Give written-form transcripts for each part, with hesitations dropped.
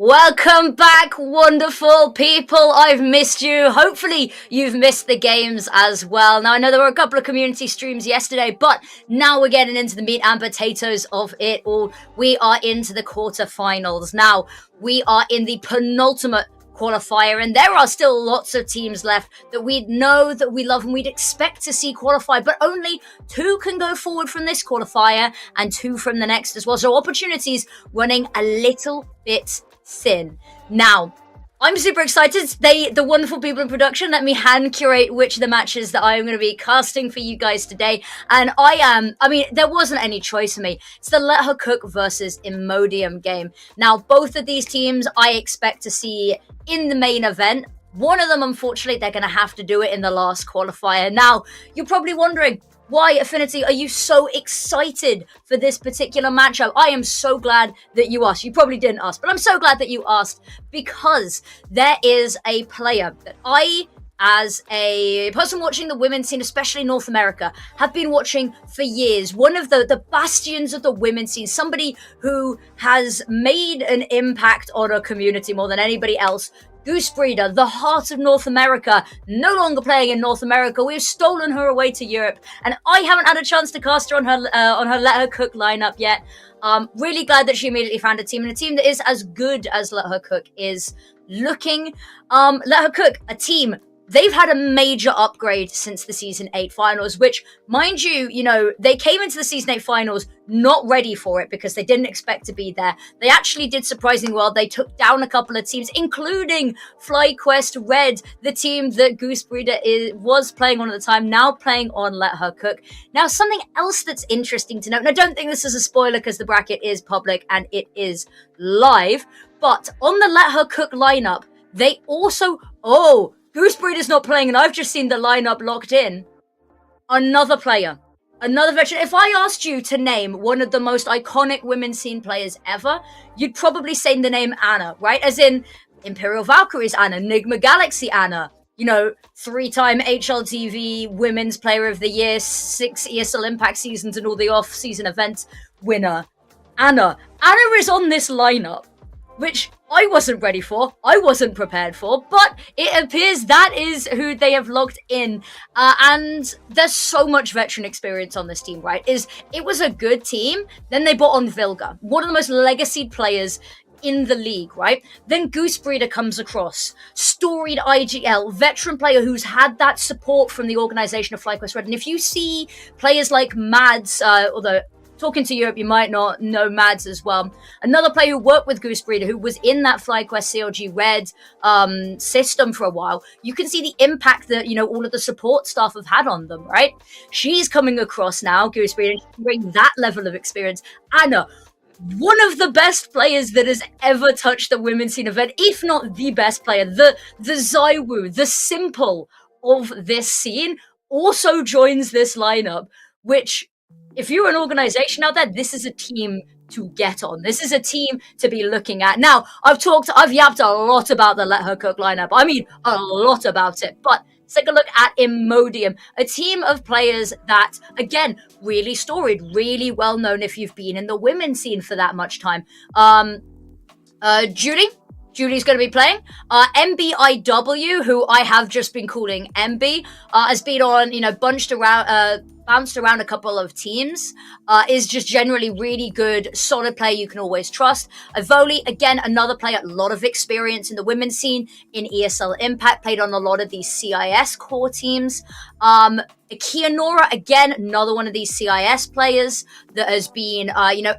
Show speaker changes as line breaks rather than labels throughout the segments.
Welcome back, wonderful people. I've missed you. Hopefully you've missed the games as well. Now, I know there were a couple of community streams yesterday, but now we're getting into the meat and potatoes of it all. We are into the quarterfinals. Now, we are in the penultimate qualifier, and there are still lots of teams left that we know, that we love, and we'd expect to see qualify, but only 2 can go forward from this qualifier and 2 from the next as well. So opportunities running a little bit thin. Now, I'm super excited. The wonderful people in production, let me hand curate which of the matches that I am going to be casting for you guys today. And there wasn't any choice for me. It's the Let Her Cook versus Imodium game. Now, both of these teams I expect to see in the main event. One of them, unfortunately, they're going to have to do it in the last qualifier. Now, you're probably wondering, why, Affinity, are you so excited for this particular matchup? I am so glad that you asked. You probably didn't ask, but I'm so glad that you asked, because there is a player that I, as a person watching the women's scene, especially North America, have been watching for years. One of the bastions of the women's scene, somebody who has made an impact on a community more than anybody else. Goose Breeder, the heart of North America, no longer playing in North America. We've stolen her away to Europe, and I haven't had a chance to cast her on her Let Her Cook lineup yet. Really glad that she immediately found a team, and a team that is as good as Let Her Cook is looking. Let Her Cook, a team. They've had a major upgrade since the Season 8 finals, which, mind you, they came into the Season 8 finals not ready for it because they didn't expect to be there. They actually did surprisingly well. They took down a couple of teams, including FlyQuest Red, the team that Goose Breeder was playing on at the time, now playing on Let Her Cook. Now, something else that's interesting to note, and I don't think this is a spoiler because the bracket is public and it is live, but on the Let Her Cook lineup, they also... Goose Breeder's not playing, and I've just seen the lineup locked in. Another player. Another veteran. If I asked you to name one of the most iconic women's scene players ever, you'd probably say the name Anna, right? As in Imperial Valkyries Anna, Enigma Galaxy Anna, 3-time HLTV Women's Player of the Year, 6 ESL Impact seasons and all the off-season events winner. Anna. Anna is on this lineup, which I wasn't ready for, I wasn't prepared for, but it appears that is who they have locked in. And there's so much veteran experience on this team, right? It was a good team. Then they brought on Vilga, one of the most legacy players in the league, right? Then Goose Breeder comes across, storied IGL, veteran player who's had that support from the organization of FlyQuest Red. And if you see players like Mads, although... talking to Europe, you might not know Mads as well. Another player who worked with Goose Breeder, who was in that FlyQuest CLG Red system for a while. You can see the impact that, all of the support staff have had on them, right? She's coming across now, Goose Breeder, and she can bring that level of experience. Anna, one of the best players that has ever touched the women's scene event, if not the best player, the Zaiwu, the simple of this scene, also joins this lineup, which... if you're an organization out there, this is a team to get on. This is a team to be looking at. Now, I've yapped a lot about the Let Her Cook lineup. I mean, a lot about it. But let's take a look at Imodium, a team of players that, again, really storied, really well known if you've been in the women's scene for that much time. Julie's going to be playing. MBIW, who I have just been calling MB, has been on, bounced around a couple of teams, is just generally really good, solid player you can always trust. Ivoli, again, another player, a lot of experience in the women's scene, in ESL Impact, played on a lot of these CIS core teams. Kianora, again, another one of these CIS players that has been,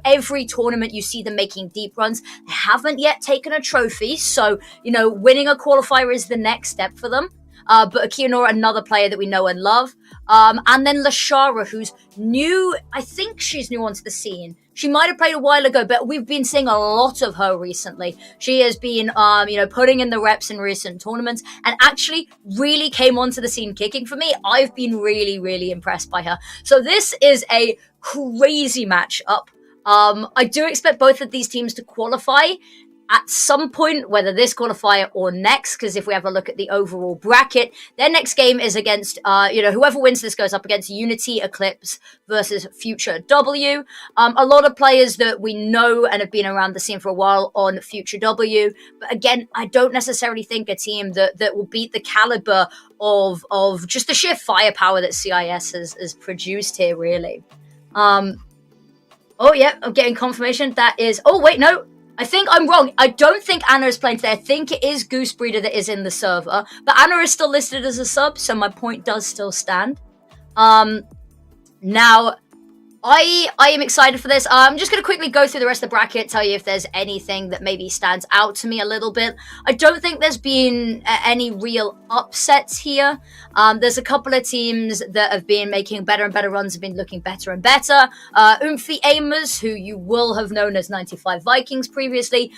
every tournament you see them making deep runs. They haven't yet taken a trophy, so, winning a qualifier is the next step for them. But Kianora, another player that we know and love. And then Lashara, who's new. I think she's new onto the scene. She might have played a while ago, but we've been seeing a lot of her recently. She has been, putting in the reps in recent tournaments and actually really came onto the scene kicking for me. I've been really, really impressed by her. So this is a crazy matchup. I do expect both of these teams to qualify. at some point, whether this qualifier or next, because if we have a look at the overall bracket, their next game is against, whoever wins this goes up against Unity Eclipse versus Future W. A lot of players that we know and have been around the scene for a while on Future W. But again, I don't necessarily think a team that will beat the caliber of just the sheer firepower that CIS has produced here, really. Oh, yeah, I'm getting confirmation. That is... Oh, wait, no. I think I'm wrong. I don't think Anna is playing today. I think it is Goose Breeder that is in the server. But Anna is still listed as a sub, so my point does still stand. Now, I am excited for this. I'm just going to quickly go through the rest of the bracket, tell you if there's anything that maybe stands out to me a little bit. I don't think there's been any real upsets here. There's a couple of teams that have been making better and better runs, have been looking better and better. Oomphy Aimers, who you will have known as 95 Vikings previously,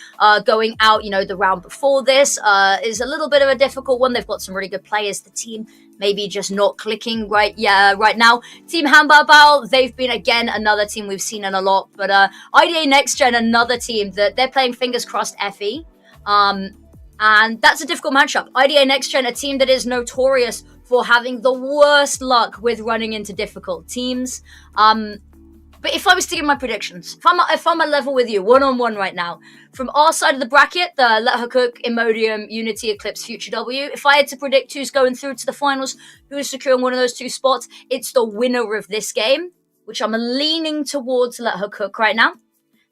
going out, the round before this, is a little bit of a difficult one. They've got some really good players. The team maybe just not clicking right now. Team Hambabao, they've been, again, another team we've seen in a lot. But IDA Next Gen, another team that they're playing fingers crossed FE. And that's a difficult matchup. IDA Next Gen, a team that is notorious for having the worst luck with running into difficult teams. But if I was to give my predictions, if I'm a level with you, one-on-one right now, from our side of the bracket, the Let Her Cook, Imodium, Unity, Eclipse, Future W, if I had to predict who's going through to the finals, who is securing one of those two spots, it's the winner of this game, which I'm leaning towards Let Her Cook right now.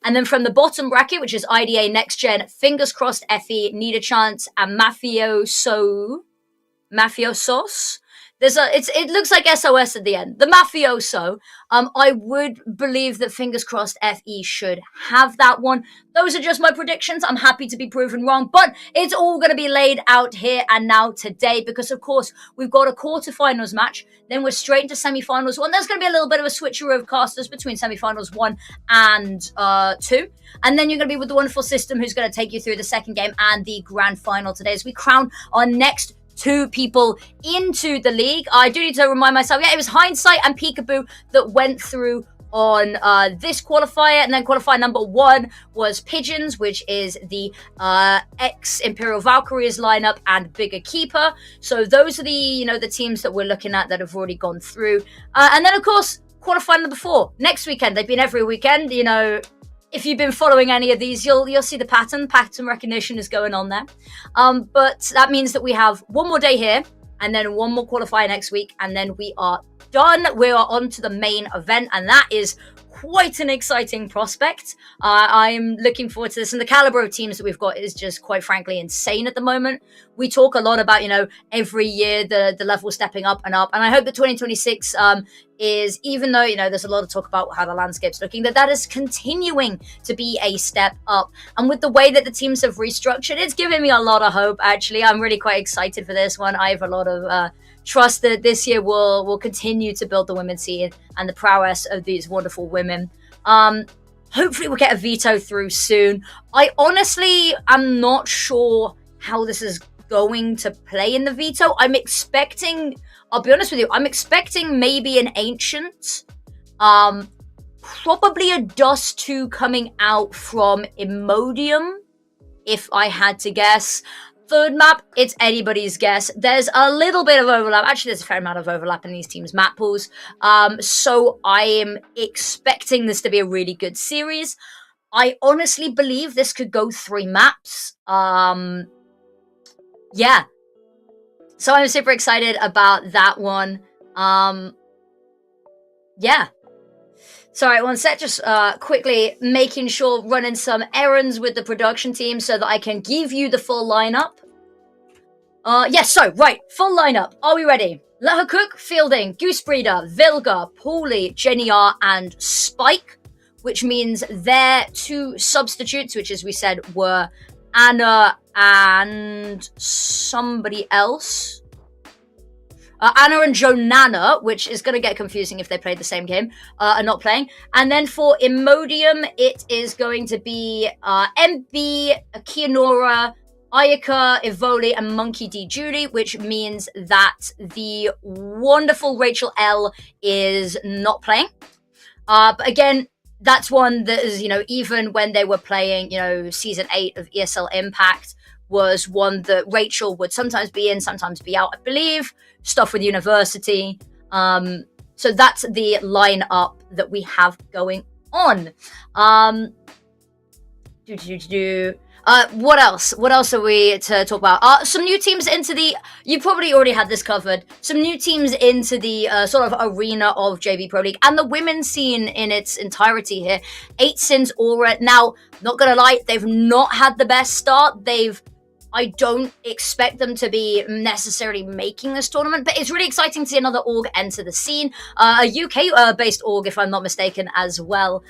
And then from the bottom bracket, which is IDA Next Gen, fingers crossed, FE, Need a Chance, and Mafiosos. It looks like SOS at the end. The Mafioso. I would believe that fingers crossed FE should have that one. Those are just my predictions. I'm happy to be proven wrong, but it's all going to be laid out here and now today because, of course, we've got a quarterfinals match. Then we're straight into semifinals 1. There's going to be a little bit of a switcheroo of casters between semifinals 1 and 2. And then you're going to be with the wonderful system who's going to take you through the second game and the grand final today as we crown our next 2 people into the league. I do need to remind myself, it was Hindsight and Peekaboo that went through on this qualifier, and then qualifier number 1 was Pigeons, which is the ex-Imperial Valkyries lineup and Bigger Keeper. So those are the teams that we're looking at that have already gone through. And then, of course, qualifier number 4, next weekend. They've been every weekend, If you've been following any of these, you'll see the pattern. Pattern recognition is going on there. But that means that we have one more day here, and then one more qualifier next week, and then we are done. We are on to the main event, and that is quite an exciting prospect. I'm looking forward to this, and the caliber of teams that we've got is just, quite frankly, insane at the moment. We talk a lot about, every year the level stepping up, and I hope that 2026 is, even though, there's a lot of talk about how the landscape's looking, that is continuing to be a step up. And with the way that the teams have restructured, it's giving me a lot of hope, actually. I'm really quite excited for this one. I have a lot of trust that this year will continue to build the women's scene and the prowess of these wonderful women. Hopefully we'll get a veto through soon. I honestly am not sure how this is going to play in the veto. I'm expecting, I'll be honest with you, I'm expecting maybe an Ancient, probably a Dust 2 coming out from Imodium, if I had to guess. Third map, it's anybody's guess. There's a little bit of overlap. Actually, there's a fair amount of overlap in these teams' map pools. So I am expecting this to be a really good series. I honestly believe this could go 3 maps. Yeah. So I'm super excited about that one. Yeah. Sorry, one sec, just quickly making sure, running some errands with the production team so that I can give you the full lineup. Yes, so, right, full lineup. Are we ready? Let Her Cook, Fielding, Goose Breeder, Vilga, Paulie, Jenny R, and Spike, which means their 2 substitutes, which, as we said, were Anna and somebody else. Anna and Jonana, which is going to get confusing if they played the same game, are not playing. And then for Imodium, it is going to be MB, Kianora, Ayaka, Evoli, and Monkey D. Judy, which means that the wonderful Rachel L is not playing. But again, that's one that is, even when they were playing, season 8 of ESL Impact was one that Rachel would sometimes be in, sometimes be out, I believe. Stuff with University. So that's the lineup that we have going on. What else? What else are we to talk about? Some new teams into the... You probably already had this covered. Some new teams into the sort of arena of JV Pro League. And the women's scene in its entirety here. 8 Sins Aura. Now, not gonna lie, they've not had the best start. I don't expect them to be necessarily making this tournament, but it's really exciting to see another org enter the scene. A UK-based org, if I'm not mistaken, as well.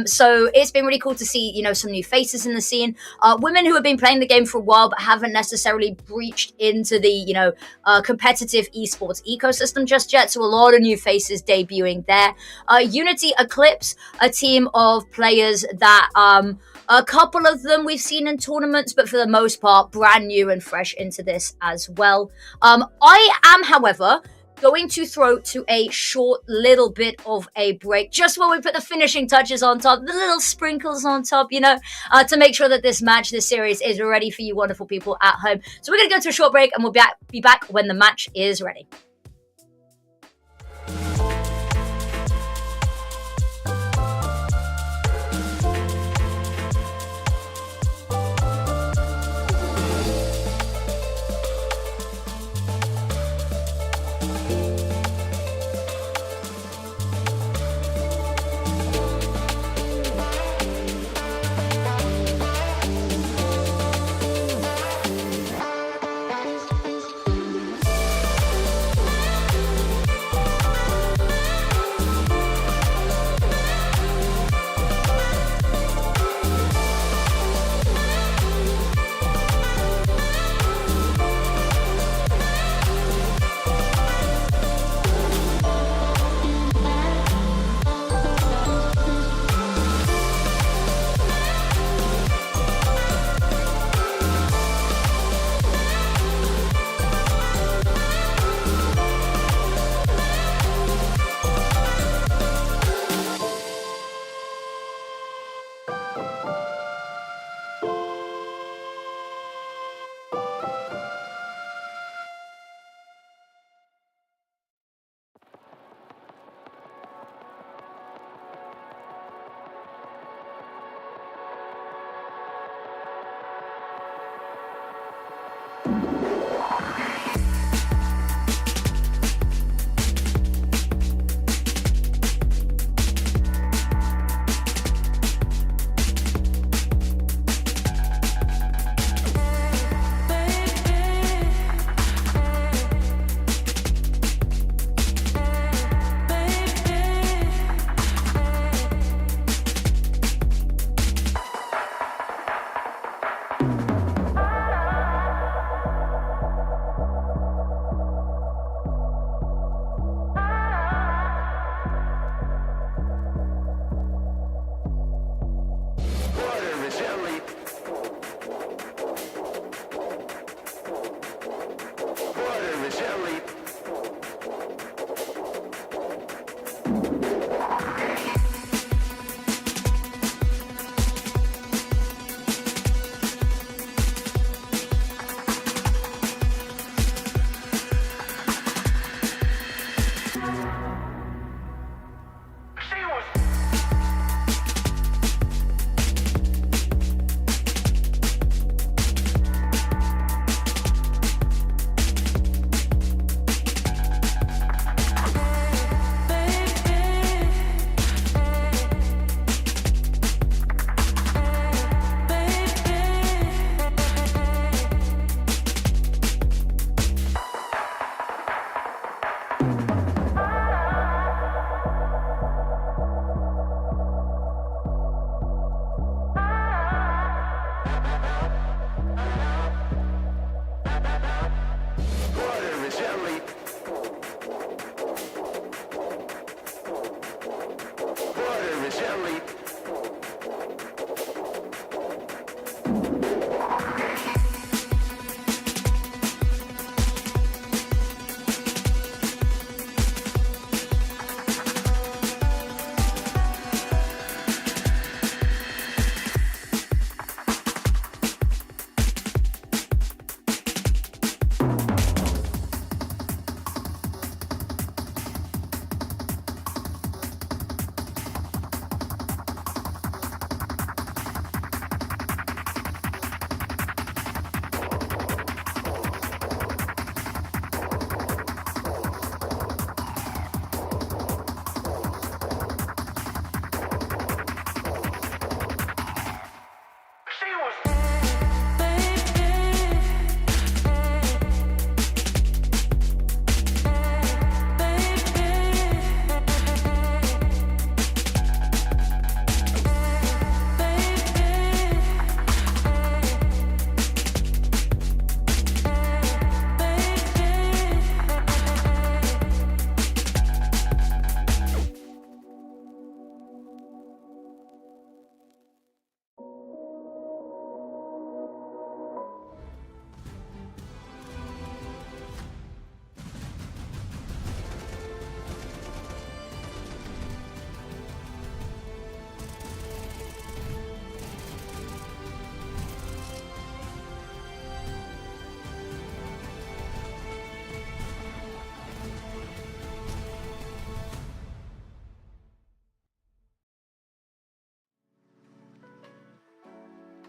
So it's been really cool to see, some new faces in the scene. Women who have been playing the game for a while, but haven't necessarily breached into the, competitive esports ecosystem just yet. So a lot of new faces debuting there. Unity Eclipse, a team of players that... a couple of them we've seen in tournaments, but for the most part, brand new and fresh into this as well. I am, however, going to throw to a short little bit of a break, just while we put the finishing touches on top, the little sprinkles on top, to make sure that this series is ready for you wonderful people at home. So we're going to go to a short break, and we'll be back when the match is ready.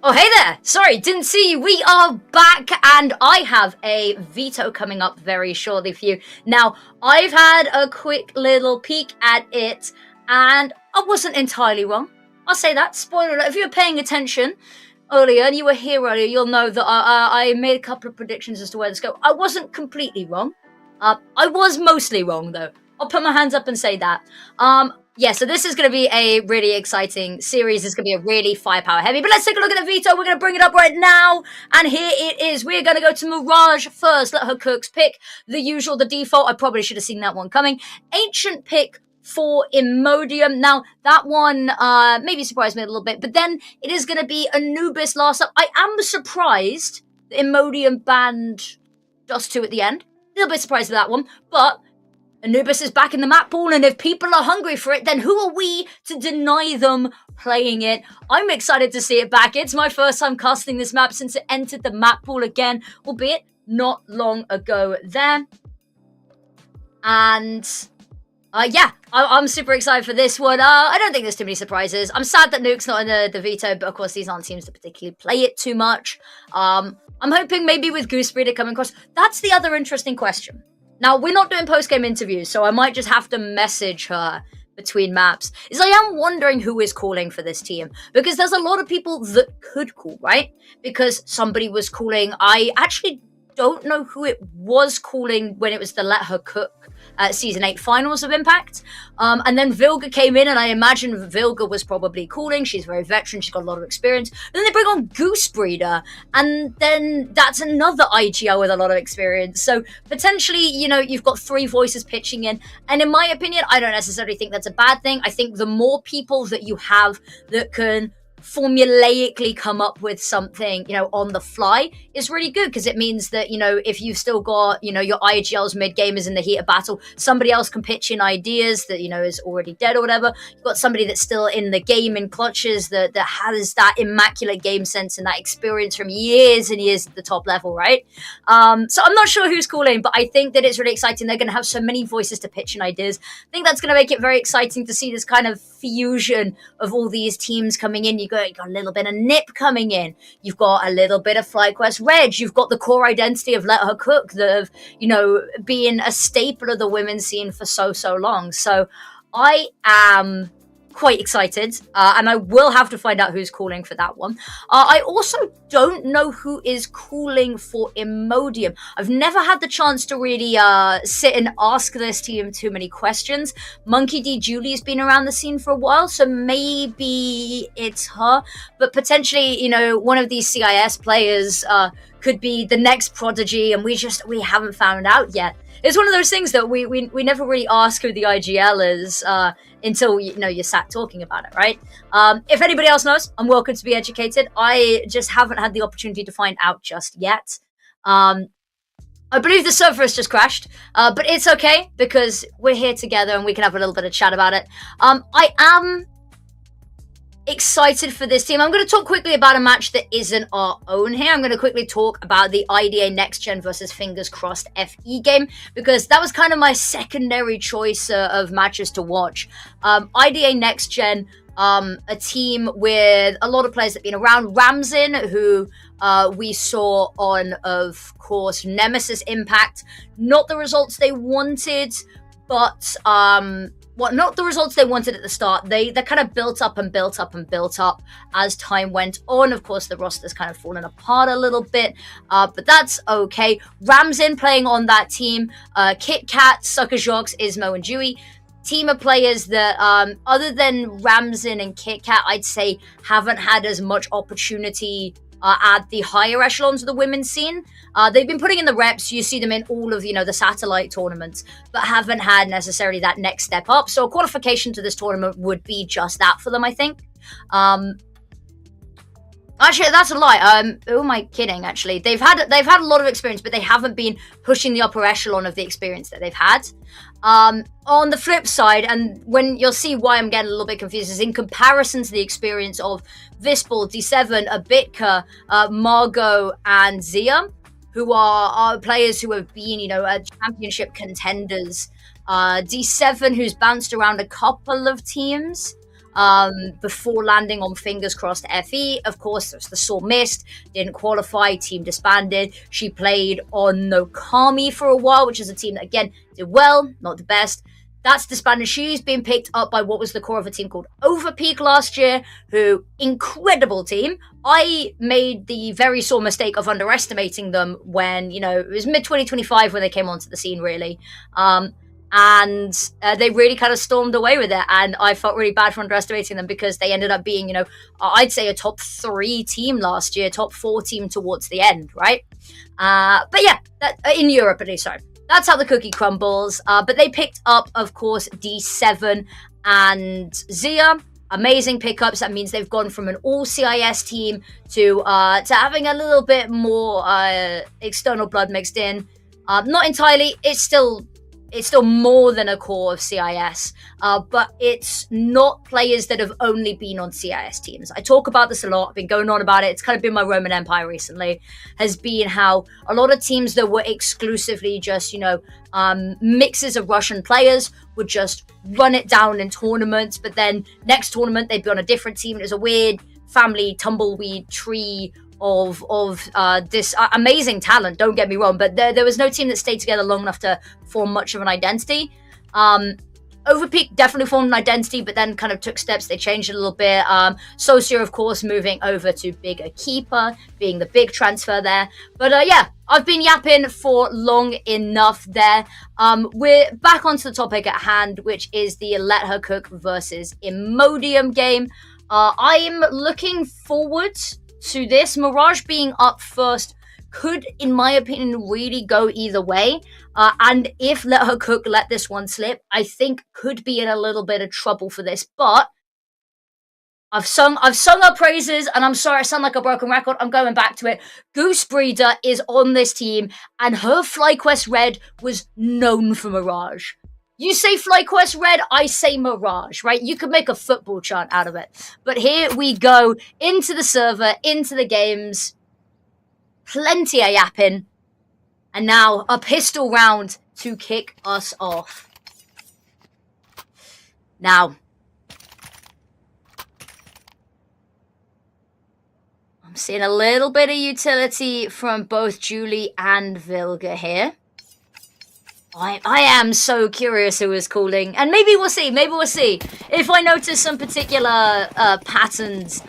Oh, hey there! Sorry, didn't see you. We are back, and I have a veto coming up very shortly for you. Now, I've had a quick little peek at it, and I wasn't entirely wrong. I'll say that. Spoiler alert, if you were paying attention earlier, and you were here earlier, you'll know that I made a couple of predictions as to where this go. I wasn't completely wrong. I was mostly wrong, though. I'll put my hands up and say that. Yeah, so this is going to be a really exciting series. It's going to be a really firepower heavy. But let's take a look at the veto. We're going to bring it up right now. And here it is. We're going to go to Mirage first. Let her cooks pick the usual, the default. I probably should have seen that one coming. Ancient pick for Imodium. Now, that one maybe surprised me a little bit. But then it is going to be Anubis last up. I am surprised the Imodium banned Dust 2 at the end. A little bit surprised with that one. But Anubis is back in the map pool, and if people are hungry for it, then who are we to deny them playing it? I'm excited to see it back. It's my first time casting this map since it entered the map pool again, albeit not long ago there. And yeah, I'm super excited for this one. I don't think there's too many surprises. I'm sad that Nuke's not in the veto, but of course these aren't teams that particularly play it too much. I'm hoping maybe with Goosebreeder coming across. That's the other interesting question. Now, we're not doing post-game interviews, so I might just have to message her between maps. Is I am wondering who is calling for this team, because there's a lot of people that could call, right? Because somebody was calling. I actually don't know who it was calling when it was the Let Her Cook Season 8 finals of Impact. And then Vilga came in, and I imagine Vilga was probably calling. She's very veteran. She's got a lot of experience. And then they bring on Goosebreeder, and then that's another IGL with a lot of experience. So potentially, you know, you've got three voices pitching in. And in my opinion, I don't necessarily think that's a bad thing. I think the more people that you have that can formulaically come up with something, you know, on the fly is really good, because it means that, you know, if you've still got, you know, your IGLs mid-gamers in the heat of battle, somebody else can pitch in ideas that, you know, is already dead or whatever. You've got somebody that's still in the game in clutches that has that immaculate game sense and that experience from years and years at the top level, right? So I'm not sure who's calling, but I think that it's really exciting. They're going to have so many voices to pitch in ideas. I think that's going to make it very exciting to see this kind of fusion of all these teams coming in. You got a little bit of Nip coming in. You've got a little bit of FlyQuest Reg. You've got the core identity of Let Her Cook that have, you know, been a staple of the women's scene for so long. So I am quite excited, and I will have to find out who's calling for that one. I also don't know who is calling for Imodium. I've never had the chance to really sit and ask this team too many questions. Monkey D. Julie's been around the scene for a while, so maybe it's her, but potentially, you know, one of these CIS players could be the next prodigy, and we haven't found out yet. It's one of those things that we never really ask who the IGL is until, you know, you're sat talking about it, right? If anybody else knows, I'm welcome to be educated. I just haven't had the opportunity to find out just yet. I believe the server has just crashed, but it's okay because we're here together and we can have a little bit of chat about it. I am excited for this team. I'm going to talk quickly about a match that isn't our own here. I'm going to quickly talk about the IDA Next Gen versus Fingers Crossed FE game, because that was kind of my secondary choice of matches to watch. IDA Next Gen, a team with a lot of players that have been around. Ramzin, who we saw on, of course, Nemesis Impact. Not the results they wanted, but not the results they wanted at the start. They kind of built up and built up and built up as time went on. Of course, the roster's kind of fallen apart a little bit, but that's okay. Ramzin playing on that team, Kit Kat, Sucker Jocks, Ismo, and Dewey. Team of players that, other than Ramzin and Kit Kat, I'd say haven't had as much opportunity at the higher echelons of the women's scene. They've been putting in the reps. You see them in all of, you know, the satellite tournaments, but haven't had necessarily that next step up. So a qualification to this tournament would be just that for them, I think. Actually, that's a lie. Who am I kidding? Actually, they've had a lot of experience, but they haven't been pushing the upper echelon of the experience that they've had. On the flip side, and when you'll see why I'm getting a little bit confused, is in comparison to the experience of Vispal, D7, Abitka, Margot, and Zia, who are players who have been, you know, championship contenders. D7, who's bounced around a couple of teams. before landing on fingers crossed FE. Of course, there's the sore mist, didn't qualify, team disbanded. She played on Nokami for a while, which is a team that, again, did well, not the best. That's disbanded. She's been picked up by what was the core of a team called Overpeak last year, who, incredible team. I made the very sore mistake of underestimating them when, it was mid-2025 when they came onto the scene, really. And they really kind of stormed away with it. And I felt really bad for underestimating them because they ended up being, I'd say a top 3 team last year, top 4 team towards the end, right? But yeah, in Europe at least, sorry. That's how the cookie crumbles. But they picked up, of course, D7 and Zia. Amazing pickups. That means they've gone from an all CIS team to having a little bit more external blood mixed in. Not entirely. It's still more than a core of CIS, but it's not players that have only been on CIS teams. I talk about this a lot. I've been going on about it. It's kind of been my Roman Empire recently, has been how a lot of teams that were exclusively just, mixes of Russian players would just run it down in tournaments, but then next tournament they'd be on a different team. It was a weird family tumbleweed tree of this amazing talent, don't get me wrong, but there was no team that stayed together long enough to form much of an identity. Overpeak definitely formed an identity, but then kind of took steps. They changed a little bit. Socia, of course, moving over to Bigger Keeper, being the big transfer there. But yeah, I've been yapping for long enough there. We're back onto the topic at hand, which is the Let Her Cook versus Imodium game. I'm looking forward to this. Mirage being up first could, in my opinion, really go either way. And if Let Her Cook let this one slip, I think could be in a little bit of trouble for this. But I've sung her praises, and I'm sorry I sound like a broken record. I'm going back to it. Goose Breeder is on this team, and her FlyQuest Red was known for Mirage. You say FlyQuest Red, I say Mirage, right? You could make a football chant out of it. But here we go, into the server, into the games. Plenty of yapping. And now a pistol round to kick us off. Now, I'm seeing a little bit of utility from both Julie and Vilga here. I am so curious who is calling, and maybe we'll see. If I notice some particular patterns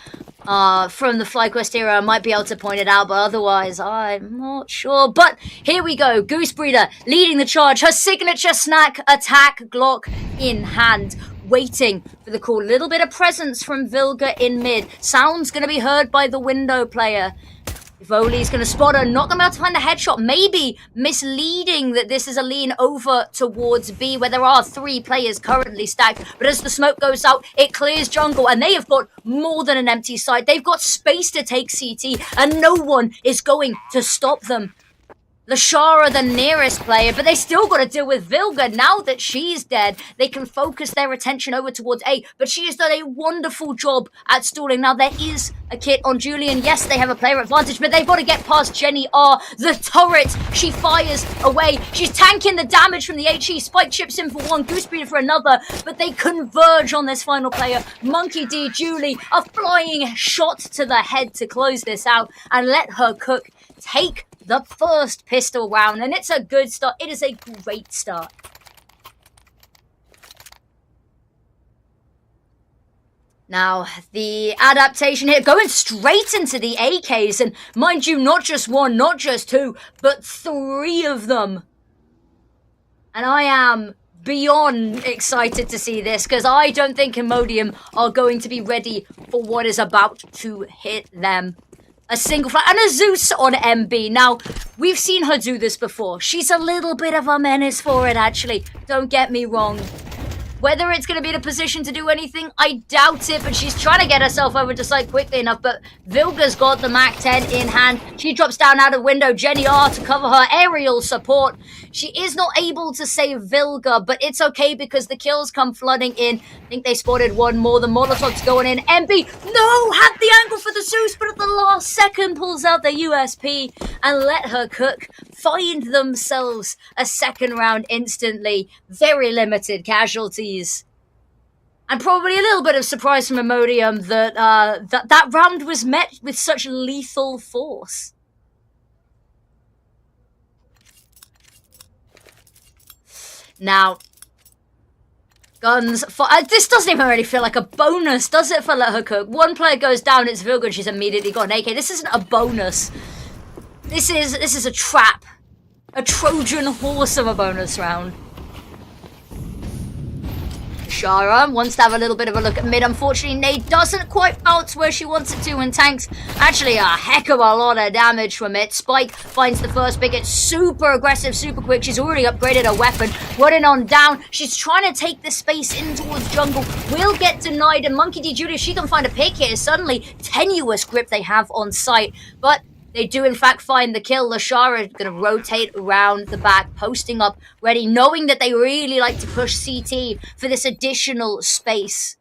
from the FlyQuest era, I might be able to point it out, but otherwise, I'm not sure. But here we go. Goose Breeder leading the charge. Her signature snack attack Glock in hand, waiting for the call. Little bit of presence from Vilga in mid. Sound's going to be heard by the window player. Voli's going to spot her, not going to be able to find the headshot, maybe misleading that this is a lean over towards B, where there are 3 players currently stacked. But as the smoke goes out, it clears jungle, and they have got more than an empty site. They've got space to take CT, and no one is going to stop them. Lashara, the nearest player, but they still got to deal with Vilga. Now that she's dead, they can focus their attention over towards A, but she has done a wonderful job at stalling. Now, there is a kit on Julian. Yes, they have a player advantage, but they've got to get past Jenny R. The turret, she fires away. She's tanking the damage from the HE. Spike chips in for one, Goose Breeder for another, but they converge on this final player. Monkey D, Julie, a flying shot to the head to close this out and Let Her Cook take the first pistol round, and it's a good start. It is a great start. Now, the adaptation here, going straight into the AKs, and mind you, not just 1, not just 2, but 3 of them. And I am beyond excited to see this, because I don't think Imodium are going to be ready for what is about to hit them. A single flag and a Zeus on MB. Now, we've seen her do this before. She's a little bit of a menace for it, actually. Don't get me wrong. Whether it's going to be in a position to do anything, I doubt it, but she's trying to get herself over to site quickly enough. But Vilga's got the Mac 10 in hand. She drops down out of window. Jenny R to cover her aerial support. She is not able to save Vilga, but it's okay because the kills come flooding in. I think they spotted one more. The Molotov's going in. MB, no, had the angle for the Zeus, but at the last second pulls out the USP and Let Her Cook find themselves a second round instantly. Very limited casualties. And probably a little bit of surprise from Imodium that that round was met with such lethal force. Now, Guns, this doesn't even really feel like a bonus, does it, for Let Her Cook? One player goes down, it's Vilga, and she's immediately got an AK. This isn't a bonus. This is a trap. A Trojan horse of a bonus round. Shara wants to have a little bit of a look at mid. Unfortunately, Nade doesn't quite bounce where she wants it to, and tanks actually a heck of a lot of damage from it. Spike finds the first pick. It's super aggressive, super quick. She's already upgraded her weapon. Running on down. She's trying to take the space in towards jungle. Will get denied, and Monkey D. Judy, if she can find a pick here, suddenly tenuous grip they have on site. But they do, in fact, find the kill. Lashara is going to rotate around the back, posting up, ready, knowing that they really like to push CT for this additional space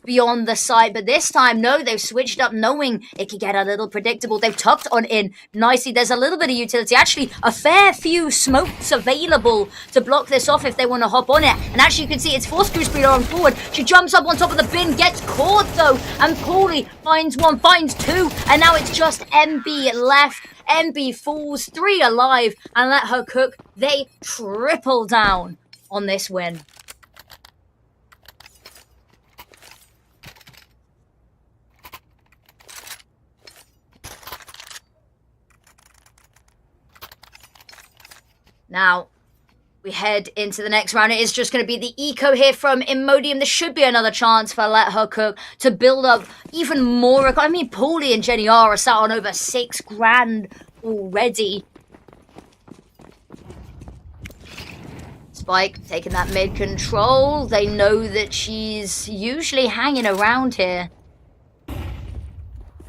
beyond the site. But this time, no, they've switched up, knowing it could get a little predictable. They've tucked on in nicely. There's a little bit of utility. Actually, a fair few smokes available to block this off if they want to hop on it. And actually, you can see it's forced Goose Breeder on forward. She jumps up on top of the bin, gets caught, though. And Paulie finds one, finds two. And now it's just MB left. MB falls, 3 alive. And Let Her Cook. They triple down on this win. Now, we head into the next round. It is just going to be the eco here from Imodium. There should be another chance for Let Her Cook to build up even more. I mean, Paulie and Jenny are sat on over 6 grand already. Spike taking that mid control. They know that she's usually hanging around here.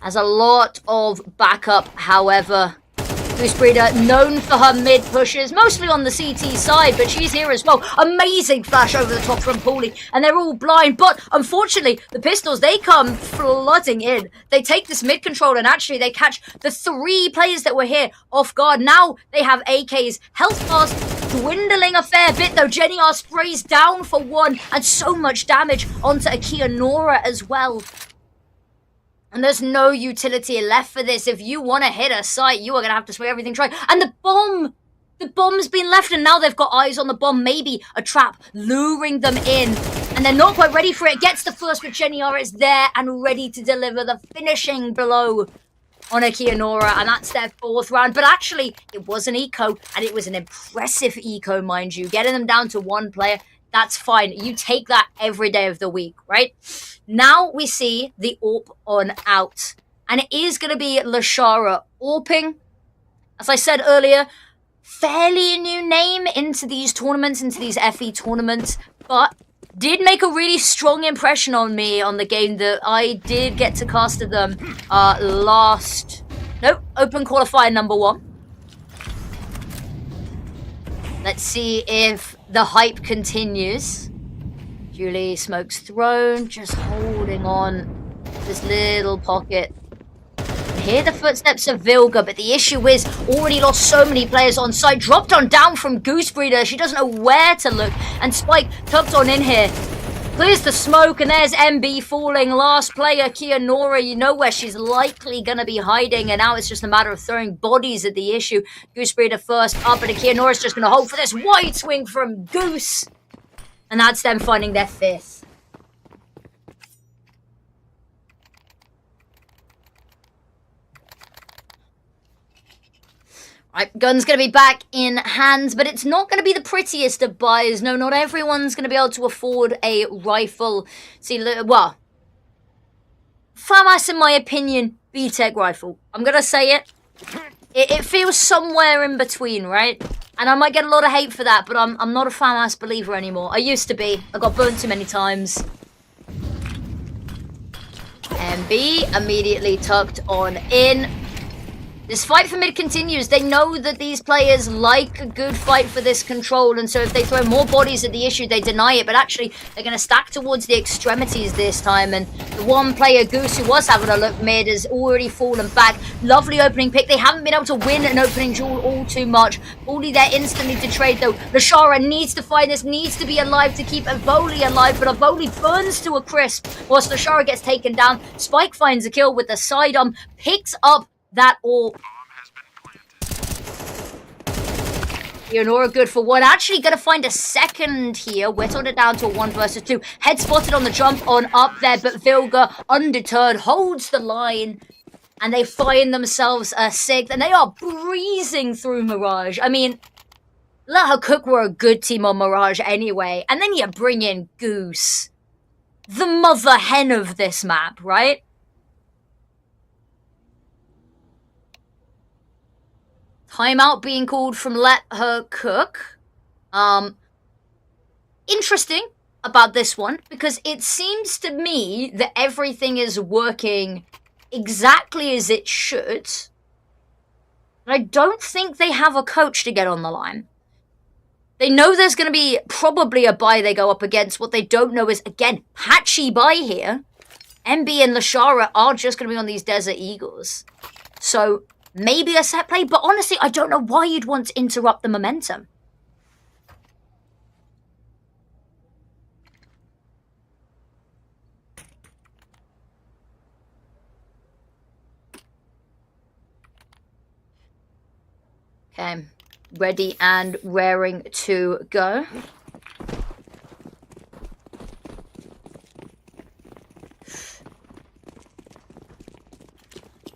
Has a lot of backup, however. Goose Breeder, known for her mid pushes, mostly on the CT side, but she's here as well. Amazing flash over the top from Paulie, and they're all blind. But unfortunately, the pistols, they come flooding in. They take this mid control, and actually they catch the 3 players that were here off guard. Now they have AKs. Health bars dwindling a fair bit, though. Jenny R sprays down for 1, and so much damage onto Akia Nora as well. And there's no utility left for this. If you want to hit a site, you are going to have to spray everything dry. And the bomb's been left, and now they've got eyes on the bomb. Maybe a trap luring them in. And they're not quite ready for it. Gets the first, but Jenny R is there and ready to deliver the finishing blow on Akia Nora. And that's their 4th round. But actually, it was an eco, and it was an impressive eco, mind you. Getting them down to 1 player. That's fine. You take that every day of the week, right? Now we see the AWP on out. And it is going to be Lashara AWPing. As I said earlier, fairly new name into these tournaments, into these FE tournaments. But did make a really strong impression on me on the game that I did get to cast of them Open qualifier number 1. Let's see if the hype continues. Julie smokes thrown, just holding on to this little pocket. Hear the footsteps of Vilga, but the issue is already lost so many players on site. Dropped on down from Goose Breeder. She doesn't know where to look. And Spike tucked on in here. Clears the smoke, and there's MB falling. Last player, Kia Nora, you know where she's likely going to be hiding, and now it's just a matter of throwing bodies at the issue. Goose Breeder first up, and Kia Nora's just going to hope for this wide swing from Goose. And that's them finding their 5th. Right, gun's going to be back in hands, but it's not going to be the prettiest of buys. No, not everyone's going to be able to afford a rifle. See, well, FAMAS, in my opinion, B-Tech rifle. I'm going to say it. It feels somewhere in between, right? And I might get a lot of hate for that, but I'm not a FAMAS believer anymore. I used to be. I got burnt too many times. MB immediately tucked on in. This fight for mid continues. They know that these players like a good fight for this control, and so if they throw more bodies at the issue, they deny it, but actually they're going to stack towards the extremities this time, and the one player, Goose, who was having a look mid, has already fallen back. Lovely opening pick. They haven't been able to win an opening duel all too much. Bully there instantly to trade, though. Lashara needs to find this, needs to be alive to keep Evoli alive, but Evoli burns to a crisp whilst Lashara gets taken down. Spike finds a kill with the sidearm, picks up that all. Leonora good for one. Actually going to find a second here. Whittled it down to a 1 versus 2. Head spotted on the jump on up there, but Vilga, undeterred, holds the line. And they find themselves a 6th. And they are breezing through Mirage. I mean, let her Cook were a good team on Mirage anyway. And then you bring in Goose. The mother hen of this map, right? Timeout being called from Let Her Cook. Interesting about this one, because it seems to me that everything is working exactly as it should. But I don't think they have a coach to get on the line. They know there's going to be probably a buy they go up against. What they don't know is, again, patchy buy here. MB and Lashara are just going to be on these Desert Eagles. So maybe a set play, but honestly, I don't know why you'd want to interrupt the momentum. Okay, ready and raring to go.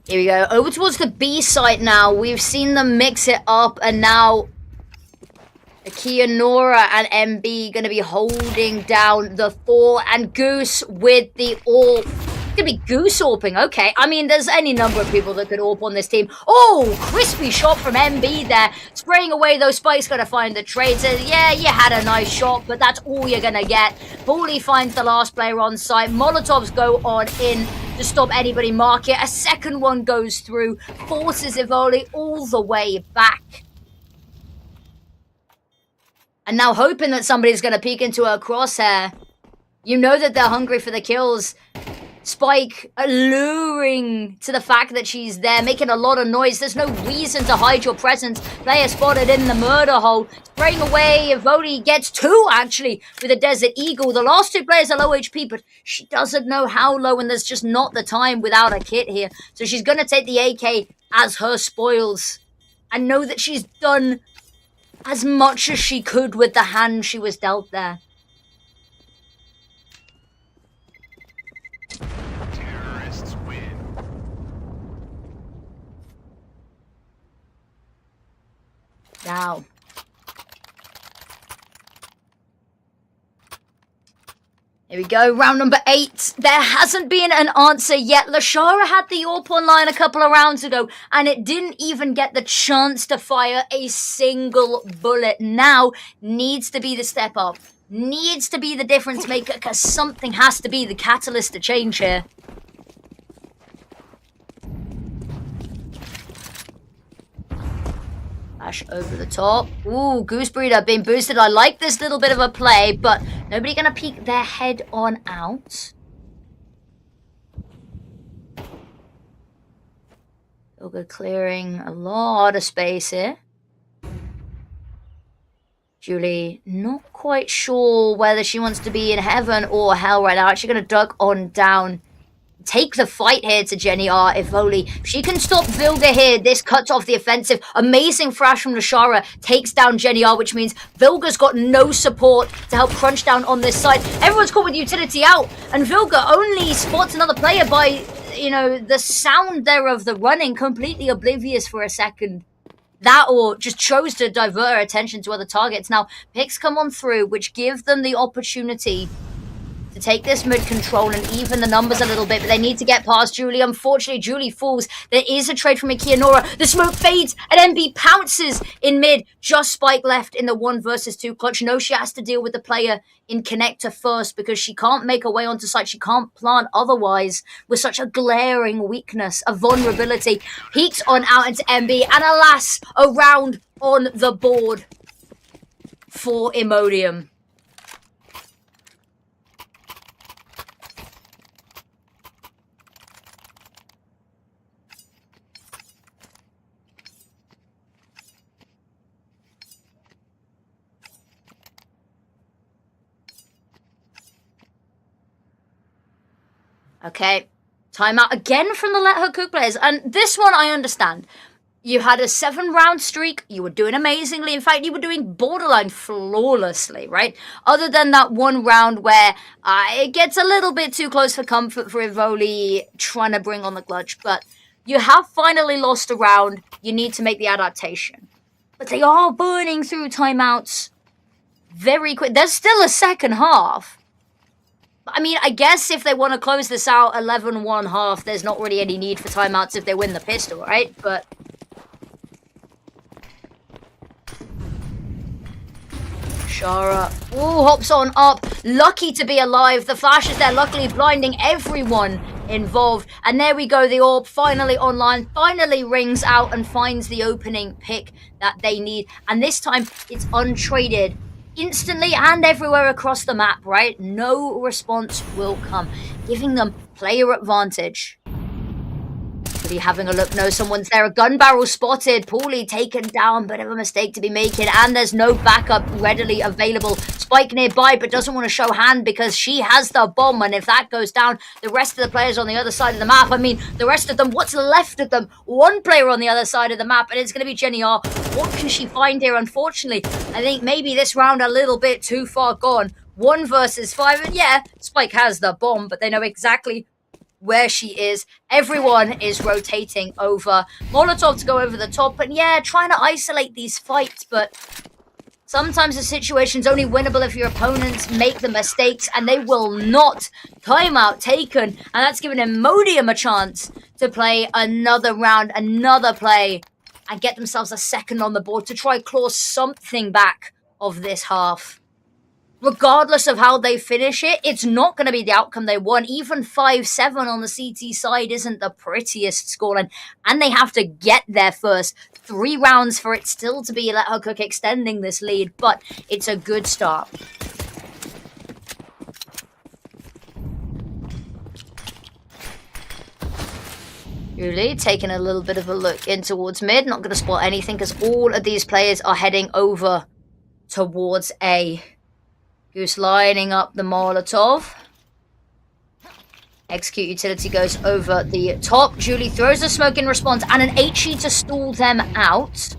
Here we go. Over towards the B site now. We've seen them mix it up, and now Kianora and MB going to be holding down the 4, and Goose with the AWP. It's going to be Goose AWPing. Okay. I mean, there's any number of people that could AWP on this team. Oh, crispy shot from MB there. Spraying away those spikes. Going to find the traitor. Yeah, you had a nice shot, but that's all you're going to get. Bully finds the last player on site. Molotovs go on in to stop anybody mark it. A second one goes through. Forces Evoli all the way back. And now hoping that somebody's going to peek into her crosshair. You know that they're hungry for the kills. Spike alluring to the fact that she's there, making a lot of noise. There's no reason to hide your presence. Player spotted in the murder hole. Spraying away, Evoli gets 2 actually with a Desert Eagle. The last 2 players are low HP, but she doesn't know how low, and there's just not the time without a kit here. So she's going to take the AK as her spoils and know that she's done as much as she could with the hand she was dealt there.
Terrorists win.
Now. Here we go, round number 8. There hasn't been an answer yet. Lashara had the AWP online a couple of rounds ago, and it didn't even get the chance to fire a single bullet. Now needs to be the step up. Needs to be the difference maker, because something has to be the catalyst to change here. Flash over the top. Ooh, Goose Breeder being boosted. I like this little bit of a play, but nobody going to peek their head on out. Yoga clearing a lot of space here. Julie, not quite sure whether she wants to be in heaven or hell right now. Actually going to duck on down. Take the fight here to Jenny R. Evoli. If she can stop Vilga here, this cuts off the offensive. Amazing flash from Lashara. Takes down Jenny R, which means Vilga's got no support to help crunch down on this side. Everyone's caught with utility out, and Vilga only spots another player by, you know, the sound there of the running, completely oblivious for a second. That or just chose to divert her attention to other targets. Now, picks come on through, which give them the opportunity to take this mid control and even the numbers a little bit, but they need to get past Julie. Unfortunately, Julie falls. There is a trade from Nora. The smoke fades, and MB pounces in mid. Just Spike left in the 1 versus 2 clutch. No, she has to deal with the player in connector first because she can't make her way onto site. She can't plant otherwise with such a glaring weakness, a vulnerability. Peeks on out into MB, and alas, a round on the board for Imodium. Okay, timeout again from the Let Her Cook players. And this one I understand. You had a 7-round streak. You were doing amazingly. In fact, you were doing borderline flawlessly, right? Other than that one round where it gets a little bit too close for comfort for Ivoli trying to bring on the clutch. But you have finally lost a round. You need to make the adaptation. But they are burning through timeouts very quick. There's still a second half. I mean, I guess if they want to close this out 11-1 half, there's not really any need for timeouts if they win the pistol, right? But Shara, ooh, hops on up. Lucky to be alive. The flash is there, luckily blinding everyone involved. And there we go, the orb finally online, finally rings out and finds the opening pick that they need. And this time, it's untraded. Instantly and everywhere across the map, right? No response will come, giving them player advantage. Be having a look. No, someone's there. A gun barrel spotted. Poorly taken down. Bit of a mistake to be making. And there's no backup readily available. Spike nearby, but doesn't want to show hand because she has the bomb. And if that goes down, the rest of the players on the other side of the map, I mean, the rest of them, what's left of them? One player on the other side of the map, and it's going to be Jenny R. What can she find here? Unfortunately, I think maybe this round a little bit too far gone. 1 versus 5. And yeah, Spike has the bomb, but they know exactly where she is. Everyone is rotating over. Molotov to go over the top, and yeah, trying to isolate these fights, but sometimes the situation's only winnable if your opponents make the mistakes, and they will not. Timeout taken, and that's given Imodium a chance to play another round, another play, and get themselves a second on the board to try claw something back of this half. Regardless of how they finish it, it's not going to be the outcome they want. Even 5-7 on the CT side isn't the prettiest scoreline. And they have to get there first. 3 rounds for it still to be Let Her Cook extending this lead. But it's a good start. Julie taking a little bit of a look in towards mid. Not going to spot anything because all of these players are heading over towards A. Goose lining up the Molotov. Execute utility goes over the top. Julie throws a smoke in response and an HE to stall them out.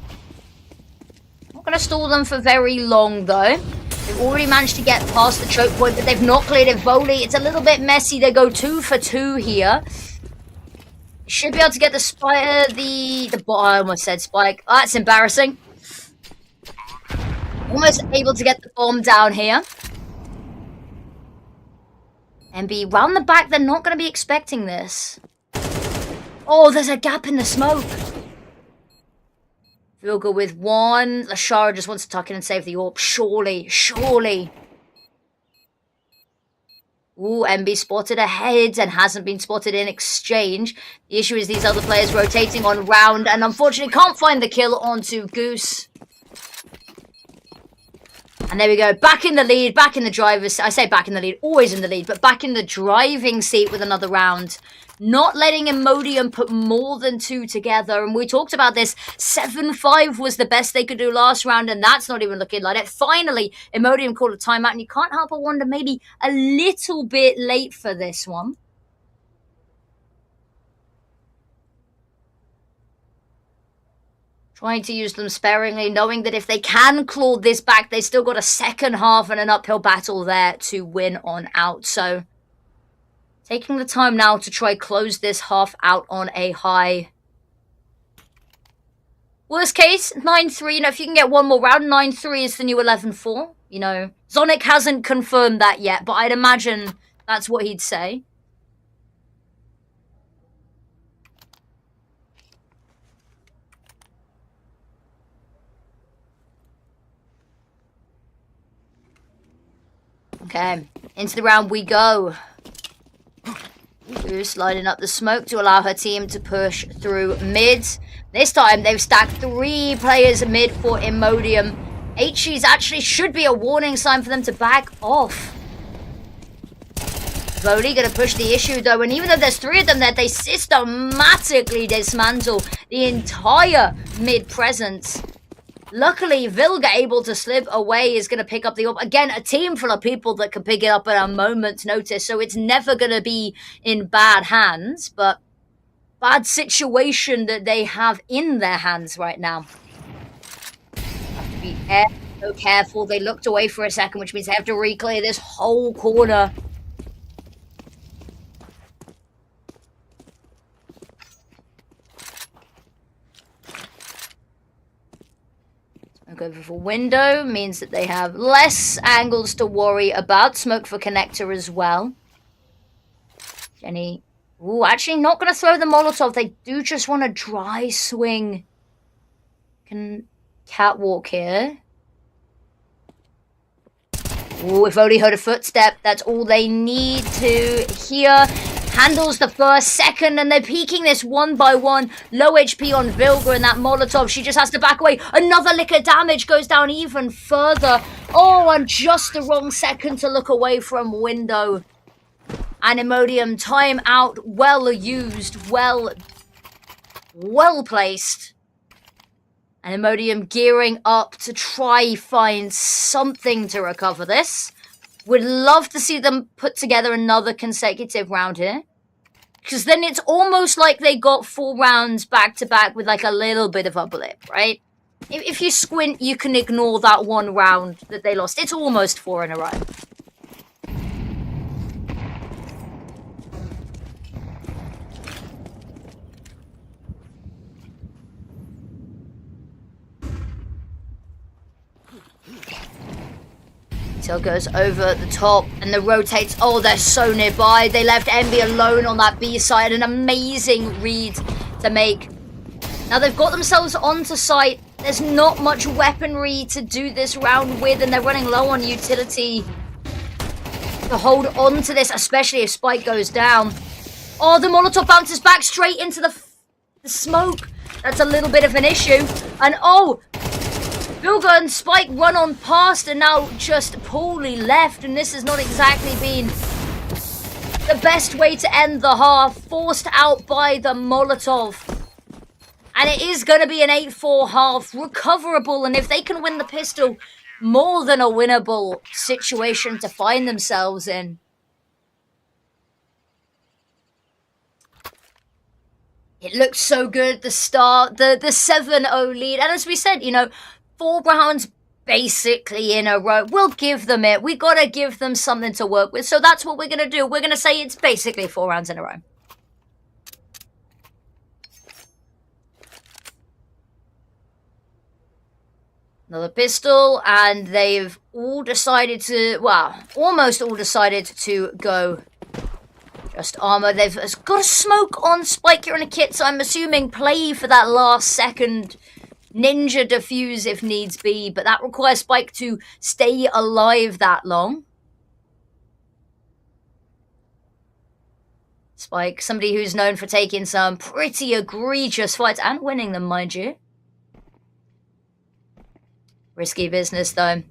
Not going to stall them for very long though. They've already managed to get past the choke point, but they've not cleared Ivoli. It's a little bit messy. They go 2 for 2 here. Should be able to get the Spike. I almost said Spike. Oh, that's embarrassing. Almost able to get the bomb down here. MB round the back, they're not going to be expecting this. Oh, there's a gap in the smoke. Vilga with 1. Lashara just wants to tuck in and save the orb. Surely, surely. Ooh, MB spotted ahead and hasn't been spotted in exchange. The issue is these other players rotating on round and unfortunately can't find the kill onto Goose. And there we go, back in the lead, back in the driver's... I say back in the lead, always in the lead, but back in the driving seat with another round. Not letting Imodium put more than 2 together. And we talked about this, 7-5 was the best they could do last round, and that's not even looking like it. Finally, Imodium called a timeout, and you can't help but wonder maybe a little bit late for this one. Trying to use them sparingly, knowing that if they can claw this back, they still got a second half and an uphill battle there to win on out. So, taking the time now to try close this half out on a high. Worst case, 9-3. You know, if you can get one more round, 9-3 is the new 11-4. You know, Zonic hasn't confirmed that yet, but I'd imagine That's what he'd say. Okay, into the round we go. Goose lighting up the smoke to allow her team to push through mid. This time they've stacked 3 players mid for Imodium. HG's actually should be a warning sign for them to back off. Voli gonna push the issue though, and even though there's 3 of them there, they systematically dismantle the entire mid presence. Luckily, Vilga able to slip away is going to pick up the... Again, a team full of people that can pick it up at a moment's notice, so it's never going to be in bad hands, but bad situation that they have in their hands right now. Have to be so careful. They looked away for a second, which means they have to re-clear this whole corner. Go for window means that they have less angles to worry about. Smoke for connector as well. Jenny, ooh, actually not going to throw the Molotov. They do just want to dry swing. Can catwalk here. Ooh, if only heard a footstep. That's all they need to hear. Handles the first, second, and they're peeking this one by one. Low HP on Vilga and that Molotov. She just has to back away. Another lick of damage goes down even further. Oh, and just the wrong second to look away from window. And Imodium, time out, well used, well placed. And Imodium gearing up to try find something to recover this. Would love to see them put together another consecutive round here. Because then it's almost like they got 4 rounds back to back with like a little bit of a blip, right? If you squint, you can ignore that 1 round that they lost. It's almost 4 in a row. Till goes over the top and the rotates. Oh, they're so nearby. They left Envy alone on that B side. An amazing read to make. Now they've got themselves onto site. There's not much weaponry to do this round with, and they're running low on utility to hold on to this, especially if Spike goes down. Oh, the Molotov bounces back straight into the smoke. That's a little bit of an issue. And oh, Vilga and Spike run on past and now just poorly left, and this has not exactly been the best way to end the half. Forced out by the Molotov. And it is going to be an 8-4 half, recoverable, and if they can win the pistol, more than a winnable situation to find themselves in. It looked so good, the start, the 7-0 lead, and as we said, you know, 4 rounds basically in a row. We'll give them it. We got to give them something to work with. So that's what we're going to do. We're going to say it's basically 4 rounds in a row. Another pistol, and they've all decided to, well, almost all decided to go just armor. They've got a smoke on Spike here in a kit, so I'm assuming play for that last second ninja defuse if needs be, but that requires Spike to stay alive that long. Spike, somebody who's known for taking some pretty egregious fights and winning them, mind you. Risky business though.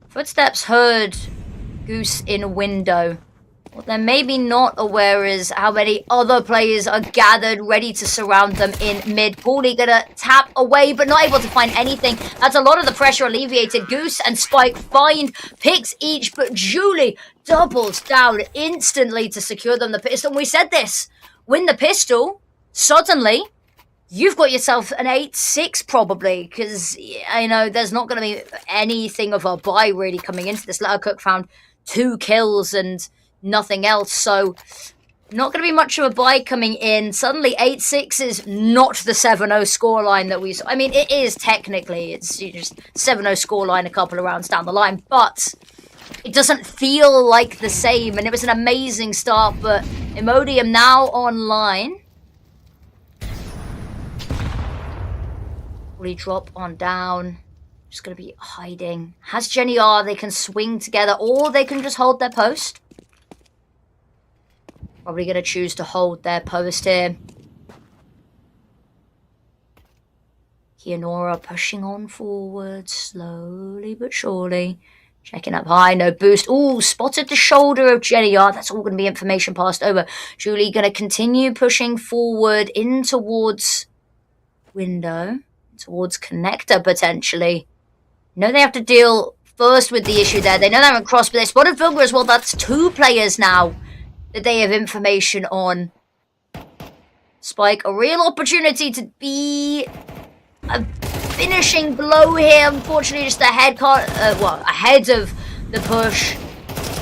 Footsteps heard. Goose in window. What they're maybe not aware is how many other players are gathered, ready to surround them in mid. Paulie gonna tap away, but not able to find anything. That's a lot of the pressure alleviated. Goose and Spike find picks each, but Julie doubles down instantly to secure them the pistol. And we said this, win the pistol, suddenly you've got yourself an 8-6 probably, because, you know, there's not going to be anything of a buy really coming into this. Lettercook found 2 kills and nothing else, so not going to be much of a buy coming in. Suddenly 8-6 is not the 7-0 scoreline that we saw. I mean, it is technically. It's just 7-0 scoreline a couple of rounds down the line, but it doesn't feel like the same, and it was an amazing start, but Imodium now online. Fully drop on down. Just gonna be hiding. Has Jenny R, they can swing together, or they can just hold their post. Probably gonna choose to hold their post here. Kianora pushing on forward, slowly but surely. Checking up high, no boost. Ooh, spotted the shoulder of Jenny R. That's all going to be information passed over. Julie going to continue pushing forward in towards window, towards connector potentially. No, they have to deal first with the issue there. They know they're in cross, but they spotted Vilga as well. That's 2 players now that they have information on. Spike, a real opportunity to be a finishing blow here. Unfortunately, just ahead of the push.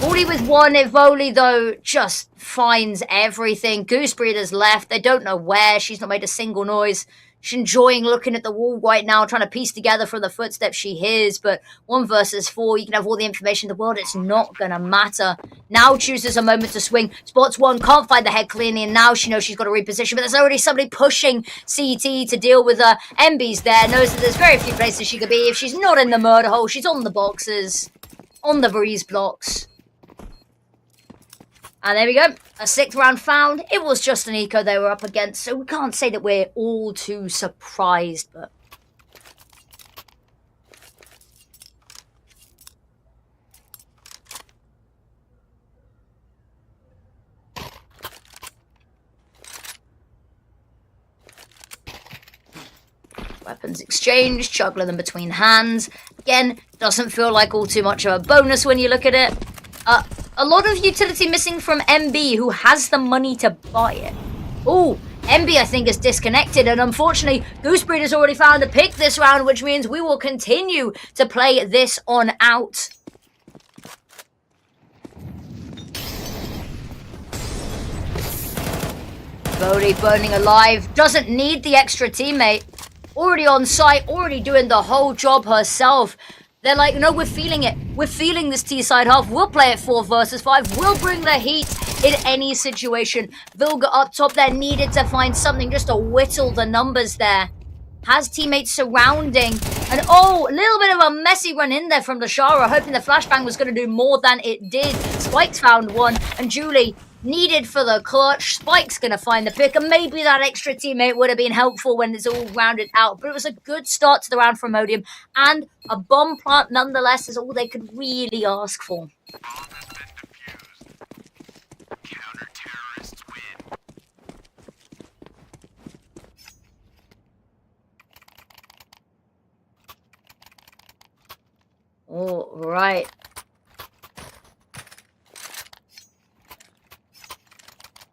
40 with 1. Ivoli, though, just finds everything. Goose Breeder's left. They don't know where. She's not made a single noise. She's enjoying looking at the wall right now, trying to piece together from the footsteps she hears. But 1 versus 4, you can have all the information in the world. It's not going to matter. Now chooses a moment to swing. Spots 1, can't find the head clearly, and now she knows she's got to reposition. But there's already somebody pushing CT to deal with her. MB's there, knows that there's very few places she could be. If she's not in the murder hole, she's on the boxes, on the breeze blocks. And there we go. A 6th round found. It was just an eco they were up against, so we can't say that we're all too surprised, but... Weapons exchanged, juggling them between hands. Again, doesn't feel like all too much of a bonus when you look at it. A lot of utility missing from MB, who has the money to buy it. Ooh, MB, I think, is disconnected, and unfortunately, Goosebreed has already found a pick this round, which means we will continue to play this on out. Bodhi burning alive, doesn't need the extra teammate. Already on site, already doing the whole job herself. They're like, no, we're feeling it. We're feeling this T-side half. We'll play it 4 versus 5. We'll bring the heat in any situation. Vilga up top there needed to find something just to whittle the numbers there. Has teammates surrounding. And oh, a little bit of a messy run in there from Lashara, hoping the flashbang was going to do more than it did. Spike's found one, and Julie needed for the clutch. Spike's going to find the pick, and maybe that extra teammate would have been helpful when it's all rounded out. But it was a good start to the round for Imodium, and a bomb plant nonetheless is all they could really ask for.
Counter-terrorists win.
All right.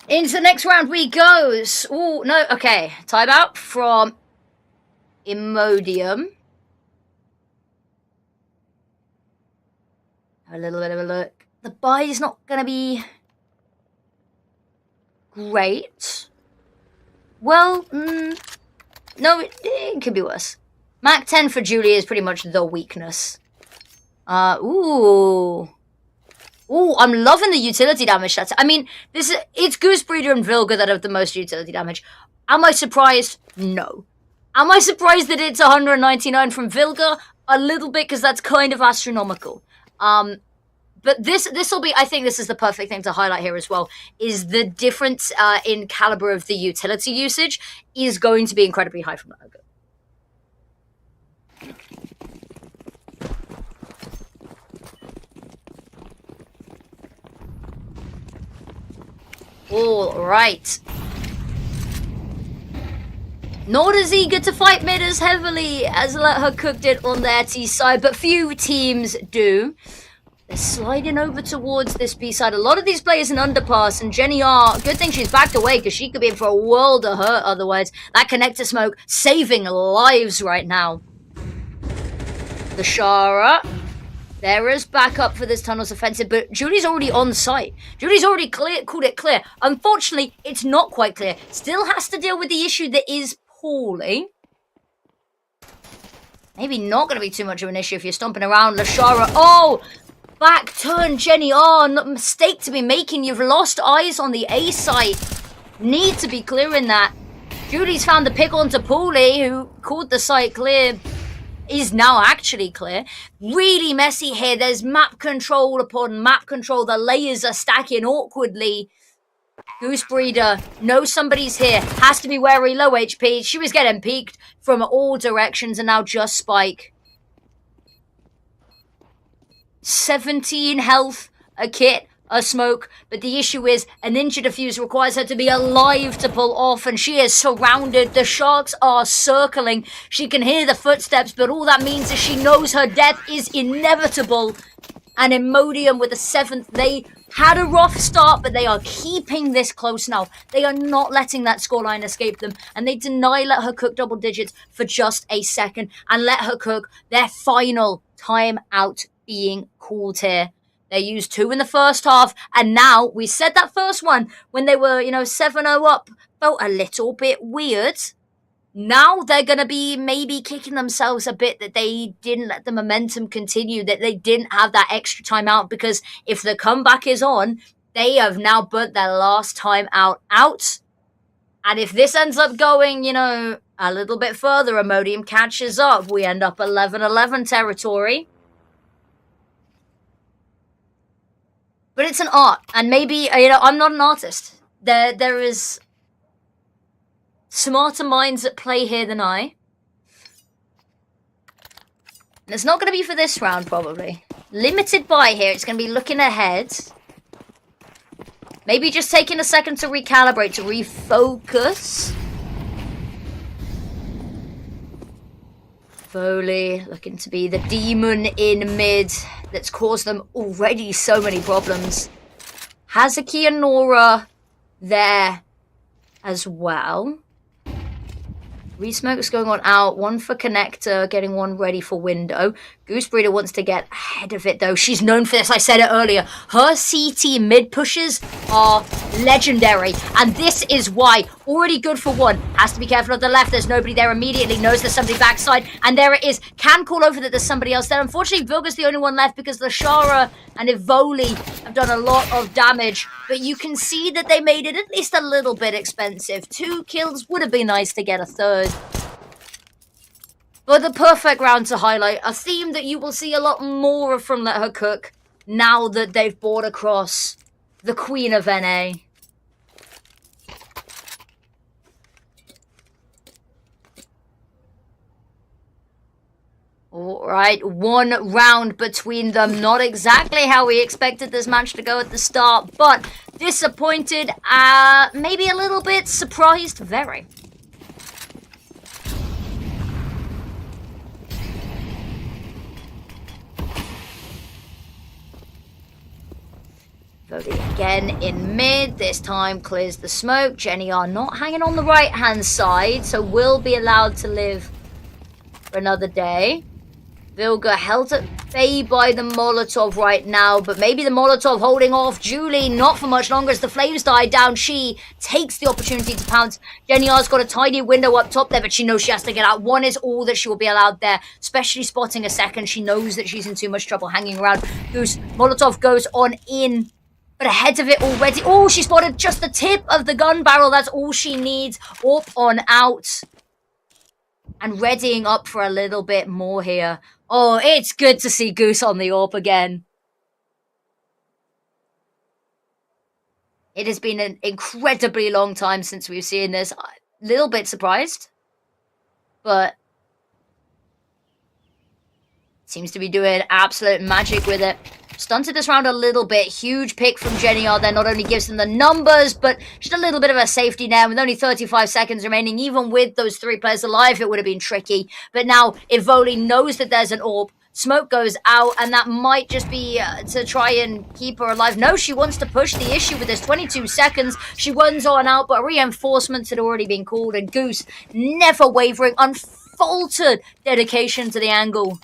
Into the next round we goes. Oh, no, okay. Timeout from Imodium. Have a little bit of a look. The buy is not going to be great. Well, no, it could be worse. Mac 10 for Julie is pretty much the weakness. Ooh, I'm loving the utility damage. I mean, it's Goosebreeder and Vilga that have the most utility damage. Am I surprised? No. Am I surprised that it's 199 from Vilga? A little bit, because that's kind of astronomical. But this will be, I think this is the perfect thing to highlight here as well, is the difference in caliber of the utility usage is going to be incredibly high from that. All right. Not as eager to fight mid as heavily as Let Her Cooked it on their T side, but few teams do. They're sliding over towards this B side. A lot of these players in underpass, and Jenny R, good thing she's backed away because she could be in for a world of hurt otherwise. That connector smoke saving lives right now. The Shara. There is backup for this tunnel's offensive, but Julie's already on site. Julie's already called it clear. Unfortunately, it's not quite clear. Still has to deal with the issue that is poorly. Maybe not going to be too much of an issue if you're stomping around Lashara. Oh! back turn, Jenny. Oh, not mistake to be making. You've lost eyes on the A site. Need to be clearing that. Julie's found the pick onto Paulie, who called the site clear. Is now actually clear. Really messy here. There's map control upon map control. The layers are stacking awkwardly. Goose Breeder knows somebody's here. Has to be wary, low HP. She was getting peeked from all directions, and now just Spike. 17 health, a kit, a smoke, but the issue is a ninja defuse requires her to be alive to pull off, and she is surrounded. The sharks are circling. She can hear the footsteps, but all that means is she knows her death is inevitable. And Imodium with the 7th, they had a rough start, but they are keeping this close now. They are not letting that scoreline escape them, and they deny let her cook double digits for just a second and let her cook their final time out being called here. They used 2 in the first half, and now we said that first one when they were, 7-0 up, felt a little bit weird. Now they're going to be maybe kicking themselves a bit that they didn't let the momentum continue, that they didn't have that extra time out, because if the comeback is on, they have now burnt their last time out. And if this ends up going, a little bit further, Imodium catches up. We end up 11-11 territory. But it's an art, and maybe, I'm not an artist. There is smarter minds at play here than I. And it's not going to be for this round, probably. Limited by here, it's going to be looking ahead. Maybe just taking a second to recalibrate, to refocus. Foley looking to be the demon in mid that's caused them already so many problems. Hazuki and Nora there as well. 3 smokes going on out, 1 for connector, getting 1 ready for window. Goose Breeder wants to get ahead of it though. She's known for this, I said it earlier. Her CT mid pushes are legendary, and this is why. Already good for 1. Has to be careful of the left. There's nobody there immediately. Knows there's somebody backside, and there it is. Can call over that there's somebody else there. Unfortunately, Vilga's the only one left because Lashara and Ivoli have done a lot of damage, but you can see that they made it at least a little bit expensive. 2 kills would have been nice to get a 3rd. But the perfect round to highlight, a theme that you will see a lot more of from Let Her Cook now that they've brought across the Queen of NA. Alright, 1 round between them. Not exactly how we expected this match to go at the start, but disappointed, maybe a little bit surprised, very. Voting again in mid, this time clears the smoke. Jenny are not hanging on the right-hand side, so will be allowed to live for another day. Vilga held at bay by the Molotov right now, but maybe the Molotov holding off Julie not for much longer as the flames die down. She takes the opportunity to pounce. Jenny R's got a tiny window up top there, but she knows she has to get out. 1 is all that she will be allowed there, especially spotting a second. She knows that she's in too much trouble hanging around. Goose, Molotov goes on in, but ahead of it already. Oh, she spotted just the tip of the gun barrel. That's all she needs. Up on out. And readying up for a little bit more here. Oh, it's good to see Goose on the AWP again. It has been an incredibly long time since we've seen this. A little bit surprised. But seems to be doing absolute magic with it. Stunted this round a little bit. Huge pick from Jenny R there. Not only gives them the numbers, but just a little bit of a safety net with only 35 seconds remaining. Even with those 3 players alive, it would have been tricky. But now Ivoli knows that there's an AWP. Smoke goes out, and that might just be to try and keep her alive. No, she wants to push the issue with this 22 seconds. She runs on out, but reinforcements had already been called, and Goose, never wavering, unfaltered dedication to the angle.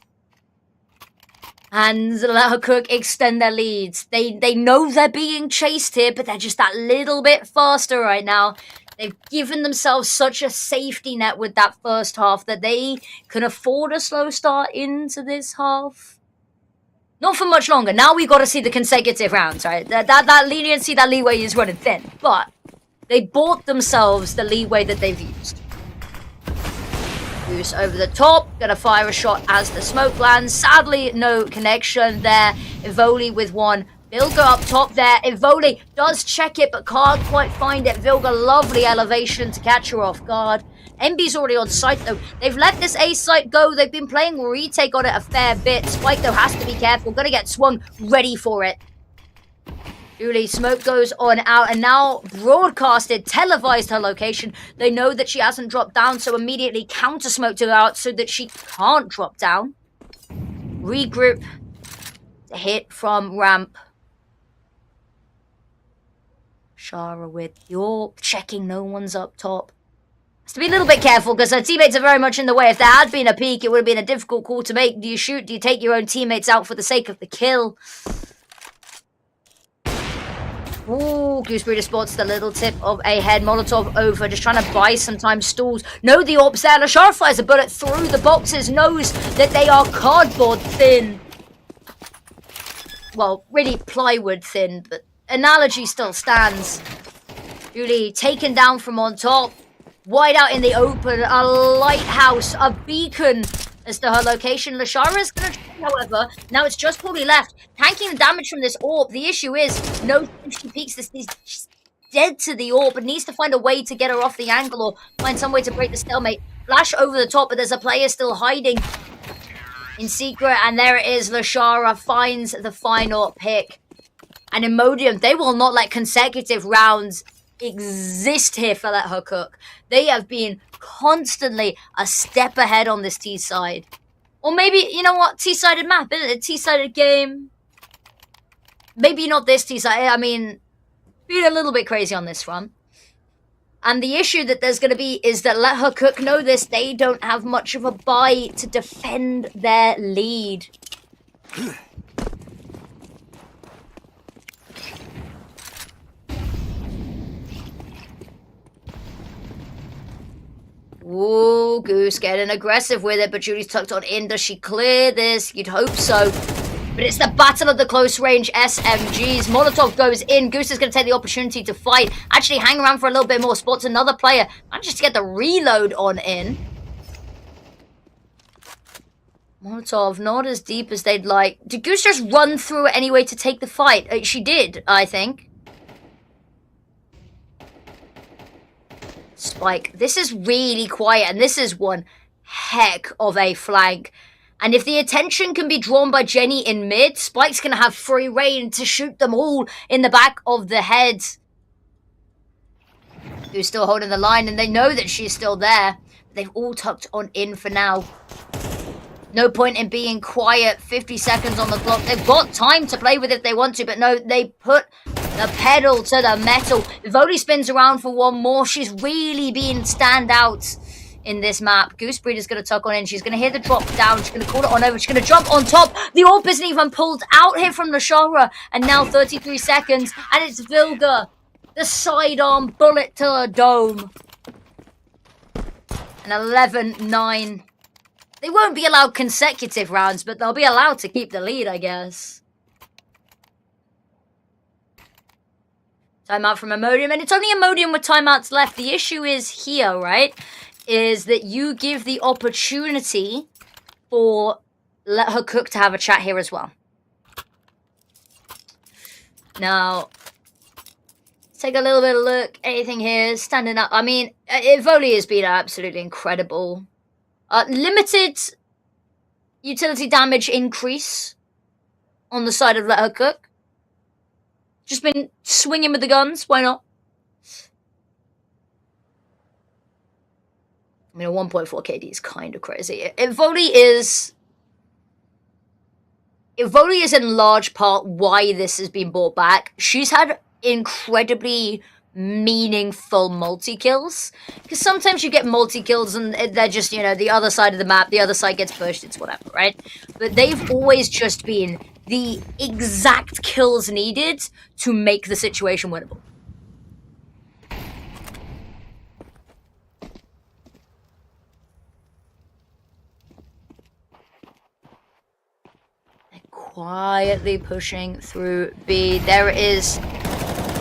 And Let Her Cook extend their leads. They know they're being chased here, but they're just that little bit faster right now. They've given themselves such a safety net with that first half that they can afford a slow start into this half. Not for much longer. Now we got to see the consecutive rounds, right? That leniency, that leeway is running thin. But they bought themselves the leeway that they've used. Goose over the top, gonna fire a shot as the smoke lands. Sadly, no connection there. Ivoli with one. Vilga up top there. Ivoli does check it, but can't quite find it. Vilga, lovely elevation to catch her off guard. MB's already on site, though. They've let this A site go. They've been playing retake on it a fair bit. Spike, though, has to be careful. Gonna get swung. Ready for it. Julie, smoke goes on out, and now broadcasted, televised her location. They know that she hasn't dropped down, so immediately counter-smoked her out so that she can't drop down. Regroup. Hit from ramp. Shara with your checking no one's up top. Has to be a little bit careful because her teammates are very much in the way. If there had been a peek, it would have been a difficult call to make. Do you shoot? Do you take your own teammates out for the sake of the kill? Ooh, Gooseberry spots the little tip of a head. Molotov over, just trying to buy some time. Stalls. No, the ops there. Lashar fires a bullet through the boxes. Knows that they are cardboard thin. Well, really plywood thin, but analogy still stands. Julie taken down from on top. Wide out in the open. A lighthouse. A beacon as to her location. Lashara's going to try, however. Now it's just probably left. Tanking the damage from this orb. The issue is, no, if she peeks this, she's dead to the orb, but needs to find a way to get her off the angle or find some way to break the stalemate. Flash over the top, but there's a player still hiding in secret, and there it is. Lashara finds the final pick. And Imodium, they will not let consecutive rounds exist here for Let Her Cook. They have been constantly a step ahead on this T-side. Or maybe, you know what, T-sided map, isn't it? A T-sided game. Maybe not this T-side. I mean, being a little bit crazy on this front. And the issue that there's going to be is that Let Her Cook know this. They don't have much of a buy to defend their lead. Ooh, Goose getting aggressive with it, but Julie's tucked on in. Does she clear this? You'd hope so. But it's the battle of the close range SMGs. Molotov goes in. Goose is going to take the opportunity to fight. Actually hang around for a little bit more. Spots another player. Manages to get the reload on in. Molotov not as deep as they'd like. Did Goose just run through it anyway to take the fight? She did, I think. Spike. This is really quiet, and this is one heck of a flank. And if the attention can be drawn by Jenny in mid, Spike's going to have free reign to shoot them all in the back of the head. Who's still holding the line, and they know that she's still there. They've all tucked on in for now. No point in being quiet. 50 seconds on the clock. They've got time to play with if they want to, but no, they put the pedal to the metal. Voli spins around for one more. She's really been standout in this map. Goosebreeder's going to tuck on in. She's going to hear the drop down. She's going to call it on over. She's going to jump on top. The orb isn't even pulled out here from Lashara. And now 33 seconds. And it's Vilga. The sidearm bullet to the dome. And 11-9. They won't be allowed consecutive rounds, but they'll be allowed to keep the lead, I guess. Timeout from Imodium, and it's only Imodium with timeouts left. The issue is here, right? Is that you give the opportunity for Let Her Cook to have a chat here as well. Now, let's take a little bit of a look. Anything here standing up? I mean, Voli has been absolutely incredible. Limited utility damage increase on the side of Let Her Cook. Just been swinging with the guns. Why not? I mean, a 1.4 KD is kind of crazy. Ivoli is in large part why this has been brought back. She's had incredibly meaningful multi-kills. Because sometimes you get multi-kills and they're just, you know, the other side of the map, the other side gets pushed, it's whatever, right? But they've always just been the exact kills needed to make the situation winnable. quietly pushing through B. There it is.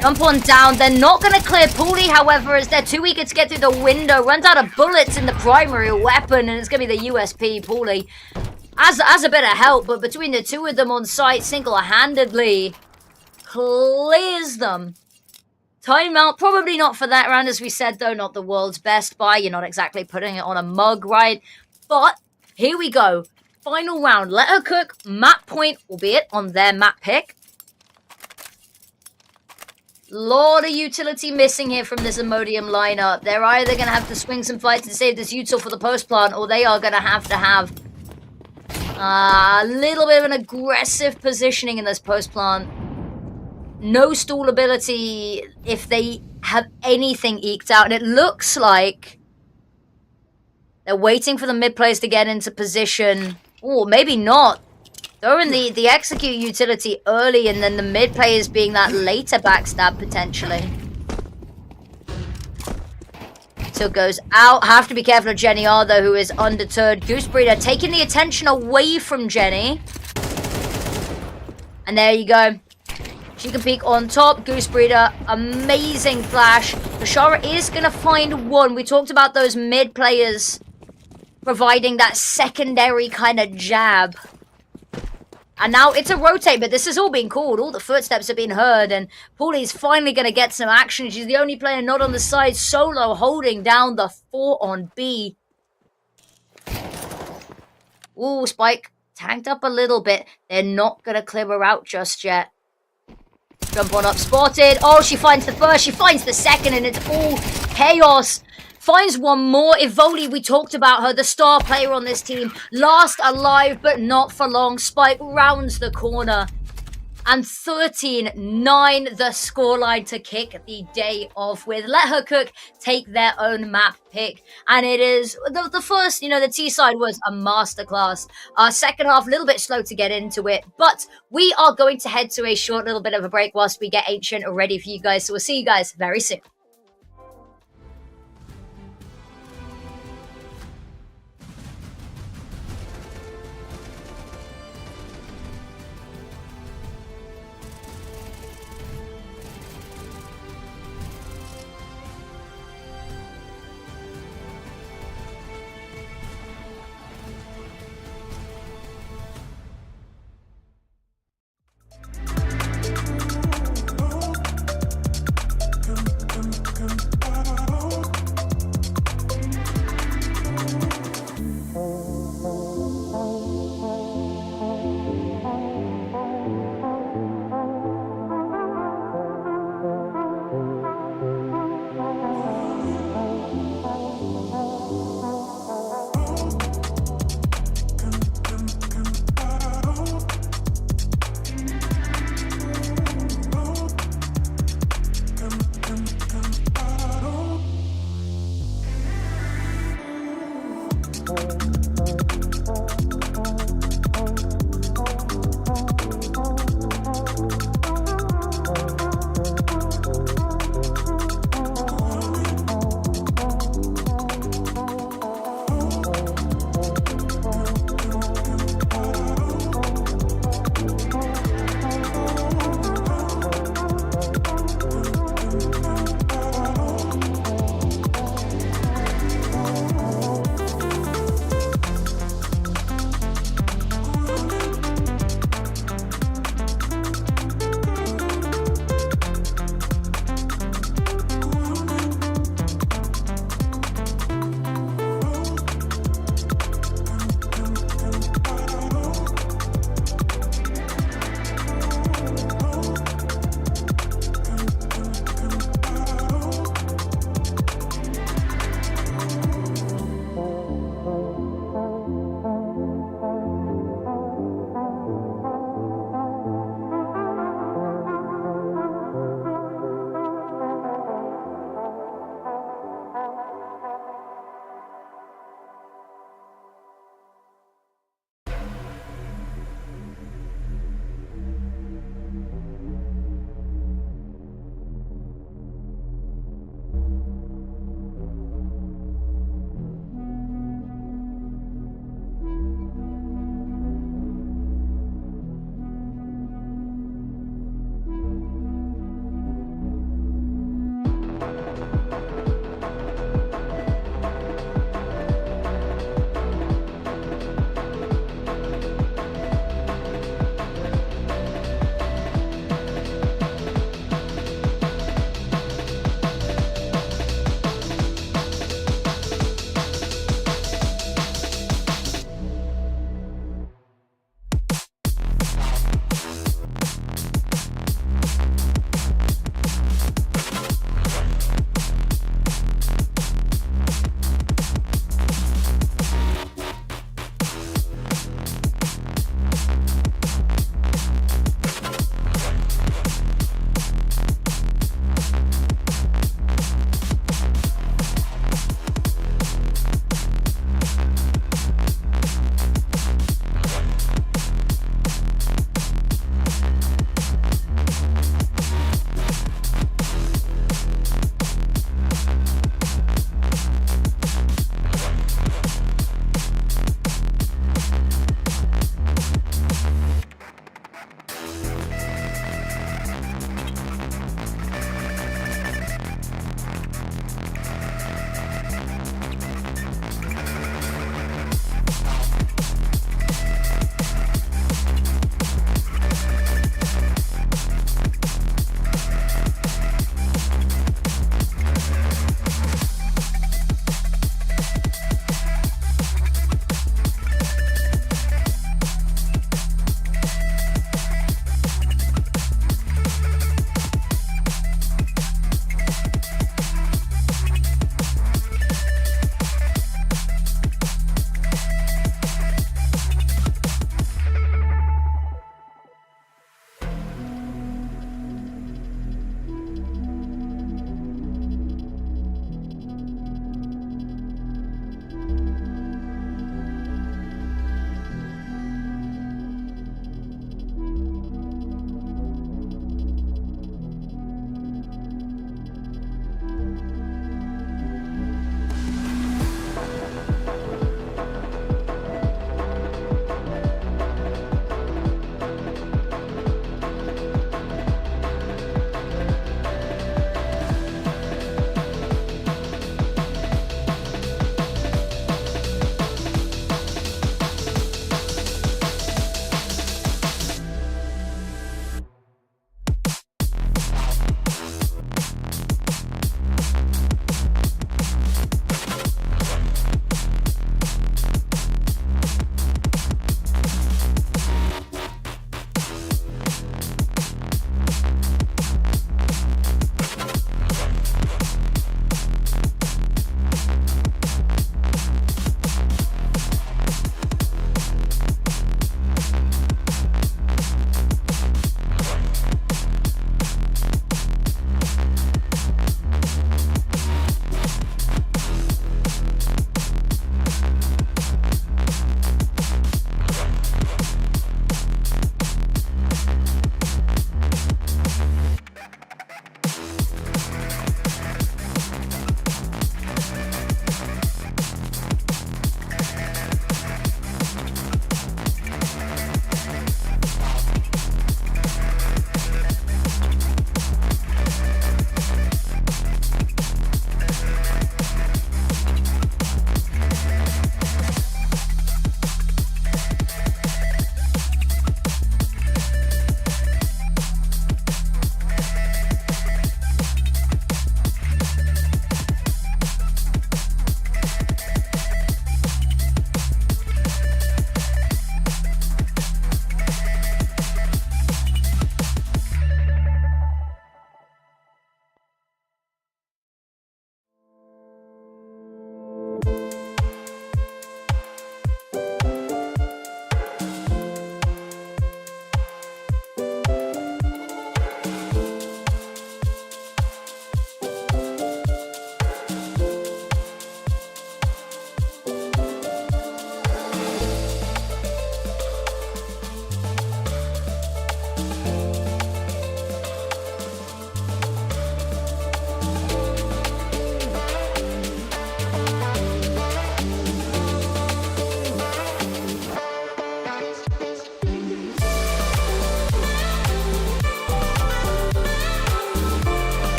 Jump on down. They're not going to clear Pooley, however, as they're too eager to get through the window. Runs out of bullets in the primary weapon, and it's going to be the USP. Pooley has a bit of help, but between the two of them on site, single-handedly clears them. Timeout, probably not for that round, as we said, though. Not the world's best buy. You're not exactly putting it on a mug, right? But here we go. Final round. Let her cook. Map point, albeit on their map pick. Lot of utility missing here from this Imodium lineup. They're either going to have to swing some fights and save this util for the post plant, or they are going to have a little bit of an aggressive positioning in this post plant. No stall ability if they have anything eked out, and it looks like they're waiting for the mid players to get into position. Or maybe not. Throwing the execute utility early, and then the mid players being that later backstab potentially. So goes out. Have to be careful of Jenny R, though, who is undeterred. Goose Breeder taking the attention away from Jenny. And there you go. She can peek on top. Goose Breeder, amazing flash. Bashara is going to find one. We talked about those mid players providing that secondary kind of jab. And now it's a rotate, but this has all been called. All the footsteps have been heard, and Pooley's finally going to get some action. She's the only player not on the side. Solo holding down the 4 on B. Ooh, Spike tanked up a little bit. They're not going to clear her out just yet. Jump on up, spotted. Oh, she finds the first, she finds the second, and it's all chaos. Finds one more. Ivoli, we talked about her, the star player on this team. Last alive, but not for long. Spike rounds the corner. And 13-9 the scoreline to kick the day off with. Let her cook take their own map pick. And it is the first, the T side was a masterclass. Second half, a little bit slow to get into it. But we are going to head to a short little bit of a break whilst we get Ancient ready for you guys. So we'll see you guys very soon.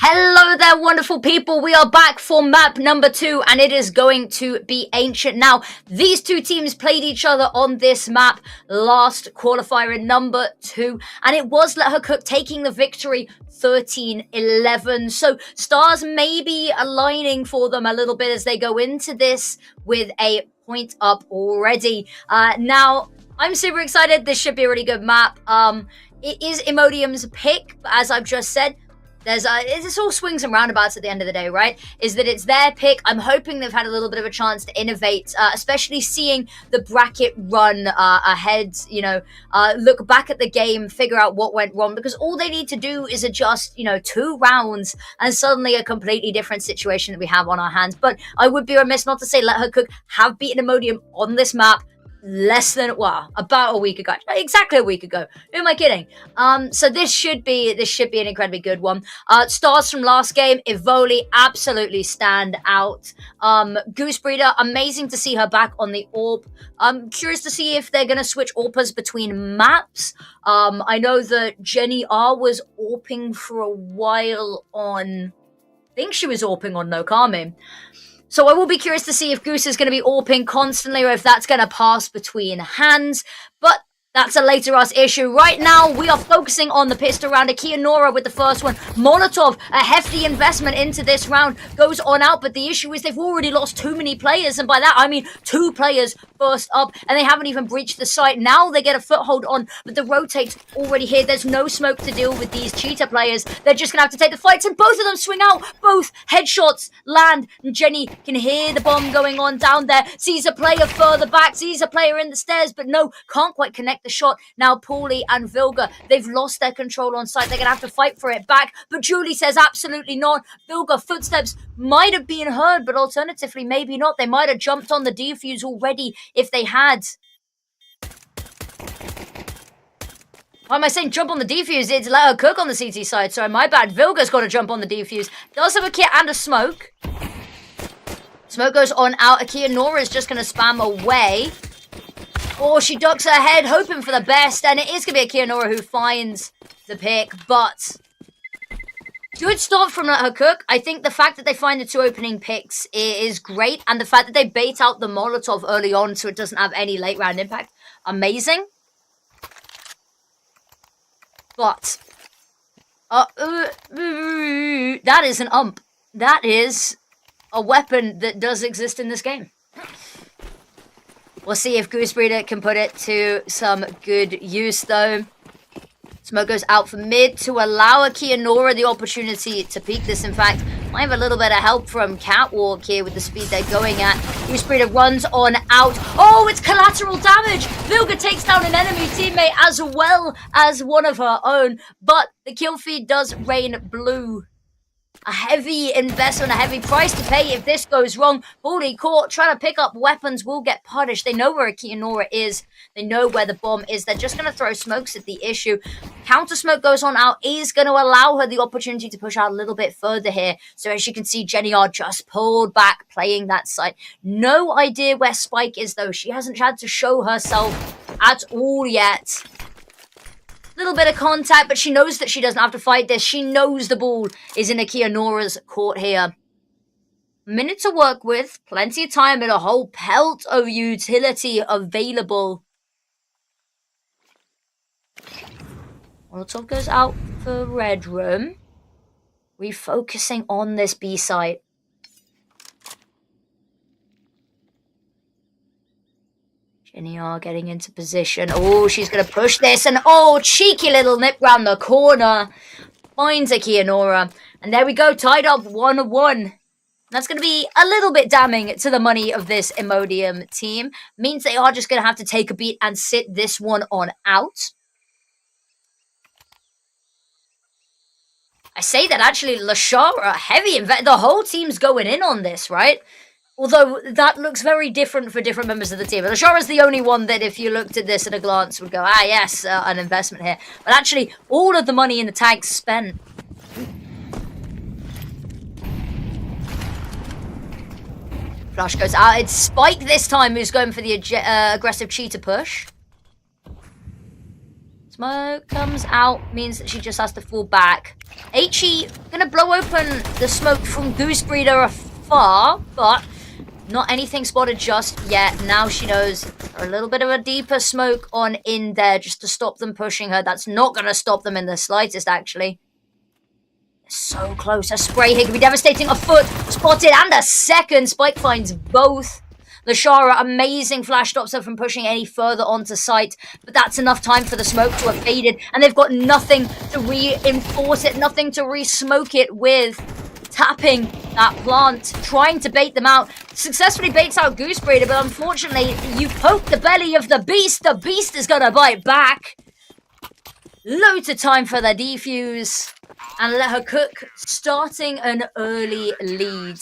Hello there, wonderful people. We are back for map number 2, and it is going to be Ancient. Now, these two teams played each other on this map last qualifier in number 2, and it was Let Her Cook taking the victory 13-11. So stars may be aligning for them a little bit as they go into this with a point up already. Now, I'm super excited. This should be a really good map. It is Imodium's pick, but as I've just said, it's all swings and roundabouts at the end of the day, right? Is that it's their pick. I'm hoping they've had a little bit of a chance to innovate, especially seeing the bracket run ahead, look back at the game, figure out what went wrong, because all they need to do is adjust, 2 rounds, and suddenly a completely different situation that we have on our hands. But I would be remiss not to say Let Her Cook have beaten Imodium on this map about a week ago. Exactly a week ago. Who am I kidding? So this should be an incredibly good one. Stars from last game, Evoli absolutely stand out. Goose Breeder, amazing to see her back on the AWP. I'm curious to see if they're gonna switch AWPers between maps. I know that Jenny R was AWPing for a while on, I think she was AWPing on No Kami. So I will be curious to see if Goose is going to be AWPing constantly or if that's going to pass between hands. But that's a later us issue. Right now, we are focusing on the pistol round. Akia Nora with the first one. Molotov, a hefty investment into this round, goes on out. But the issue is they've already lost too many players. And by that, I mean 2 players first up. And they haven't even breached the site. Now they get a foothold on. But the rotate's already here. There's no smoke to deal with these cheetah players. They're just going to have to take the fights. And both of them swing out. Both headshots land. And Jenny can hear the bomb going on down there. Sees a player further back. Sees a player in the stairs. But no, can't quite connect the shot. Now Paulie and Vilga, they've lost their control on site. They're gonna have to fight for it back, but Julie says absolutely not. Vilga, footsteps might have been heard, but alternatively maybe not. They might have jumped on the defuse already if they had. Why am I saying jump on the defuse? It's Let Her Cook on the CT side. Sorry, my bad. Vilga's got to jump on the defuse. Does have a kit and a smoke. Smoke goes on out. Akia Nora is just going to spam away. Oh, she ducks her head, hoping for the best, and it is going to be Akia Nora who finds the pick, but good start from Let Her Cook. I think the fact that they find the 2 opening picks is great, and the fact that they bait out the Molotov early on so it doesn't have any late round impact, amazing. But, that is an ump. That is a weapon that does exist in this game. We'll see if Goose Breeder can put it to some good use, though. Smoke goes out for mid to allow Akia Nora the opportunity to peek this. In fact, might have a little bit of help from Catwalk here with the speed they're going at. Goose Breeder runs on out. Oh, it's collateral damage! Vilga takes down an enemy teammate as well as one of her own. But the kill feed does rain blue. A heavy investment, a heavy price to pay if this goes wrong. Baldy caught, trying to pick up weapons, will get punished. They know where Akia Nora is. They know where the bomb is. They're just going to throw smokes at the issue. Counter smoke goes on out. Is going to allow her the opportunity to push out a little bit further here. So as you can see, Jenny R just pulled back, playing that side. No idea where Spike is, though. She hasn't had to show herself at all yet. Little bit of contact, but she knows that she doesn't have to fight this. She knows the ball is in Akia Nora's court here. Minute to work with, plenty of time, and a whole pelt of utility available. Molotov goes out for Red Room. Refocusing on this B site. Jenny R getting into position. Oh, she's going to push this. And oh, cheeky little nip round the corner. Finds Akia Nora. And there we go, tied up 1-1. That's going to be a little bit damning to the money of this Imodium team. Means they are just going to have to take a beat and sit this one on out. I say that actually, Lashara, heavy the whole team's going in on this, right? Although that looks very different for different members of the team. Lashara's the only one that if you looked at this at a glance would go, ah yes, an investment here. But actually, all of the money in the tank's spent. Flash goes out. It's Spike this time who's going for the aggressive cheetah push. Smoke comes out, means that she just has to fall back. HE gonna blow open the smoke from Goose Breeder afar, but not anything spotted just yet. Now she knows a little bit of a deeper smoke on in there just to stop them pushing her. That's not gonna stop them in the slightest, actually. So close. A spray here could be devastating. A foot spotted and a second. Spike finds both. Lashara, amazing flash stops her from pushing any further onto site, but that's enough time for the smoke to have faded, and they've got nothing to reinforce it, nothing to re-smoke it with. Tapping that plant, trying to bait them out. Successfully baits out Goose Breeder, but unfortunately, you poke the belly of the beast is gonna bite back. Loads of time for the defuse, and let her cook, starting an early lead.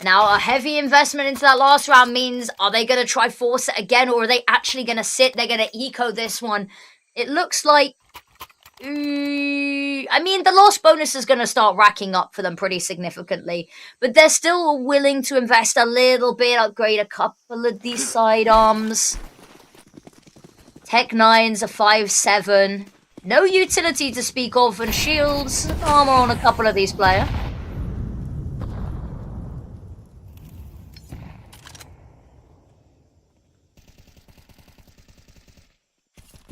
Now, a heavy investment into that last round means, are they going to try force it again, or are they actually going to sit? They're going to eco this one. It looks like... I mean, the loss bonus is going to start racking up for them pretty significantly. But they're still willing to invest a little bit, upgrade a couple of these sidearms. Tech 9's a 5-7. No utility to speak of, and shields, armor on a couple of these players.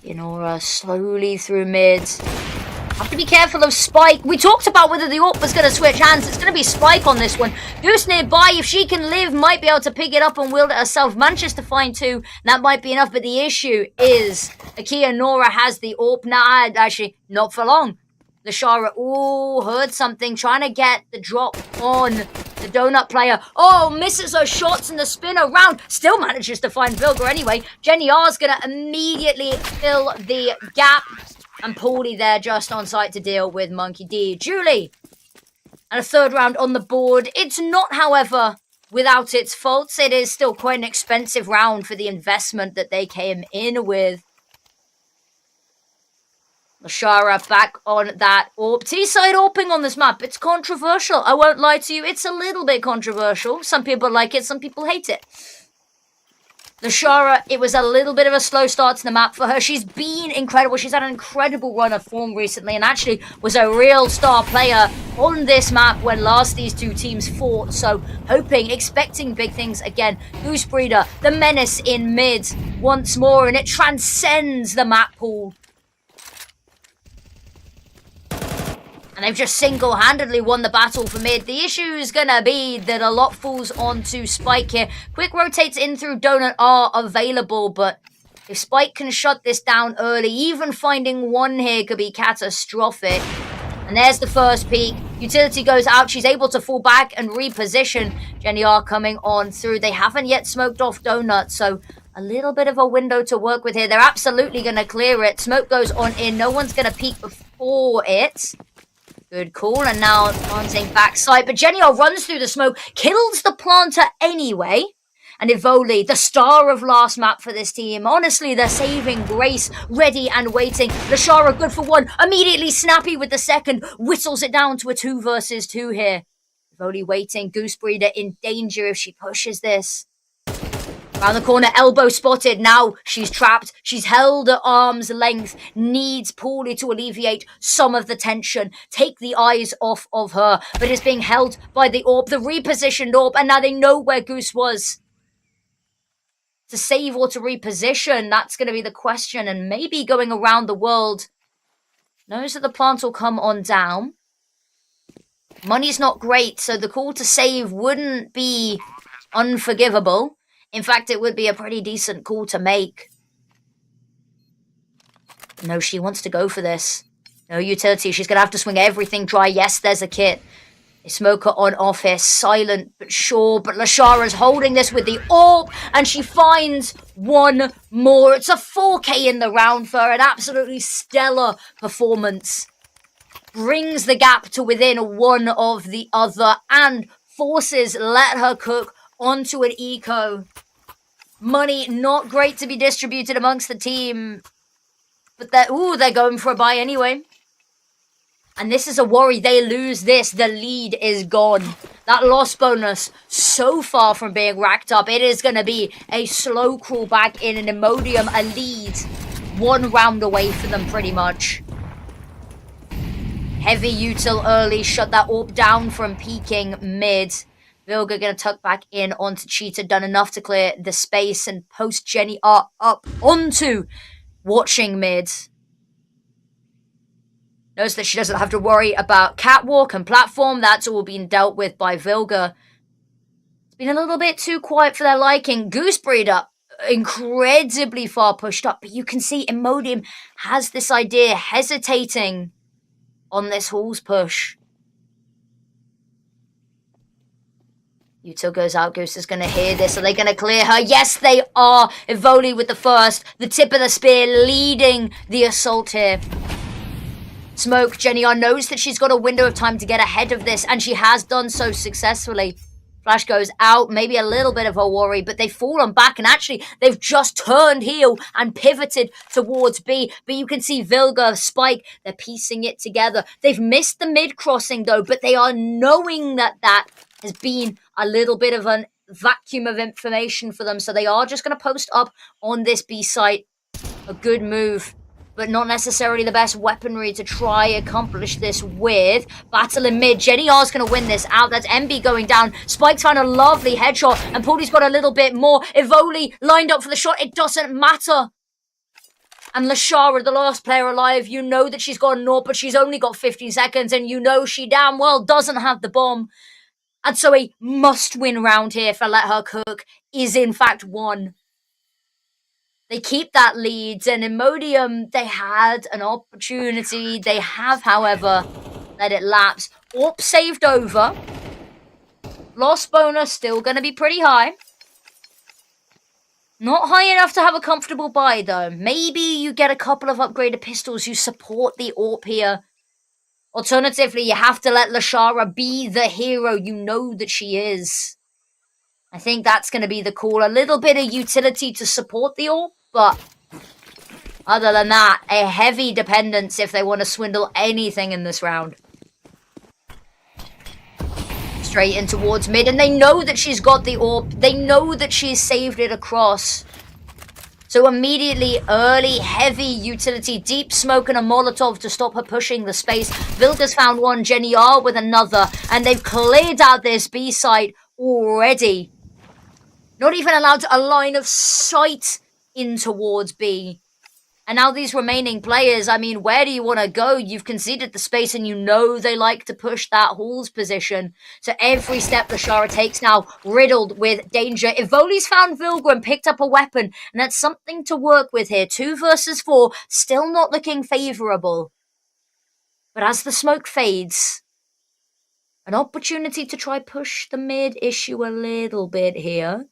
Inora slowly through mid. Have to be careful of Spike. We talked about whether the AWP was going to switch hands. It's going to be Spike on this one. Goose nearby, if she can live, might be able to pick it up and wield it herself. Manages to find two. That might be enough, but the issue is Akia Nora has the AWP. Nah, actually, not for long. Lashara, ooh, heard something. Trying to get the drop on the donut player. Oh, misses her shots in the spin around. Still manages to find Vilga anyway. Jenny R's going to immediately fill the gap. And Paulie there just on site to deal with Monkey D. Julie. And a third round on the board. It's not, however, without its faults. It is still quite an expensive round for the investment that they came in with. Lashara back on that AWP. T-side AWPing on this map. It's controversial. I won't lie to you. It's a little bit controversial. Some people like it. Some people hate it. Lashara, it was a little bit of a slow start to the map for her. She's been incredible. She's had an incredible run of form recently and actually was a real star player on this map when last these two teams fought. So hoping, expecting big things again. Goose Breeder, the menace in mid once more, and it transcends the map pool. And they've just single-handedly won the battle for mid. The issue is going to be that a lot falls onto Spike here. Quick rotates in through Donut are available, but if Spike can shut this down early, even finding one here could be catastrophic. And there's the first peak. Utility goes out. She's able to fall back and reposition. Jenny R coming on through. They haven't yet smoked off Donut, so a little bit of a window to work with here. They're absolutely going to clear it. Smoke goes on in. No one's going to peek before it. Good call, and now planting backside. But Jenny runs through the smoke, kills the planter anyway. And Ivoli, the star of last map for this team. Honestly, they're saving grace, ready and waiting. Lashara good for one, immediately snappy with the second. Whistles it down to a 2 versus 2 here. Ivoli waiting, Goose Breeder in danger if she pushes this. Around the corner, elbow spotted. Now she's trapped. She's held at arm's length. Needs Paulie to alleviate some of the tension. Take the eyes off of her. But is being held by the AWP, the repositioned AWP. And now they know where Goose was. To save or to reposition, that's going to be the question. And maybe going around the world. Knows that the plant will come on down. Money's not great, so the call to save wouldn't be unforgivable. In fact, it would be a pretty decent call to make. No, she wants to go for this. No utility. She's going to have to swing everything dry. Yes, there's a kit. A smoker on office. Silent but sure. But Lashara's holding this with the AWP. And she finds one more. It's a 4K in the round for an absolutely stellar performance. Brings the gap to within one of the other. And forces Let Her Cook onto an eco. Money not great to be distributed amongst the team. But they're going for a buy anyway. And this is a worry. They lose this. The lead is gone. That loss bonus so far from being racked up. It is going to be a slow crawl back in an Imodium, a lead. one round away for them, pretty much. Heavy util early, shut that AWP down from peeking mid. Vilga gonna tuck back in onto Cheetah, done enough to clear the space and post Jenny up onto watching mid. Notice that she doesn't have to worry about catwalk and platform. That's all being dealt with by Vilga. It's been a little bit too quiet for their liking. Goosebreeder, incredibly far pushed up, but you can see Imodium has this idea, hesitating on this Halls push. Util goes out. Goose is going to hear this. Are they going to clear her? Yes, they are. Evoli with the first. The tip of the spear leading the assault here. Smoke, Jenny knows that she's got a window of time to get ahead of this, and she has done so successfully. Flash goes out, maybe a little bit of a worry, but they've fallen back, and actually they've just turned heel and pivoted towards B. But you can see Vilga, Spike, they're piecing it together. They've missed the mid-crossing though, but they are knowing that that has been a little bit of a vacuum of information for them, so they are just going to post up on this B site. A good move, but not necessarily the best weaponry to try accomplish this with. Battle in mid. Jenny R's going to win this out. That's MB going down. Spike's found a lovely headshot, and Pauli's got a little bit more. Evoli lined up for the shot. It doesn't matter. And Lashara, the last player alive, you know that she's got a naught, but she's only got 15 seconds, and you know she damn well doesn't have the bomb. And so a must-win round here for Let Her Cook is in fact won. They keep that lead, and Imodium, they had an opportunity. They have, however, let it lapse. AWP saved over. Loss bonus still going to be pretty high. Not high enough to have a comfortable buy, though. Maybe you get a couple of upgraded pistols. You support the AWP here. Alternatively, you have to let Lashara be the hero you know that she is. I think that's going to be the call. A little bit of utility to support the AWP, but other than that, a heavy dependence if they want to swindle anything in this round. Straight in towards mid, and they know that she's got the AWP. They know that she's saved it across. So immediately, early, heavy utility, deep smoke and a Molotov to stop her pushing the space. Vilga's found one, Jenny R with another, and they've cleared out this B site already. Not even allowed a line of sight in towards B. And now these remaining players, I mean, where do you want to go? You've conceded the space, and you know they like to push that Halls position. So every step Lashara takes now, riddled with danger. Evoli's found Vilga and picked up a weapon, and that's something to work with here. 2 versus 4, still not looking favourable. But as the smoke fades, an opportunity to try push the mid issue a little bit here.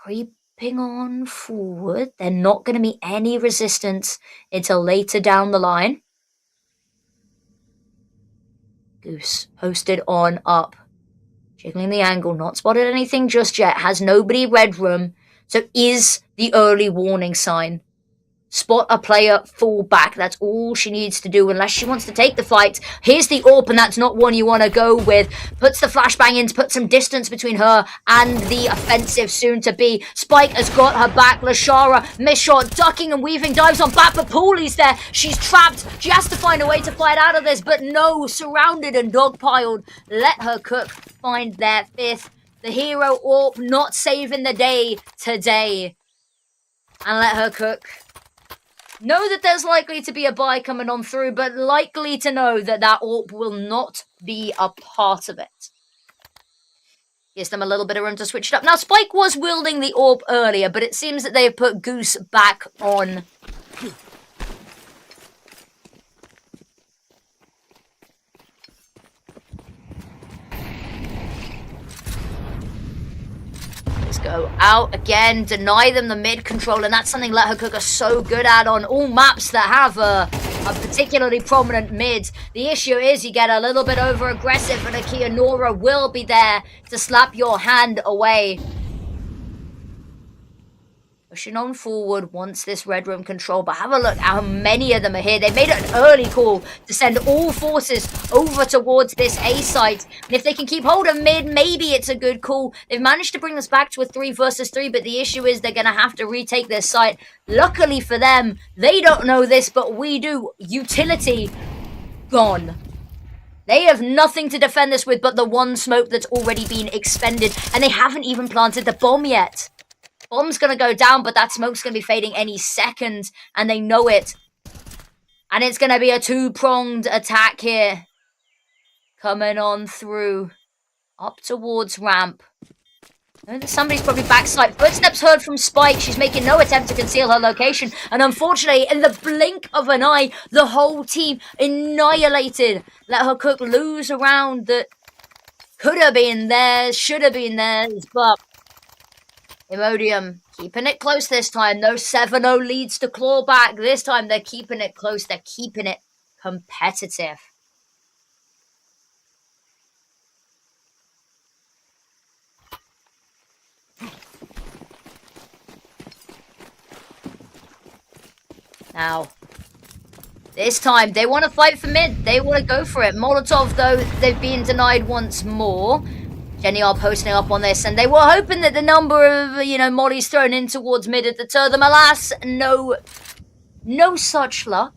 Creeping on forward. They're not going to meet any resistance until later down the line. Goose posted on up. Jiggling the angle. Not spotted anything just yet. Has nobody red room. So is the early warning sign. Spot a player, fall back. That's all she needs to do unless she wants to take the fight. Here's the AWP, and that's not one you want to go with. Puts the flashbang in to put some distance between her and the offensive soon-to-be. Spike has got her back. Lashara, miss shot, ducking and weaving, dives on back, but Pauli's there. She's trapped. She has to find a way to fight out of this, but no, surrounded and dogpiled. Let Her Cook find their 5th. The hero AWP not saving the day today. And Let Her Cook know that there's likely to be a buy coming on through, but likely to know that that AWP will not be a part of it. Gives them a little bit of room to switch it up. Now, Spike was wielding the AWP earlier, but it seems that they've put Goose back on. Let's go out again, deny them the mid control, and that's something Let Her Cook are so good at on all maps that have a particularly prominent mid. The issue is you get a little bit over aggressive, and Akia Nora will be there to slap your hand away. pushing on forward, wants this red room control, but have a look how many of them are here. They made an early call to send all forces over towards this A site, and if they can keep hold of mid, maybe it's a good call. They've managed to bring this back to a 3 versus 3, but the issue is they're going to have to retake this site. Luckily for them, they don't know this, but we do. Utility gone. They have nothing to defend this with but the one smoke that's already been expended, and they haven't even planted the bomb yet. Bomb's going to go down, but that smoke's going to be fading any second, and they know it. And it's going to be a two-pronged attack here. Coming on through. Up towards ramp. Somebody's probably backside. Footsteps heard from Spike. She's making no attempt to conceal her location. And unfortunately, in the blink of an eye, the whole team annihilated. Let her cook lose a round that could have been theirs, should have been theirs, but Imodium keeping it close this time. No 7-0 leads to claw back. This time they're keeping it close. They're keeping it competitive. Now, this time they want to fight for mid. They want to go for it. Molotov, though, they've been denied once more. Jenny are posting up on this, and they were hoping that the number of, mollies thrown in towards mid would deter them. Alas, no such luck.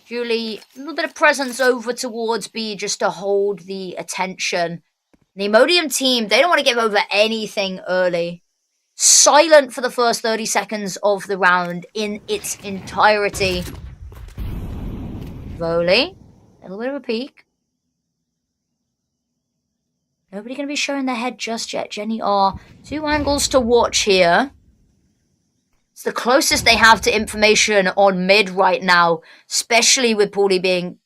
Julie, a little bit of presence over towards B just to hold the attention. The Imodium team, they don't want to give over anything early. Silent for the first 30 seconds of the round in its entirety. Volley, a little bit of a peek. Nobody going to be showing their head just yet. Jenny are 2 angles to watch here. It's the closest they have to information on mid right now, especially with Paulie being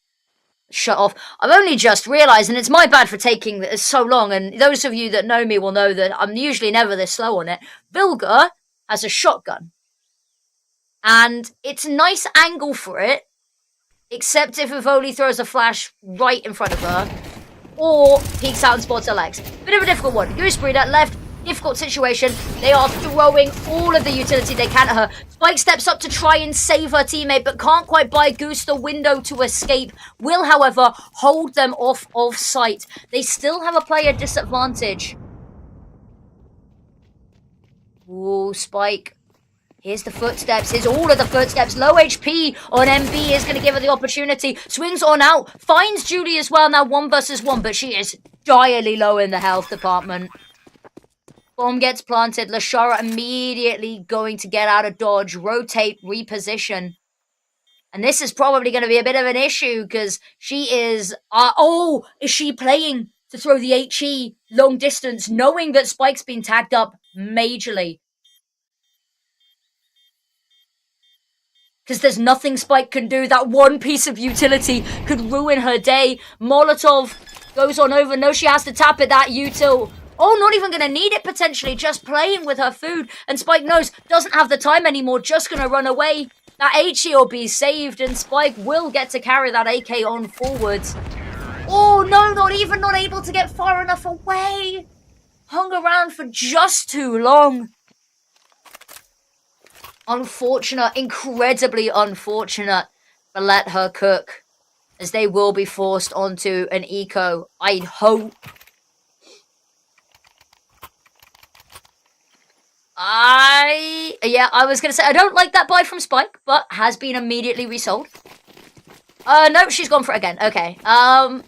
shut off. I've only just realised, and it's my bad for taking this so long, and those of you that know me will know that I'm usually never this slow on it. Vilga has a shotgun. And it's a nice angle for it, except if Ivoli throws a flash right in front of her, or peeks out and spots her legs. Bit of a difficult one. Goose Breeder left. Difficult situation. They are throwing all of the utility they can at her. Spike steps up to try and save her teammate, but can't quite buy Goose the window to escape. Will, however, hold them off of sight. They still have a player disadvantage. Ooh, Spike. Here's the footsteps. Here's all of the footsteps. Low HP on MB is going to give her the opportunity. Swings on out. Finds Julie as well. Now 1 versus 1, but she is direly low in the health department. Bomb gets planted. Lashara immediately going to get out of dodge, rotate, reposition. And this is probably going to be a bit of an issue because she is... is she playing to throw the HE long distance, knowing that Spike's been tagged up majorly? Because there's nothing Spike can do. That one piece of utility could ruin her day. Molotov goes on over. No, she has to tap it. That util... Oh, not even going to need it, potentially. Just playing with her food. And Spike knows, doesn't have the time anymore. Just going to run away. That HE will be saved. And Spike will get to carry that AK on forwards. Oh, no, not able to get far enough away. Hung around for just too long. Unfortunate, incredibly unfortunate. But let her cook. As they will be forced onto an eco. I'd hope. I was going to say, I don't like that buy from Spike, but has been immediately resold. No, she's gone for it again. Okay. I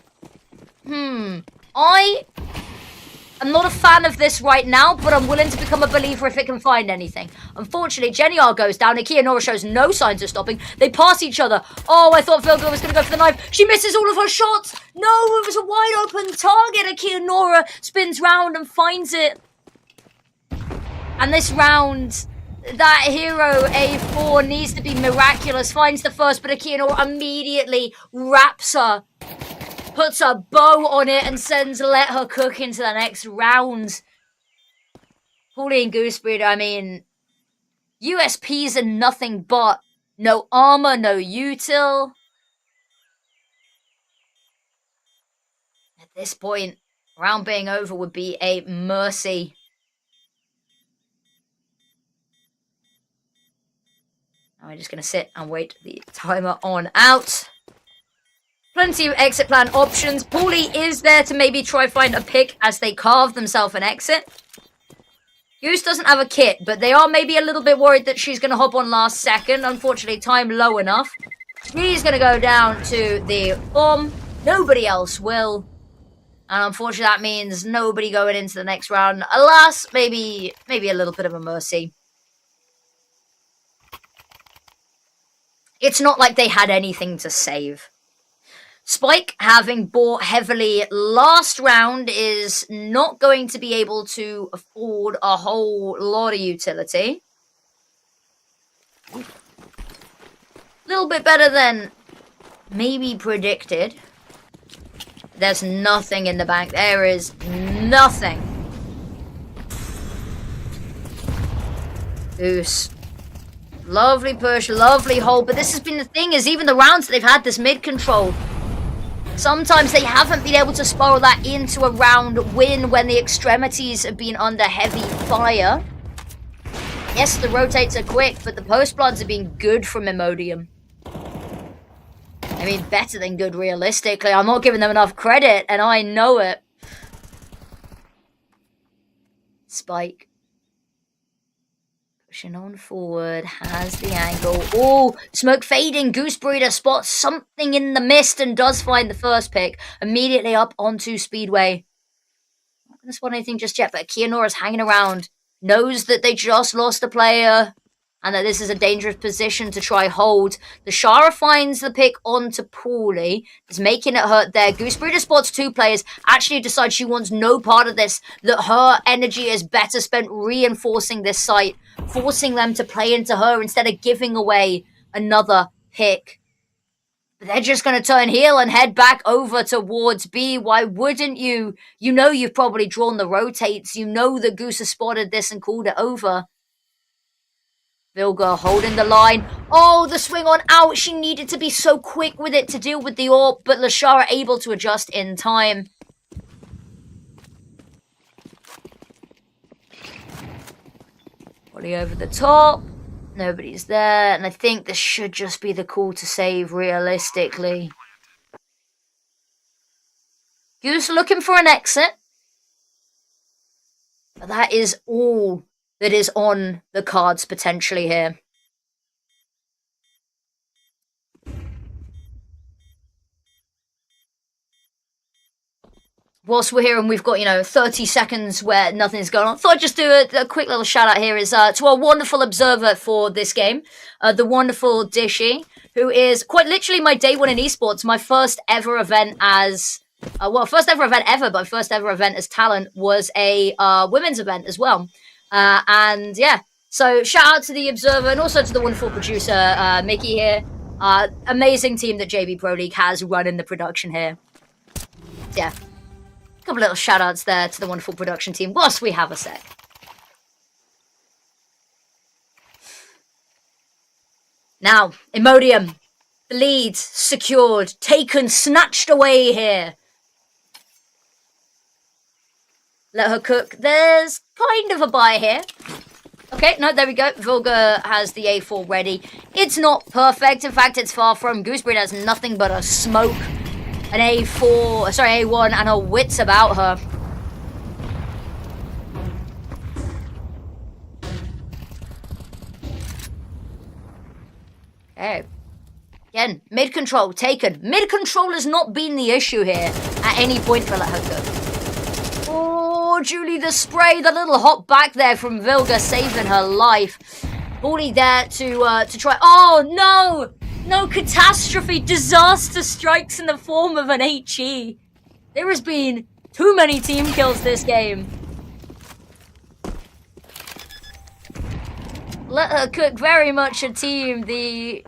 am not a fan of this right now, but I'm willing to become a believer if it can find anything. Unfortunately, Jenny R goes down. Akia Nora shows no signs of stopping. They pass each other. Oh, I thought Vilga was going to go for the knife. She misses all of her shots. No, it was a wide open target. Akia Nora spins round and finds it. And this round, that hero A4 needs to be miraculous. Finds the first, but Akino immediately wraps her. Puts a bow on it and sends Let Her Cook into the next round. Pauline Goosebreed, I mean, USPs are nothing but no armor, no util. At this point, round being over would be a mercy. Now we're just going to sit and wait the timer on out. Plenty of exit plan options. Paulie is there to maybe try find a pick as they carve themselves an exit. Goose doesn't have a kit, but they are maybe a little bit worried that she's going to hop on last second. Unfortunately, time low enough. She's going to go down to the bomb. Nobody else will. And unfortunately, that means nobody going into the next round. Alas, maybe a little bit of a mercy. It's not like they had anything to save. Spike, having bought heavily last round, is not going to be able to afford a whole lot of utility. A little bit better than maybe predicted. There's nothing in the bank. There is nothing. Goose. Lovely push, lovely hold. But this has been the thing, is even the rounds that they've had this mid control, sometimes they haven't been able to spiral that into a round win when the extremities have been under heavy fire. Yes, the rotates are quick, but the post bloods have been good from Imodium. I mean, better than good, realistically. I'm not giving them enough credit, and I know it. Spike. Pushing on forward, has the angle. Oh, smoke fading. Goose Breeder spots something in the mist and does find the first pick. Immediately up onto Speedway. Not going to spot anything just yet, but Kianora's hanging around. Knows that they just lost a player and that this is a dangerous position to try hold. The Shara finds the pick onto Paulie. Is making it hurt there. Goose Breeder spots two players. Actually decides she wants no part of this. That her energy is better spent reinforcing this site. Forcing them to play into her instead of giving away another pick. But they're just going to turn heel and head back over towards B. Why wouldn't you? You know you've probably drawn the rotates. You know that Goose has spotted this and called it over. Vilga holding the line. Oh, the swing on out. She needed to be so quick with it to deal with the AWP, but Lashara able to adjust in time. Body over the top. Nobody's there, and I think this should just be the call to save realistically. Goose looking for an exit. But that is all that is on the cards potentially here. Whilst we're here and we've got, 30 seconds where nothing's going on, thought I'd just do a quick little shout out here is to our wonderful observer for this game, the wonderful Dishy, who is quite literally my day one in esports. My first ever event as, first ever event ever, but first ever event as talent was a women's event as well. And yeah, so shout out to the observer and also to the wonderful producer, Mickey here. Amazing team that JB Pro League has running the production here. Yeah. Couple little shout outs there to the wonderful production team whilst we have a sec. Now, Imodium. The lead secured, taken, snatched away here. Let her cook. There's kind of a buy here. Okay, no, there we go. Vilga has the A4 ready. It's not perfect. In fact, it's far from. Goosebreed has nothing but a smoke. An A1, and her wits about her. Okay. Again, mid-control taken. Mid-control has not been the issue here at any point for Let Her Cook. Oh, Julie, the spray, the little hop back there from Vilga saving her life. Paulie there to try. Oh, no! No, catastrophe, disaster strikes in the form of an HE. There has been too many team kills this game. Let Her Cook very much a team. The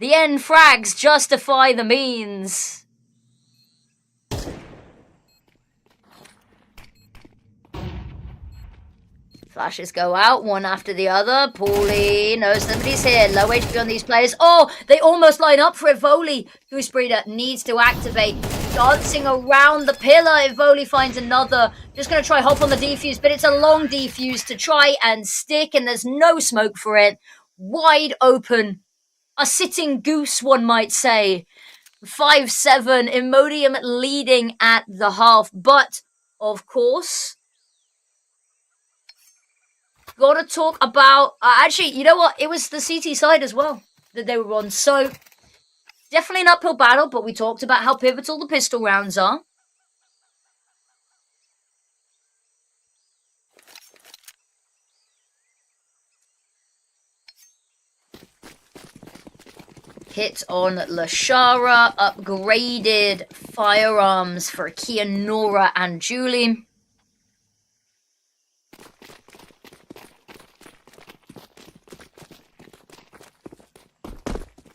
end frags justify the means. Flashes go out, one after the other. Paulie knows somebody's here. Low HP on these players. Oh, they almost line up for Ivoli. Goose Breeder needs to activate. Dancing around the pillar. Ivoli finds another. Just going to try hop on the defuse, but it's a long defuse to try and stick, and there's no smoke for it. wide open. A sitting goose, one might say. 5-7, Imodium leading at the half. But, of course, gotta talk about... actually, you know what? It was the CT side as well that they were on. So, definitely an uphill battle, but we talked about how pivotal the pistol rounds are. Hit on Lashara, upgraded firearms for Kianora and Julie.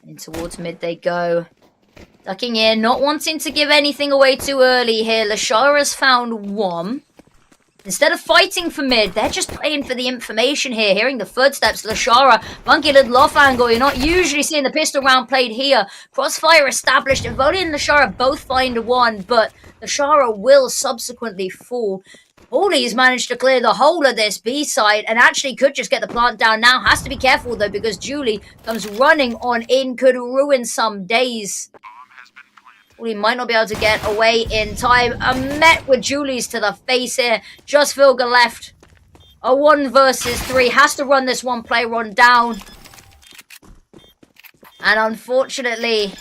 And towards mid they go. Ducking in, not wanting to give anything away too early here. Lashara's found one. Instead of fighting for mid, they're just playing for the information here. Hearing the footsteps, Lashara, funky little off angle. You're not usually seeing the pistol round played here. Crossfire established. Ivoli and Lashara both find one, but Lashara will subsequently fall. Pauly's managed to clear the whole of this B side and actually could just get the plant down now. Has to be careful though, because Julie comes running on in, could ruin some days. He might not be able to get away in time. A met with Julie's to the face here. Just Vilga left. A 1 versus 3. Has to run this one play run down. And unfortunately,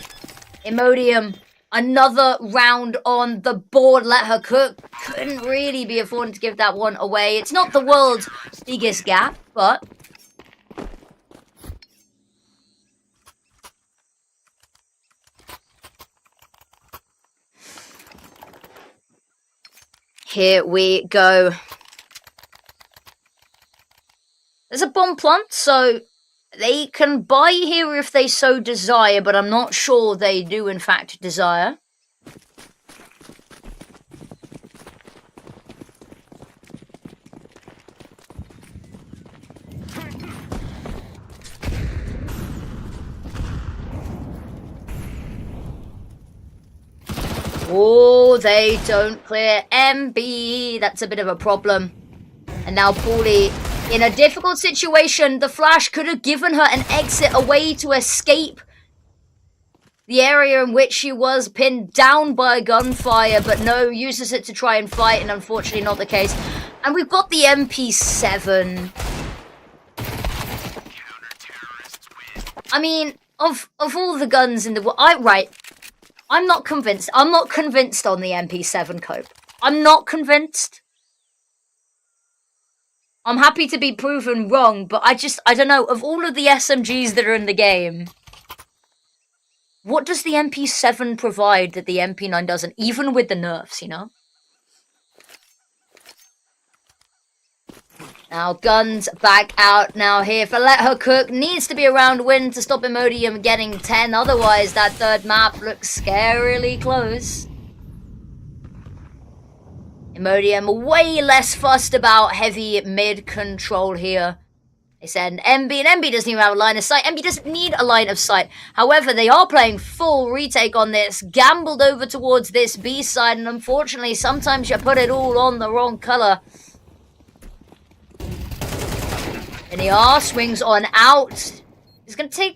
Imodium, another round on the board. Let her cook. Couldn't really be affording to give that one away. It's not the world's biggest gap, but... here we go. There's a bomb plant, so they can buy here if they so desire, but I'm not sure they do in fact desire. Oh, they don't clear MB. That's a bit of a problem. And now Pauly in a difficult situation. The flash could have given her an exit, a way to escape the area in which she was pinned down by gunfire, but no, uses it to try and fight, and unfortunately not the case. And we've got the MP7. I mean, of all the guns in the world, I'm not convinced. I'm not convinced on the MP7 cope. I'm not convinced. I'm happy to be proven wrong, but I don't know. Of all of the SMGs that are in the game, what does the MP7 provide that the MP9 doesn't? Even with the nerfs, you know? Now, guns back out now here for Let Her Cook. Needs to be around win to stop Imodium getting 10. Otherwise, that third map looks scarily close. Imodium way less fussed about heavy mid control here. They said MB, and MB doesn't even have a line of sight. MB doesn't need a line of sight. However, they are playing full retake on this. Gambled over towards this B side, and unfortunately, sometimes you put it all on the wrong color. And the R swings on out. He's going to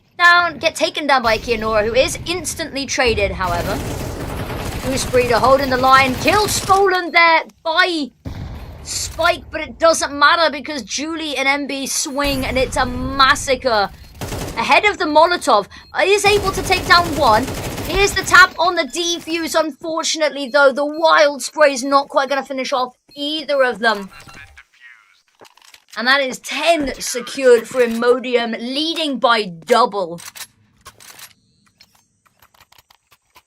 get taken down by Kianora, who is instantly traded, however. Breeder holding the line. Kill stolen there by Spike, but it doesn't matter because Julie and MB swing, and it's a massacre. Ahead of the Molotov, is able to take down one. Here's the tap on the defuse. Unfortunately, though, the wild spray is not quite going to finish off either of them. And that is 10 secured for Imodium, leading by double.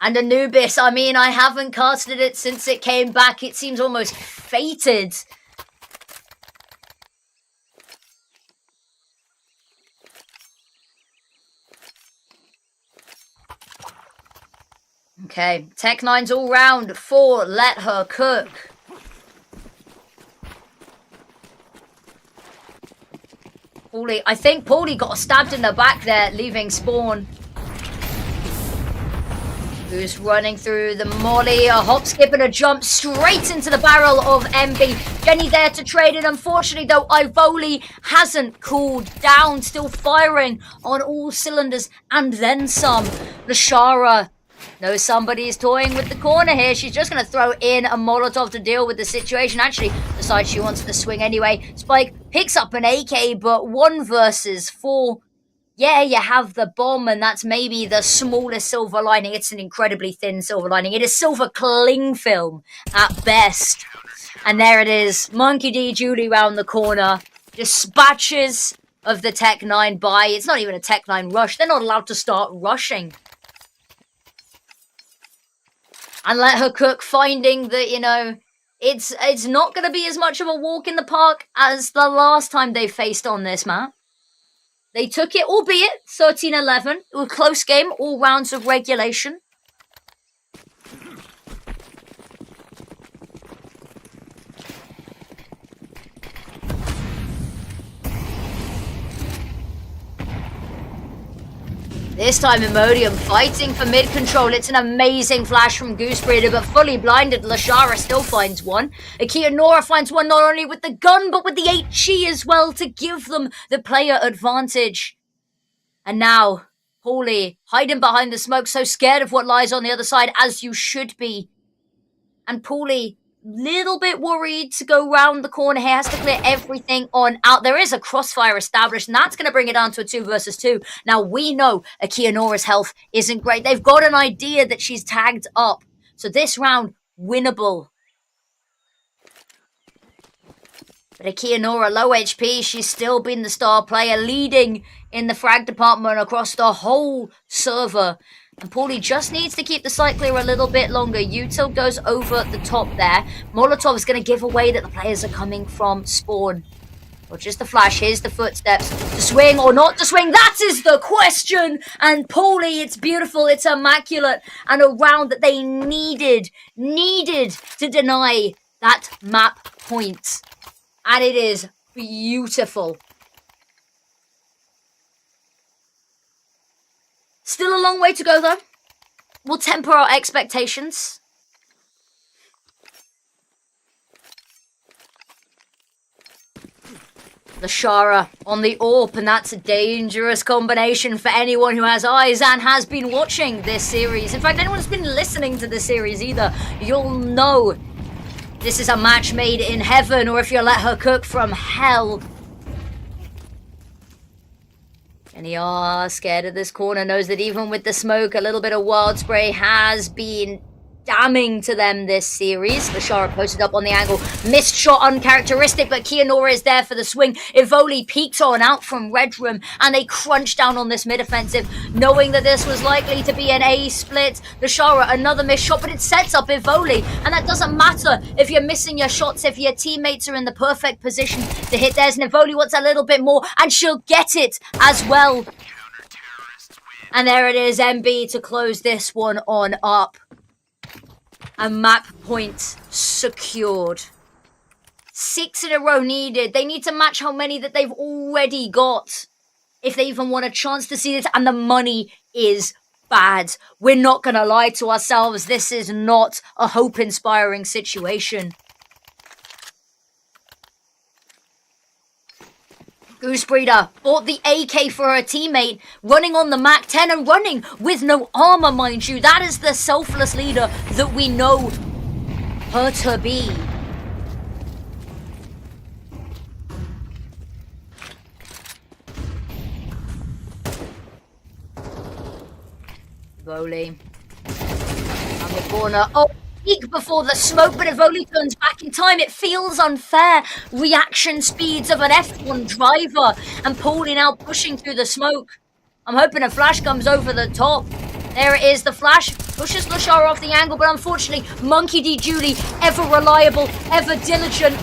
And Anubis, I mean, I haven't casted it since it came back. It seems almost fated. Okay, Tech 9's all round for Let Her Cook. Pauly, I think Pauly got stabbed in the back there, leaving spawn. who's running through the molly, a hop, skip, and a jump straight into the barrel of MB. Jenny there to trade it. Unfortunately, though, Ivoli hasn't cooled down, still firing on all cylinders and then some. Lashara knows somebody is toying with the corner here. She's just going to throw in a Molotov to deal with the situation. Actually, decides she wants to swing anyway. Spike picks up an AK, but 1 versus 4. Yeah, you have the bomb, and that's maybe the smallest silver lining. It's an incredibly thin silver lining. It is silver cling film at best. And there it is. Monkey D. Julie round the corner. Dispatches of the Tech 9 by. It's not even a Tech 9 rush. They're not allowed to start rushing. And let her cook, finding that, you know, it's not going to be as much of a walk in the park as the last time they faced on this map. They took it, albeit 13-11. It was a close game, all rounds of regulation. This time Imodium fighting for mid-control. It's an amazing flash from Goosebreeder, but fully blinded. Lashara still finds one. Akia Nora finds one not only with the gun, but with the HE as well to give them the player advantage. And now, Paulie hiding behind the smoke, so scared of what lies on the other side, as you should be. And Paulie, little bit worried to go round the corner here, has to clear everything on out. There is a crossfire established, and that's going to bring it down to a 2 versus 2. Now, we know Akia Nora's health isn't great. They've got an idea that she's tagged up. So this round, winnable. But Akia Nora, low HP, she's still been the star player, leading in the frag department across the whole server. And Paulie just needs to keep the site clear a little bit longer. Util goes over the top there. Molotov is going to give away that the players are coming from spawn. Or just the flash. Here's the footsteps. To swing or not to swing? That is the question! And Paulie, it's beautiful. It's immaculate. And a round that they needed to deny that map point. And it is beautiful. Still a long way to go, though. We'll temper our expectations. Lashara on the AWP, and that's a dangerous combination for anyone who has eyes and has been watching this series. In fact, anyone who's been listening to this series either, you'll know this is a match made in heaven, or if you let her cook, from hell. And he scared of this corner, knows that even with the smoke, a little bit of wild spray has been damning to them this series. Lashara posted up on the angle. Missed shot, uncharacteristic, but Kia Nora is there for the swing. Ivoli peeked on out from Red Room, and they crunched down on this mid-offensive, knowing that this was likely to be an A split. Lashara, another missed shot, but it sets up Ivoli, and that doesn't matter if you're missing your shots, if your teammates are in the perfect position to hit theirs. And Ivoli wants a little bit more, and she'll get it as well. And there it is, MB to close this one on up. A map point secured. 6 in a row needed. They need to match how many that they've already got if they even want a chance to see this. And the money is bad. We're not going to lie to ourselves. This is not a hope-inspiring situation. Goosebreeder bought the AK for her teammate, running on the Mac 10 and running with no armor, mind you. That is the selfless leader that we know her to be. Ivoli on the corner. Oh, peek before the smoke, but Ivoli turns back in time. It feels unfair. Reaction speeds of an F1 driver, and Paulie now pushing through the smoke. I'm hoping a flash comes over the top. There it is, the flash pushes Lashara off the angle, but unfortunately, Monkey D. Julie, ever reliable, ever diligent.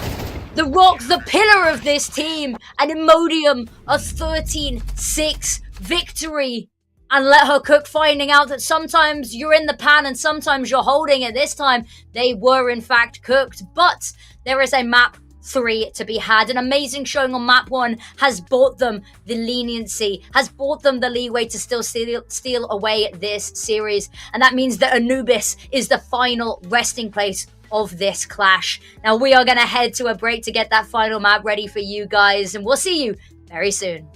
The rock, the pillar of this team, and Imodium, a 13-6 victory. And let her cook, finding out that sometimes you're in the pan and sometimes you're holding it. This time, they were in fact cooked. But there is a map 3 to be had. An amazing showing on map 1 has bought them the leniency, has bought them the leeway to still steal away this series, and that means that Anubis is the final resting place of this clash. Now we are going to head to a break to get that final map ready for you guys, and we'll see you very soon.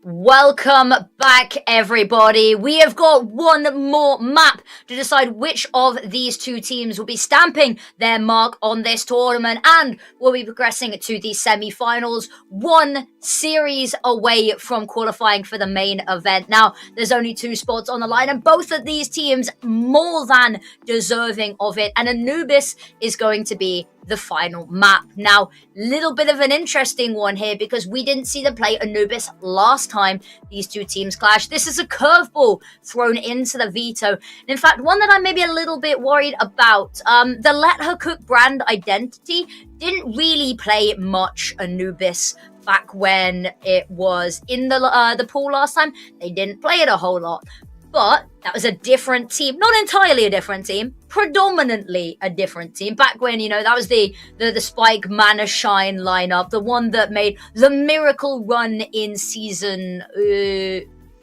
Welcome back, everybody. We have got one more map to decide which of these two teams will be stamping their mark on this tournament and will be progressing to the semi-finals, one series away from qualifying for the main event. Now, there's only 2 spots on the line, and both of these teams more than deserving of it, and Anubis is going to be the final map. Now, little bit of an interesting one here because we didn't see them play Anubis last time these two teams clashed. This is a curveball thrown into the veto. In fact, one that I'm maybe a little bit worried about. The Let Her Cook brand identity didn't really play much Anubis back when it was in the pool last time. They didn't play it a whole lot. But that was a different team, not entirely a different team, predominantly a different team. Back when, that was the Spike Mana Shine lineup, the one that made the miracle run in season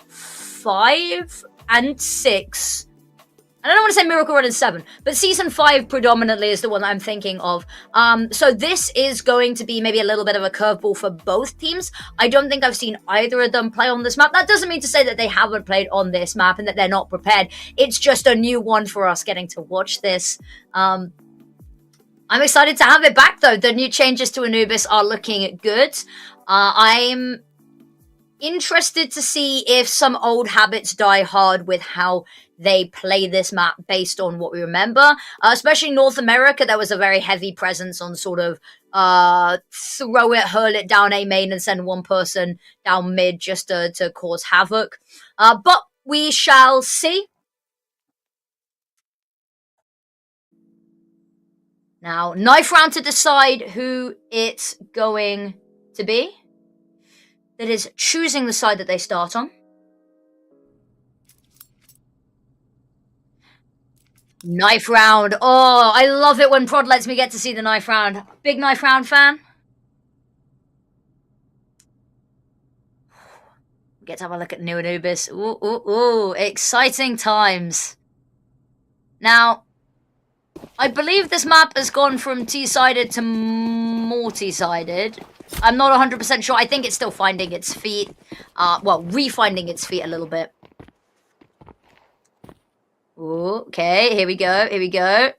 5 and 6. I don't want to say Miracle Run in 7, but Season 5 predominantly is the one that I'm thinking of. So this is going to be maybe a little bit of a curveball for both teams. I don't think I've seen either of them play on this map. That doesn't mean to say that they haven't played on this map and that they're not prepared. It's just a new one for us getting to watch this. I'm excited to have it back, though. The new changes to Anubis are looking good. I'm interested to see if some old habits die hard with how they play this map based on what we remember. Especially North America, there was a very heavy presence on sort of throw it, hurl it down A main and send one person down mid just to cause havoc. But we shall see. Now, knife round to decide who it's going to be. That is choosing the side that they start on. Knife round. Oh, I love it when Prod lets me get to see the knife round. Big knife round fan. Get to have a look at New Anubis. Ooh, ooh, ooh. Exciting times. Now, I believe this map has gone from T-sided to multi-sided. I'm not 100% sure. I think it's still finding its feet. Refinding its feet a little bit. Ooh, okay, here we go, here we go.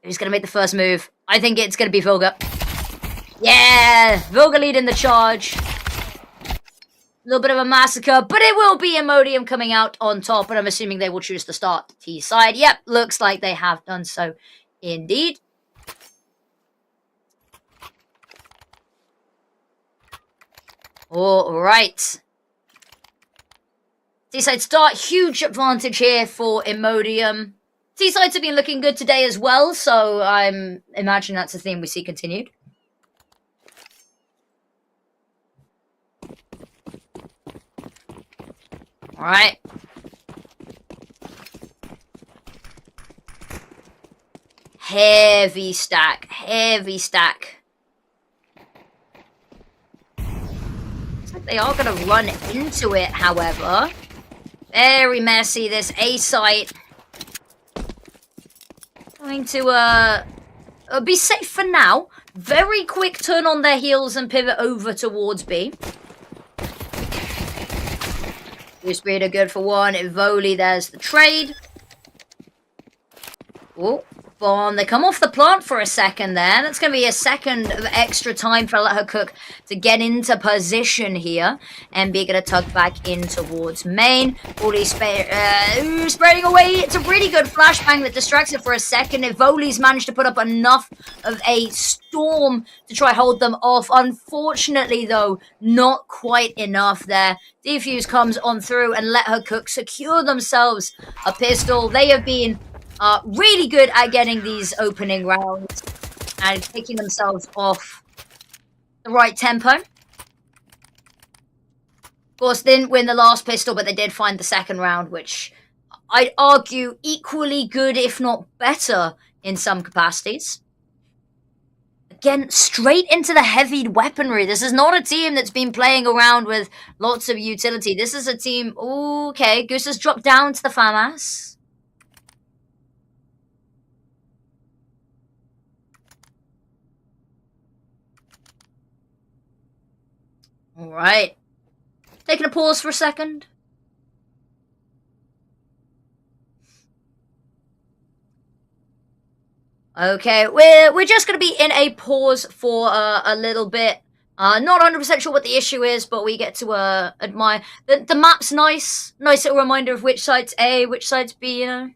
Who's going to make the first move? I think it's going to be Vilga. Yeah, Vilga leading the charge. A little bit of a massacre, but it will be Imodium coming out on top, and I'm assuming they will choose to start T side. Yep, looks like they have done so indeed. All right. T-side start, huge advantage here for Imodium. T-sides have been looking good today as well, so I'm imagining that's a theme we see continued. Alright. Heavy stack, heavy stack. Looks like they are going to run into it, however. Very messy, this A site. Going to be safe for now. Very quick turn on their heels and pivot over towards B. Speed are good for one. Ivoli, there's the trade. Oh, bomb. They come off the plant for a second there. That's going to be a second of extra time for Let Her Cook to get into position here. MB going to tug back in towards main. Ivoli spraying away. It's a really good flashbang that distracts it for a second. Ivoli's managed to put up enough of a storm to try hold them off. Unfortunately, though, not quite enough there. Defuse comes on through and Let Her Cook secure themselves a pistol. They have been really good at getting these opening rounds and taking themselves off the right tempo. Of course, didn't win the last pistol, but they did find the second round, which I'd argue equally good, if not better, in some capacities. Again, straight into the heavy weaponry. This is not a team that's been playing around with lots of utility. This is a team... Ooh, okay, Goose has dropped down to the FAMAS. All right. Taking a pause for a second. Okay, we're just going to be in a pause for a little bit. Not 100% sure what the issue is, but we get to admire. The map's nice. Nice little reminder of which side's A, which side's B, you know?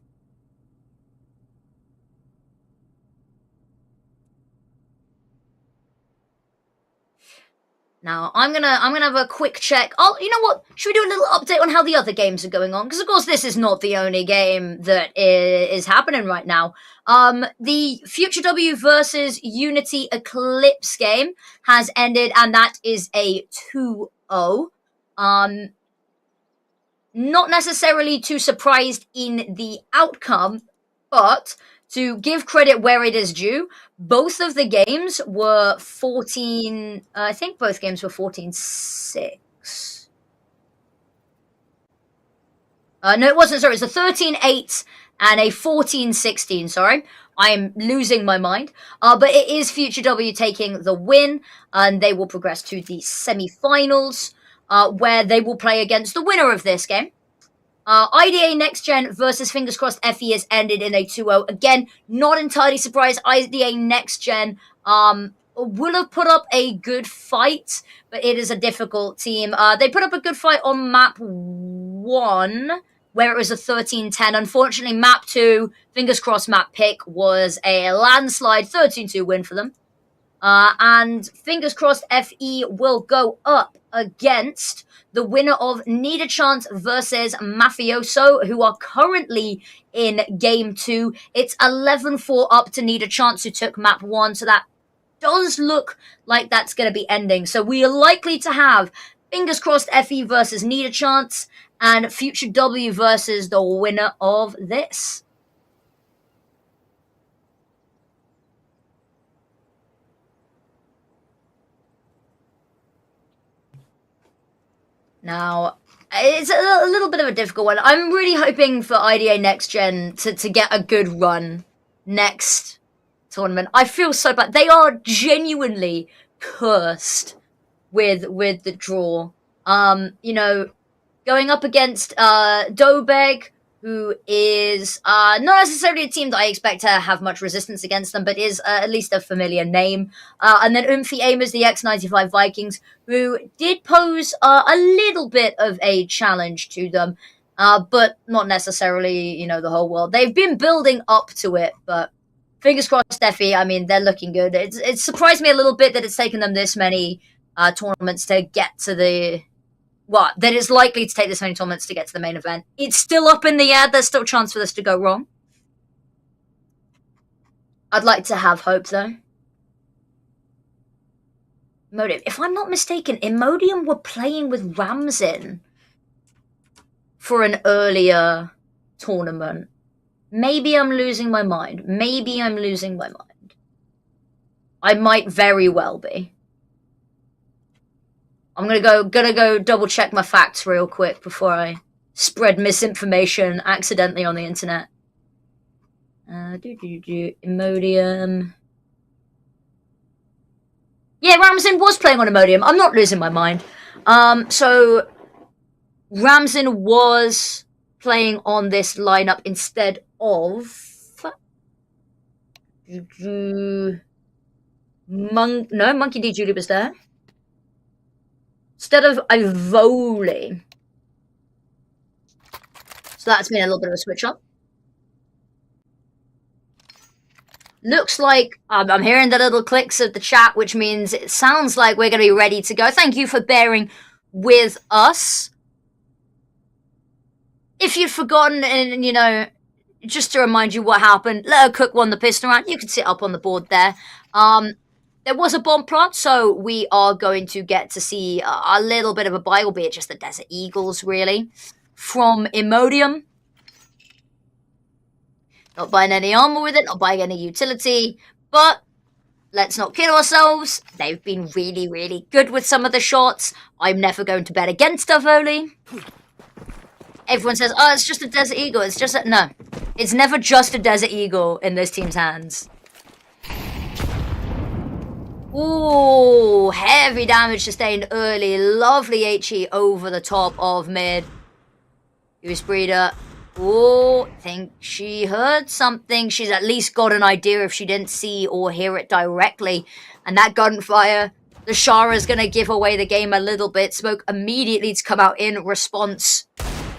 Now, I'm gonna have a quick check. Oh, you know what? Should we do a little update on how the other games are going on? Because, of course, this is not the only game that is happening right now. The Future W versus Unity Eclipse game has ended, and that is a 2-0. Not necessarily too surprised in the outcome, but to give credit where it is due, both of the games were 14... I think both games were 14-6. No, it wasn't, sorry. It's a 13-8 and a 14-16, sorry. I'm losing my mind. But it is Future W taking the win, and they will progress to the semi-finals, where they will play against the winner of this game. IDA Next Gen versus Fingers Crossed FE has ended in a 2-0. Again, not entirely surprised. IDA Next Gen will have put up a good fight, but it is a difficult team. They put up a good fight on map 1, where it was a 13-10. Unfortunately, map 2, Fingers Crossed map pick, was a landslide 13-2 win for them. And Fingers Crossed FE will go up against the winner of Need a Chance versus Mafioso, who are currently in Game 2. It's 11-4 up to Need a Chance, who took map 1, so that does look like that's going to be ending. So we are likely to have Fingers Crossed FE versus Need a Chance, and Future W versus the winner of this. Now, it's a little bit of a difficult one. I'm really hoping for IDA Next Gen to get a good run next tournament. I feel so bad. They are genuinely cursed with the draw. You know, going up against Dobeg, who is not necessarily a team that I expect to have much resistance against them, but is at least a familiar name. And then Umphy Amers, the X95 Vikings, who did pose a little bit of a challenge to them, but not necessarily, you know, the whole world. They've been building up to it, but Fingers Crossed Steffi, I mean, they're looking good. It surprised me a little bit that it's taken them this many tournaments to get to the... that is likely to take this many tournaments to get to the main event. It's still up in the air. There's still a chance for this to go wrong. I'd like to have hope, though. Imodium. If I'm not mistaken, Imodium were playing with Ramzin for an earlier tournament. Maybe I'm losing my mind. Maybe I'm losing my mind. I might very well be. I'm gonna go double check my facts real quick before I spread misinformation accidentally on the internet. Imodium. Yeah, Ramzin was playing on Imodium. I'm not losing my mind. So Ramzin was playing on this lineup instead of Monkey D. Julie was there. Instead of Ivoli. So that's been a little bit of a switch up. Looks like I'm hearing the little clicks of the chat, which means it sounds like we're going to be ready to go. Thank you for bearing with us. If you've forgotten, and you know, just to remind you what happened, Let Her Cook won the piston round. You can sit up on the board there. There was a bomb plant, so we are going to get to see a little bit of a buy, albeit just the Desert Eagles, really, from Imodium. Not buying any armor with it, not buying any utility, but let's not kid ourselves. They've been really, really good with some of the shots. I'm never going to bet against Avoli. Everyone says, oh, it's just a Desert Eagle. It's just a... No. It's never just a Desert Eagle in this team's hands. Ooh, heavy damage sustained early. Lovely HE over the top of mid. Goose Breeder. Oh, think she heard something. She's at least got an idea if she didn't see or hear it directly. And that gunfire, the Shara's going to give away the game a little bit. Smoke immediately to come out in response.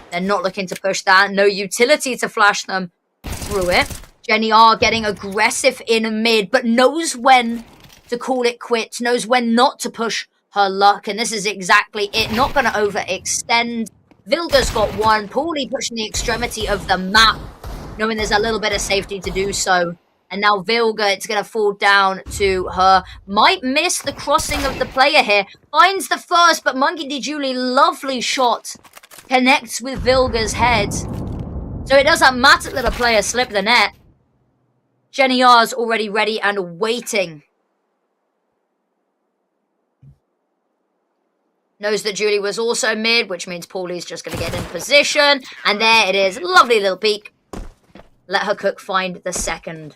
They're not looking to push that. No utility to flash them through it. Jenny R getting aggressive in mid, but knows when to call it quits, knows when not to push her luck. And this is exactly it. Not going to overextend. Vilga's got one. Paulie pushing the extremity of the map, knowing there's a little bit of safety to do so. And now Vilga, it's going to fall down to her. Might miss the crossing of the player here. Finds the first, but Monkey D. Julie, lovely shot. Connects with Vilga's head. So it doesn't matter that a player slipped the net. Jenny R's already ready and waiting. Knows that Julie was also mid, which means Paulie's just going to get in position. And there it is. Lovely little peek. Let her cook find the second.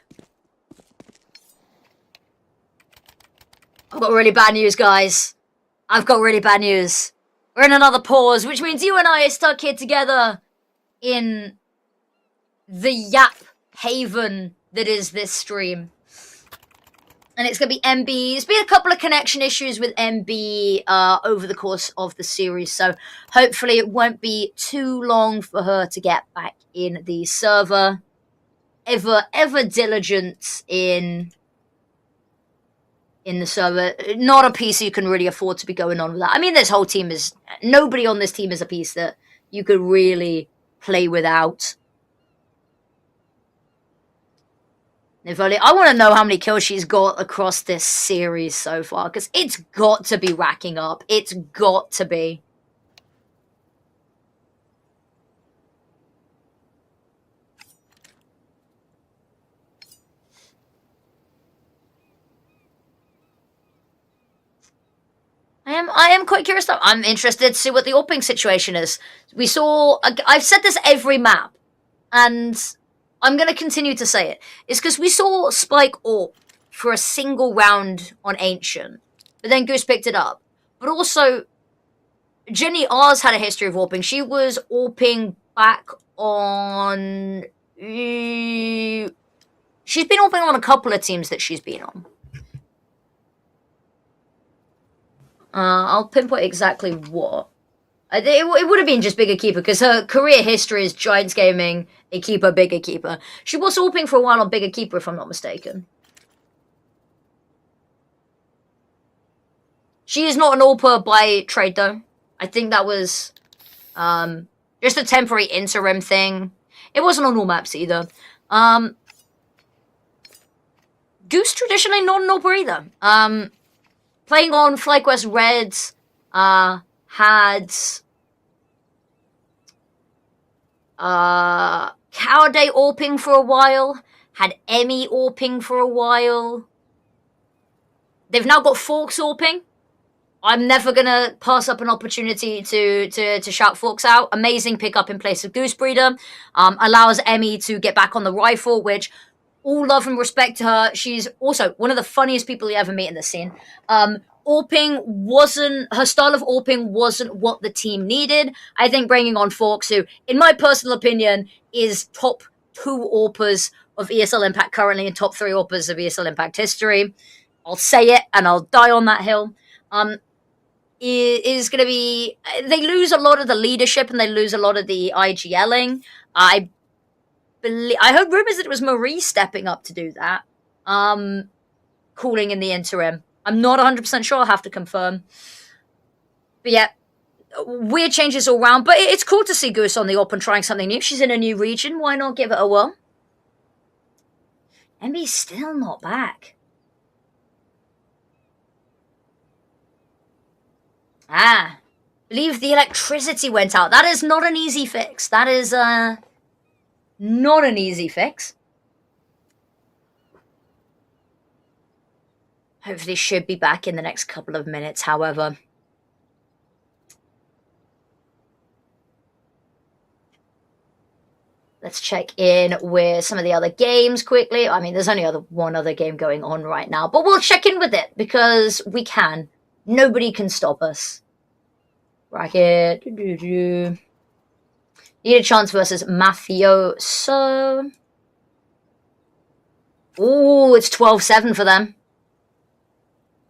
I've got really bad news, guys. I've got really bad news. We're in another pause, which means you and I are stuck here together in the Yap Haven that is this stream. And it's going to be MB. There's been a couple of connection issues with MB over the course of the series. So hopefully it won't be too long for her to get back in the server. Ever diligent in the server. Not a piece you can really afford to be going on with that. I mean, this whole team is... Nobody on this team is a piece that you could really play without. If only, I want to know how many kills she's got across this series so far, because it's got to be racking up. It's got to be. I am quite curious though. I'm interested to see what the AWPing situation is. We saw, I've said this every map, and I'm going to continue to say it. It's because we saw Spike AWP for a single round on Ancient, but then Goose picked it up. But also, Jenny R's had a history of AWPing. She was AWPing back on... she's been AWPing on a couple of teams that she's been on. I'll pinpoint exactly what. It would have been just Bigger Keeper, because her career history is Giants Gaming, a keeper, Bigger Keeper. She was AWPing for a while on Bigger Keeper, if I'm not mistaken. She is not an AWPer by trade, though. I think that was just a temporary interim thing. It wasn't on all maps, either. Goose traditionally not an AWPer, either. Playing on FlyQuest Reds, had Cowday AWPing for a while, had Emmy AWPing for a while. They've now got Forks AWPing. I'm never gonna pass up an opportunity to shout Forks out. Amazing pickup in place of Goose Breeder. Allows Emmy to get back on the rifle, which all love and respect to her. She's also one of the funniest people you ever meet in the scene. AWPing wasn't, her style of AWPing wasn't what the team needed. I think bringing on Forks, who, in my personal opinion, is top 2 AWPers of ESL Impact currently and top 3 AWPers of ESL Impact history. I'll say it and I'll die on that hill. Is going to be, they lose a lot of the leadership and they lose a lot of the IGLing. I heard rumors that it was Marie stepping up to do that. Calling in the interim. I'm not 100% sure. I'll have to confirm. But yeah, weird changes all around. But it's cool to see Goose on the AWP and trying something new. She's in a new region. Why not give it a whirl? MB's still not back. I believe the electricity went out. That is not an easy fix. That is not an easy fix. Hopefully should be back in the next couple of minutes, however. Let's check in with some of the other games quickly. I mean, there's only one other game going on right now, but we'll check in with it because we can. Nobody can stop us. Bracket. Need a chance versus Mafioso. Ooh, it's 12-7 for them.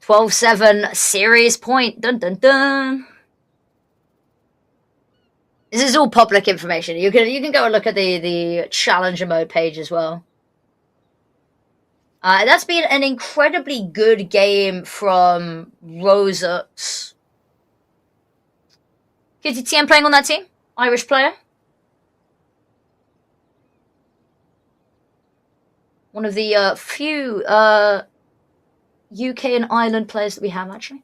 12-7, series point. Dun dun dun. This is all public information. You can go and look at the challenger mode page as well. That's been an incredibly good game from Rosux. Kitty TM playing on that team? Irish player? One of the few UK and Ireland players that we have, actually.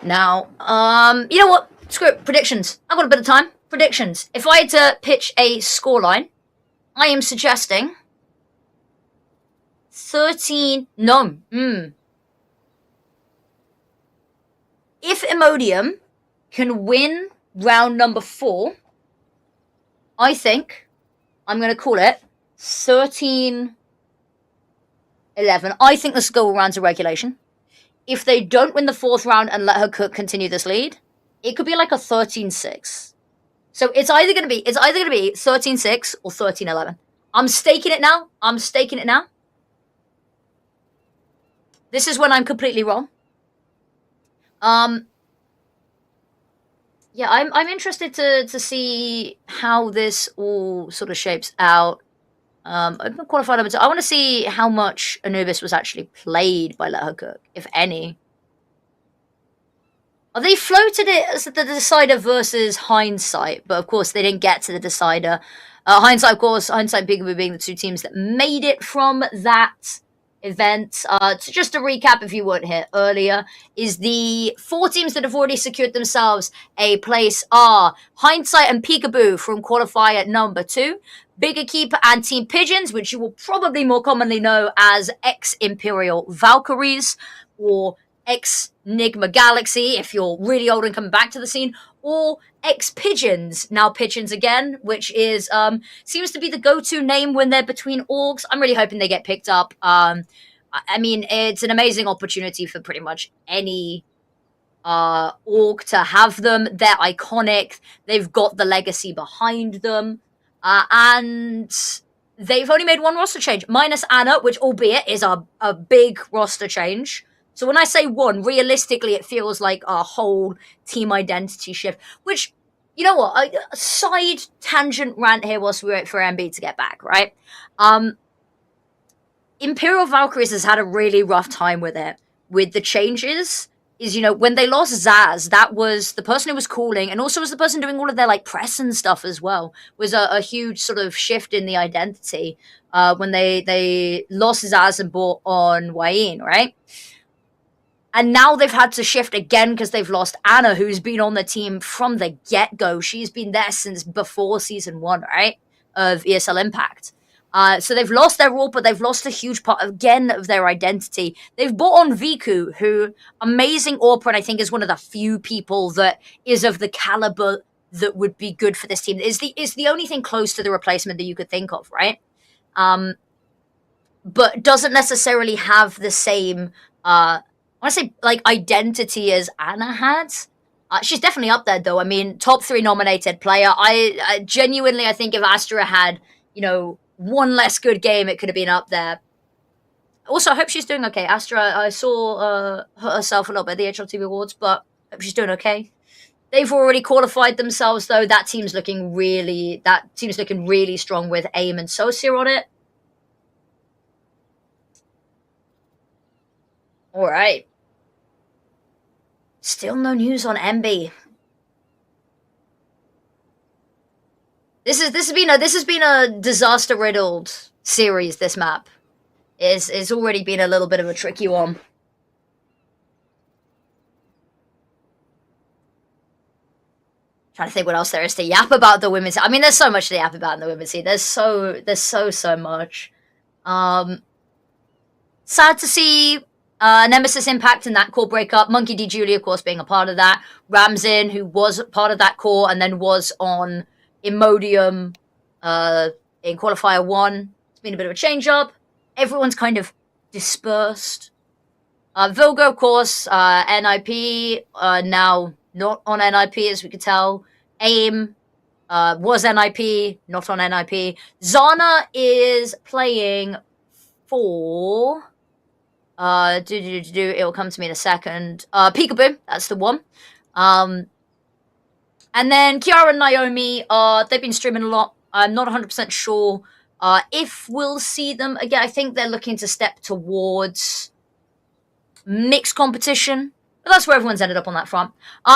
Now, you know what? Screw it. Predictions. I've got a bit of time. Predictions. If I had to pitch a scoreline, I am suggesting 13. No. If Imodium can win round number 4, I think I'm going to call it 13-11. I think this will go rounds of regulation. If they don't win the 4th round and let her cook continue this lead, it could be like a 13-6. So it's either going to be 13-6 or 13-11. I'm staking it now. This is when I'm completely wrong. Yeah, I'm interested to see how this all sort of shapes out. Open qualified number 2. I want to see how much Anubis was actually played by Let Her Cook, if any. Oh, they floated it as the decider versus Hindsight, but of course they didn't get to the decider. Hindsight, of course, Hindsight and Peekaboo being the 2 teams that made it from that event. Just to recap, if you weren't here earlier, is the 4 teams that have already secured themselves a place are Hindsight and Peekaboo from qualifier number 2, Bigger Keeper and Team Pigeons, which you will probably more commonly know as ex-Imperial Valkyries, or ex-Nigma Galaxy, if you're really old and coming back to the scene, or ex-Pigeons, now Pigeons again, which is, seems to be the go-to name when they're between orgs. I'm really hoping they get picked up. I mean, it's an amazing opportunity for pretty much any org to have them. They're iconic. They've got the legacy behind them. And they've only made 1 roster change, minus Anna, which albeit is a big roster change. So when I say 1, realistically, it feels like a whole team identity shift, which, you know what, a side tangent rant here whilst we wait for MB to get back, right? Imperial Valkyries has had a really rough time with it. With the changes, is, you know, when they lost Zaz, that was the person who was calling, and also was the person doing all of their, like, press and stuff as well, was a huge sort of shift in the identity when they lost Zaz and brought on Wayne, right? And now they've had to shift again because they've lost Anna, who's been on the team from the get-go. She's been there since before Season 1, right, of ESL Impact. So they've lost their role, but they've lost a huge part, again, of their identity. They've brought on Viku, who, amazing AWPer, and I think is one of the few people that is of the caliber that would be good for this team. Is the only thing close to the replacement that you could think of, right? But doesn't necessarily have the same... I want to say, like, identity as Anna had. She's definitely up there, though. I mean, top 3 nominated player. I genuinely, I think if Astra had, you know, 1 less good game, it could have been up there. Also, I hope she's doing okay. Astra, I saw hurt herself a little bit at the HLTV Awards, but I hope she's doing okay. They've already qualified themselves, though. That team's looking really strong with AIM and Sosia on it. All right. Still no news on MB. This has been a disaster-riddled series. This map it's already been a little bit of a tricky one. Trying to think what else there is to yap about the women's. I mean, there's so much to yap about in the women's scene. There's so much. Sad to see Nemesis Impact in that core breakup. Monkey D. Julie, of course, being a part of that. Ramzin, who was part of that core and then was on Imodium in Qualifier 1. It's been a bit of a change-up. everyone's kind of dispersed. Vilga, of course, NIP, now not on NIP as we could tell. AIM was NIP, not on NIP. Zana is playing for... it'll come to me in a second. Peekaboo, that's the one. And then Kiara and Naomi, they've been streaming a lot. I'm not 100% sure if we'll see them again. I think they're looking to step towards mixed competition. But that's where everyone's ended up on that front.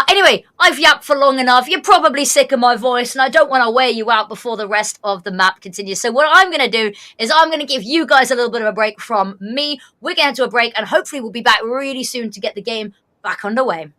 Anyway, I've yapped for long enough. You're probably sick of my voice, and I don't want to wear you out before the rest of the map continues. So what I'm going to do is I'm going to give you guys a little bit of a break from me. We're going to head to a break, and hopefully we'll be back really soon to get the game back underway.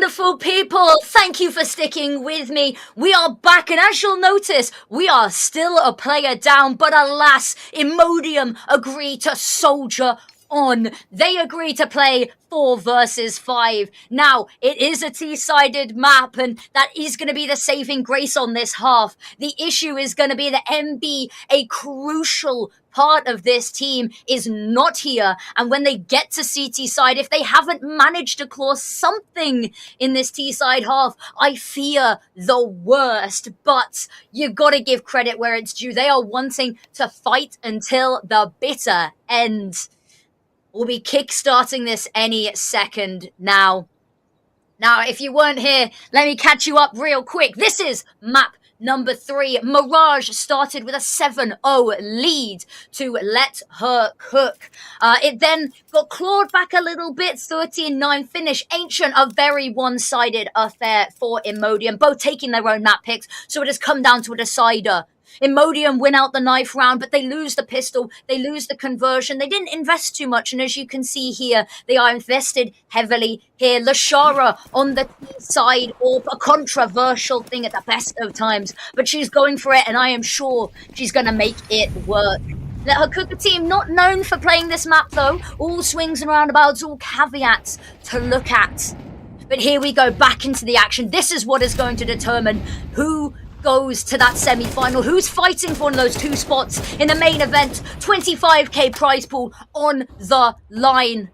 wonderful people. Thank you for sticking with me. We are back, and as you'll notice, we are still a player down, but alas, Imodium agreed to soldier on. They agreed to play 4 versus 5. Now, it is a T-sided map, and that is going to be the saving grace on this half. The issue is going to be that MB, a crucial part of this team, is not here, and when they get to CT side, if they haven't managed to claw something in this T side half, I fear the worst. But you gotta give credit where it's due. They are wanting to fight until the bitter end. We'll be kickstarting this any second now. Now, if you weren't here, let me catch you up real quick. This is map number 3. Mirage started with a 7-0 lead to Let Her Cook. It then got clawed back a little bit, 13-9 finish. Ancient, a very one-sided affair for Imodium, both taking their own map picks, so it has come down to a decider. Imodium win out the knife round, but they lose the pistol, they lose the conversion. They didn't invest too much, and as you can see here, they are invested heavily here. Lashara on the side, or a controversial thing at the best of times, but she's going for it, and I am sure she's going to make it work. Let Her Cook, a team not known for playing this map, though. All swings and roundabouts, all caveats to look at. But here we go, back into the action. This is what is going to determine who goes to that semi-final, who's fighting for one of those 2 spots in the main event. 25k prize pool on the line,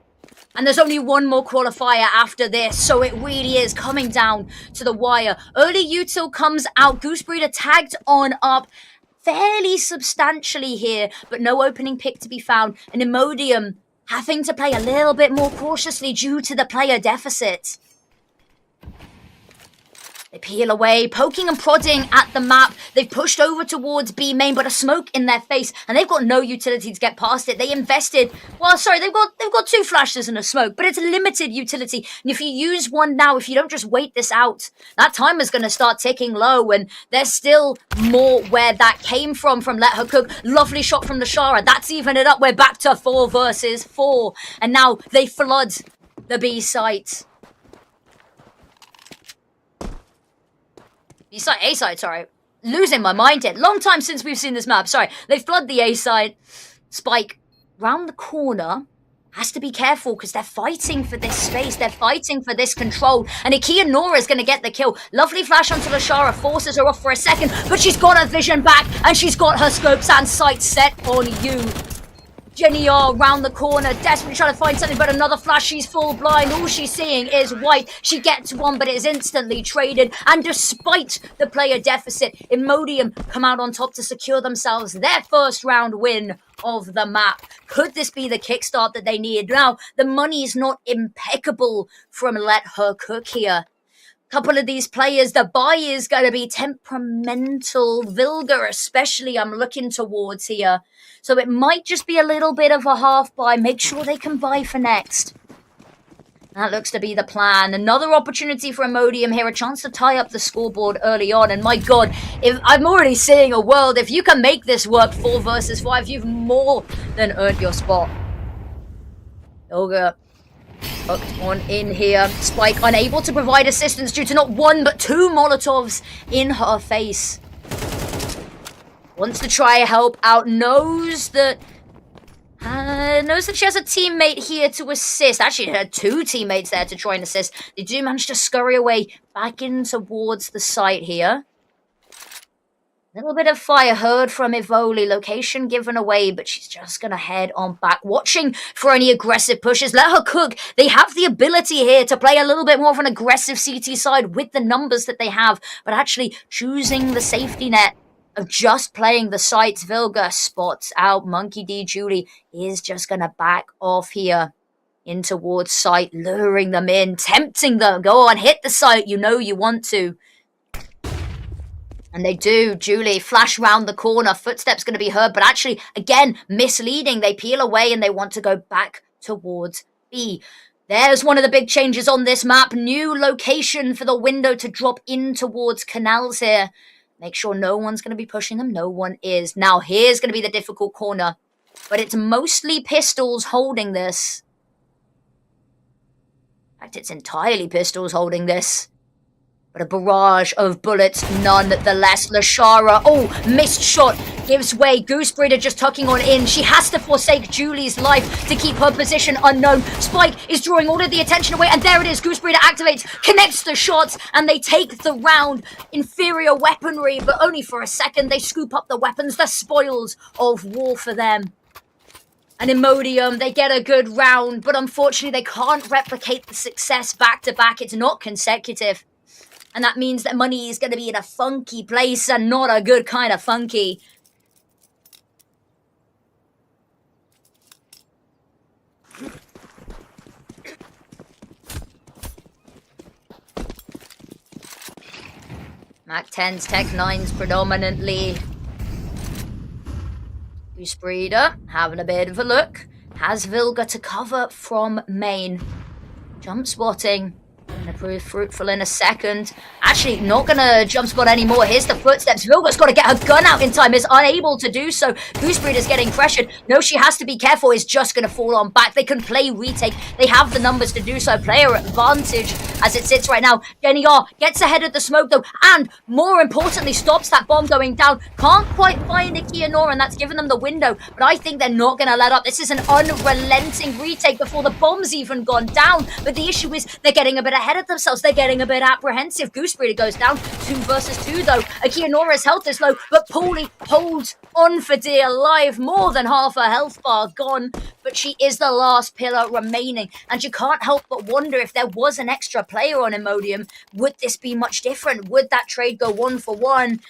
and there's only one more qualifier after this, so it really is coming down to the wire. Early util comes out, Goosebreeder tagged on up fairly substantially here, but no opening pick to be found, and Imodium having to play a little bit more cautiously due to the player deficit. They peel away, poking and prodding at the map. They've pushed over towards B main, but a smoke in their face, and they've got no utility to get past it. They invested, well, sorry, they've got 2 flashes and a smoke, but it's limited utility. And if you use one now, if you don't just wait this out, that timer's going to start ticking low, and there's still more where that came from Let Her Cook. Lovely shot from the Shara. That's even it up. We're back to 4 versus 4, and now they flood the B site. A side, sorry. Losing my mind here. Long time since we've seen this map. Sorry. They flood the A side. Spike round the corner. Has to be careful because they're fighting for this space. They're fighting for this control. And Ikia Nora is going to get the kill. Lovely flash onto Lashara. Forces her off for a second. But she's got her vision back. And she's got her scopes and sights set on you. Jenny R round the corner, desperately trying to find something, but another flash. She's full blind. All she's seeing is white. She gets one, but it is instantly traded. And despite the player deficit, Imodium come out on top to secure themselves their first round win of the map. Could this be the kickstart that they need? Now, the money is not impeccable from Let Her Cook here. Couple of these players, the buy is going to be temperamental. Vilga especially, I'm looking towards here. So it might just be a little bit of a half buy. Make sure they can buy for next. That looks to be the plan. Another opportunity for Imodium here. A chance to tie up the scoreboard early on. And my God, if I'm already seeing a world. If you can make this work 4 versus 5, you've more than earned your spot. Vilga hooked on in here. Spike unable to provide assistance due to not 1 but 2 Molotovs in her face. Wants to try help out. Knows that she has a teammate here to assist. Actually, her 2 teammates there to try and assist. They do manage to scurry away back in towards the site here. A little bit of fire heard from Ivoli. Location given away, but she's just going to head on back. Watching for any aggressive pushes. Let Her Cook. They have the ability here to play a little bit more of an aggressive CT side with the numbers that they have, but actually choosing the safety net of just playing the sites. Vilga spots out. Monkey D. Julie is just going to back off here in towards site, luring them in, tempting them. Go on, hit the site. You know you want to. And they do. Julie, flash round the corner. Footsteps going to be heard, but actually, again, misleading. They peel away and they want to go back towards B. There's one of the big changes on this map. New location for the window to drop in towards canals here. Make sure no one's going to be pushing them. No one is. Now, here's going to be the difficult corner. But it's mostly pistols holding this. fact, it's entirely pistols holding this. But a barrage of bullets nonetheless. Lashara, oh, missed shot, gives way. Goose Breeder just tucking on in. She has to forsake Julie's life to keep her position unknown. Spike is drawing all of the attention away, and there it is. Goose Breeder activates, connects the shots, and they take the round. Inferior weaponry, but only for a second. They scoop up the weapons, the spoils of war for them. And Imodium, they get a good round, but unfortunately they can't replicate the success back-to-back. It's not consecutive. And that means that money is going to be in a funky place and not a good kind of funky. Mac 10s, Tech 9s predominantly. Goose Breeder having a bit of a look. Has Vilga to cover from main. Jump spotting. Gonna prove fruitful in a second. Actually, not gonna jump spot anymore. Here's the footsteps. Vilga's got to get her gun out in time. Is unable to do so. Goose Breeder's getting pressured. No, she has to be careful. Is just gonna fall on back. They can play retake. They have the numbers to do so. Player advantage as it sits right now. Jenny R gets ahead of the smoke though, and more importantly, stops that bomb going down. Can't quite find Ikianora, and that's given them the window. But I think they're not gonna let up. This is an unrelenting retake before the bomb's even gone down. But the issue is they're getting a bit ahead of themselves. They're getting a bit apprehensive. Goose Breeder goes down 2 versus 2 though. Ikianora's health is low, but Paulie holds on for dear life. More than half her health bar gone, but she is the last pillar remaining. And you can't help but wonder if there was an extra player on Imodium, would this be much different? Would that trade go 1 for 1?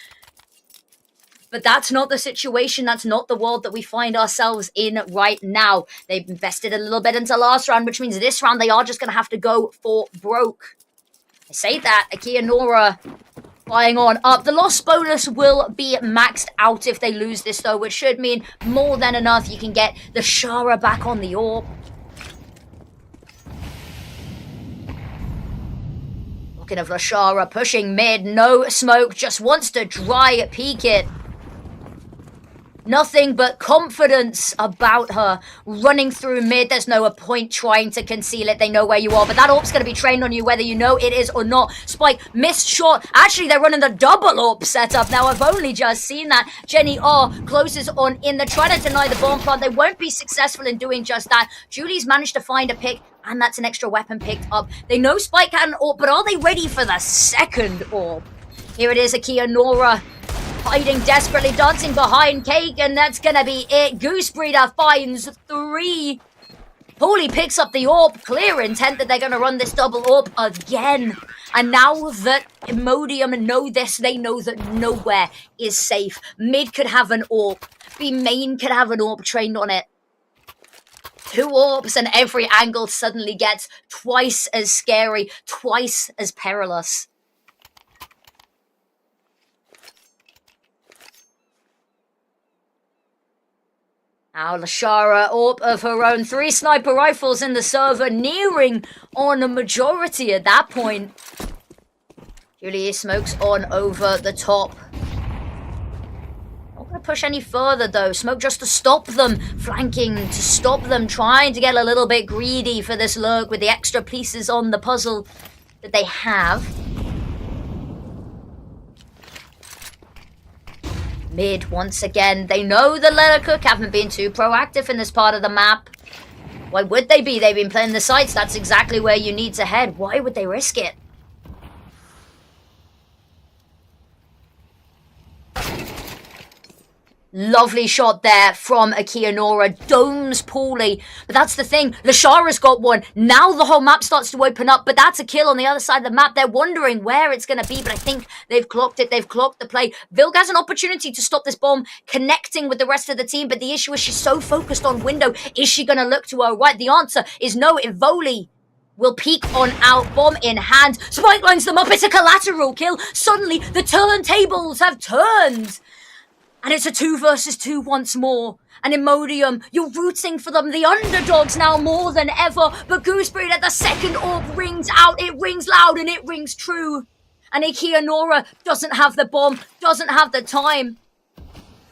But that's not the situation. That's not the world that we find ourselves in right now. They've invested a little bit into last round, which means this round they are just going to have to go for broke. I say that, Ikianora flying on up. The loss bonus will be maxed out if they lose this though, which should mean more than enough. You can get the Shara back on the orb. Looking of Lashara pushing mid, no smoke, just wants to dry peek it. Nothing but confidence about her running through mid. There's no point trying to conceal it. They know where you are, but that orb's going to be trained on you whether you know it is or not. Spike, missed shot. Actually, they're running the double orb setup now. I've only just seen that. Jenny R closes on in. They're trying to deny the bomb plant. They won't be successful in doing just that. Julie's managed to find a pick, and that's an extra weapon picked up. They know Spike had an orb, but are they ready for the second orb? Here it is, Ikianora fighting desperately, dancing behind Cake, and that's gonna be it. Goose Breeder finds 3. Paulie picks up the orb. Clear intent that they're gonna run this double orb again. And now that Imodium know this, they know that nowhere is safe. Mid could have an orb. B main could have an orb trained on it. 2 orbs and every angle suddenly gets twice as scary, twice as perilous. Now Lashara, orb of her own. 3 sniper rifles in the server, nearing on a majority at that point. Julie smokes on over the top. Not going to push any further though. Smoke just to stop them. Flanking to stop them. Trying to get a little bit greedy for this lurk with the extra pieces on the puzzle that they have. Mid once again. They know the Letter Cook haven't been too proactive in this part of the map. Why would they be? They've been playing the sites. That's exactly where you need to head. Why would they risk it? Lovely shot there from Ikianora. Domes Paulie. But that's the thing. Lashara's got one. Now the whole map starts to open up. But that's a kill on the other side of the map. They're wondering where it's going to be. But I think they've clocked it. They've clocked the play. Vilga has an opportunity to stop this bomb connecting with the rest of the team. But the issue is she's so focused on window. Is she going to look to her right? The answer is no. Ivoli will peek on out. Bomb in hand. Spike lines them up. It's a collateral kill. Suddenly the turntables have turned. And it's a 2 versus 2 once more. And Imodium, you're rooting for them. The underdogs now more than ever. But Goose Breeder, the second orb rings out. It rings loud and it rings true. And Ikianora doesn't have the bomb, doesn't have the time.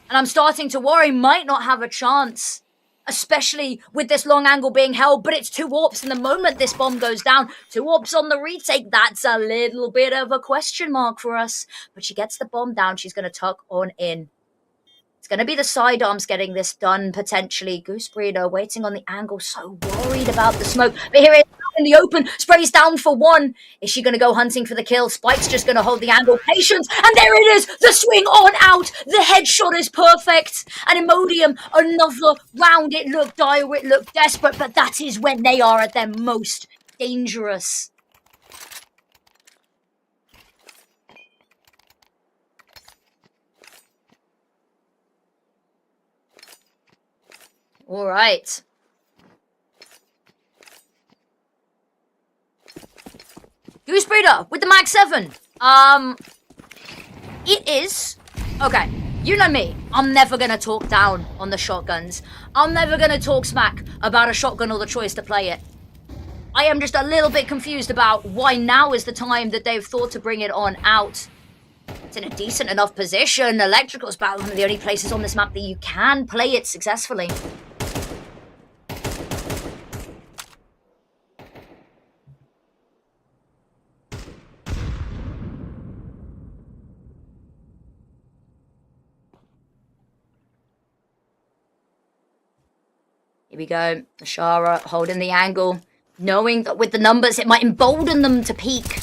And I'm starting to worry, might not have a chance. especially with this long angle being held, but it's 2 AWPs, and the moment this bomb goes down, 2 AWPs on the retake, that's a little bit of a question mark for us. But she gets the bomb down, she's going to tuck on in. It's going to be the sidearms getting this done, potentially. Goose Breeder waiting on the angle, so worried about the smoke. But here it is in the open, sprays down for 1. Is she going to go hunting for the kill? Spike's just going to hold the angle. Patience, and there it is! The swing on out! The headshot is perfect! And Imodium, another round. It looked dire, it looked desperate, but that is when they are at their most dangerous. All right. Goose Breeder with the Mag 7. It is... Okay, you know me. I'm never going to talk down on the shotguns. I'm never going to talk smack about a shotgun or the choice to play it. I am just a little bit confused about why now is the time that they've thought to bring it on out. It's in a decent enough position. Electrical's about one of the only places on this map that you can play it successfully. Here we go. Ashara holding the angle, knowing that with the numbers it might embolden them to peak.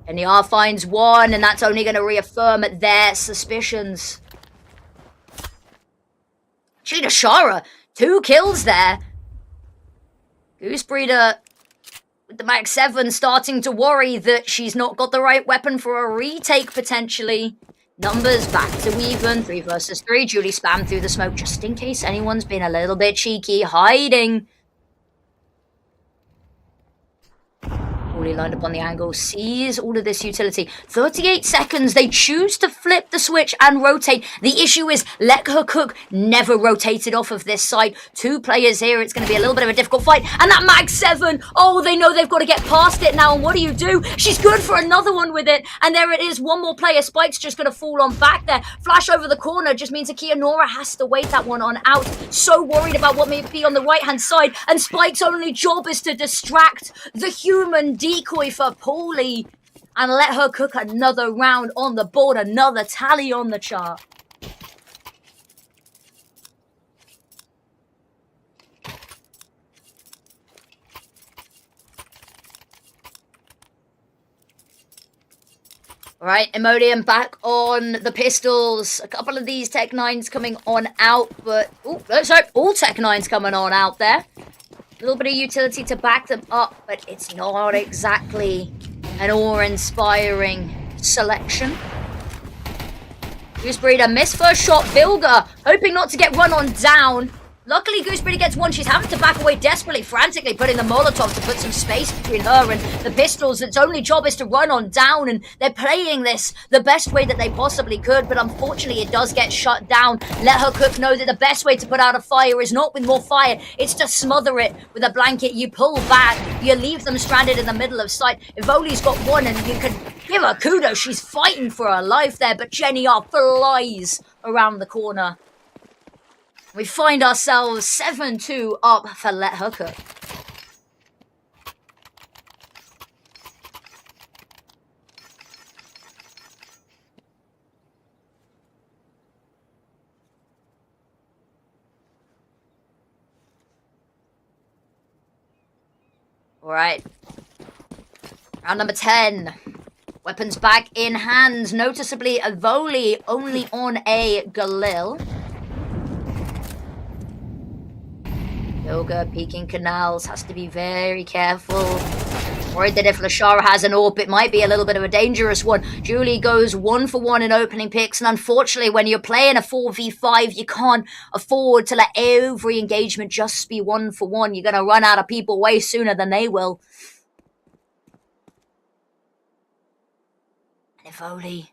And the R finds 1, and that's only going to reaffirm their suspicions. Cheetah Shara, 2 kills there. Goose Breeder with the Mag 7 starting to worry that she's not got the right weapon for a retake potentially. Numbers back to even, 3 versus 3. Julie spammed through the smoke just in case anyone's been a little bit cheeky, hiding. Fully lined up on the angle, sees all of this utility. 38 seconds, they choose to flip the switch and rotate. The issue is, Let Her Cook never rotated off of this side. 2 players here, it's going to be a little bit of a difficult fight. And that Mag 7, oh, they know they've got to get past it now. And what do? She's good for another one with it. And there it is, 1 more player. Spike's just going to fall on back there. Flash over the corner just means Akia Nora has to wait that one on out. So worried about what may be on the right-hand side. And Spike's only job is to distract the human decoy for Paulie and let her cook another round on the board, another tally on the chart. All right, Imodium back on the pistols. A couple of these Tech 9s coming on out, but... sorry, all Tech 9s coming on out there. A little bit of utility to back them up, but it's not exactly an awe-inspiring selection. Goose Breeder missed first shot. Vilga hoping not to get run on down. Luckily, Goose Breeder gets 1. She's having to back away desperately, frantically putting the Molotov to put some space between her and the pistols. Its only job is to run on down, and they're playing this the best way that they possibly could, but unfortunately it does get shut down. Let Her Cook know that the best way to put out a fire is not with more fire, it's to smother it with a blanket. You pull back, you leave them stranded in the middle of sight. Ivoli's got 1, and you can give her kudos. She's fighting for her life there, but Jenny R flies around the corner. We find ourselves 7-2 up for Let Her Cook. All right. Round number 10. Weapons back in hand. Noticeably, Ivoli only on a Galil. Yoga, peeking canals, has to be very careful. Worried that if Lashara has an AWP, it might be a little bit of a dangerous one. Julie goes 1 for 1 in opening picks, and unfortunately, when you're playing a 4v5, you can't afford to let every engagement just be 1 for 1. You're going to run out of people way sooner than they will. And if only...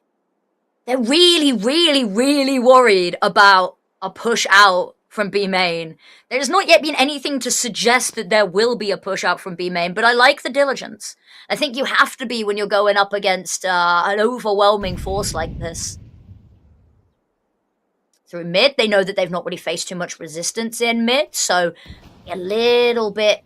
They're really worried about a push out from B main. There has not yet been anything to suggest that there will be a push out from B main, but I like the diligence. I think you have to be when you're going up against an overwhelming force like this. through mid. They know that they've not really faced too much resistance in mid, so a little bit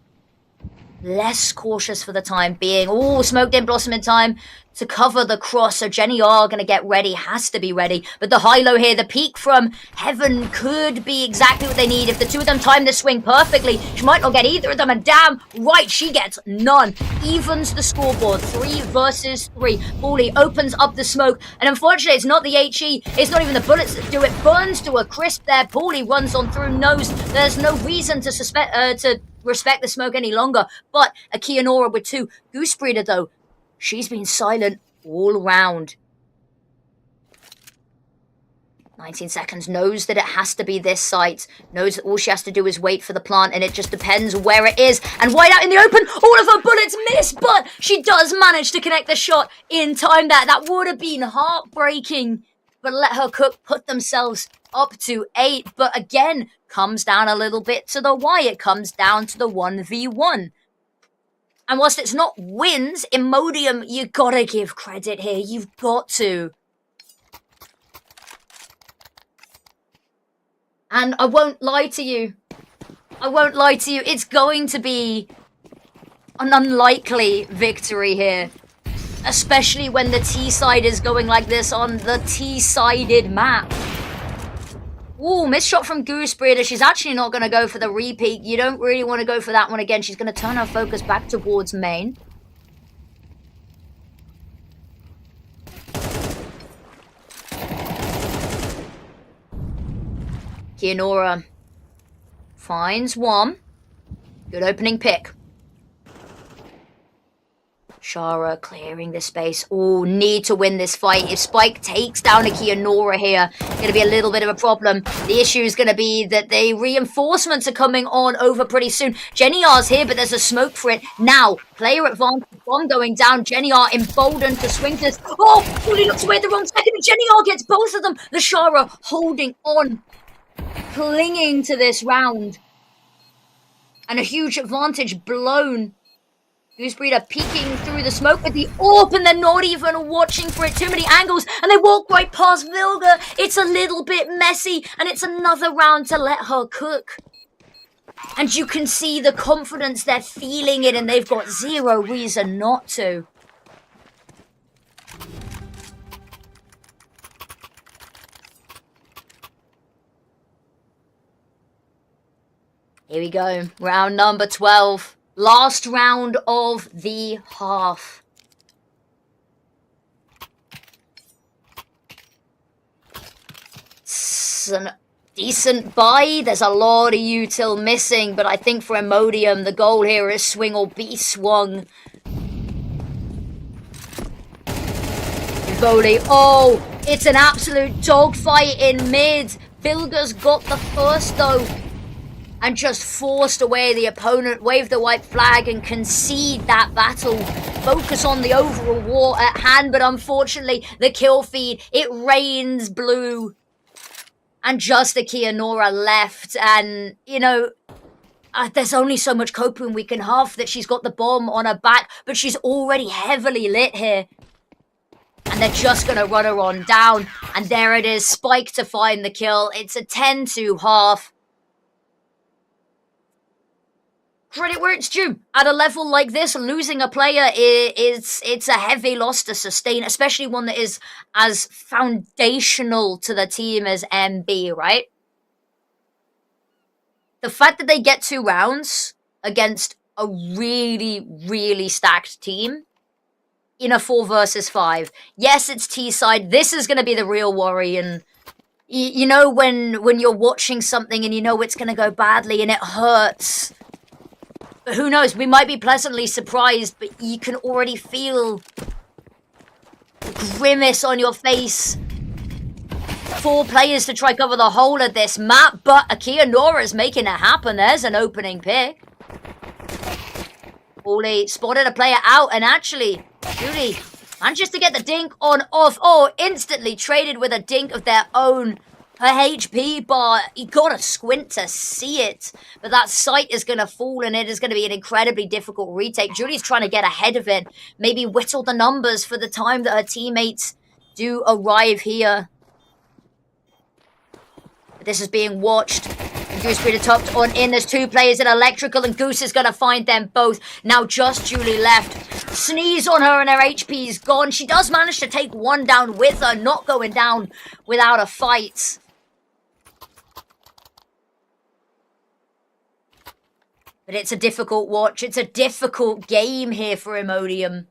less cautious for the time being. Oh, smoked in Blossom in time to cover the cross. So Jenny are going to get ready, has to be ready. But the high-low here, the peak from Heaven could be exactly what they need. If the two of them time the swing perfectly, she might not get either of them. And damn right, she gets none. Evens the scoreboard, 3 versus 3. Paulie opens up the smoke. And unfortunately, it's not the HE. It's not even the bullets that do it. Burns to a crisp there. Paulie runs on through nose. There's no reason to respect the smoke any longer, but a Kianora with 2. Goose Breeder, though, she's been silent all round. 19 seconds, knows that it has to be this site, knows that all she has to do is wait for the plant, and it just depends where it is. And wide out in the open, all of her bullets miss, but she does manage to connect the shot in time. That would have been heartbreaking, but let her cook put themselves up to 8, but again, comes down a little bit to the Y. It comes down to the 1v1. And whilst it's not wins, Imodium, you gotta give credit here. You've got to. And I won't lie to you. It's going to be an unlikely victory here. Especially when the T-side is going like this on the T-sided map. Ooh, missed shot from Goose Breeder. She's actually not going to go for the repeat. You don't really want to go for that one again. She's going to turn her focus back towards main. Kianora finds one. Good opening pick. Shara clearing the space. Oh, need to win this fight. If Spike takes down a Kianora here, going to be a little bit of a problem. The issue is going to be that the reinforcements are coming on over pretty soon. Jenny R's here, but there's a smoke for it. Now, player advantage, bomb going down. Jenny R emboldened to swing this. Oh, he looks away at the wrong second, and Jenny R gets both of them. The Shara holding on, clinging to this round. And a huge advantage blown. Goose Breeder peeking through the smoke with the AWP, and they're not even watching for it. Too many angles, and they walk right past Vilga. It's a little bit messy, and it's another round to let her cook. And you can see the confidence, they're feeling it, and they've got zero reason not to. Here we go, round number 12. Last round of the half. It's a decent buy. There's a lot of util missing, but I think for Imodium, the goal here is swing or be swung. Volley. Oh, it's an absolute dogfight in mid. Bilger's got the first though. And just forced away the opponent, wave the white flag and concede that battle. Focus on the overall war at hand, but unfortunately, the kill feed, it rains blue. And just a Kianora left, and, you know, there's only so much coping we can have that she's got the bomb on her back, but she's already heavily lit here. And they're just going to run her on down, and there it is, Spike to find the kill. It's a 10-2 half. Credit where it's due. At a level like this, losing a player it's a heavy loss to sustain, especially one that is as foundational to the team as MB, right? The fact that they get 2 rounds against a really, really stacked team in a 4 versus 5. Yes, it's T-side. This is going to be the real worry, and you know when you're watching something and you know it's going to go badly and it hurts. But who knows, we might be pleasantly surprised, but you can already feel the grimace on your face. 4 players to try cover the whole of this map, but Kianora is making it happen. There's an opening pick. Paulie spotted a player out, and actually, Julie manages to get the dink on off. Oh, instantly traded with a dink of their own. Her HP bar, you gotta squint to see it. But that sight is gonna fall, and it is gonna be an incredibly difficult retake. Julie's trying to get ahead of it. Maybe whittle the numbers for the time that her teammates do arrive here. This is being watched. Goose Breeder tucked on in. There's two players in electrical, and Goose is going to find them both. Now just Julie left. Sneeze on her and her HP is gone. She does manage to take one down with her, not going down without a fight. But it's a difficult watch. It's a difficult game here for Imodium.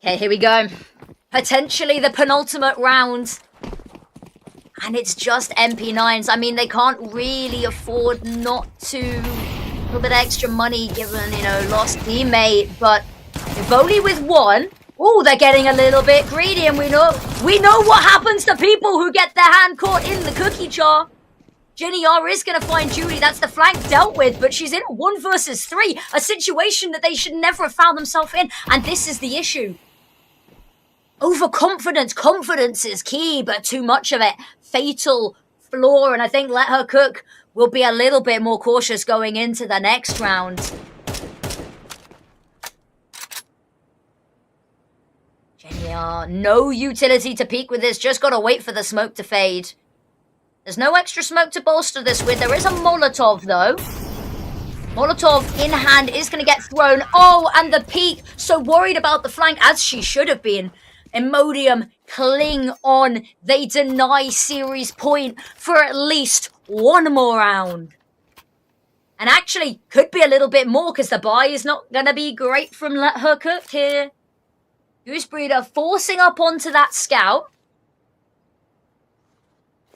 Okay, here we go. Potentially the penultimate round. And it's just MP9s. I mean, they can't really afford not to. A little bit of extra money given, you know, lost teammate. But Voli with one. Oh, they're getting a little bit greedy. And we know what happens to people who get their hand caught in the cookie jar. Jenny R is going to find Julie. That's the flank dealt with, but she's in a 1 versus 3. A situation that they should never have found themselves in. And this is the issue. Overconfidence. Confidence is key, but too much of it. Fatal flaw, and I think Let Her Cook will be a little bit more cautious going into the next round. Jenny R, no utility to peek with this. Just got to wait for the smoke to fade. There's no extra smoke to bolster this with. There is a Molotov, though. Molotov in hand is going to get thrown. Oh, and the peek. So worried about the flank, as she should have been. Imodium cling on. They deny series point for at least one more round. And actually, could be a little bit more because the buy is not going to be great from Let Her Cook here. Goose Breeder forcing up onto that scout.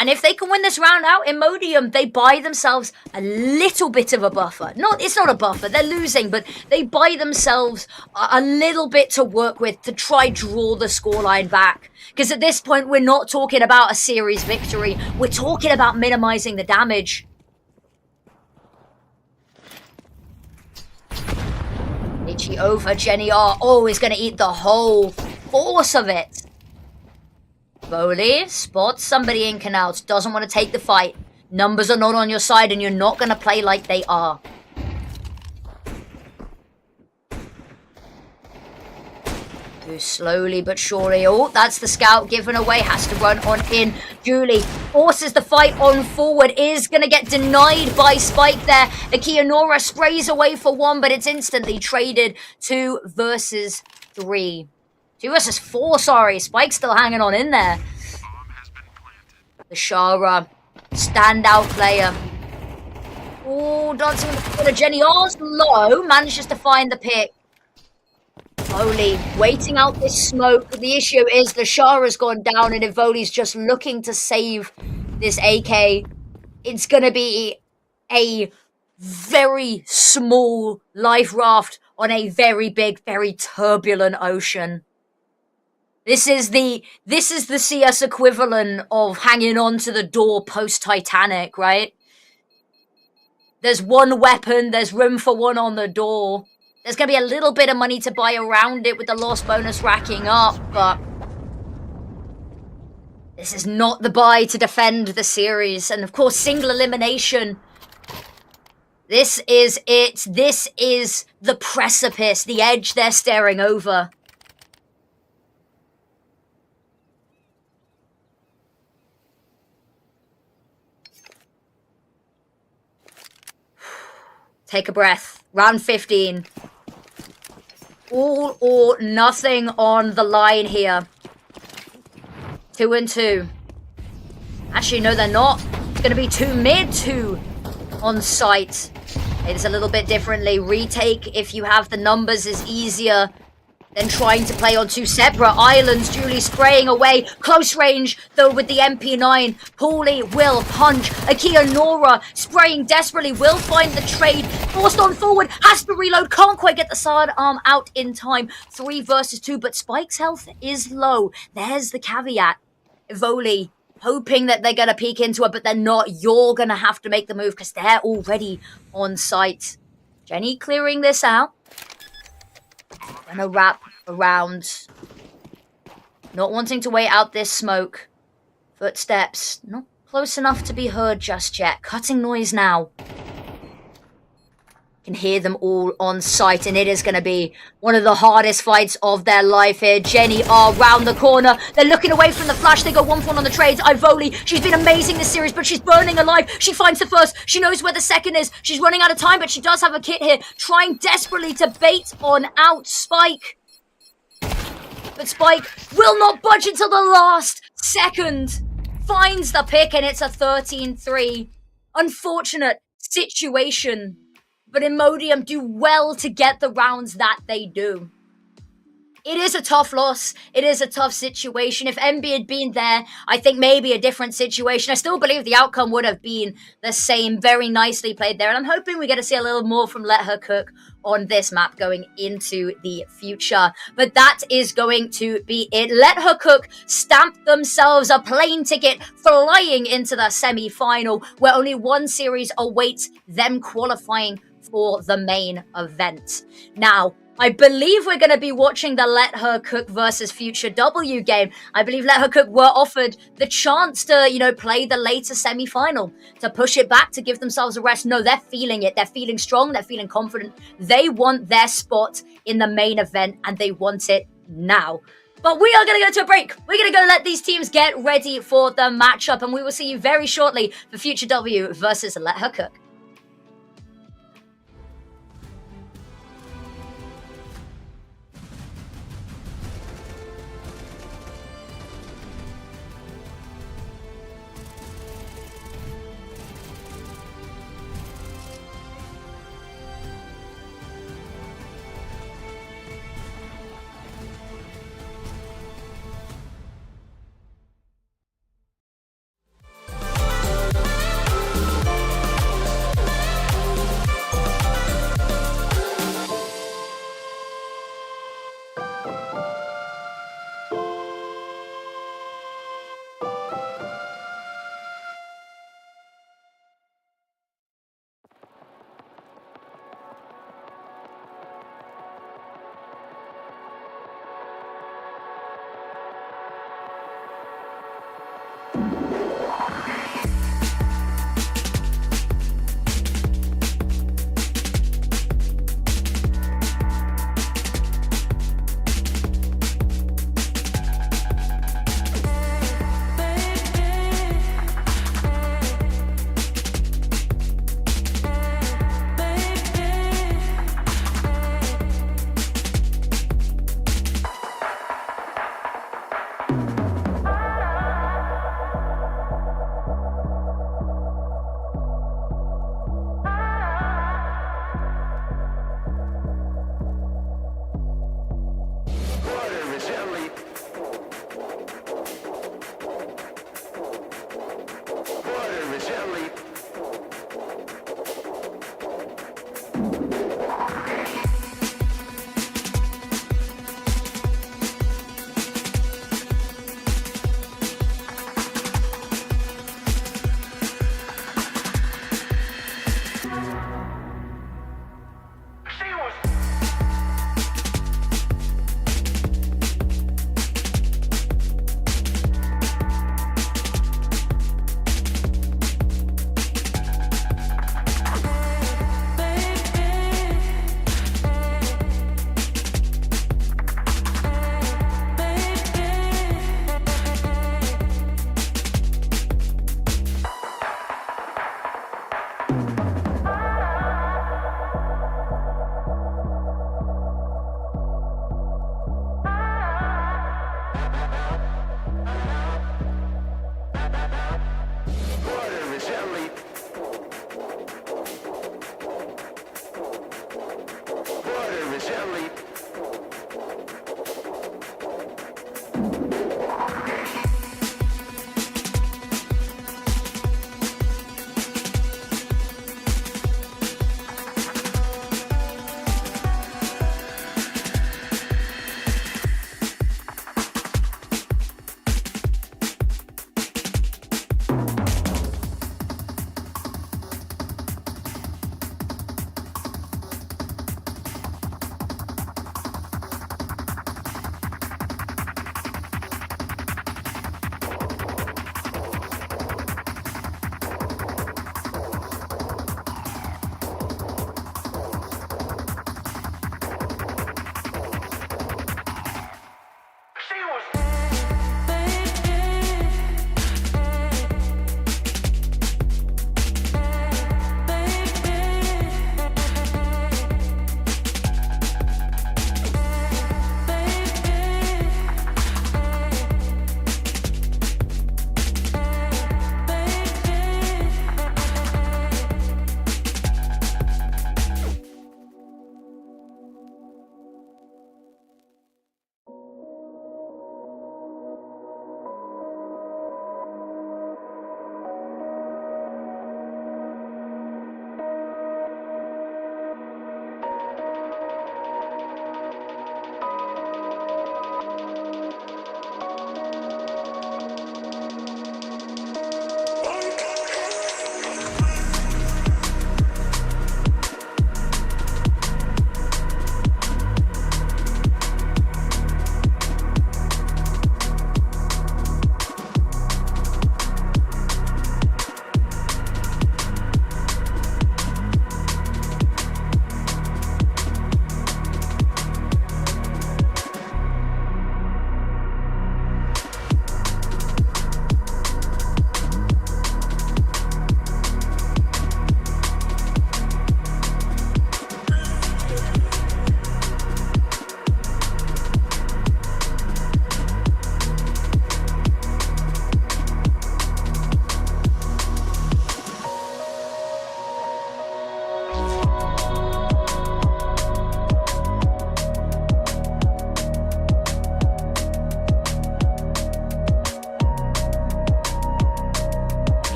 And if they can win this round out, Imodium, they buy themselves a little bit of a buffer. It's not a buffer, they're losing, but they buy themselves a little bit to work with to try draw the scoreline back. Because at this point, we're not talking about a series victory. We're talking about minimizing the damage. Ichi over, Jenny R. Oh, is going to eat the whole force of it. Voli spots somebody in canals, doesn't want to take the fight. Numbers are not on your side and you're not going to play like they are. Too slowly but surely. Oh, that's the scout given away. Has to run on in. Julie forces the fight on forward. Is going to get denied by Spike there. Akianora sprays away for one, but it's instantly traded. 2 versus 3. 2 versus 4, sorry. Spike's still hanging on in there. The Shara, standout player. Oh, dancing with the corner. Jenny R's low, manages to find the pick. Voli waiting out this smoke. The issue is the Shara's gone down and Voli's just looking to save this AK. It's going to be a very small life raft on a very big, very turbulent ocean. This is the CS equivalent of hanging on to the door post-Titanic, right? There's one weapon, there's room for one on the door. There's going to be a little bit of money to buy around it with the loss bonus racking up, but this is not the buy to defend the series. And of course, single elimination. This is it. This is the precipice, the edge they're staring over. Take a breath. Round 15. All or nothing on the line here. 2 and 2. Actually, no, they're not. It's going to be 2 mid, 2 on site. It is a little bit differently. Retake, if you have the numbers, is easier than trying to play on 2 separate islands. Julie spraying away. Close range, though, with the MP9. Paulie will punch. Akianora spraying desperately. Will find the trade. Forced on forward. Has to reload. Can't quite get the sidearm out in time. 3 versus 2, but Spike's health is low. There's the caveat. Voli hoping that they're going to peek into it, but they're not. You're going to have to make the move because they're already on site. Jenny clearing this out. Gonna wrap around. Not wanting to wait out this smoke. Footsteps. Not close enough to be heard just yet. Cutting noise now. Can hear them all on site, and it is going to be one of the hardest fights of their life here. Jenny are round the corner. They're looking away from the flash. They go 1-1 on the trades. Ivoli, she's been amazing this series, but she's burning alive. She finds the first. She knows where the second is. She's running out of time, but she does have a kit here, trying desperately to bait on out Spike. But Spike will not budge until the last second. Finds the pick, and it's a 13-3. Unfortunate situation. But Imodium do well to get the rounds that they do. It is a tough loss. It is a tough situation. If MB had been there, I think maybe a different situation. I still believe the outcome would have been the same. Very nicely played there. And I'm hoping we get to see a little more from Let Her Cook on this map going into the future. But that is going to be it. Let Her Cook stamp themselves a plane ticket flying into the semi-final, where only one series awaits them qualifying for the main event. Now, I believe we're going to be watching the Let Her Cook versus Future W game. I believe Let Her Cook were offered the chance to, play the later semi-final, to push it back, to give themselves a rest. No, they're feeling it. They're feeling strong. They're feeling confident. They want their spot in the main event, and they want it now. But we are going to go to a break. We're going to go let these teams get ready for the matchup, and we will see you very shortly for Future W versus Let Her Cook.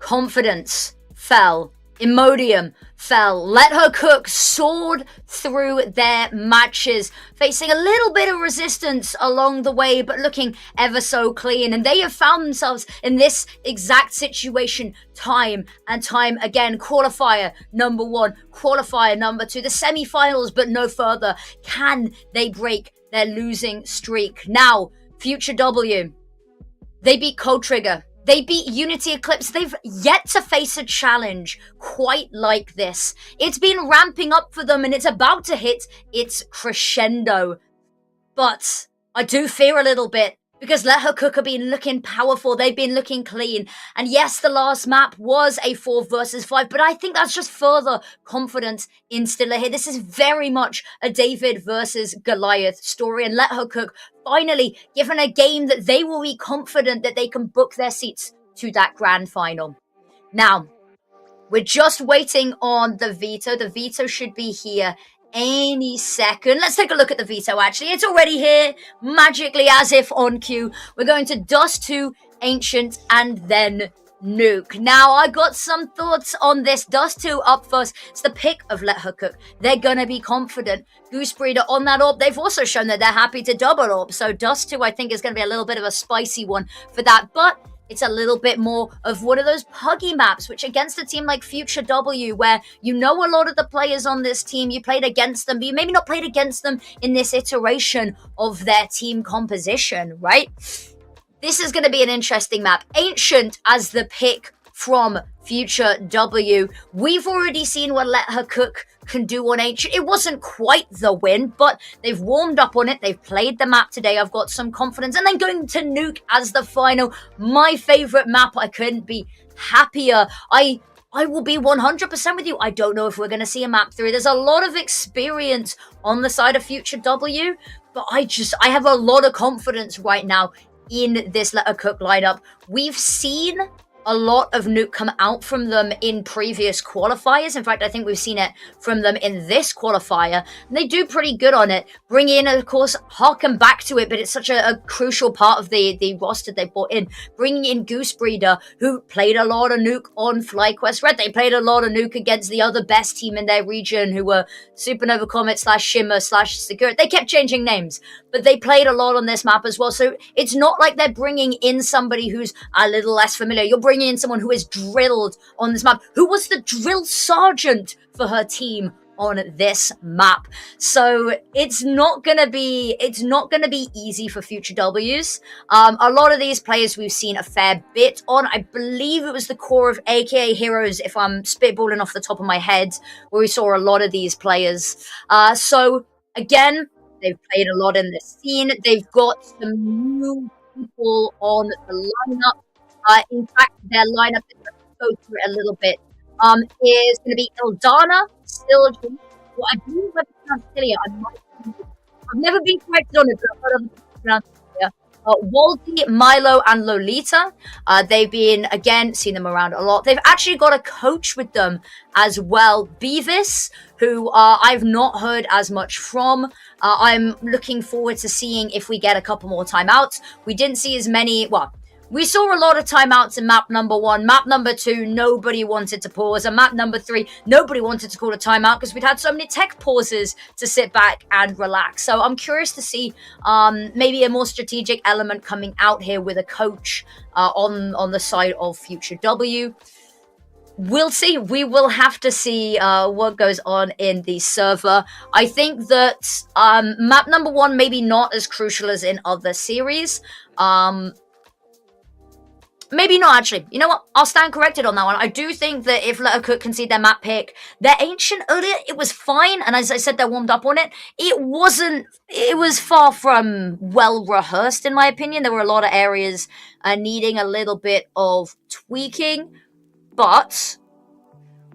confidence fell. Imodium fell. Let Her Cook soared through their matches, facing a little bit of resistance along the way, but looking ever so clean. And they have found themselves in this exact situation time and time again. Qualifier number 1, qualifier number 2, the semi-finals, but no further. Can they break their losing streak? Now, Future W, they beat Code Trigger. They beat Unity Eclipse. They've yet to face a challenge quite like this. It's been ramping up for them and it's about to hit its crescendo. But I do fear a little bit because Let Her Cook have been looking powerful. They've been looking clean. And yes, the last map was a 4 versus 5, but I think that's just further confidence instiller here. This is very much a David versus Goliath story. And Let Her Cook finally given a game that they will be confident that they can book their seats to that grand final. Now, we're just waiting on the veto. The veto should be here any second. Let's take a look at the veto, actually. It's already here, magically, as if on cue. We're going to Dust 2, Ancient, and then Nuke. Now, I got some thoughts on this. Dust 2 up first. It's the pick of Let Her Cook. They're going to be confident. Goose Breeder on that orb. They've also shown that they're happy to double orb. So Dust 2, I think, is going to be a little bit of a spicy one for that. But it's a little bit more of one of those puggy maps, which against a team like Future W, where you know a lot of the players on this team, you played against them, but you maybe not played against them in this iteration of their team composition, right? This is going to be an interesting map. Ancient as the pick from Future W. We've already seen what Let Her Cook can do on Ancient. It wasn't quite the win, but they've warmed up on it. They've played the map today. I've got some confidence. And then going to Nuke as the final. My favorite map. I couldn't be happier. I will be 100% with you. I don't know if we're going to see a map 3. There's a lot of experience on the side of Future W, but I have a lot of confidence right now in this Let Her Cook lineup. We've seen a lot of Nuke come out from them in previous qualifiers. In fact, I think we've seen it from them in this qualifier. And they do pretty good on it. Bring in, of course, harken back to it, but it's such a crucial part of the roster they brought in. Bringing in Goose Breeder, who played a lot of Nuke on FlyQuest Red. They played a lot of Nuke against the other best team in their region, who were Supernova Comet / Shimmer / Security. They kept changing names, but they played a lot on this map as well. So it's not like they're bringing in somebody who's a little less familiar. You're bringing in someone who is drilled on this map, who was the drill sergeant for her team on this map. So it's not gonna be easy for Future W's. A lot of these players we've seen a fair bit on. I believe it was the core of AKA Heroes, if I'm spitballing off the top of my head, where we saw a lot of these players. So again, they've played a lot in this scene. They've got some new people on the lineup. In fact, their lineup, let's go through it a little bit, is going to be Ildana, Sylvie, who I believe I pronounced Celia. I've never been corrected on it, but I've heard of people pronounce Celia. Waldy, Milo, and Lolita. They've been, again, seen them around a lot. They've actually got a coach with them as well, Beavis, who I've not heard as much from. I'm looking forward to seeing if we get a couple more timeouts. We didn't see as many, well, we saw a lot of timeouts in map number 1. Map number 2, nobody wanted to pause. And map number 3, nobody wanted to call a timeout because we'd had so many tech pauses to sit back and relax. So I'm curious to see maybe a more strategic element coming out here with a coach on the side of Future W. We'll see. We will have to see what goes on in the server. I think that map number 1 maybe not as crucial as in other series. Maybe not, actually. You know what? I'll stand corrected on that one. I do think that if Let Her Cook concede their map pick, their Ancient earlier, it was fine. And as I said, they're warmed up on it. It was far from well rehearsed, in my opinion. There were a lot of areas needing a little bit of tweaking. But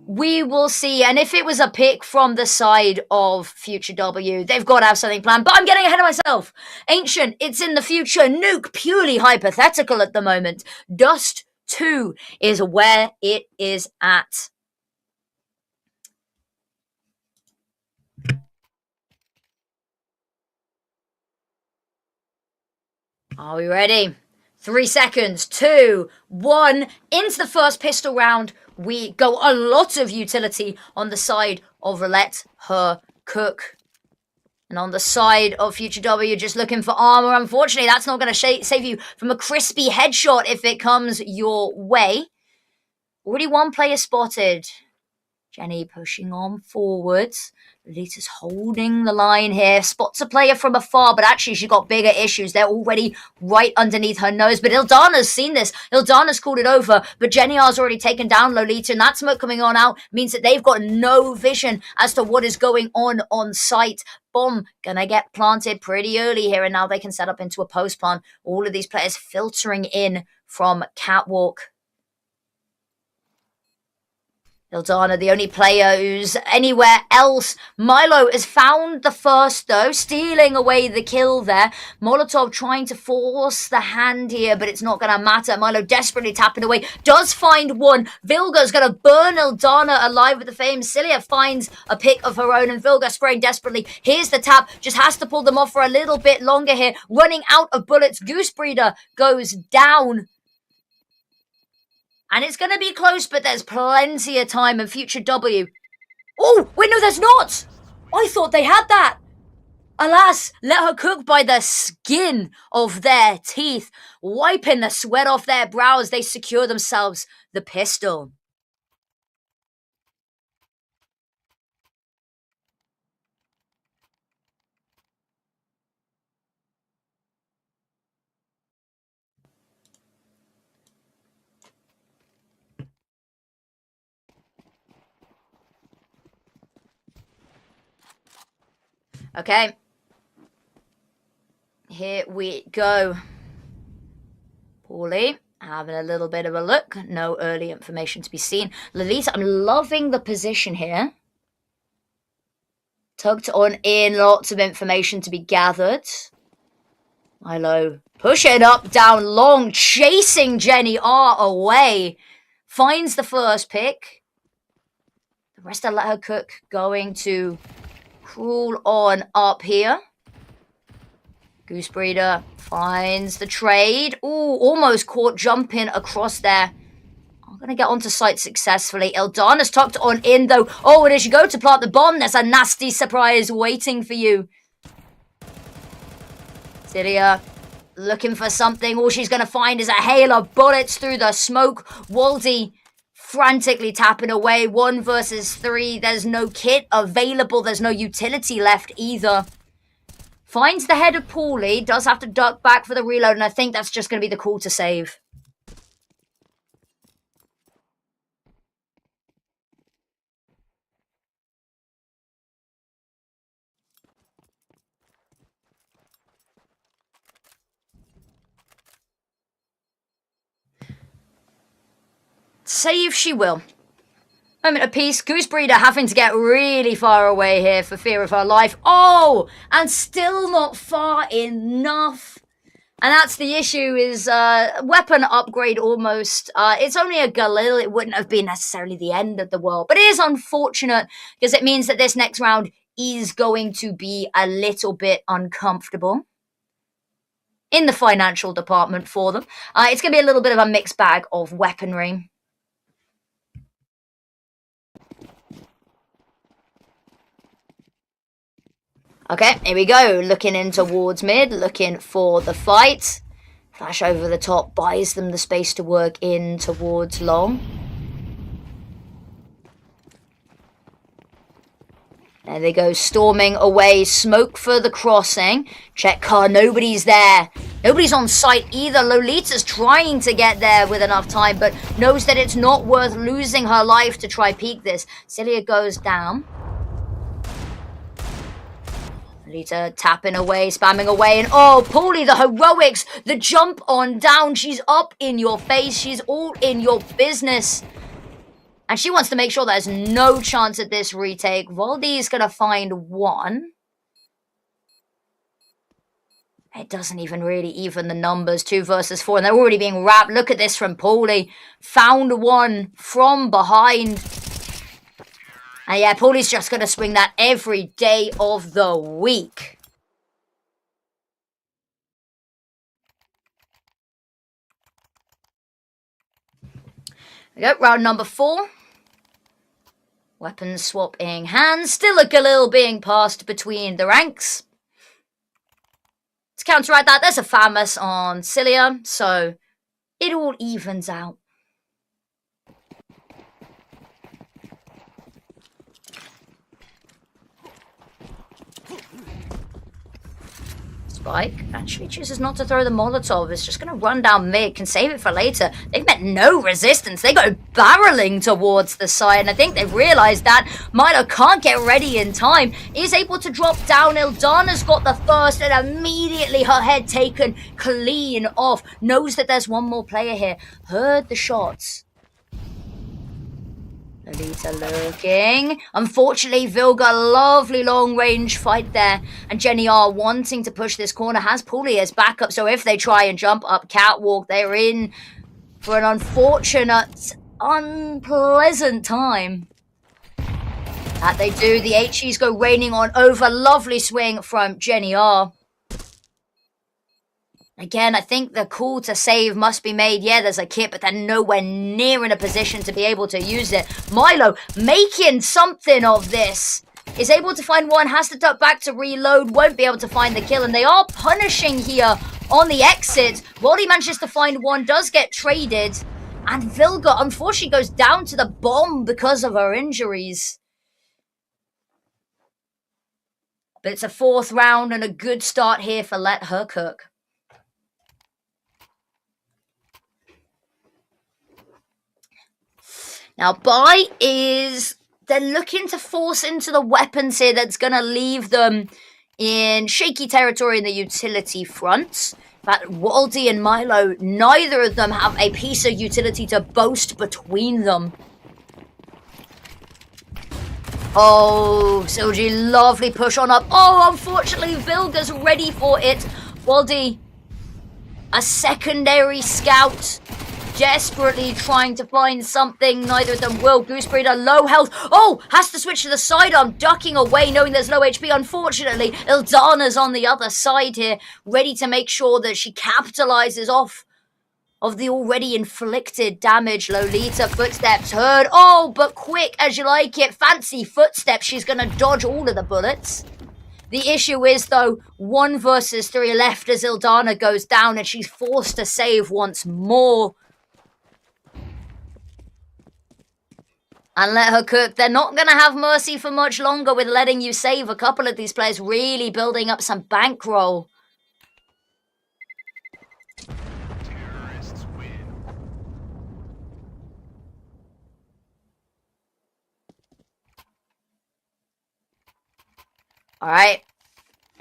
we will see. And if it was a pick from the side of Future W, they've got to have something planned. But I'm getting ahead of myself. Ancient, it's in the future. Nuke, purely hypothetical at the moment. Dust 2 is where it is at. Are we ready? 3 seconds, 2, 1. Into the first pistol round. We go. A lot of utility on the side of Let Her Cook. And on the side of Future W, just looking for armor. Unfortunately, that's not going to save you from a crispy headshot if it comes your way. Already one player spotted. Jenny pushing on forwards. Lolita's holding the line here. Spots a player from afar, but actually she's got bigger issues. They're already right underneath her nose. But Ildana's seen this. Ildana's called it over. But Jenny R's already taken down Lolita. And that smoke coming on out means that they've got no vision as to what is going on site. Bomb gonna get planted pretty early here. And now they can set up into a post plant. All of these players filtering in from Catwalk. Ildana, the only player who's anywhere else. Milo has found the first, though, stealing away the kill there. Molotov trying to force the hand here, but it's not going to matter. Milo desperately tapping away. Does find one. Vilga's going to burn Ildana alive with the fame. Cilia finds a pick of her own, and Vilga spraying desperately. Here's the tap. Just has to pull them off for a little bit longer here. Running out of bullets. Goose Breeder goes down. And it's going to be close, but there's plenty of time in Future W. Oh, wait, no, there's not. I thought they had that. Alas, Let Her Cook by the skin of their teeth. Wiping the sweat off their brows, they secure themselves the pistol. Okay. Here we go. Paulie having a little bit of a look. No early information to be seen. Lolita, I'm loving the position here. Tugged on in, lots of information to be gathered. Milo pushing up, down long, chasing Jenny R away. Finds the first pick. The rest of Let Her Cook going to crawl on up here. Goose Breeder finds the trade. Ooh, almost caught jumping across there. I'm going to get onto site successfully. Ildana's tucked on in, though. Oh, and as you go to plant the bomb, there's a nasty surprise waiting for you. Cilia looking for something. All she's going to find is a hail of bullets through the smoke. Waldy frantically tapping away. 1 versus 3. There's no kit available. There's no utility left either. Finds the head of Paulie. Does have to duck back for the reload. And I think that's just going to be the call to save. Save she will. Moment of peace. Goose Breeder having to get really far away here for fear of her life. Oh! And still not far enough. And that's the issue, is weapon upgrade almost. It's only a Galil. It wouldn't have been necessarily the end of the world. But it is unfortunate, because it means that this next round is going to be a little bit uncomfortable in the financial department for them. It's going to be a little bit of a mixed bag of weaponry. Okay, here we go. Looking in towards mid, looking for the fight. Flash over the top, buys them the space to work in towards long. There they go, storming away. Smoke for the crossing. Check car, nobody's there. Nobody's on site either. Lolita's trying to get there with enough time, but knows that it's not worth losing her life to try peek this. Cilia goes down. Lolita tapping away, spamming away, and oh, Paulie, the heroics, the jump on down. She's up in your face. She's all in your business. And she wants to make sure there's no chance at this retake. Voldy's going to find one. It doesn't even really even the numbers. 2 versus 4, and they're already being wrapped. Look at this from Paulie. Found one from behind. And yeah, Paulie's just going to swing that every day of the week. We go, round number 4. Weapons swapping hands. Still a Galil being passed between the ranks. To counteract that, there's a Famus on Cilia, so it all evens out. Spike actually chooses not to throw the Molotov. It's just going to run down mid, can save it for later. They've met no resistance. They go barreling towards the side, and I think they've realized that Milo can't get ready in time. Is able to drop down. Ildana's got the first, and immediately her head taken clean off. Knows that there's one more player here. Heard the shots. Lolita looking. Unfortunately, Vilga, lovely long-range fight there. And Jenny R wanting to push this corner. Has Paulie as backup, so if they try and jump up catwalk, they're in for an unfortunate, unpleasant time. That they do. The HEs go raining on over. Lovely swing from Jenny R. Again, I think the call to save must be made. Yeah, there's a kit, but they're nowhere near in a position to be able to use it. Milo making something of this. Is able to find one, has to duck back to reload, won't be able to find the kill, and they are punishing here on the exit. While he manages to find one, does get traded, and Vilga unfortunately goes down to the bomb because of her injuries. But it's a 4th round and a good start here for Let Her Cook. Now, Bai is... They're looking to force into the weapons here that's going to leave them in shaky territory in the utility front. In fact, Waldy and Milo, neither of them have a piece of utility to boast between them. Oh, Silji, lovely push on up. Oh, unfortunately, Vilga's ready for it. Waldy, a secondary scout. Desperately trying to find something. Neither of them will. Goosebreeder, low health. Oh, has to switch to the sidearm, ducking away, knowing there's low HP. Unfortunately, Ildana's on the other side here, ready to make sure that she capitalizes off of the already inflicted damage. Lolita, footsteps heard. Oh, but quick as you like it. Fancy footsteps. She's going to dodge all of the bullets. The issue is, though, 1 versus 3 left as Ildana goes down, and she's forced to save once more. And Let Her Cook, they're not going to have mercy for much longer with letting you save. A couple of these players really building up some bankroll.
Terrorists win.
All right.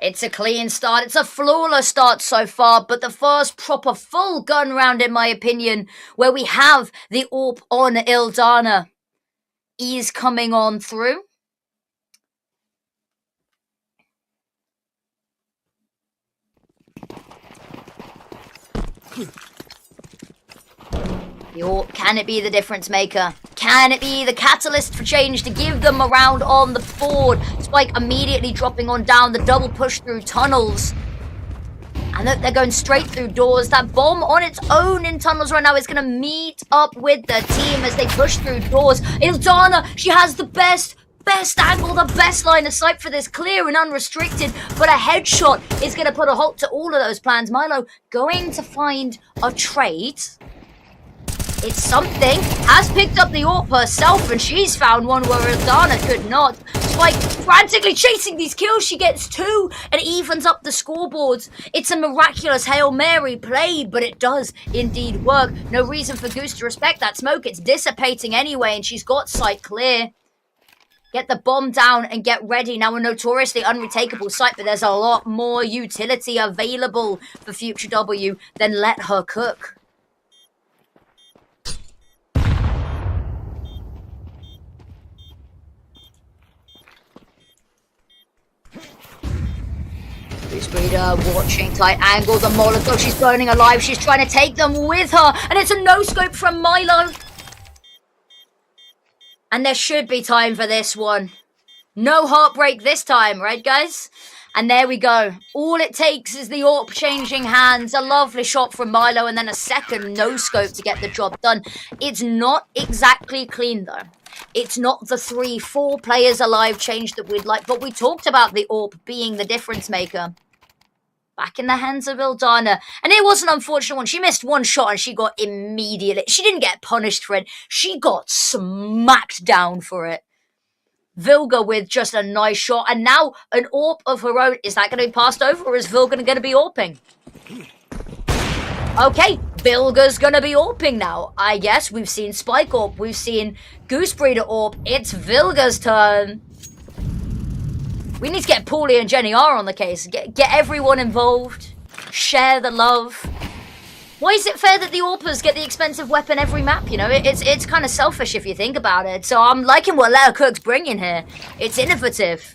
It's a clean start. It's a flawless start so far, but the first proper full gun round, in my opinion, where we have the AWP on Ildana, is coming on through. Can it be the difference maker? Can it be the catalyst for change to give them a round on the board? Spike immediately dropping on down, the double push through tunnels. And they're going straight through doors. That bomb on its own in tunnels right now is going to meet up with the team as they push through doors. Ildana, she has the best angle, the best line of sight for this, clear and unrestricted, but a headshot is going to put a halt to all of those plans. Milo going to find a trade. It's something. Has picked up the AWP herself, and she's found one where Ildana could not. Spike frantically chasing these kills. She gets 2 and evens up the scoreboards. It's a miraculous Hail Mary play, but it does indeed work. No reason for Goose to respect that smoke. It's dissipating anyway, and she's got sight clear. Get the bomb down and get ready. Now, a notoriously unretakeable site, but there's a lot more utility available for Future W than Let Her Cook. Breeder watching tight angle, the Molotov, she's burning alive, she's trying to take them with her, and it's a no-scope from Milo. And there should be time for this one. No heartbreak this time, right guys? And there we go. All it takes is the AWP changing hands, a lovely shot from Milo, and then a second no-scope to get the job done. It's not exactly clean, though. It's not the 3-4 players alive change that we'd like, but we talked about the AWP being the difference maker. Back in the hands of Ildana. And it was an unfortunate one. She missed one shot and she got immediately... She didn't get punished for it. She got smacked down for it. Vilga with just a nice shot, and now an AWP of her own. Is that going to be passed over, or is Vilga going to be AWPing? Okay, Vilga's going to be AWPing now. I guess we've seen Spike AWP, we've seen Goose Breeder AWP. It's Vilga's turn. We need to get Paulie and Jenny R on the case. Get everyone involved. Share the love. Why is it fair that the AWPers get the expensive weapon every map, you know? It's kind of selfish if you think about it. So I'm liking what Leia Cook's bringing here. It's innovative.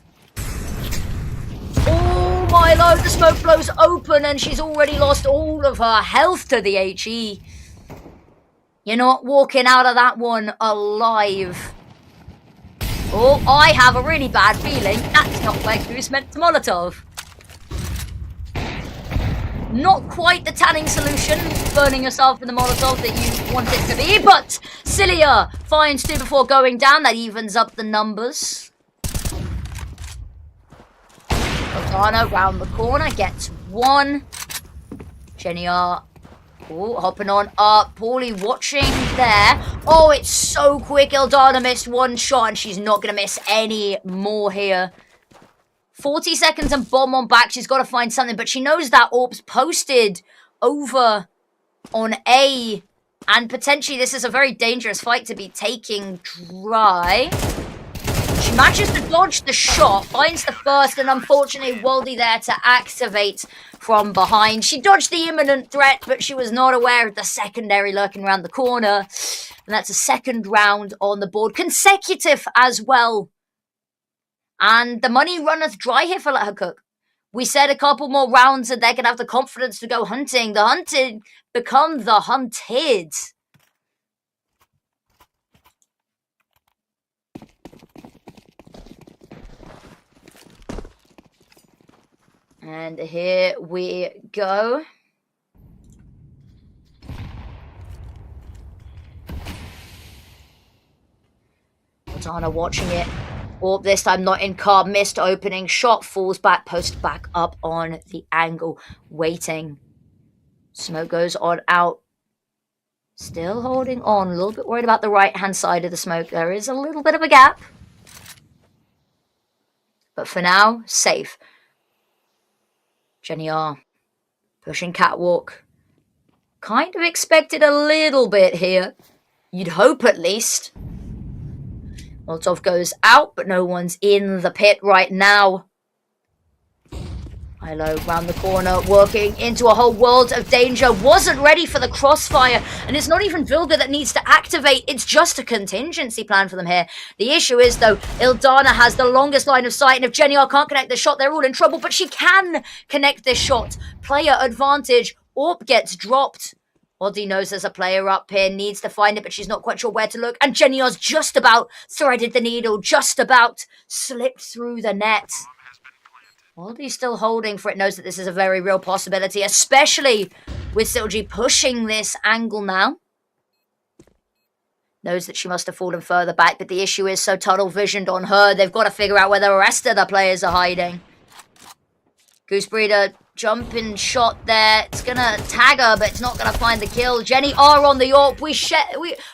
Oh, Milo, the smoke blows open and she's already lost all of her health to the HE. You're not walking out of that one alive. Oh, I have a really bad feeling that's not where Goose meant to Molotov. Not quite the tanning solution, burning yourself in the Molotov that you want it to be, but Cilia finds 2 before going down. That evens up the numbers. Ildana round the corner, gets 1. Jenny R. Oh, hopping on up. Paulie watching there. Oh, it's so quick. Ildana missed 1 shot, and she's not going to miss any more here. 40 seconds and bomb on back. She's got to find something, but she knows that AWP's posted over on A, and potentially this is a very dangerous fight to be taking dry. She manages to dodge the shot, finds the first, and unfortunately Waldy there to activate from behind. She dodged the imminent threat, but she was not aware of the secondary lurking around the corner, and that's a second round on the board. Consecutive as well. And the money runneth dry here for Let Her Cook. We said a couple more rounds and they're going to have the confidence to go hunting. The hunted become the hunted. And here we go. Ildana watching it. AWP this time not in car, missed opening, shot falls back, post back up on the angle, waiting. Smoke goes on out. Still holding on, a little bit worried about the right-hand side of the smoke. There is a little bit of a gap. But for now, safe. Jenny R. Pushing catwalk. Kind of expected a little bit here. You'd hope at least. Molotov goes out, but no one's in the pit right now. Milo round the corner, working into a whole world of danger. Wasn't ready for the crossfire, and it's not even Vilga that needs to activate. It's just a contingency plan for them here. The issue is, though, Ildana has the longest line of sight, and if Jenny R can't connect the shot, they're all in trouble, but she can connect this shot. Player advantage. AWP gets dropped. Oddie knows there's a player up here, needs to find it, but she's not quite sure where to look. And Jenny R's just about threaded the needle, just about slipped through the net. Oddie's still holding for it, knows that this is a very real possibility, especially with Silji pushing this angle now. Knows that she must have fallen further back, but the issue is so tunnel visioned on her, they've got to figure out where the rest of the players are hiding. Goose Breeder jumping shot there. It's going to tag her, but it's not going to find the kill. Jenny R on the AWP.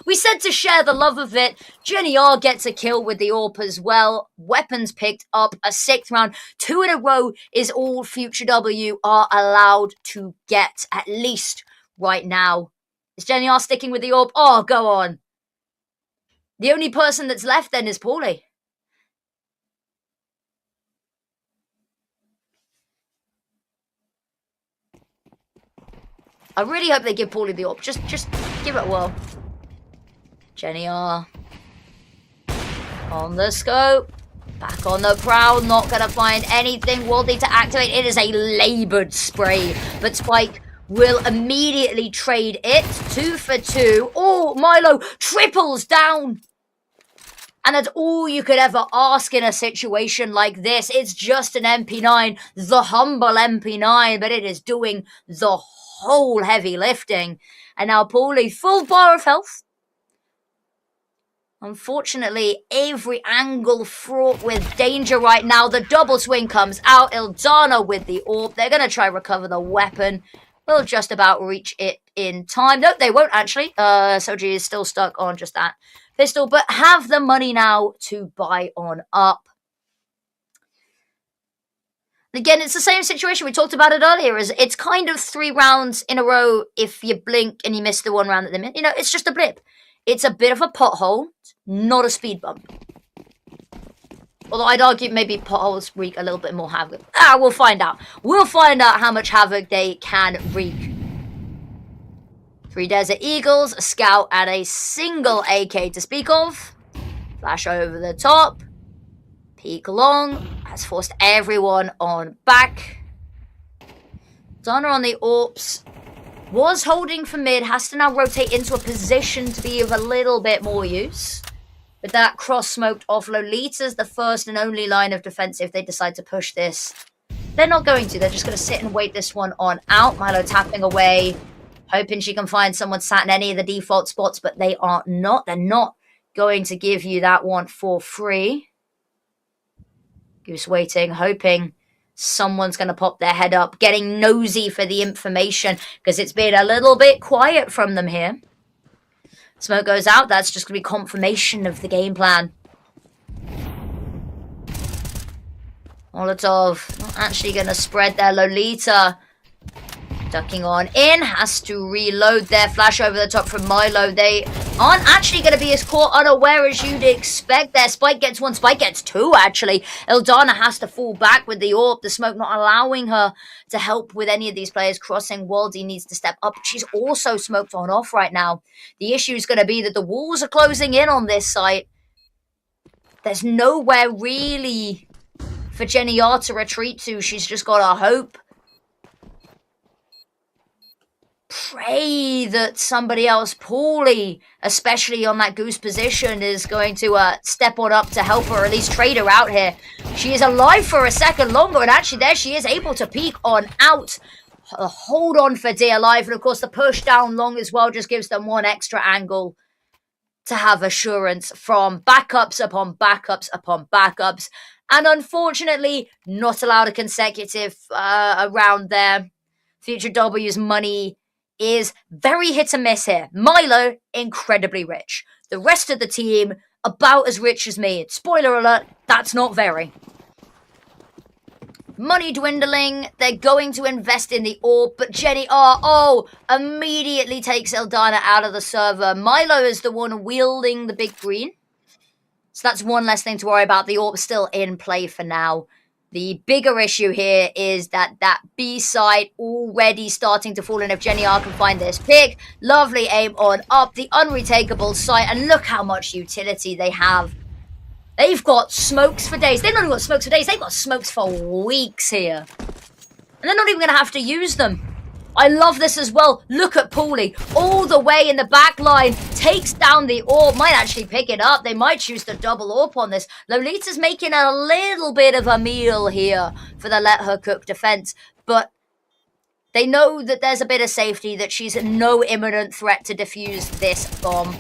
We said to share the love of it. Jenny R gets a kill with the AWP as well. Weapons picked up. A 6th round. 2 in a row is all Future W are allowed to get, at least right now. Is Jenny R sticking with the AWP? Oh, go on. The only person that's left then is Paulie. I really hope they give Paulie the AWP. Just give it a whirl. Jenny R. On the scope. Back on the prowl. Not going to find anything worthy to activate. It is a laboured spray. But Spike will immediately trade it. 2 for 2. Oh, Milo triples down. And that's all you could ever ask in a situation like this. It's just an MP9, the humble MP9, but it is doing the whole heavy lifting. And now Paulie, full bar of health. Unfortunately, every angle fraught with danger right now. The double swing comes out. Ildana with the orb. They're going to try recover the weapon. They'll just about reach it in time. No, they won't actually. Soji is still stuck on just that pistol, but have the money now to buy on up. Again, it's the same situation. We talked about it earlier. It's kind of 3 rounds in a row if you blink and you miss the 1 round at the minute. You know, it's just a blip. It's a bit of a pothole, not a speed bump. Although I'd argue maybe potholes wreak a little bit more havoc. We'll find out. We'll find out how much havoc they can wreak. 3 Desert Eagles, a Scout, and a single AK to speak of. Flash over the top. Peek long. Has forced everyone on back. Donna on the AWPs. Was holding for mid. Has to now rotate into a position to be of a little bit more use. With that cross-smoked off Lolita's the first and only line of defense if they decide to push this. They're not going to. They're just going to sit and wait this one on out. Milo tapping away. Hoping she can find someone sat in any of the default spots, but they are not. They're not going to give you that one for free. Goose waiting, hoping someone's going to pop their head up, getting nosy for the information because it's been a little bit quiet from them here. Smoke goes out. That's just going to be confirmation of the game plan. Molotov not actually going to spread their Lolita. Ducking on in, has to reload their flash over the top from Milo. They aren't actually going to be as caught unaware as you'd expect there. Spike gets 1, Spike gets 2 actually. Ildana has to fall back with the AWP. The smoke not allowing her to help with any of these players crossing. Waldy needs to step up. She's also smoked on off right now. The issue is going to be that the walls are closing in on this site. There's nowhere really for Jenny R to retreat to. She's just got to hope. Pray that somebody else, Paulie, especially on that goose position, is going to step on up to help her, or at least trade her out here. She is alive for a second longer, and actually there she is able to peek on out. Hold on for dear life, and of course the push down long as well just gives them one extra angle to have assurance from backups upon backups upon backups. And unfortunately, not allowed a consecutive round there. Future W's money is very hit and miss here. Milo, incredibly rich. The rest of the team, about as rich as me. Spoiler alert, that's not very. Money dwindling. They're going to invest in the AWP, but Jenny R, immediately takes Ildana out of the server. Milo is the one wielding the big green. So that's one less thing to worry about. The AWP still in play for now. The bigger issue here is that B site already starting to fall in if Jenny R can find this pick. Lovely aim on up, the unretakeable site, and look how much utility they have. They've got smokes for days. They've not even got smokes for days, they've got smokes for weeks here. And they're not even going to have to use them. I love this as well. Look at Paulie, all the way in the back line, takes down the AWP, might actually pick it up. They might choose to double AWP on this. Lolita's making a little bit of a meal here for the let her cook defense, but they know that there's a bit of safety, that she's no imminent threat to defuse this bomb.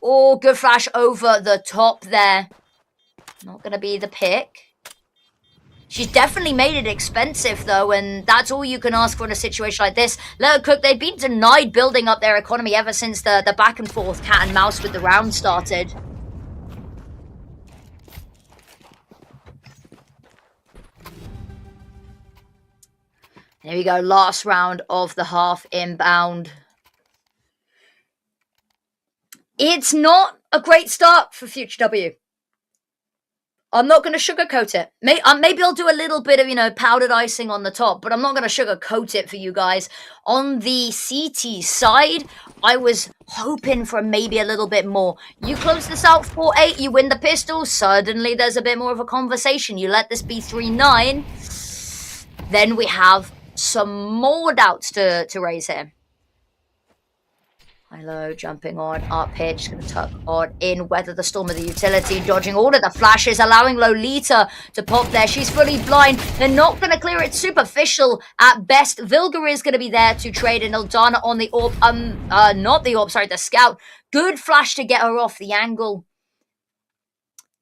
Oh, good flash over the top there. Not going to be the pick. She's definitely made it expensive, though, and that's all you can ask for in a situation like this. Let her cook. They've been denied building up their economy ever since the back and forth cat and mouse with the round started. There we go. Last round of the half inbound. It's not a great start for Future W. I'm not going to sugarcoat it. Maybe I'll do a little bit of, powdered icing on the top, but I'm not going to sugarcoat it for you guys. On the CT side, I was hoping for maybe a little bit more. You close this out 4-8, you win the pistol, suddenly there's a bit more of a conversation. You let this be 3-9, then we have some more doubts to raise here. Hilo jumping on up here, just going to tuck on in, weather the storm of the utility, dodging all of the flashes, allowing Lolita to pop there. She's fully blind. They're not going to clear it. Superficial at best. Vilga is going to be there to trade, and Ildana on the orb. Not the orb, sorry, the scout. Good flash to get her off the angle.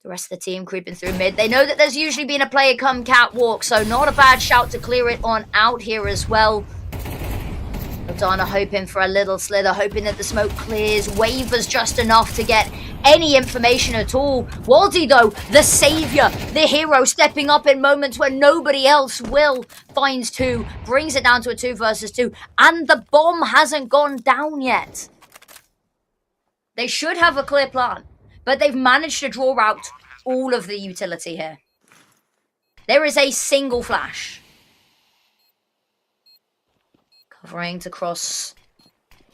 The rest of the team creeping through mid. They know that there's usually been a player come catwalk, so not a bad shout to clear it on out here as well. Ildana hoping for a little slither, hoping that the smoke clears, wavers just enough to get any information at all. Waldy, though, the savior, the hero, stepping up in moments where nobody else will, finds two, brings it down to a 2 versus 2, and the bomb hasn't gone down yet. They should have a clear plan, but they've managed to draw out all of the utility here. There is a single flash. Covering to cross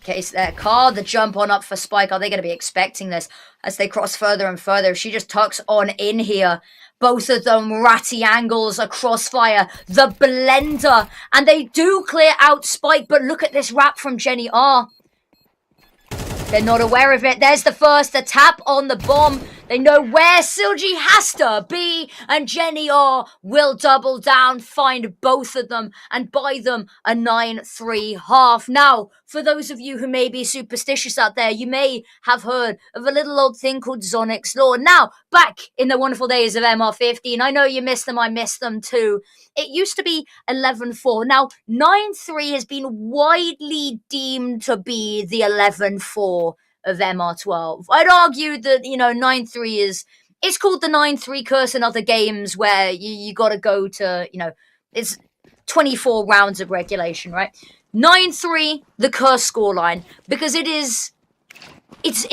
case there. Car, the jump on up for Spike. Are they going to be expecting this as they cross further and further? She just tucks on in here. Both of them ratty angles, a crossfire, the blender. And they do clear out Spike, but look at this wrap from Jenny R. They're not aware of it. There's the first, a tap on the bomb. They know where Silji has to be, and Jenny R will double down, find both of them, and buy them a 9-3 half. Now, for those of you who may be superstitious out there, you may have heard of a little old thing called Zonic's Law. Now, back in the wonderful days of MR15, I know you missed them, I missed them too. It used to be 11-4. Now, 9-3 has been widely deemed to be the 11-4 of MR12. I'd argue that, 9-3 is, it's called the 9-3 curse in other games where you got to go to, it's 24 rounds of regulation, right? 9-3, the curse scoreline, because it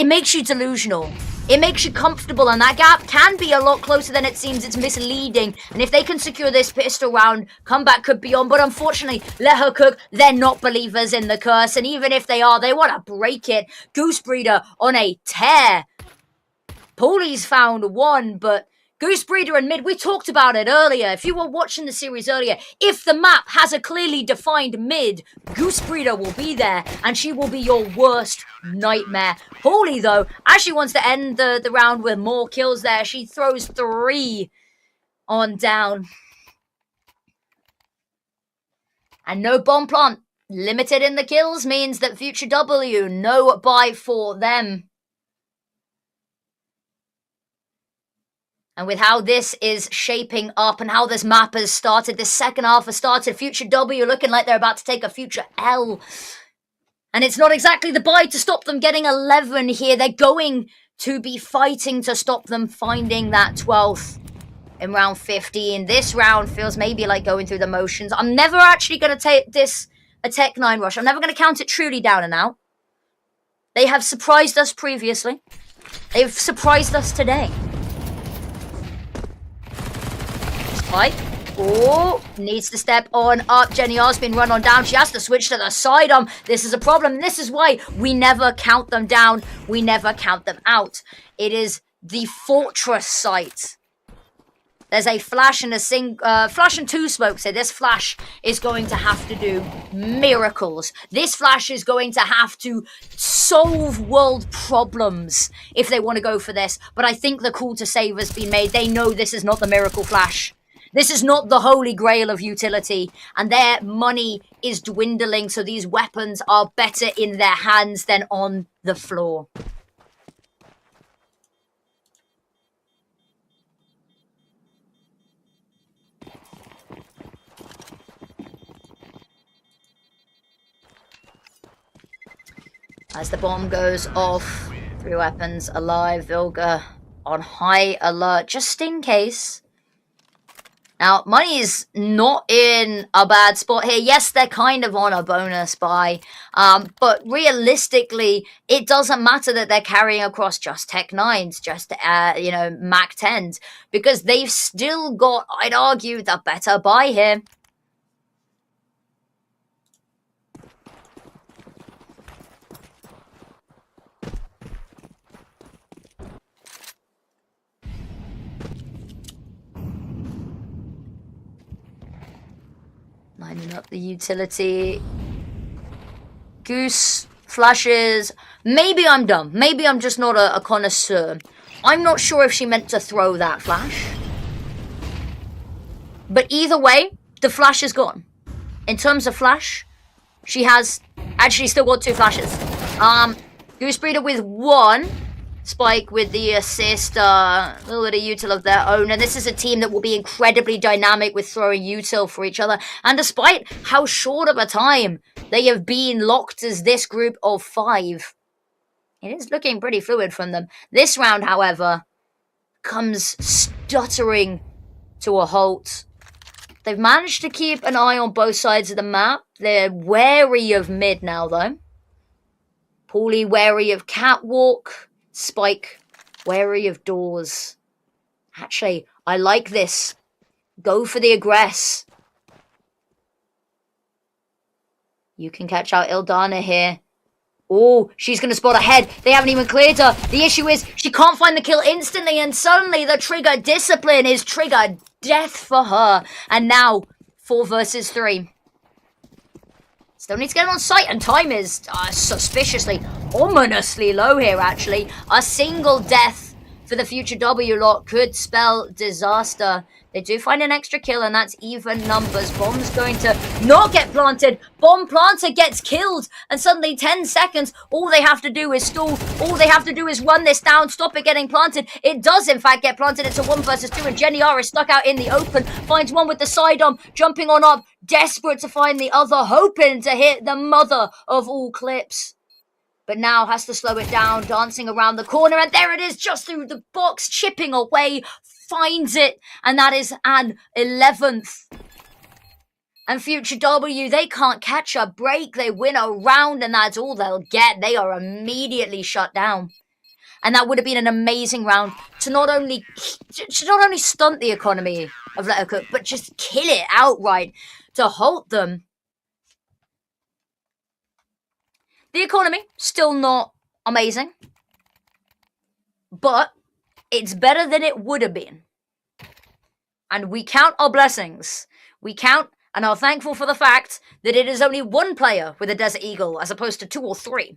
makes you delusional. It makes you comfortable, and that gap can be a lot closer than it seems. It's misleading, and if they can secure this pistol round, comeback could be on, but unfortunately, let her cook. They're not believers in the curse, and even if they are, they want to break it. Goose Breeder on a tear. Pooley's found one, but Goose Breeder and mid, we talked about it earlier. If you were watching the series earlier, if the map has a clearly defined mid, Goose Breeder will be there, and she will be your worst nightmare. Pooley, though, actually wants to end the round with more kills there. She throws 3 on down. And no bomb plant. Limited in the kills means that Future W, no buy for them. And with how this is shaping up and how this map has started, this second half has started, Future W looking like they're about to take a Future L. And it's not exactly the buy to stop them getting 11 here. They're going to be fighting to stop them finding that 12th in round 15. This round feels maybe like going through the motions. I'm never actually going to take this a Tech 9 rush. I'm never going to count it truly down and out. They have surprised us previously. They've surprised us today. Spike. Oh, needs to step on up. Jenny R's been run on down. She has to switch to the sidearm. This is a problem. This is why we never count them down. We never count them out. It is the fortress site. There's a flash and flash and 2 smokes here. This flash is going to have to do miracles. This flash is going to have to solve world problems if they want to go for this. But I think the call to save has been made. They know this is not the miracle flash. This is not the holy grail of utility, and their money is dwindling, so these weapons are better in their hands than on the floor. As the bomb goes off, 3 weapons alive, Vilga on high alert, just in case. Now, money is not in a bad spot here. Yes, they're kind of on a bonus buy, but realistically, it doesn't matter that they're carrying across just Tech 9s, just, Mac 10s, because they've still got, I'd argue, the better buy here. Lining up the utility. Goose flashes, Maybe I'm dumb. Maybe I'm just not a connoisseur. I'm not sure if she meant to throw that flash. But either way, the flash is gone. In terms of flash, she has actually still got 2 flashes. Goose Breeder with 1. Spike with the assist, a little bit of util of their own. And this is a team that will be incredibly dynamic with throwing util for each other. And despite how short of a time they have been locked as this group of 5, it is looking pretty fluid from them. This round, however, comes stuttering to a halt. They've managed to keep an eye on both sides of the map. They're wary of mid now, though. Paulie wary of catwalk. Spike wary of doors. Actually, I like this. Go for the aggress. You can catch out Ildana here. Oh, she's going to spot ahead. They haven't even cleared her. The issue is she can't find the kill instantly, and suddenly the trigger discipline is trigger death for her. And now, 4 versus 3. Still need to get on site, and time is suspiciously, ominously low here, actually. A single death for the future W lot could spell disaster. They do find an extra kill, and that's even numbers. Bomb's going to not get planted. Bomb planter gets killed, and suddenly 10 seconds, all they have to do is stall. All they have to do is run this down, stop it getting planted. It does, in fact, get planted. It's a 1 versus 2, and Jenny R is stuck out in the open. Finds one with the sidearm, jumping on up, desperate to find the other, hoping to hit the mother of all clips. But now has to slow it down, dancing around the corner, and there it is, just through the box, chipping away, finds it, and that is an 11th. And future W, they can't catch a break. They win a round, and that's all they'll get. They are immediately shut down. And that would have been an amazing round to not only stunt the economy of Let Her Cook, but just kill it outright to halt them. The economy, still not amazing. But it's better than it would have been. And we count our blessings. We count and are thankful for the fact that it is only 1 player with a Desert Eagle as opposed to 2 or 3.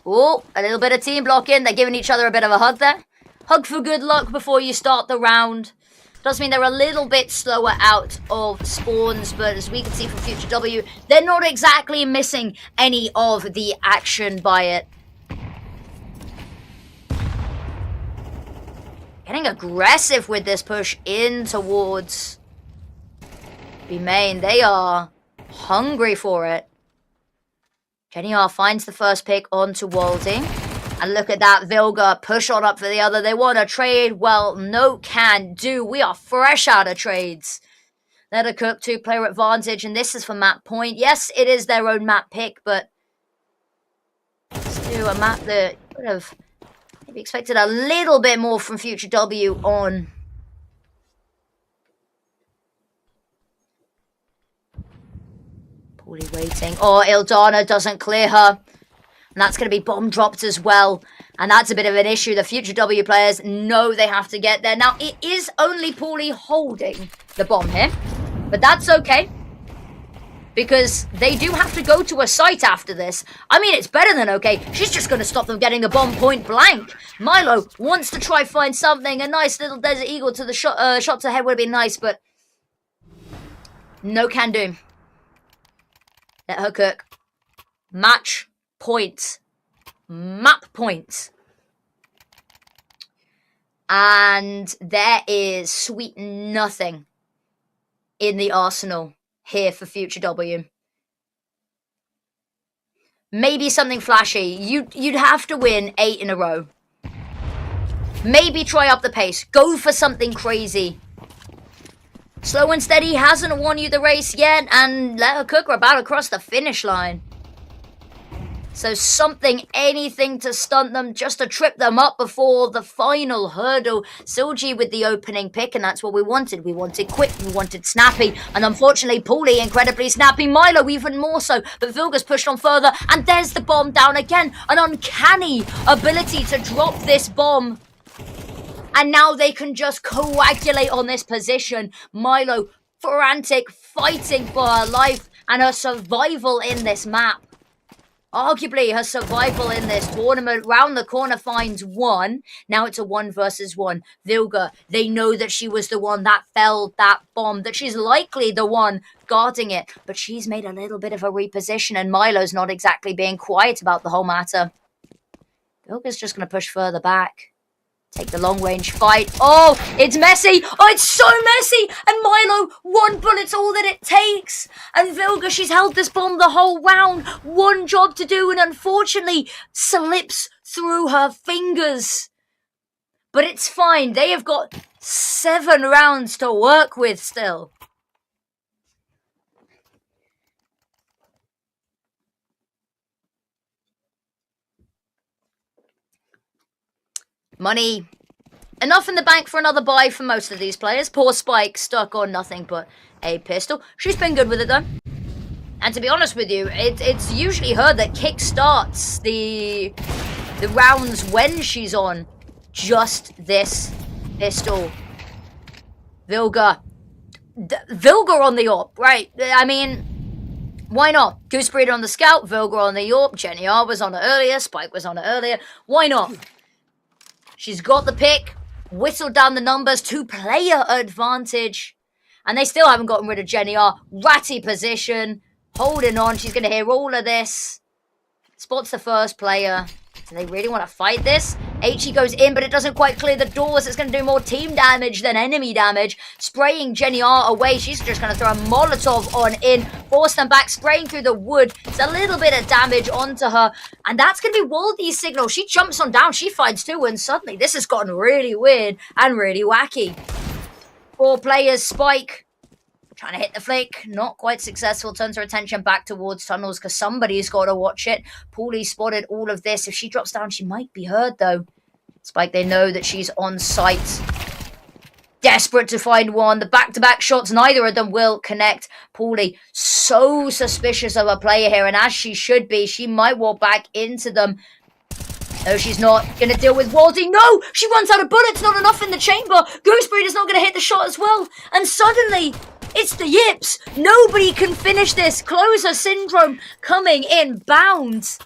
Oh, a little bit of team blocking. They're giving each other a bit of a hug there. Hug for good luck before you start the round. Does mean they're a little bit slower out of spawns, but as we can see from Future W, they're not exactly missing any of the action by it. Getting aggressive with this push in towards B main. They are hungry for it. Jenny R finds the first pick onto Waldy. And look at that, Vilga, push on up for the other. They want to trade. Well, no can do. We are fresh out of trades. Let Her Cook, 2-player advantage, and this is for map point. Yes, it is their own map pick, but let's do a map that would have maybe expected a little bit more from Future W on. Paulie waiting. Oh, Ildana doesn't clear her. And that's going to be bomb dropped as well. And that's a bit of an issue. The Future W players know they have to get there. Now, it is only Paulie holding the bomb here. But that's okay. Because they do have to go to a site after this. I mean, it's better than okay. She's just going to stop them getting the bomb point blank. Milo wants to try find something. A nice little Desert Eagle to the shots ahead would have been nice. But no can do. Let Her Cook. Match point. Map point. And there is sweet nothing in the arsenal here for Future W. Maybe something flashy. You'd have to win 8 in a row. Maybe try up the pace. Go for something crazy. Slow and Steady hasn't won you the race yet, and Let Her Cook are about to cross the finish line. So something, anything to stunt them, just to trip them up before the final hurdle. Silji with the opening pick, and that's what we wanted. We wanted quick, we wanted snappy, and unfortunately, Paulie incredibly snappy. Milo even more so, but Vilga's pushed on further, and there's the bomb down again. An uncanny ability to drop this bomb. And now they can just coagulate on this position. Milo, frantic, fighting for her life. And her survival in this map, arguably her survival in this tournament, round the corner finds one. Now it's a 1 versus 1. Vilga, they know that she was the one that felled that bomb, that she's likely the one guarding it. But she's made a little bit of a reposition, and Milo's not exactly being quiet about the whole matter. Vilga's just going to push further back. Take the long-range fight. Oh, it's messy. Oh, it's so messy. And Milo, 1 bullet's all that it takes. And Vilga, she's held this bomb the whole round. 1 job to do, and unfortunately slips through her fingers. But it's fine. They have got 7 rounds to work with still. Money. Enough in the bank for another buy for most of these players. Poor Spike, stuck on nothing but a pistol. She's been good with it though. And to be honest with you, it's usually her that kickstarts the rounds when she's on just this pistol. Vilga. Vilga on the AWP, right? I mean, why not? Goose Breeder on the Scout, Vilga on the AWP, Jenny R was on it earlier, Spike was on it earlier. Why not? She's got the pick, whistled down the numbers, 2-player advantage. And they still haven't gotten rid of Jenny R. Ratty position, holding on. She's going to hear all of this. Spots the first player. Do they really want to fight this? HE goes in, but it doesn't quite clear the doors. It's going to do more team damage than enemy damage. Spraying Jenny R away. She's just going to throw a Molotov on in. Force them back, spraying through the wood. It's a little bit of damage onto her. And that's going to be Waldy's signal. She jumps on down. She fights too. And suddenly this has gotten really weird and really wacky. 4 players. Spike. Trying to hit the flick, not quite successful. Turns her attention back towards tunnels because somebody's got to watch it. Paulie spotted all of this. If she drops down, she might be heard though. Spike, they know that she's on site. Desperate to find one. The back-to-back shots, neither of them will connect. Paulie, so suspicious of a player here, and as she should be, she might walk back into them. No, she's not going to deal with Waldy. No, she runs out of bullets. Not enough in the chamber. Goose Breeder's not going to hit the shot as well. And suddenly, it's the Yips. Nobody can finish this. Closer syndrome coming in bounds.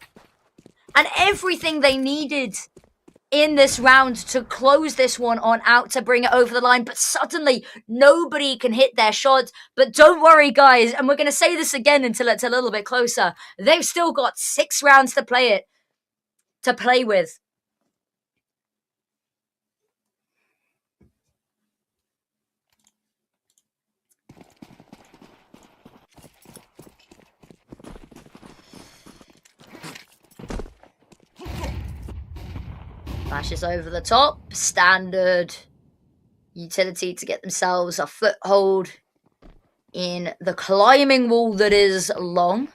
And everything they needed in this round to close this one on out, to bring it over the line. But suddenly, nobody can hit their shots. But don't worry, guys. And we're going to say this again until it's a little bit closer. They've still got 6 rounds to play with. Flashes over the top. Standard utility to get themselves a foothold in the climbing wall that is long.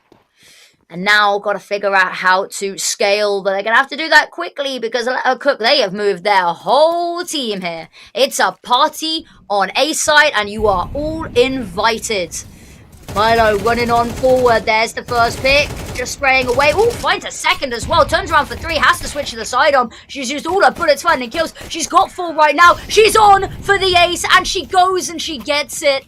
And now got to figure out how to scale. But they're going to have to do that quickly because let her cook. They have moved their whole team here. It's a party on A side and you are all invited. Milo running on forward. There's the first pick. Just spraying away. Oh, finds a second as well. Turns around for 3. Has to switch to the sidearm. She's used all her bullets finding kills. She's got 4 right now. She's on for the ace. And she goes and she gets it.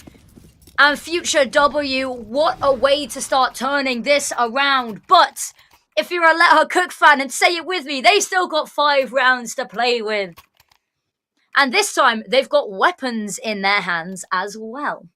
And Future W, what a way to start turning this around. But if you're a Let Her Cook fan, and say it with me, they still got 5 rounds to play with. And this time, they've got weapons in their hands as well.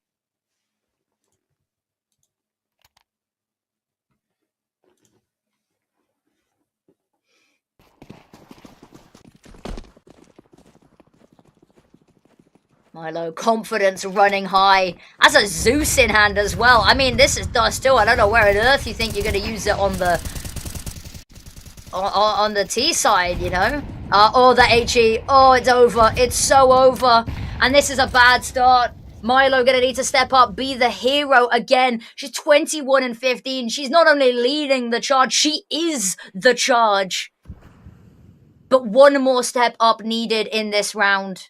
Milo, confidence running high. Has a Zeus in hand as well. I mean, this is still, I don't know where on earth you think you're going to use it on the T side, you know? Or the HE. Oh, it's over. It's so over. And this is a bad start. Milo going to need to step up, be the hero again. She's 21 and 15. She's not only leading the charge, she is the charge. But one more step up needed in this round.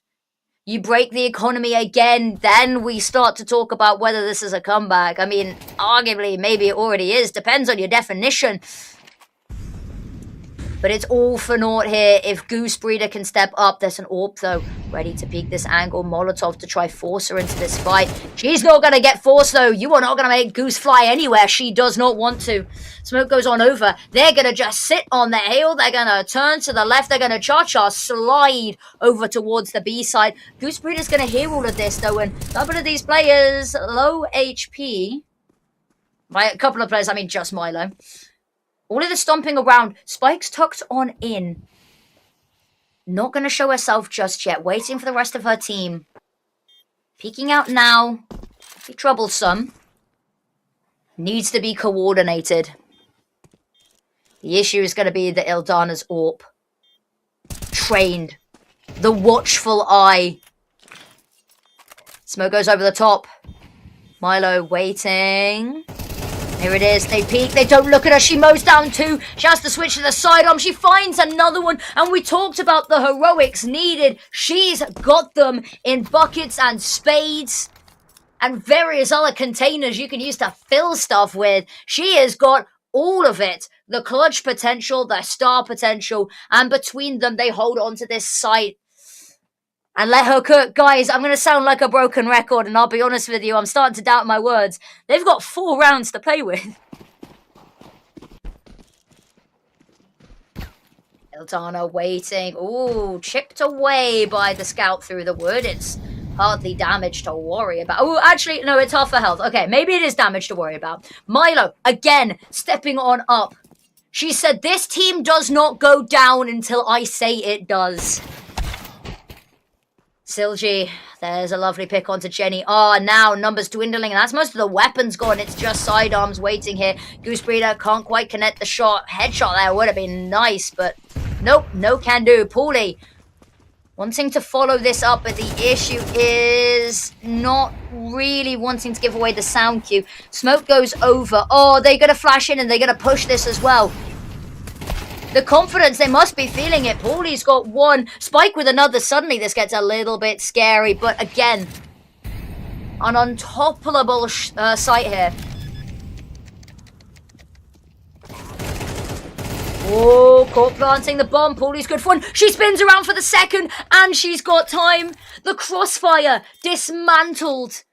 You break the economy again, then we start to talk about whether this is a comeback. I mean, arguably, maybe it already is. Depends on your definition. but it's all for naught here. If Goose Breeder can step up, there's an AWP though, ready to peek this angle. Molotov to try force her into this fight. She's not going to get forced though. You are not going to make Goose fly anywhere. She does not want to. Smoke goes on over. They're going to just sit on the hill. They're going to turn to the left. They're going to cha-cha slide over towards the B side. Goose Breeder's going to hear all of this though, and a couple of these players, low HP. By a couple of players, I mean just Milo. All of the stomping around. Spike's tucked on in. Not going to show herself just yet. Waiting for the rest of her team. Peeking out now. Be troublesome. Needs to be coordinated. The issue is going to be that Ildana's AWP. Trained. The watchful eye. Smoke goes over the top. Milo waiting. Here it is. They peek. They don't look at her. She mows down two. She has to switch to the sidearm. She finds another one. And we talked about the heroics needed. She's got them in buckets and spades and various other containers you can use to fill stuff with. She has got all of it. The clutch potential, the star potential. And between them, they hold on to this site. And let her cook. Guys, I'm going to sound like a broken record, and I'll be honest with you, I'm starting to doubt my words. They've got 4 rounds to play with. Ildana waiting. Ooh, chipped away by the scout through the wood. It's hardly damage to worry about. Oh, actually, no, it's half her health. Okay, maybe it is damage to worry about. Milo, again, stepping on up. She said, this team does not go down until I say it does. Silji, there's a lovely pick onto Jenny. Oh, now numbers dwindling. That's most of the weapons gone. It's just sidearms waiting here. Goose Breeder can't quite connect the shot. Headshot there would have been nice, but nope, no can do. Paulie wanting to follow this up, but the issue is not really wanting to give away the sound cue. Smoke goes over. Oh, they're going to flash in and they're going to push this as well. The confidence, they must be feeling it. Paulie's got one. Spike with another. Suddenly this gets a little bit scary. But again, an untoppable sight here. Oh, caught planting the bomb. Paulie's good for one. She spins around for the second. And she's got time. The crossfire dismantled.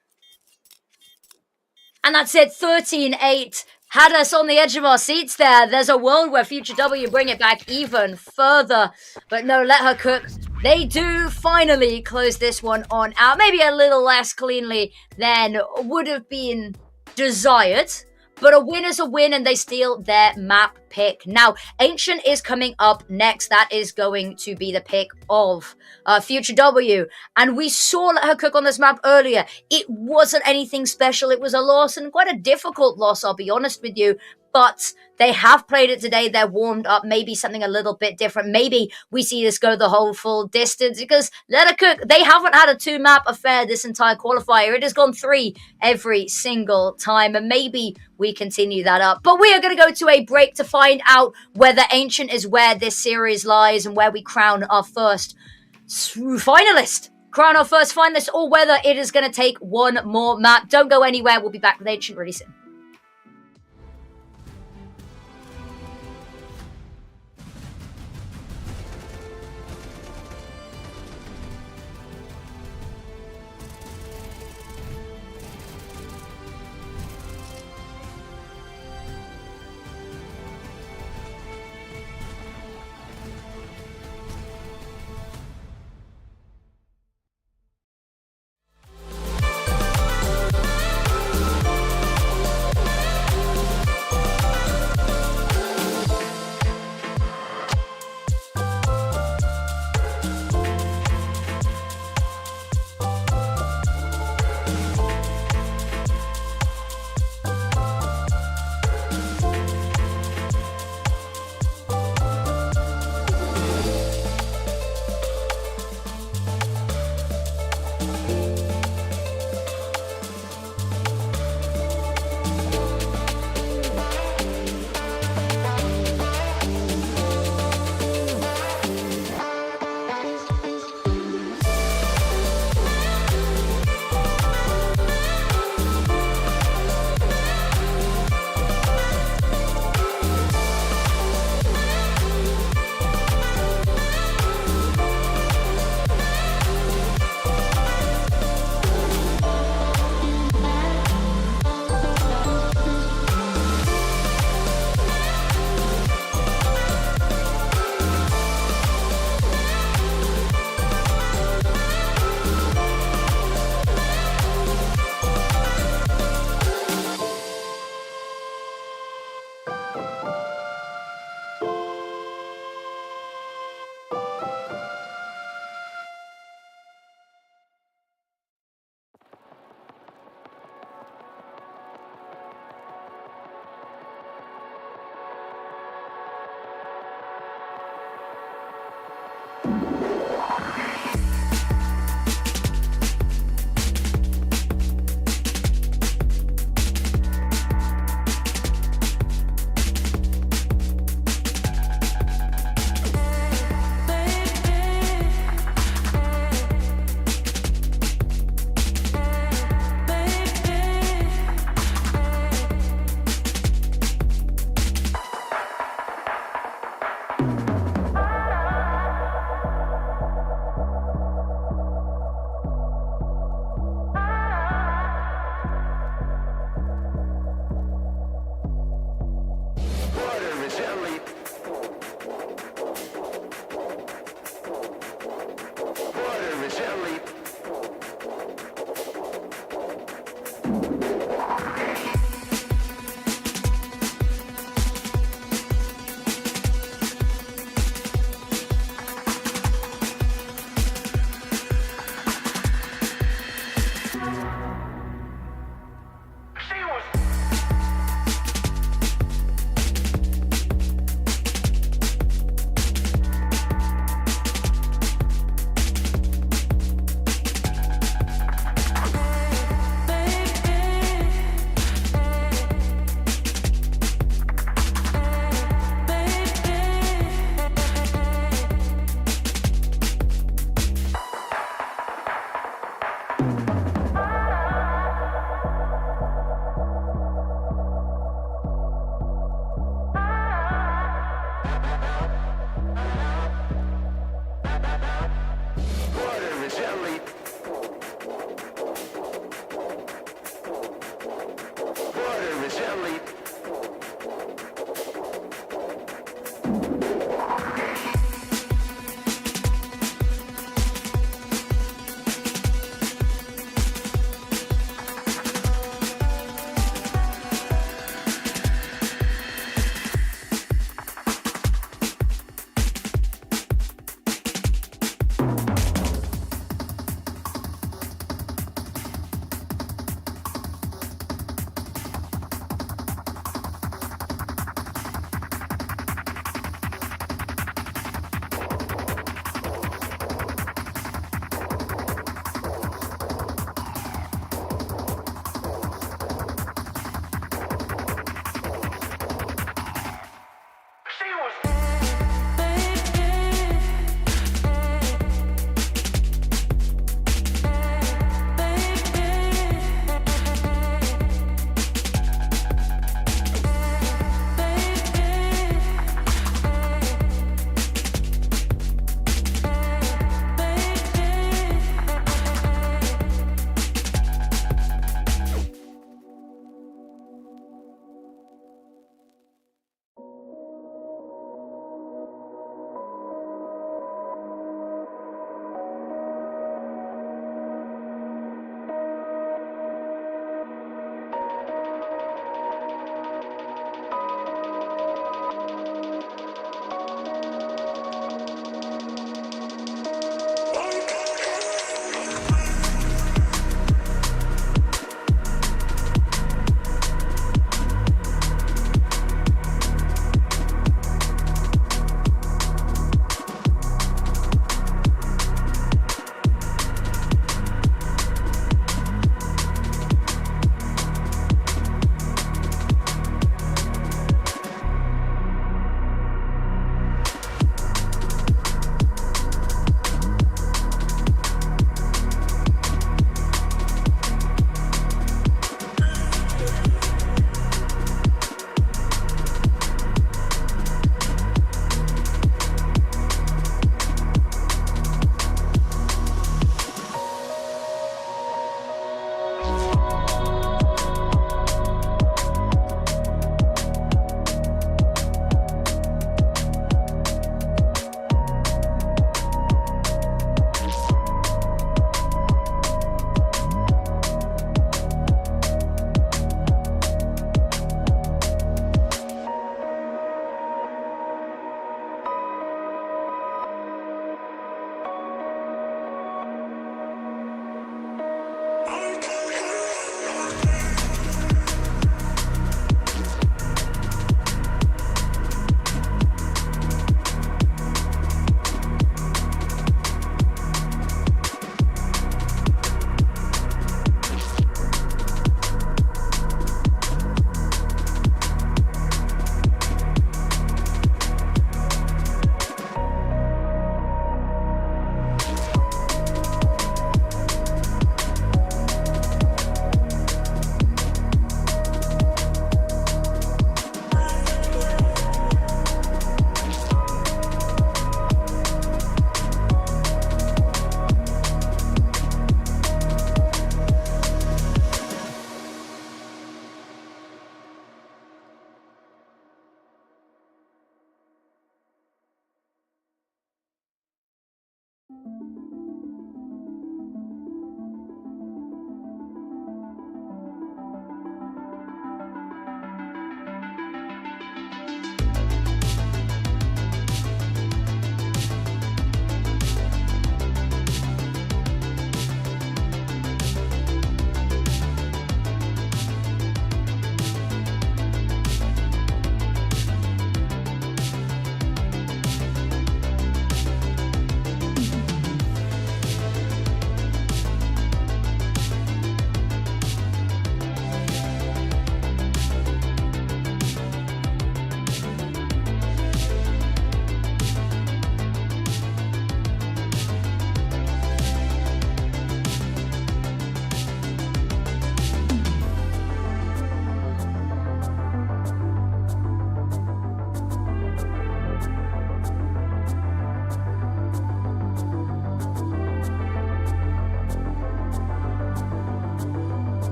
And that's it. 13-8. Had us on the edge of our seats there. There's a world where Future W bring it back even further. But no, let her cook. They do finally close this one on out. Maybe a little less cleanly than would have been desired. But a win is a win, and they steal their map pick. Now, Ancient is coming up next. That is going to be the pick of Future W. And we saw Let Her Cook on this map earlier. It wasn't anything special. It was a loss, and quite a difficult loss, I'll be honest with you. But they have played it today. They're warmed up. Maybe something a little bit different. Maybe we see this go the whole full distance. Because Let Her Cook, they haven't had a 2-map affair this entire qualifier. It has gone 3 every single time. And maybe we continue that up. But we are going to go to a break to find out whether Ancient is where this series lies and where we crown our first finalist. Crown our first finalist, or whether it is going to take one more map. Don't go anywhere. We'll be back with Ancient really soon.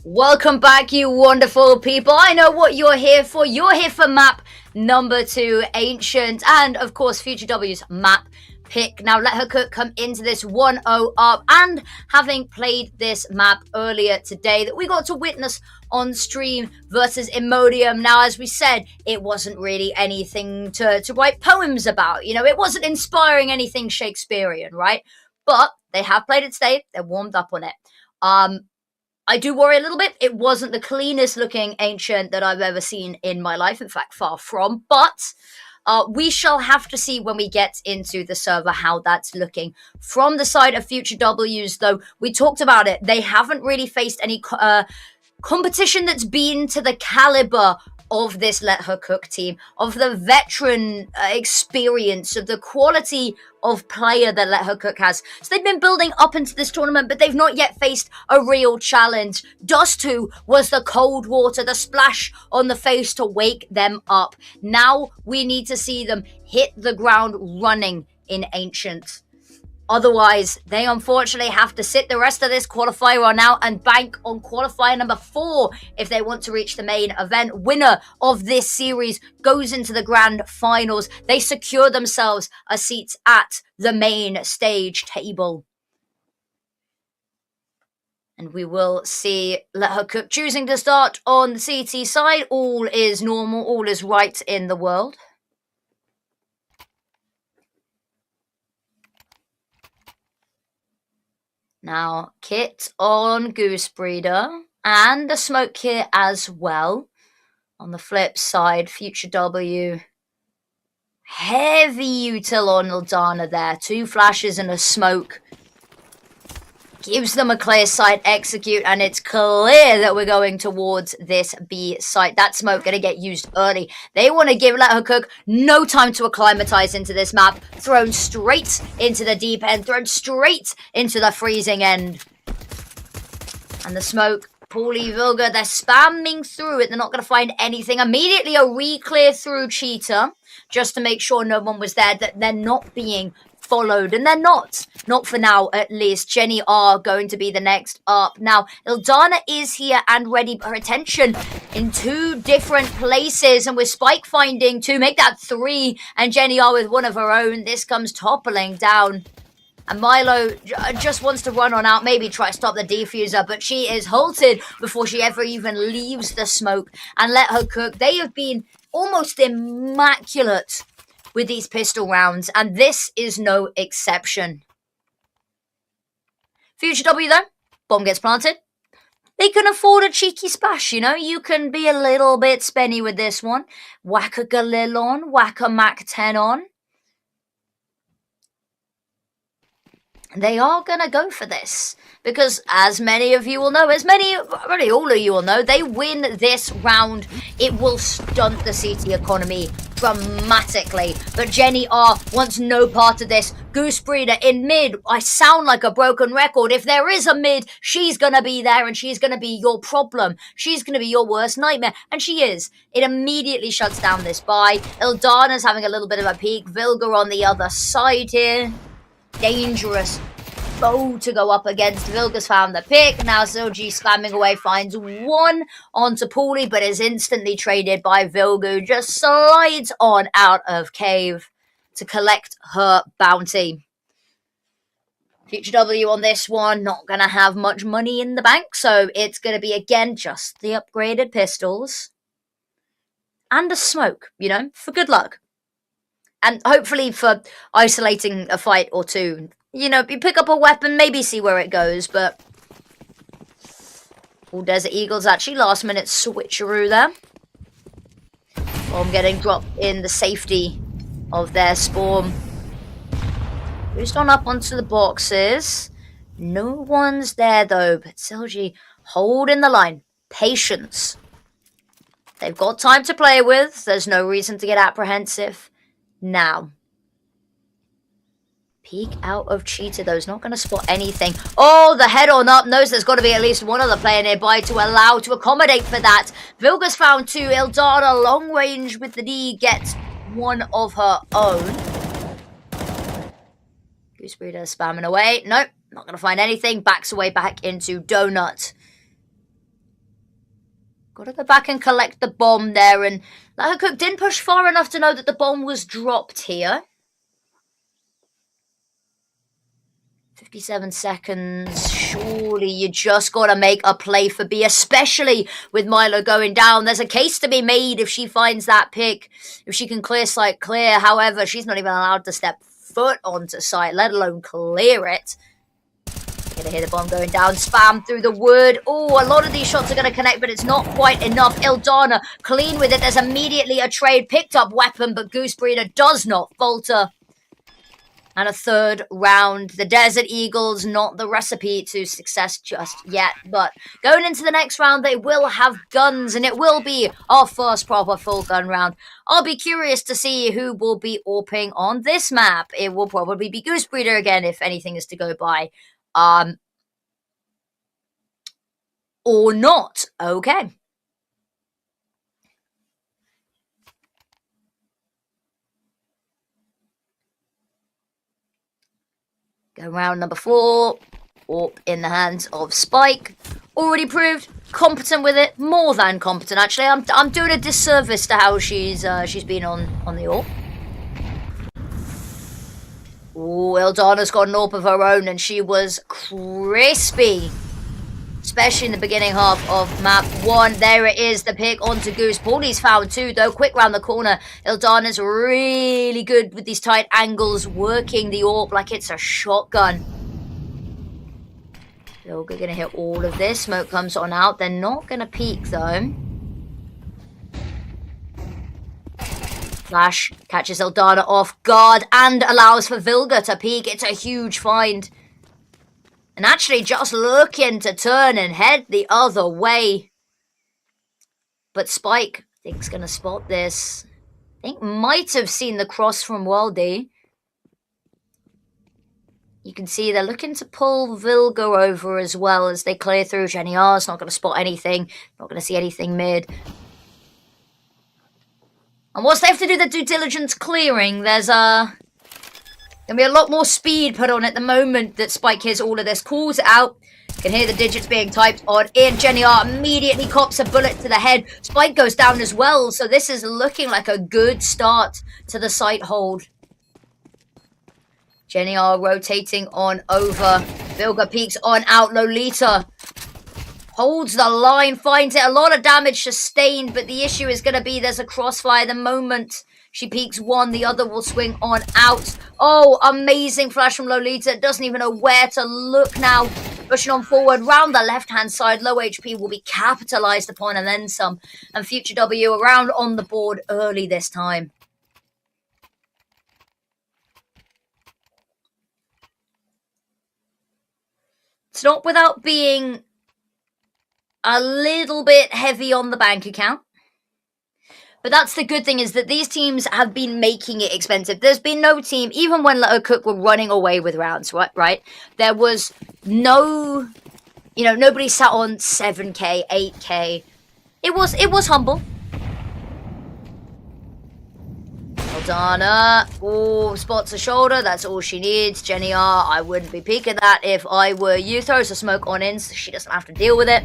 Welcome back, you wonderful people. I know what you're here for. You're here for map number 2, Ancient, and of course, Future W's map pick. Now, Let Her Cook come into this 1-0 up, and having played this map earlier today that we got to witness on stream versus Imodium. Now, as we said, it wasn't really anything to write poems about. You know, it wasn't inspiring anything Shakespearean, right? But they have played it today. They're warmed up on it. I do worry a little bit. It wasn't the cleanest looking Ancient that I've ever seen in my life. In fact, far from. But we shall have to see when we get into the server how that's looking. From the side of Future W's, though, we talked about it. They haven't really faced any competition that's been to the caliber of this Let Her Cook team, of the veteran experience, of the quality of player that Let Her Cook has. So they've been building up into this tournament, but they've not yet faced a real challenge. Dust 2 was the cold water, the splash on the face to wake them up. Now we need to see them hit the ground running in Ancient. Otherwise, they unfortunately have to sit the rest of this qualifier on out and bank on qualifier number 4 if they want to reach the main event. Winner of this series goes into the grand finals. They secure themselves a seat at the main stage table. And we will see Let Her Cook choosing to start on the CT side. All is normal, all is right in the world. Now, kit on Goose Breeder, and a smoke kit as well. On the flip side, Future W, heavy util on Ildana there. 2 flashes and a smoke. Gives them a clear site execute, and it's clear that we're going towards this B site. That smoke going to get used early. They want to give Let Her Cook no time to acclimatize into this map. Thrown straight into the deep end, thrown straight into the freezing end. And the smoke, Paulie, Vilga, they're spamming through it. They're not going to find anything. Immediately a re-clear through Cheetah, just to make sure no one was there, that they're not being followed, and they're not for now at least. Jenny are going to be the next up. Now Ildana is here and ready. Her attention in 2 different places, and with Spike finding 2, make that 3, and Jenny are with one of her own. This comes toppling down, and Milo just wants to run on out, maybe try to stop the defuser, but she is halted before she ever even leaves the smoke. And Let Her Cook, they have been almost immaculate with these pistol rounds, and this is no exception. Future W, though, bomb gets planted. They can afford a cheeky splash, you know. You can be a little bit spenny with this one. Whack a Galil on, whack a Mac 10 on. They are going to go for this, because as many of you will know, really all of you will know, they win this round, it will stunt the CT economy dramatically. But Jenny R wants no part of this. Goose Breeder in mid. I sound like a broken record. If there is a mid, she's going to be there, and she's going to be your problem. She's going to be your worst nightmare, and she is. It immediately shuts down this buy. Ildana's having a little bit of a peek. Vilga on the other side here. Dangerous bow to go up against. Vilga's found the pick. Now Silji slamming away, finds 1 onto Paulie, but is instantly traded by Vilga, who just slides on out of cave to collect her bounty. Future W on this one, not going to have much money in the bank, so it's going to be, again, just the upgraded pistols. And a smoke, you know, for good luck. And hopefully for isolating a fight or 2. You know, you pick up a weapon, maybe see where it goes, but... All Desert Eagles, actually, last minute switcheroo there. Bomb getting dropped in the safety of their spawn. Boost on up onto the boxes. No one's there, though, but Silji holding the line. Patience. They've got time to play with. There's no reason to get apprehensive. Now, peek out of Cheetah, though. He's not going to spot anything. Oh, the head on up knows there's got to be at least one other player nearby to accommodate for that. Vilga's found 2. Ildana, long range with the D, gets 1 of her own. Goose Breeder spamming away. Nope, not going to find anything. Backs away back into Donut. Gotta go back and collect the bomb there, and Cook didn't push far enough to know that the bomb was dropped here. 57 seconds. Surely you just gotta make a play for B, especially with Milo going down. There's a case to be made if she finds that pick, if she can clear site clear. However, she's not even allowed to step foot onto site, let alone clear it. Gonna hear the bomb going down, spam through the wood. Oh, a lot of these shots are gonna connect, but it's not quite enough. Ildana clean with it. There's immediately a trade, picked up weapon, but Goose Breeder does not falter. And a third round. The Desert Eagles, not the recipe to success just yet, but going into the next round, they will have guns, and it will be our first proper full gun round. I'll be curious to see who will be AWPing on this map. It will probably be Goose Breeder again, if anything is to go by. Or not. Okay. Go round number 4. AWP in the hands of Spike. Already proved competent with it. More than competent, actually. I'm doing a disservice to how she's been on the AWP. Ooh, Ildana's got an AWP of her own, and she was crispy. Especially in the beginning half of map 1. There it is, the pick onto Goose. Paulie's found 2, though. Quick round the corner. Ildana's really good with these tight angles, working the AWP like it's a shotgun. So we're going to hit all of this. Smoke comes on out. They're not going to peek, though. Flash catches Ildana off guard and allows for Vilga to peek. It's a huge find. And actually just looking to turn and head the other way. But Spike, I think, is going to spot this. I think might have seen the cross from Waldy. You can see they're looking to pull Vilga over as well as they clear through. Jenny R's not going to spot anything. Not going to see anything mid. And once they have to do the due diligence clearing, there's going to be a lot more speed put on at the moment that Spike hears all of this. Calls it out. You can hear the digits being typed on in. Jenny R immediately cops a bullet to the head. Spike goes down as well. So this is looking like a good start to the site hold. Jenny R rotating on over. Vilga peeks on out. Lolita holds the line, finds it. A lot of damage sustained, but the issue is going to be there's a crossfire the moment she peeks one, the other will swing on out. Oh, amazing flash from Lolita. Doesn't even know where to look now. Pushing on forward, round the left-hand side. Low HP will be capitalized upon and then some. And Future W around on the board early this time. It's not without being a little bit heavy on the bank account. But that's the good thing, is that these teams have been making it expensive. There's been no team, even when Cook were running away with rounds, right? There was no, nobody sat on 7k, 8k. It was humble. Ildana, oh, spots a shoulder. That's all she needs. Jenny R, I wouldn't be peeking that if I were you. Throws a smoke on in so she doesn't have to deal with it.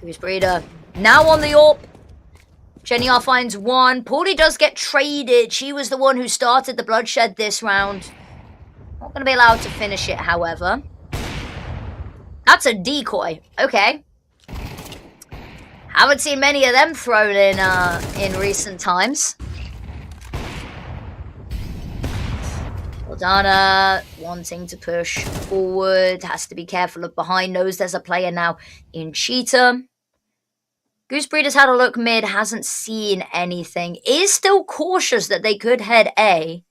Goose Breeder now on the AWP. Jenny R finds one. Paulie does get traded. She was the one who started the bloodshed this round. Not going to be allowed to finish it, however. That's a decoy. Okay. Haven't seen many of them thrown in recent times. Ildana wanting to push forward. Has to be careful of behind. Knows there's a player now in Cheetah. Goose Breeder's had a look mid. Hasn't seen anything. Is still cautious that they could head A.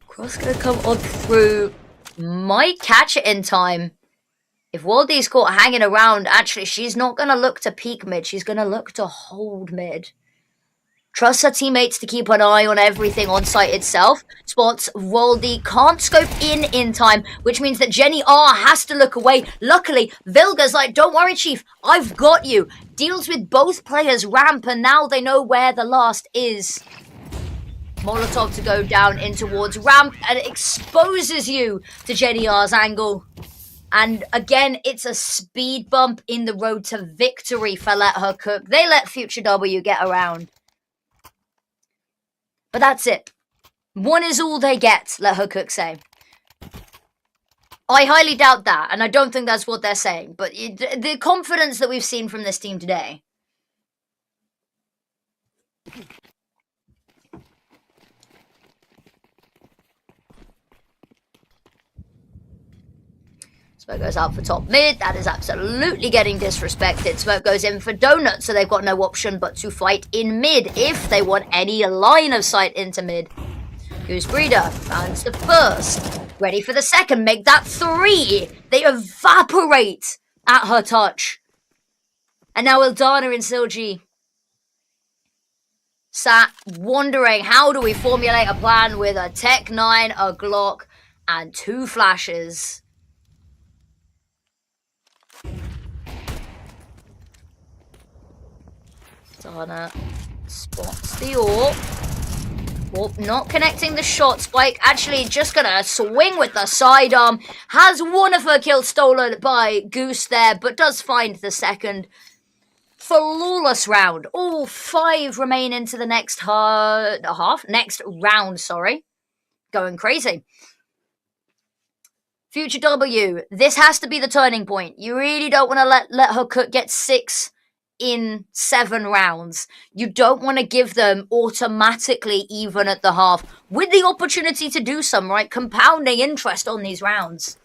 Cross gonna come on through. Might catch it in time. If Waldy's caught hanging around, actually, she's not gonna look to peek mid. She's gonna look to hold mid. Trusts her teammates to keep an eye on everything on site itself. Spots Waldy, can't scope in time, which means that Jenny R has to look away. Luckily, Vilga's like, don't worry, Chief, I've got you. Deals with both players' ramp, and now they know where the last is. Molotov to go down in towards ramp, and it exposes you to Jenny R's angle. And again, it's a speed bump in the road to victory for Let Her Cook. They let Future W get around. But that's it. One is all they get, Let Her Cook say. I highly doubt that, and I don't think that's what they're saying. But the confidence that we've seen from this team today. Smoke goes out for top mid. That is absolutely getting disrespected. Smoke goes in for Donut, so they've got no option but to fight in mid if they want any line of sight into mid. Goose Breeder finds the first. Ready for the second. Make that 3. They evaporate at her touch. And now Ildana and Silji sat wondering, how do we formulate a plan with a Tech 9, a Glock, and 2 flashes? Dana spots the AWP. AWP not connecting the shot. Spike actually just gonna swing with the sidearm. Has one of her kills stolen by Goose there, but does find the second. Flawless round. All 5 remain into the next next round, sorry. Going crazy. Future W, this has to be the turning point. You really don't want to let her cook get 6 in 7 rounds. You don't want to give them automatically even at the half, with the opportunity to do some, right? Compounding interest on these rounds.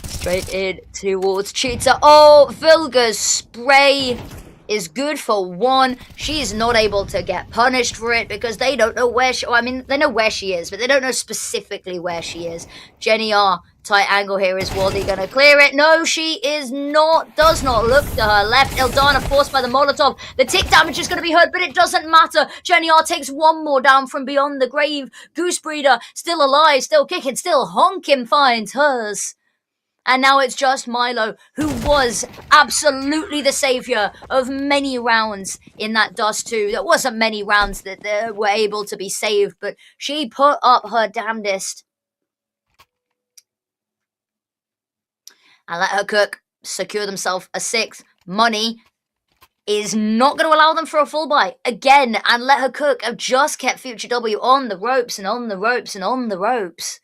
Straight in towards Cheetah. Oh, Vilga's spray is good for 1. She's not able to get punished for it because they don't know where she... Well, I mean, they know where she is, but they don't know specifically where she is. Jenny R, tight angle here. Is Waldy going to clear it? No, she is not. Does not look to her left. Ildana forced by the Molotov. The tick damage is going to be heard, but it doesn't matter. Jenny R takes 1 more down from beyond the grave. Goose Breeder still alive, still kicking, still honking finds hers. And now it's just Milo, who was absolutely the savior of many rounds in that Dust 2. There wasn't many rounds that were able to be saved, but she put up her damnedest. And Let Her Cook secure themselves a 6th. Money is not going to allow them for a full buy again. And Let Her Cook have just kept Future W on the ropes and on the ropes and on the ropes.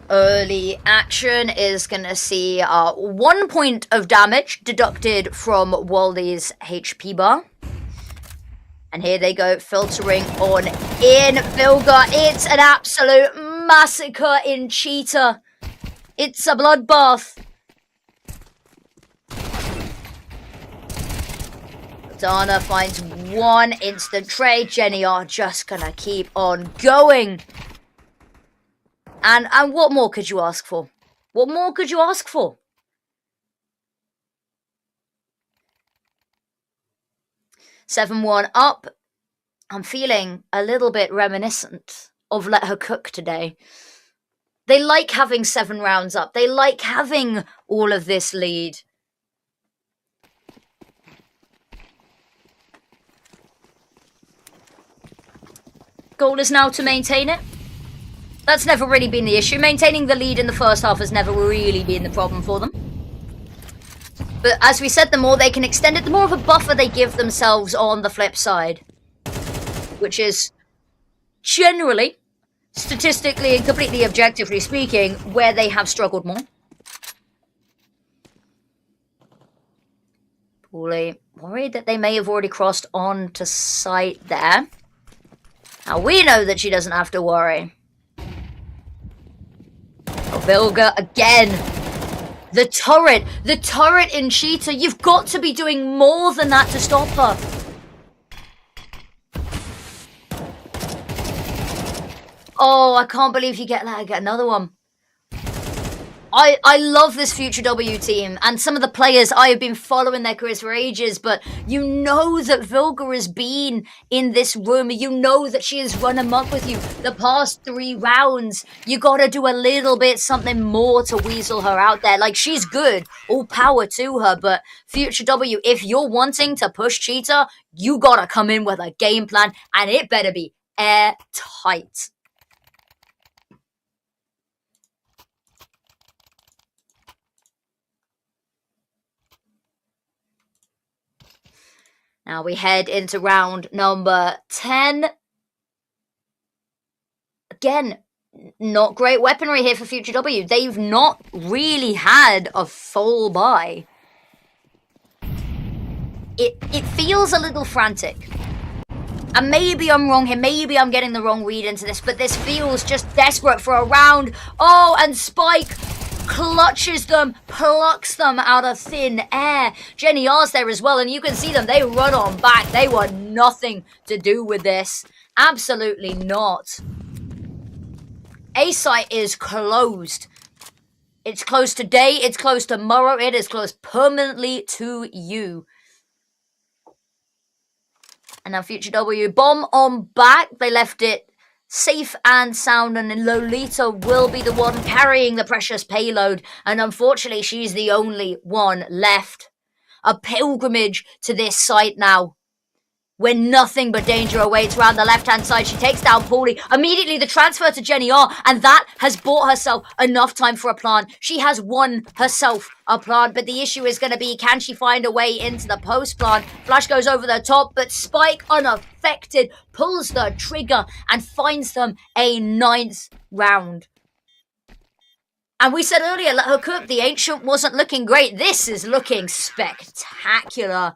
Early action is going to see 1 point of damage deducted from Waldy's HP bar. And here they go, filtering on in. Vilga, it's an absolute massacre in Cheetah. It's a bloodbath. Dana finds 1 instant trade. Jenny are just going to keep on going. And what more could you ask for? What more could you ask for? $7-1 up. I'm feeling a little bit reminiscent of Let Her Cook today. They like having 7 rounds up. They like having all of this lead. Goal is now to maintain it. That's never really been the issue. Maintaining the lead in the first half has never really been the problem for them. But as we said, the more they can extend it, the more of a buffer they give themselves on the flip side. Which is generally, statistically and completely objectively speaking, where they have struggled more. Poorly worried that they may have already crossed on to site there. Now we know that she doesn't have to worry. Vilga again. The turret in Cheetah. You've got to be doing more than that to stop her. Oh, I can't believe you get that. I get another one. I love this Future W team, and some of the players, I have been following their careers for ages, but you know that Vilga has been in this room. You know that she has run amok with you the past 3 rounds. You gotta do a little bit something more to weasel her out there. Like, she's good, all power to her, but Future W, if you're wanting to push Cheetah, you gotta come in with a game plan, and it better be airtight. Now we head into round number 10. Again, not great weaponry here for Future W. They've not really had a full buy. It feels a little frantic. And maybe I'm wrong here, maybe I'm getting the wrong read into this, but this feels just desperate for a round. Oh, and Spike clutches them, plucks them out of thin air. Jenny R's there as well, and you can see them. They run on back. They want nothing to do with this. Absolutely not. A site is closed. It's closed today. It's closed tomorrow. It is closed permanently to you. And now Future W, bomb on back. They left it safe and sound, and Lolita will be the one carrying the precious payload, and unfortunately she's the only one left. A pilgrimage to this site now, where nothing but danger awaits. Around the left-hand side, she takes down Paulie. Immediately the transfer to Jenny R, and that has bought herself enough time for a plant. She has won herself a plant, but the issue is going to be, can she find a way into the post plant? Flash goes over the top, but Spike, unaffected, pulls the trigger and finds them a 9th round. And we said earlier, let her cook. The Ancient wasn't looking great. This is looking spectacular.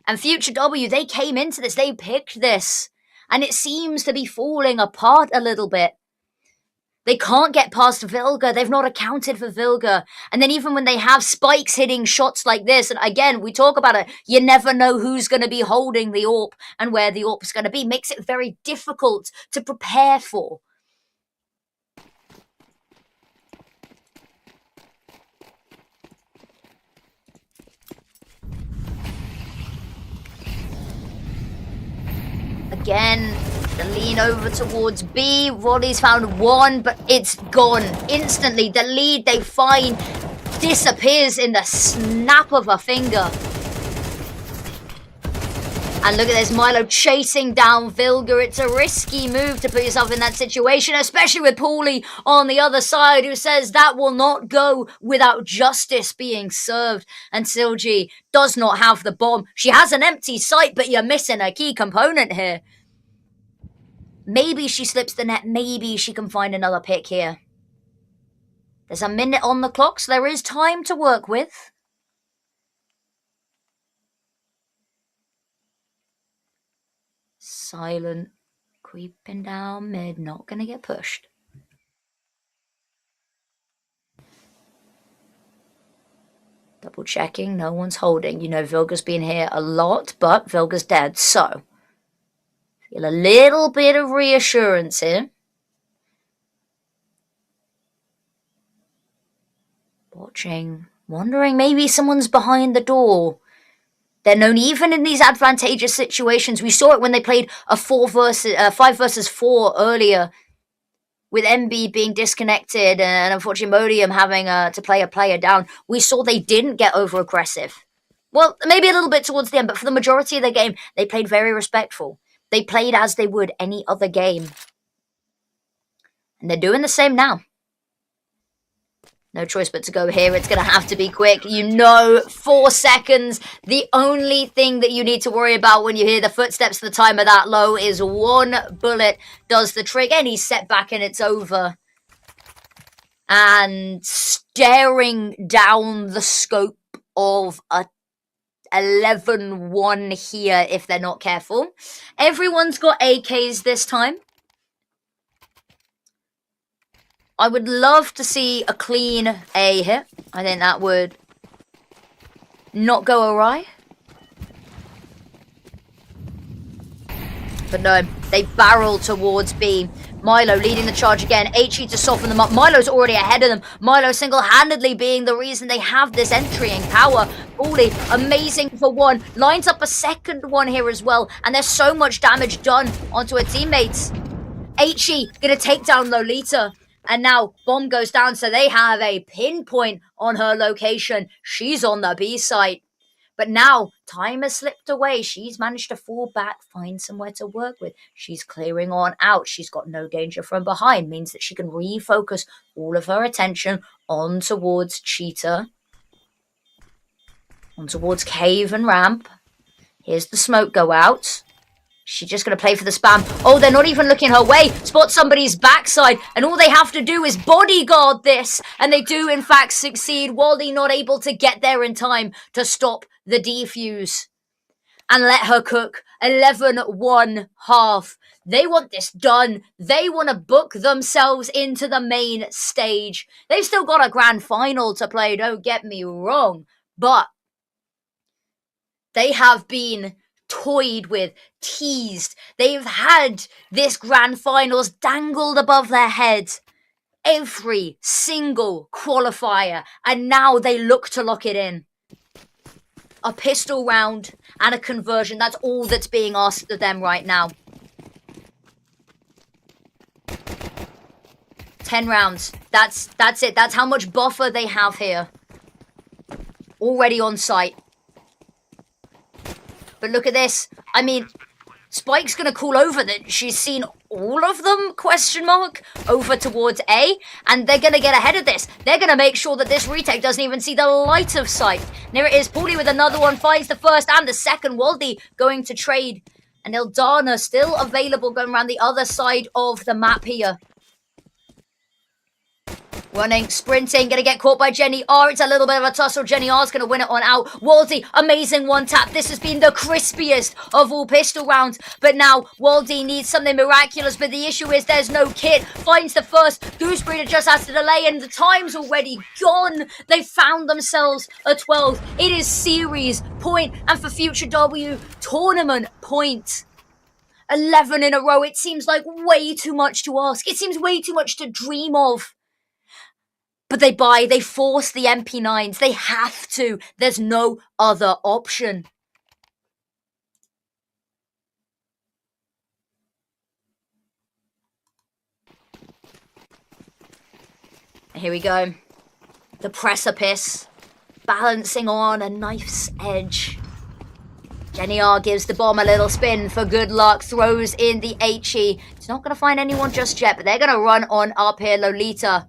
And Future W, they came into this, they picked this, and it seems to be falling apart a little bit. They can't get past Vilga, they've not accounted for Vilga. And then even when they have Spikes hitting shots like this, and again, we talk about it, you never know who's going to be holding the AWP and where the AWP is going to be. Makes it very difficult to prepare for. Again, the lean over towards B. Roddy's found one, but it's gone instantly. The lead they find disappears in the snap of a finger. And look at this, Milo chasing down Vilga. It's a risky move to put yourself in that situation, especially with Paulie on the other side, who says that will not go without justice being served. And Silji does not have the bomb. She has an empty site, but you're missing a key component here. Maybe she slips the net. Maybe she can find another pick here. There's a minute on the clock, so there is time to work with. Silent, creeping down mid, not gonna get pushed. Double checking, no one's holding. You know, Vilga's been here a lot, but Vilga's dead, so feel a little bit of reassurance here. Watching, wondering maybe someone's behind the door. They're known even in these advantageous situations. We saw it when they played a 5 versus 4 earlier, with MB being disconnected and unfortunately Modium having to play a player down. We saw they didn't get over aggressive. Well, maybe a little bit towards the end, but for the majority of the game, they played very respectful. They played as they would any other game. And they're doing the same now. No choice but to go here. It's going to have to be quick. You know, 4 seconds. The only thing that you need to worry about when you hear the footsteps, the timer that low, is 1 bullet does the trick. Any setback and it's over. And staring down the scope of a 11-1 here if they're not careful. Everyone's got AKs this time. I would love to see a clean A hit. I think that would not go awry. But no, they barrel towards B. Milo leading the charge again. HE to soften them up. Milo's already ahead of them. Milo single-handedly being the reason they have this entry in power. Bully, amazing for one. Lines up a second one here as well. And there's so much damage done onto her teammates. HE gonna take down Lolita. And now bomb goes down, so they have a pinpoint on her location. She's on the B site. But now, time has slipped away. She's managed to fall back, find somewhere to work with. She's clearing on out. She's got no danger from behind. Means that she can refocus all of her attention on towards Cheetah. On towards Cave and Ramp. Here's the smoke go out. She's just going to play for the spam. Oh, they're not even looking her way. Spot somebody's backside. And all they have to do is bodyguard this. And they do, in fact, succeed. Wally not able to get there in time to stop the defuse. And let her cook. 11-1 half. They want this done. They want to book themselves into the main stage. They've still got a grand final to play, don't get me wrong. But they have been toyed with, teased. They've had this grand finals dangled above their heads every single qualifier, and now they look to lock it in. A pistol round and a conversion, that's all that's being asked of them right now. 10 rounds, that's it. That's how much buffer they have here. Already on site. But look at this. I mean, Spike's going to call over that she's seen all of them, question mark, over towards A. And they're going to get ahead of this. They're going to make sure that this retake doesn't even see the light of sight. And there it is. Paulie with another one. Finds the first and the second. Waldy going to trade. And Ildana still available going around the other side of the map here. Running, sprinting, gonna get caught by Jenny R. It's a little bit of a tussle. Jenny R's gonna win it on out. Waldy, amazing one tap. This has been the crispiest of all pistol rounds. But now, Waldy needs something miraculous. But the issue is there's no kit. Finds the first. Goose Breeder just has to delay, and the time's already gone. They found themselves a 12. It is series point, and for Future W, tournament point. 11 in a row. It seems like way too much to ask. It seems way too much to dream of. But they force the MP9s. They have to. There's no other option. Here we go. The precipice. Balancing on a knife's edge. Jenny R gives the bomb a little spin for good luck. Throws in the HE. It's not going to find anyone just yet, but they're going to run on up here. Lolita.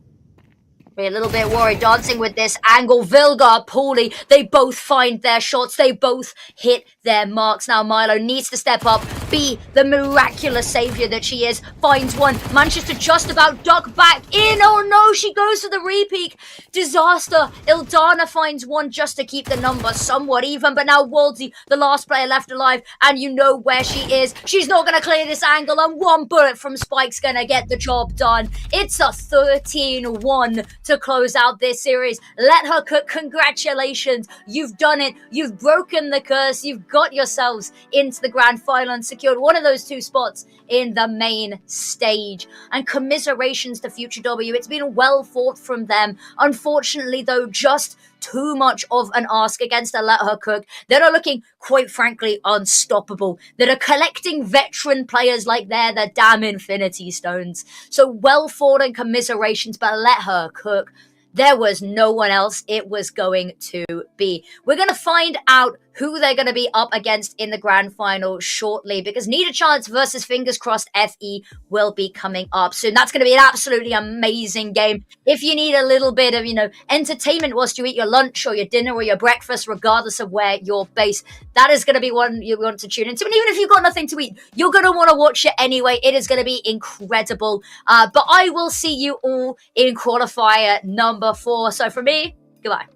We're a little bit worried, dancing with this angle. Vilgar, Paulie, they both find their shots. They both hit their marks. Now Milo needs to step up, be the miraculous savior that she is. Finds one, manages to just about duck back in. Oh no, she goes for the repeat. Disaster. Ildana finds one just to keep the number somewhat even. But now Waldsy, the last player left alive, and you know where she is. She's not going to clear this angle, and one bullet from Spike's going to get the job done. It's a 13-1 to close out this series. Let her cook. Congratulations. You've done it. You've broken the curse. You've got yourselves into the grand final and secured one of those two spots in the main stage. And commiserations to Future W. It's been well fought from them. Unfortunately, though, just too much of an ask against a Let Her Cook that are looking, quite frankly, unstoppable. That are collecting veteran players like they're the damn Infinity Stones. So well fought and commiserations, but Let Her Cook. There was no one else it was going to be. We're going to find out who they're going to be up against in the grand final shortly, because Need a Chance versus Fingers Crossed FE will be coming up soon. That's going to be an absolutely amazing game. If you need a little bit of, entertainment whilst you eat your lunch or your dinner or your breakfast, regardless of where you're based, that is going to be one you want to tune into. And even if you've got nothing to eat, you're going to want to watch it anyway. It is going to be incredible. But I will see you all in qualifier number 4. So from me, goodbye.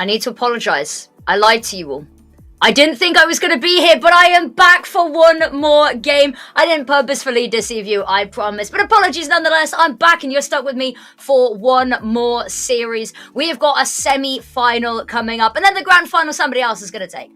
I need to apologize. I lied to you all. I didn't think I was going to be here, but I am back for one more game. I didn't purposefully deceive you, I promise. But apologies nonetheless, I'm back and you're stuck with me for one more series. We have got a semi-final coming up, and then the grand final somebody else is going to take.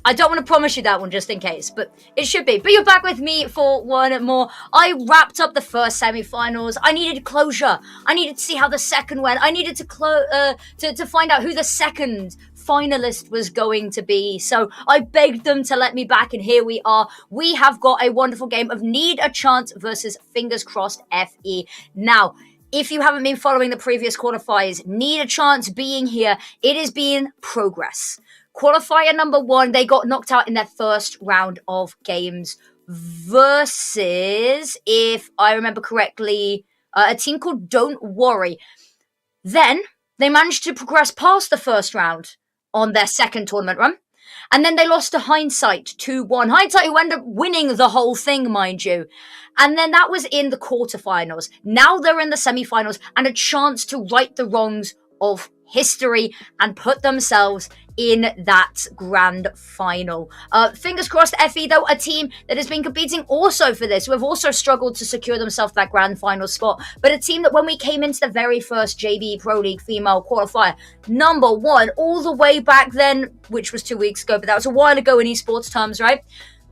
I don't want to promise you that one just in case, but it should be. But you're back with me for one more. I wrapped up the first semi-finals. I needed closure. I needed to see how the second went. I needed to find out who the second finalist was going to be. So I begged them to let me back, and here we are. We have got a wonderful game of Need a Chance versus Fingers Crossed FE. Now, if you haven't been following the previous qualifiers, Need a Chance being here, it is being progress. Qualifier number 1, they got knocked out in their first round of games versus, if I remember correctly, a team called Don't Worry. Then they managed to progress past the first round on their second tournament run. And then they lost to Hindsight 2-1. Hindsight, who ended up winning the whole thing, mind you. And then that was in the quarterfinals. Now they're in the semifinals and a chance to right the wrongs of history and put themselves in that grand final. Fingers crossed, FE, though, a team that has been competing also for this, who have also struggled to secure themselves that grand final spot, but a team that when we came into the very first JB Pro League female qualifier, number 1, all the way back then, which was 2 weeks ago, but that was a while ago in esports terms, right?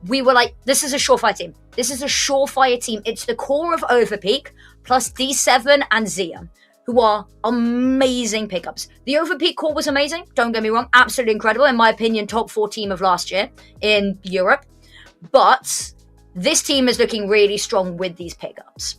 We were like, this is a surefire team. This is a surefire team. It's the core of Overpeak plus D7 and Zia, who are amazing pickups. The Overpeak core was amazing, don't get me wrong, absolutely incredible. In my opinion, top 4 team of last year in Europe. But this team is looking really strong with these pickups.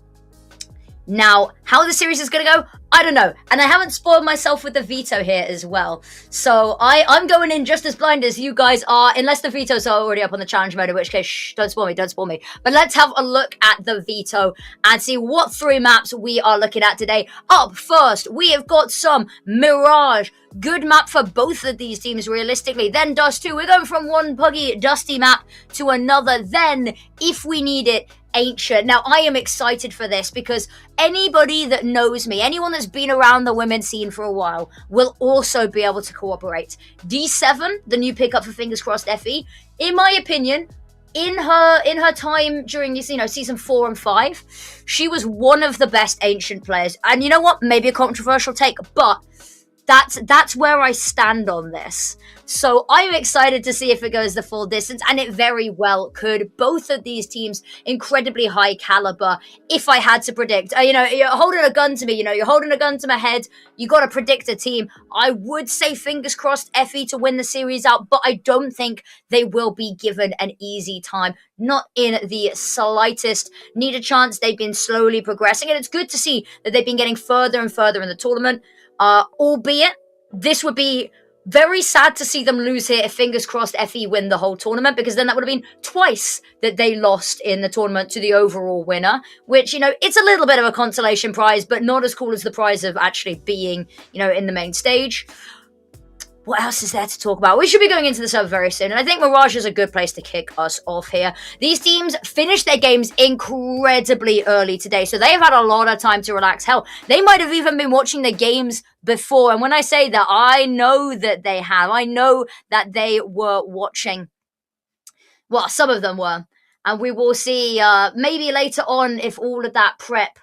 Now, how the series is going to go, I don't know. And I haven't spoiled myself with the veto here as well. So I'm going in just as blind as you guys are, unless the vetoes are already up on the challenge mode, in which case, shh, don't spoil me. But let's have a look at the veto and see what 3 maps we are looking at today. Up first, we have got some Mirage. Good map for both of these teams, realistically. Then Dust 2. We're going from one puggy, dusty map to another. Then, if we need it, Ancient. Now, I am excited for this because anybody that knows me, anyone that's been around the women's scene for a while, will also be able to cooperate. D7, the new pickup for Fingers Crossed FE, in my opinion, in her time during season 4 and 5, she was one of the best Ancient players. And you know what? Maybe a controversial take, but that's where I stand on this. So I'm excited to see if it goes the full distance, and it very well could. Both of these teams, incredibly high caliber. If I had to predict, you're holding a gun to me, you're holding a gun to my head, you got to predict a team. I would say Fingers Crossed FE to win the series out, but I don't think they will be given an easy time. Not in the slightest. Need a Chance, they've been slowly progressing, and it's good to see that they've been getting further and further in the tournament. Albeit, this would be very sad to see them lose here if Fingers Crossed FE win the whole tournament, because then that would have been twice that they lost in the tournament to the overall winner, which, it's a little bit of a consolation prize, but not as cool as the prize of actually being, in the main stage. What else is there to talk about? We should be going into the server very soon, and I think Mirage is a good place to kick us off here. These teams finished their games incredibly early today, so they've had a lot of time to relax. Hell, they might have even been watching the games before, and when I say that, I know that they have. I know that they were watching. Well, some of them were, and we will see maybe later on if all of that prep,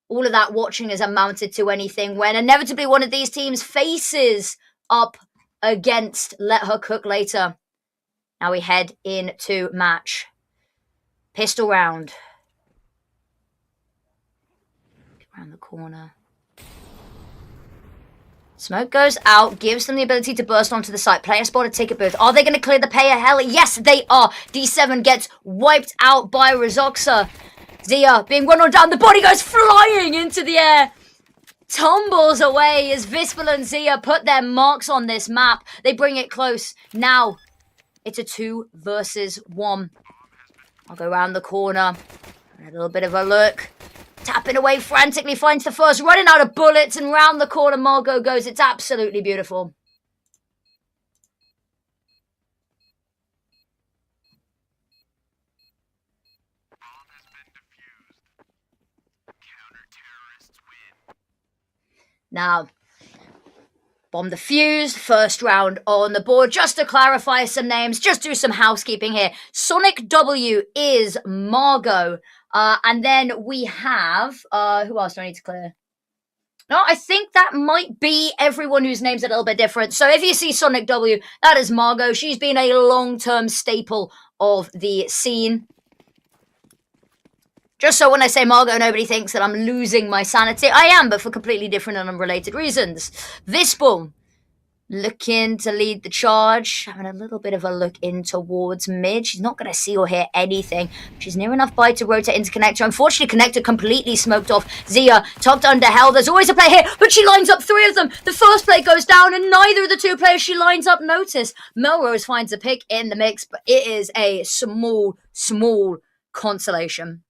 all of that watching has amounted to anything, when inevitably one of these teams faces up against Let Her Cook later. Now we head into match. Pistol round. Around the corner. Smoke goes out, gives them the ability to burst onto the site. Player spotted ticket booth. Are they going to clear the payer? Hell, yes, they are. D7 gets wiped out by Rizoxa. Zia being run on down. The body goes flying into the air. Tumbles away as Vispel and Zia put their marks on this map. They bring it close. Now, it's a 2 versus 1. I'll go around the corner. A little bit of a look. Tapping away frantically, finds the first, running out of bullets, and round the corner Margot goes. It's absolutely beautiful. Now, Bomb defused, first round on the board. Just to clarify some names, just do some housekeeping here. Sonic W is Margot. And then we have, who else do I need to clear? No, I think that might be everyone whose name's a little bit different. So if you see Sonic W, that is Margot. She's been a long-term staple of the scene. Just so when I say Margot, nobody thinks that I'm losing my sanity. I am, but for completely different and unrelated reasons. Vispal, looking to lead the charge. Having a little bit of a look in towards mid. She's not going to see or hear anything. She's near enough by to rotate into Connector. Unfortunately, Connector completely smoked off. Zia, tucked under hell. There's always a play here, but she lines up three of them. The first play goes down, and neither of the two players she lines up notice. Melrose finds a pick in the mix, but it is a small consolation.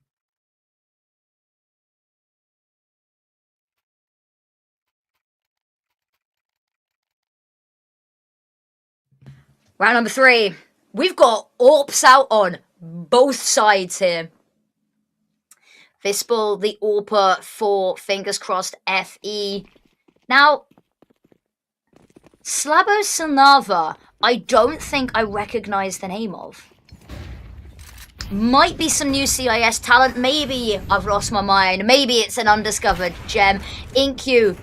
Round number 3. We've got AWPs out on both sides here. Vispal, the AWPer for fingers crossed FE. Now, Slabo Silnava, I don't think I recognize the name of. Might be some new CIS talent. Maybe I've lost my mind. Maybe it's an undiscovered gem. InQ,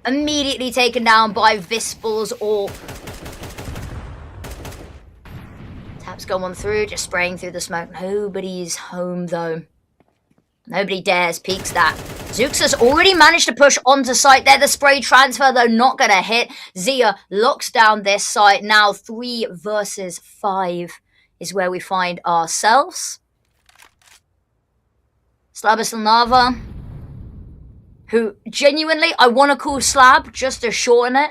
immediately taken down by Vispal's AWP. Taps going through, just spraying through the smoke. Nobody's home, though. Nobody dares peeks that. Zooks has already managed to push onto site there. The spray transfer, though, not going to hit. Zia locks down this site. Now 3 versus 5 is where we find ourselves. Slaba Silnava, who genuinely, I want to call Slab just to shorten it.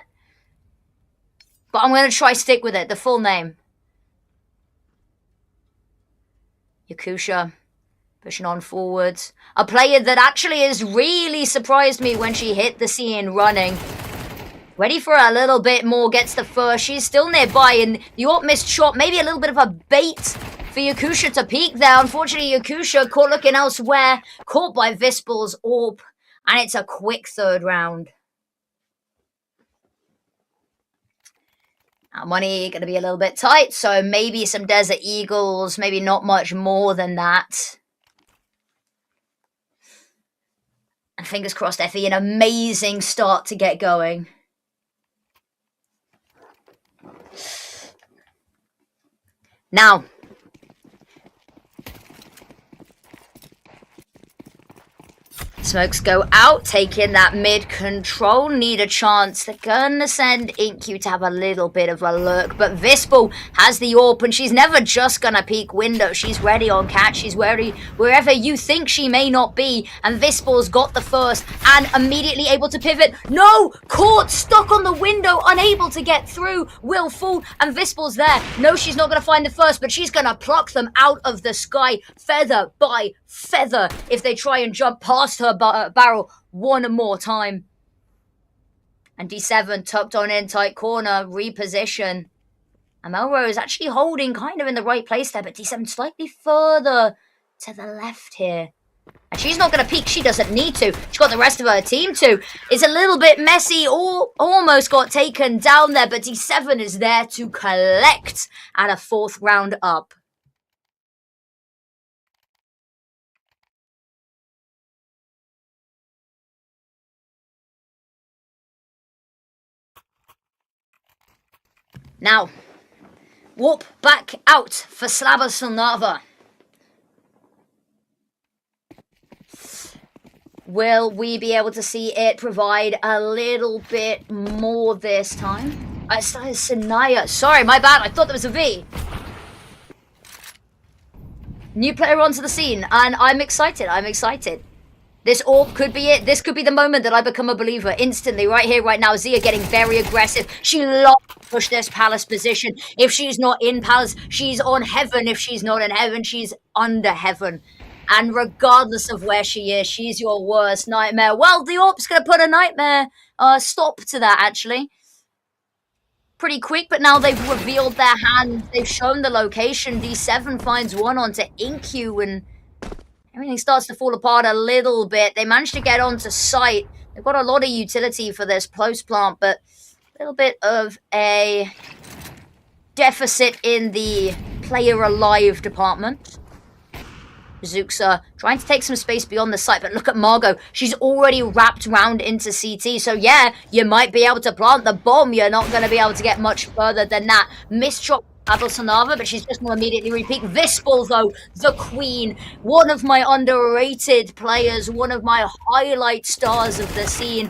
But I'm going to try stick with it, the full name. Yakusha, pushing on forwards. A player that actually has really surprised me when she hit the scene running. Ready for a little bit more, gets the first. She's still nearby, and the AWP missed shot. Maybe a little bit of a bait for Yakusha to peek there. Unfortunately, Yakusha caught looking elsewhere, caught by Vispal's AWP, and it's a quick third round. Our money going to be a little bit tight, so maybe some Desert Eagles, maybe not much more than that. And fingers crossed, Effie, an amazing start to get going. Now, smokes go out, taking that mid control. Need a chance. They're gonna send InQ to have a little bit of a look, but Vispal has the AWP, and she's never just gonna peek window. She's ready on catch. She's ready wherever you think she may not be, and Vispal's got the first and immediately able to pivot. No! Caught, stuck on the window, unable to get through. Will fall, and Vispal's there. No, she's not gonna find the first, but she's gonna pluck them out of the sky, feather by feather, if they try and jump past her barrel one more time. And D7 tucked on in tight corner, reposition. And Melrose actually holding kind of in the right place there, but D7 slightly further to the left here. And she's not going to peek. She doesn't need to. She's got the rest of her team to. It's a little bit messy. Almost got taken down there, but D7 is there to collect at a 4th round up. Now, warp back out for Slaba Silnava. Will we be able to see it provide a little bit more this time? I started Sanaya. Sorry, my bad. I thought there was a V. New player onto the scene, and I'm excited. I'm excited. This AWP could be it. This could be the moment that I become a believer instantly. Right here, right now. Zia getting very aggressive. She loves to push this Palace position. If she's not in Palace, she's on heaven. If she's not in heaven, she's under heaven. And regardless of where she is, she's your worst nightmare. Well, the AWP's going to put a nightmare stop to that, actually. Pretty quick, but now they've revealed their hand. They've shown the location. D7 finds one onto InQ, and everything starts to fall apart a little bit. They managed to get onto site. They've got a lot of utility for this post plant, but a little bit of a deficit in the player alive department. Zooxa trying to take some space beyond the site, but look at Margot. She's already wrapped round into CT. So yeah, you might be able to plant the bomb. You're not going to be able to get much further than that. Misshot Adelsanava, but she's just going to immediately repeat. Vispal, though, the queen. One of my underrated players. One of my highlight stars of the scene.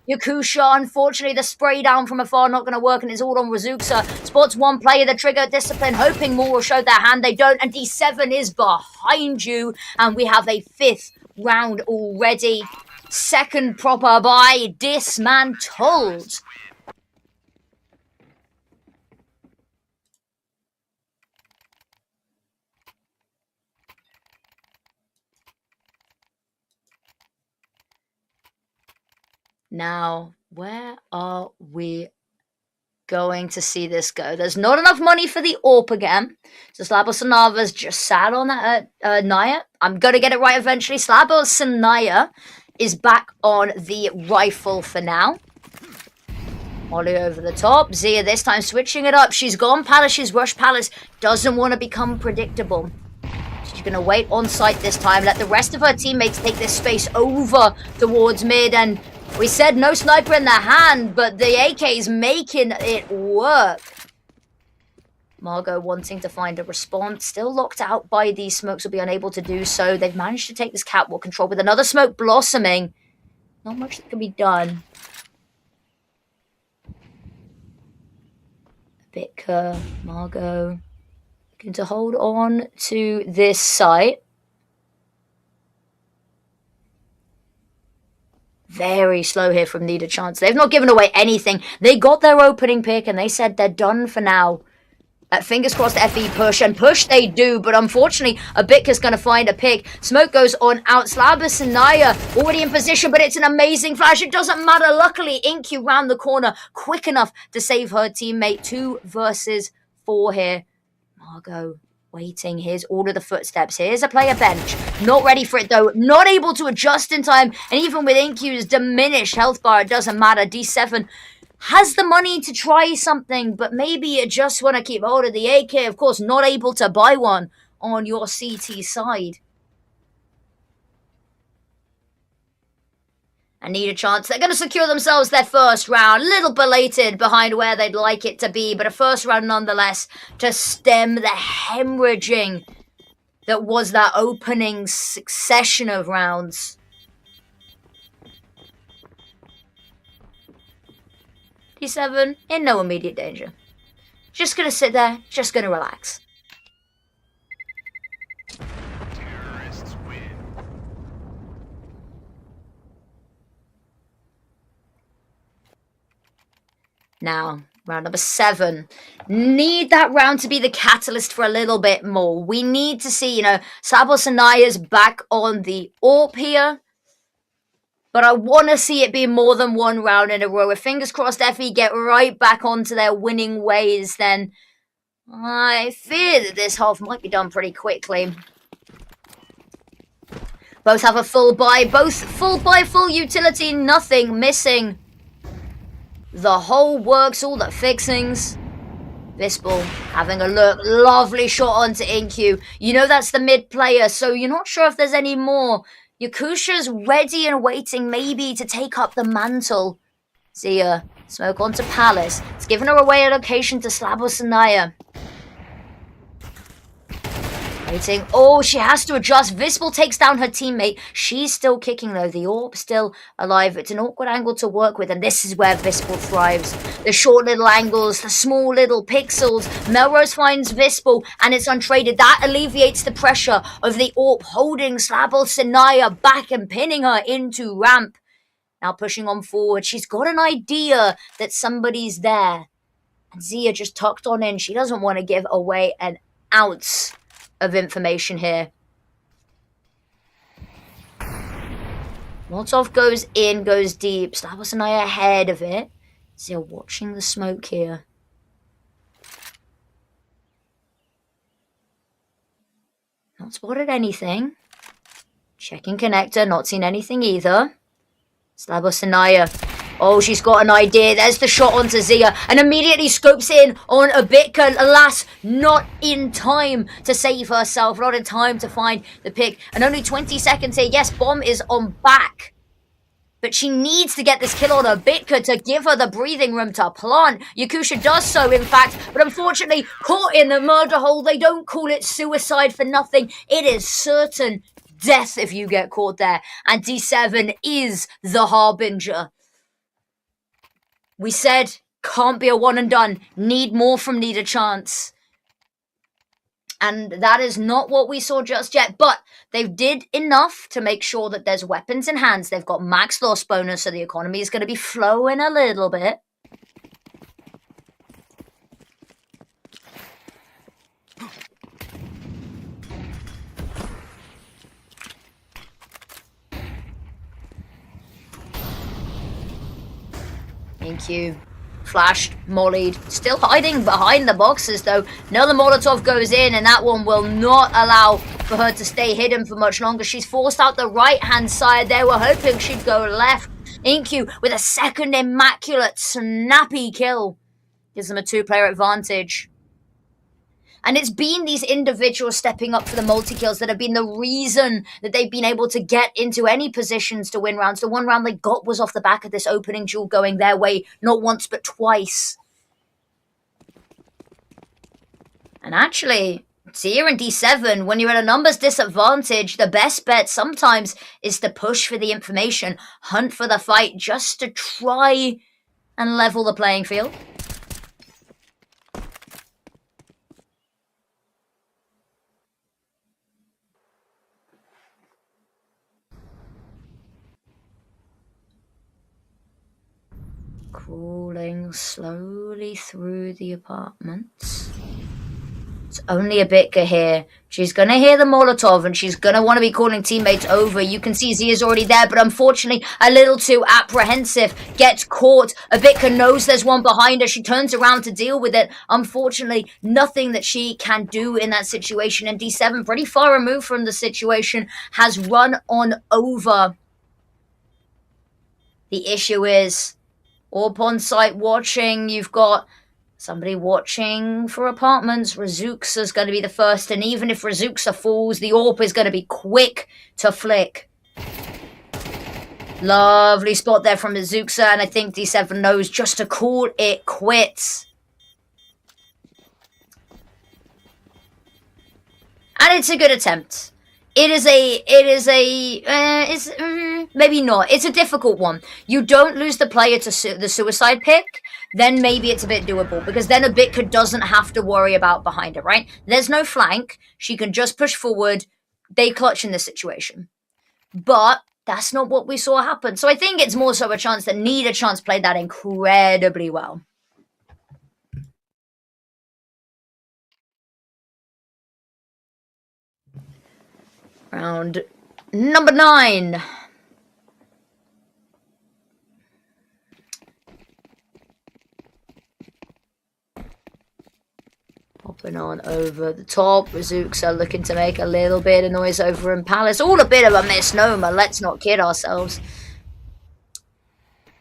Yakusha, unfortunately, the spray down from afar not going to work, and it's all on Razuksa. Spots one player, the trigger discipline, hoping more will show their hand. They don't, and D7 is behind you, and we have a 5th round already. Second proper buy, dismantled. Now, where are we going to see this go? There's not enough money for the AWP again. So Slabosanava's just sat on that Naya. I'm going to get it right eventually. Slabosanaya is back on the rifle for now. Ollie over the top. Zia this time switching it up. She's gone Palace. She's rushed Palace. Doesn't want to become predictable. She's going to wait on site this time. Let the rest of her teammates take this space over towards mid. And we said no sniper in the hand, but the AK's making it work. Margot wanting to find a response. Still locked out by these smokes, will be unable to do so. They've managed to take this catwalk control with another smoke blossoming. Not much that can be done. Bitka, Margot looking to hold on to this site. Very slow here from Need a Chance. They've not given away anything. They got their opening pick and they said they're done for now. Fingers crossed FE push, and push they do, but unfortunately Abika's going to find a pick. Smoke goes on out. Slabus and Naya already in position, but it's an amazing flash. It doesn't matter. Luckily, Inkyu round the corner quick enough to save her teammate. 2 versus 4 here. Margot waiting. Here's all of the footsteps. Here's a player bench. Not ready for it though. Not able to adjust in time. And even with Inkyu's diminished health bar, it doesn't matter. D7 has the money to try something, but maybe you just want to keep hold of the AK. Of course, not able to buy one on your CT side. And Need a Chance. They're going to secure themselves their first round. A little belated behind where they'd like it to be, but a first round nonetheless to stem the hemorrhaging that was that opening succession of rounds. D7 in no immediate danger. Just going to sit there, just going to relax.
Terrorists win.
Now, round number 7. Need that round to be the catalyst for a little bit more. We need to see, Sabos and Naya's back on the AWP here. But I want to see it be more than one round in a row. If fingers crossed FE get right back onto their winning ways, then I fear that this half might be done pretty quickly. Both have a full buy. Both full buy, full utility, nothing missing. The whole works, all the fixings. Vispal having a look. Lovely shot onto Inkyu. You know that's the mid player, so you're not sure if there's any more. Yakusha's ready and waiting maybe to take up the mantle. Zia, smoke onto Palace. It's given her away a location to Slabos and Naya. Waiting. Oh, she has to adjust. Vispal takes down her teammate. She's still kicking though. The AWP still alive. It's an awkward angle to work with, and this is where Vispal thrives. The short little angles, the small little pixels. Melrose finds Vispal, and it's untraded. That alleviates the pressure of the AWP holding Slabos and Naya back and pinning her into ramp. Now pushing on forward. She's got an idea that somebody's there. And Zia just tucked on in. She doesn't want to give away an ounce of information here. Molotov goes in, goes deep. Slavos and I ahead of it. Zia watching the smoke here. Not spotted anything. Checking connector, not seen anything either. Slavos and Naya Oh, she's got an idea. There's the shot onto Zia and immediately scopes in on Abitka. Alas, not in time to save herself, not in time to find the pick. And only 20 seconds here. Yes, Bomb is on back. But she needs to get this kill on Abitka to give her the breathing room to plant. Yakusha does so, in fact, but unfortunately caught in the murder hole. They don't call it suicide for nothing. It is certain death if you get caught there. And D7 is the harbinger. We said, can't be a one and done. Need more from Need a Chance. And that is not what we saw just yet. But they did enough to make sure that there's weapons in hands. They've got max loss bonus, so the economy is going to be flowing a little bit. Thank you. Flashed, mollied, still hiding behind the boxes though. Another Molotov goes in and that one will not allow for her to stay hidden for much longer. She's forced out the right hand side. They were hoping she'd go left. Inkyu with a second immaculate snappy kill. Gives them a 2-player advantage. And it's been these individuals stepping up for the multi-kills that have been the reason that they've been able to get into any positions to win rounds. The one round they got was off the back of this opening duel going their way, not once but twice. And actually, Tia and D7, when you're at a numbers disadvantage, the best bet sometimes is to push for the information, hunt for the fight, just to try and level the playing field. Crawling slowly through the apartments. It's only Abitka here. She's going to hear the Molotov and she's going to want to be calling teammates over. You can see Zia's already there, but unfortunately a little too apprehensive. Gets caught. Abitka knows there's one behind her. She turns around to deal with it. Unfortunately, nothing that she can do in that situation. And D7, pretty far removed from the situation, has run on over. The issue is, Orb on site watching. You've got somebody watching for apartments. Razuksa's going to be the first, and even if Razuksa falls, the Orb is going to be quick to flick. Lovely spot there from Razuksa, and I think D7 knows just to call it quits. And it's a good attempt. Maybe not. It's a difficult one. You don't lose the player to the suicide pick, then maybe it's a bit doable, because then Abitka doesn't have to worry about behind her, right? There's no flank. She can just push forward. They clutch in this situation. But that's not what we saw happen. So I think it's more so a chance that Need a Chance played that incredibly well. Round number 9. Popping on over the top. Razuksa looking to make a little bit of noise over in Palace. All a bit of a misnomer, let's not kid ourselves.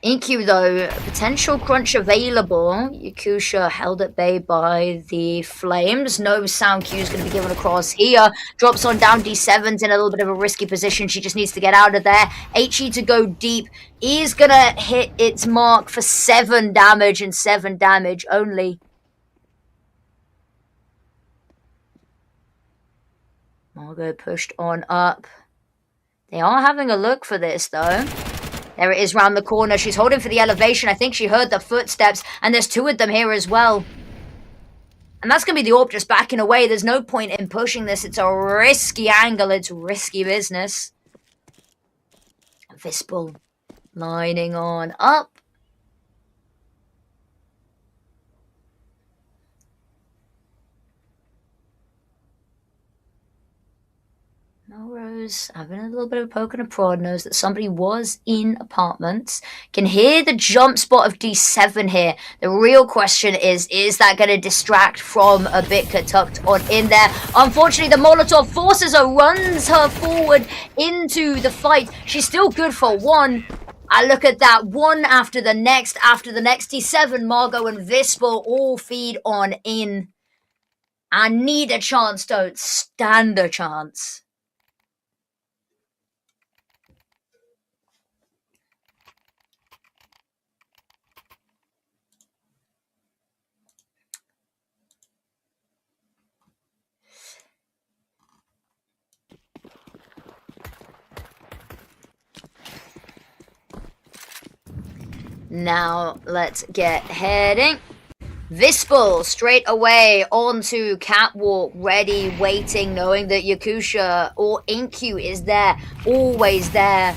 Inkyu though, potential crunch available. Yakusha held at bay by the flames. No sound cue is going to be given across here. Drops on down. D7's in a little bit of a risky position. She just needs to get out of there. HE to go deep is going to hit its mark for 7 damage, and 7 damage only. Margot pushed on up. They are having a look for this though. There it is round the corner. She's holding for the elevation. I think she heard the footsteps. And there's 2 of them here as well. And that's going to be the Orb just backing away. There's no point in pushing this. It's a risky angle. It's risky business. Vispel lining on up. Melrose having a little bit of a poke and a prod, knows that somebody was in apartments. Can hear the jump spot of D7 here. The real question is that going to distract from Abitka tucked on in there? Unfortunately, the Molotov forces her, runs her forward into the fight. She's still good for 1, I look at that, one after the next, T7, Margot and Vispel all feed on in. I need a chance, don't stand a chance. Now, let's get heading. Vispel straight away onto Catwalk, ready, waiting, knowing that Yakusha or Inkyu is there, always there.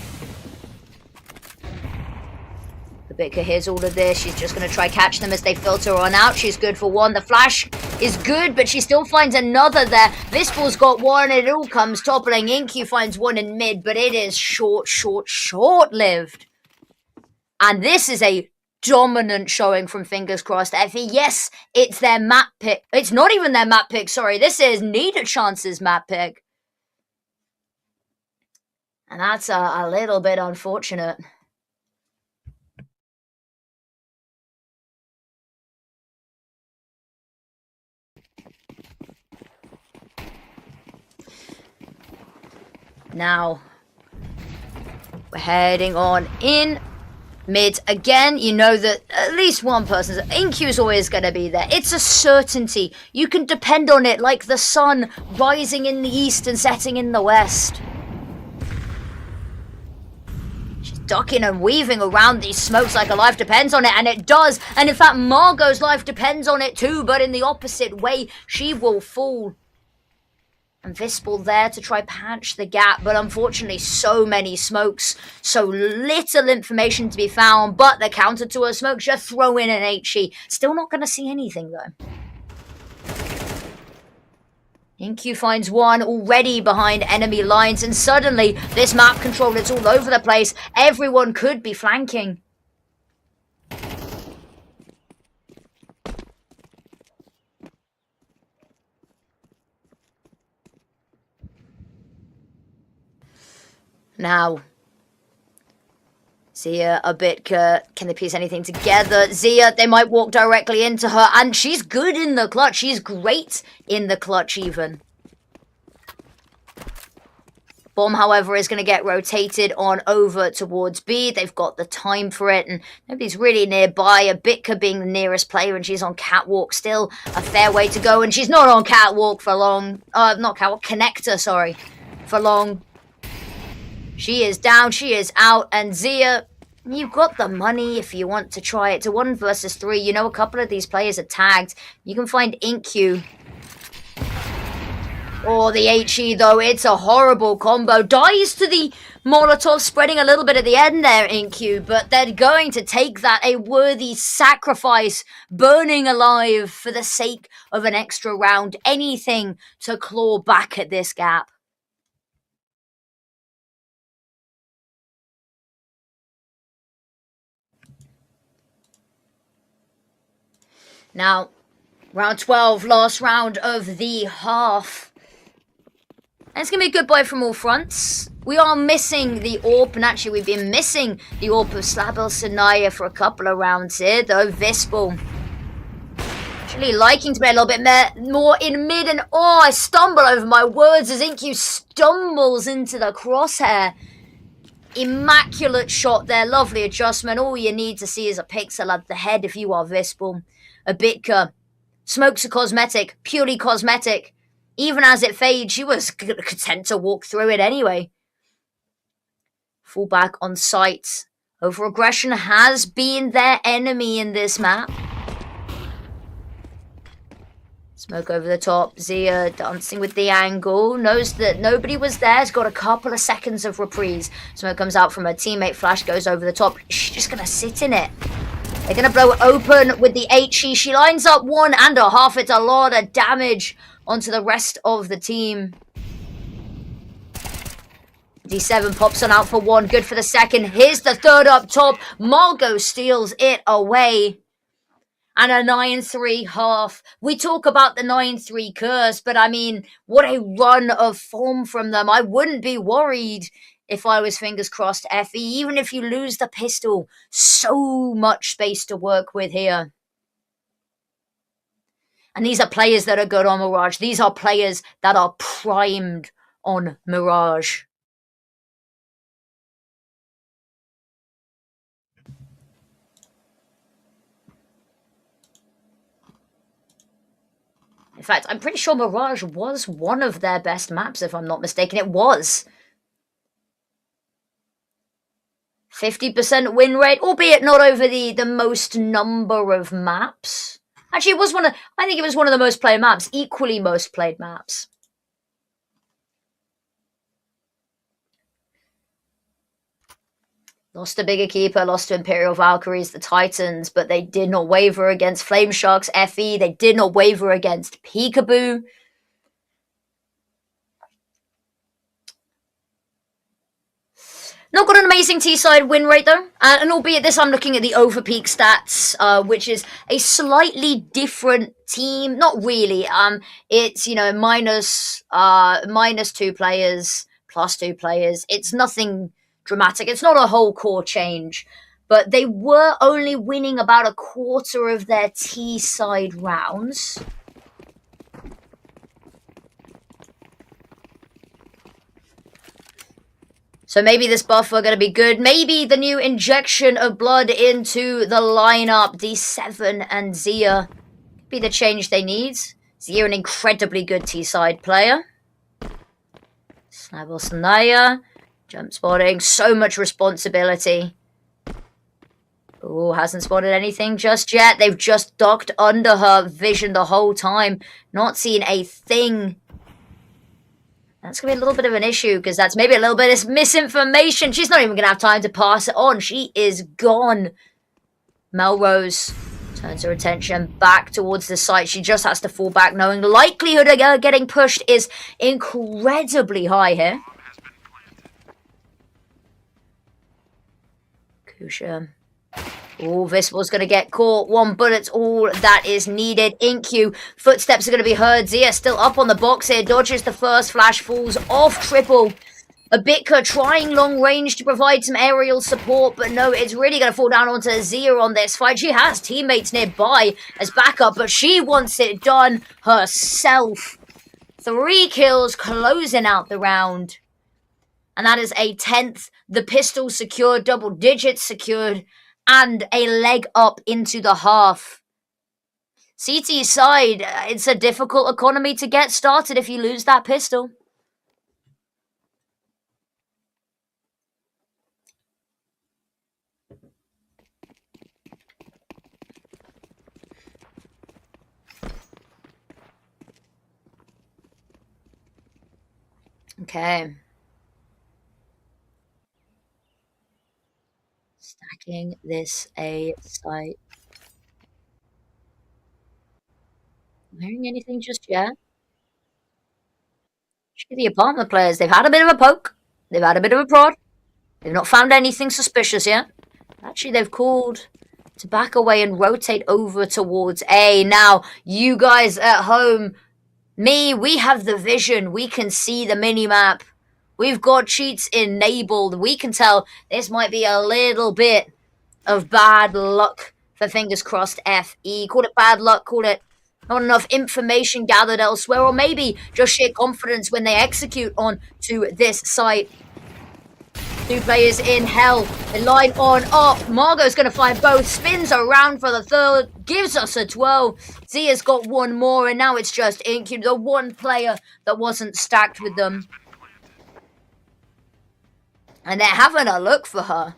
The Bitka hears all of this. She's just going to try catch them as they filter on out. She's good for one. The flash is good, but she still finds another there. Vispel's got one. It all comes toppling. Inkyu finds one in mid, but it is short-lived. And this is a dominant showing from Fingers Crossed Effie. Yes, it's their map pick. It's not even their map pick, sorry. This is Need a Chance's map pick. And that's a little bit unfortunate. Now, we're heading on in. Mid again, you know that at least one person's Inkyu's always going to be there. It's a certainty. You can depend on it like the sun rising in the east and setting in the west. She's ducking and weaving around these smokes like her life depends on it, and it does. And in fact, Margot's life depends on it too, but in the opposite way, she will fall. And Vispel there to try patch the gap, but unfortunately so many smokes, so little information to be found, but the counter to her smokes, just throw in an HE. Still not going to see anything though. Inkyu finds one already behind enemy lines, and suddenly this map control is all over the place. Everyone could be flanking. Now, Zia, a bit, can they piece anything together? Zia, they might walk directly into her, and she's good in the clutch. She's great in the clutch even. Bomb, however, is going to get rotated on over towards B. They've got the time for it, and nobody's really nearby. A Bitka being the nearest player, and she's on Catwalk. Still a fair way to go, and she's not on Catwalk for long. Not Catwalk, Connector, sorry, for long. She is down, she is out, and Zia, you've got the money if you want to try it. To 1 versus 3, you know a couple of these players are tagged. You can find Inkyu. Oh, the HE though, it's a horrible combo. Dies to the Molotov, spreading a little bit at the end there, Inkyu, but they're going to take that, a worthy sacrifice, burning alive for the sake of an extra round. Anything to claw back at this gap. Now, round 12, last round of the half. And it's going to be a goodbye from all fronts. We are missing the AWP, and actually we've been missing the AWP of Slabel Sanaya for a couple of rounds here, though. Vispel actually liking to be a little bit more in mid, and oh, I stumble over my words as Inkyu stumbles into the crosshair. Immaculate shot there, lovely adjustment. All you need to see is a pixel at the head if you are Vispel. A Bitka. Smokes are cosmetic, purely cosmetic. Even as it fades, she was content to walk through it anyway. Fall back on site. Over-aggression has been their enemy in this map. Smoke over the top. Zia dancing with the angle. Knows that nobody was there. Has got a couple of seconds of reprise. Smoke comes out from her teammate. Flash goes over the top. She's just going to sit in it. They're going to blow it open with the HE. She lines up 1.5. It's a lot of damage onto the rest of the team. D7 pops on out for 1. Good for the second. Here's the third up top. Margot steals it away. And a 9-3 half. We talk about the 9-3 curse, but I mean, what a run of form from them. I wouldn't be worried if I was fingers crossed FE. Even if you lose the pistol, so much space to work with here. And these are players that are good on Mirage. These are players that are primed on Mirage. In fact, I'm pretty sure Mirage was one of their best maps, if I'm not mistaken. It was. 50% win rate, albeit not over the most number of maps. Actually, it was I think it was one of the most played maps, equally most played maps. Lost to Bigger Keeper, lost to Imperial Valkyries, the Titans, but they did not waver against Flame Sharks FE. They did not waver against Peekaboo. Not got an amazing T-side win rate though, and albeit this I'm looking at the overpeak stats, which is a slightly different team. Not really. It's minus 2 players, plus 2 players. It's nothing dramatic. It's not a whole core change, but they were only winning about a quarter of their T-side rounds. So maybe this buff are going to be good. Maybe the new injection of blood into the lineup, D7 and Zia, could be the change they need. Zia, an incredibly good T-side player. Snabble Sanaya, jump spotting, so much responsibility. Oh, hasn't spotted anything just yet. They've just ducked under her vision the whole time, not seen a thing. That's going to be a little bit of an issue because that's maybe a little bit of misinformation. She's not even going to have time to pass it on. She is gone. Melrose turns her attention back towards the site. She just has to fall back, knowing the likelihood of her getting pushed is incredibly high here. Kusha. Oh, Visible's going to get caught. 1 bullet's all that is needed. InQ. Footsteps are going to be heard. Zia still up on the box here. Dodges the first flash. Falls off triple. Abitka trying long range to provide some aerial support. But no, it's really going to fall down onto Zia on this fight. She has teammates nearby as backup. But she wants it done herself. 3 kills closing out the round. And that is a 10th. The pistol secured. Double digits secured. And a leg up into the half. CT side, it's a difficult economy to get started if you lose that pistol. Okay. Stacking this A site. Am I hearing anything just yet? The apartment players, they've had a bit of a poke. They've had a bit of a prod. They've not found anything suspicious yet. Actually, they've called to back away and rotate over towards A. Now, you guys at home, we have the vision. We can see the mini-map. We've got cheats enabled. We can tell this might be a little bit of bad luck for fingers crossed FE. Call it bad luck, call it not enough information gathered elsewhere, or maybe just sheer confidence when they execute on to this site. 2 players in hell. They line on up. Margot's going to find both. Spins around for the third. Gives us a 12. Zia's got 1 more. And now it's just InQ, the 1 player that wasn't stacked with them. And they're having a look for her.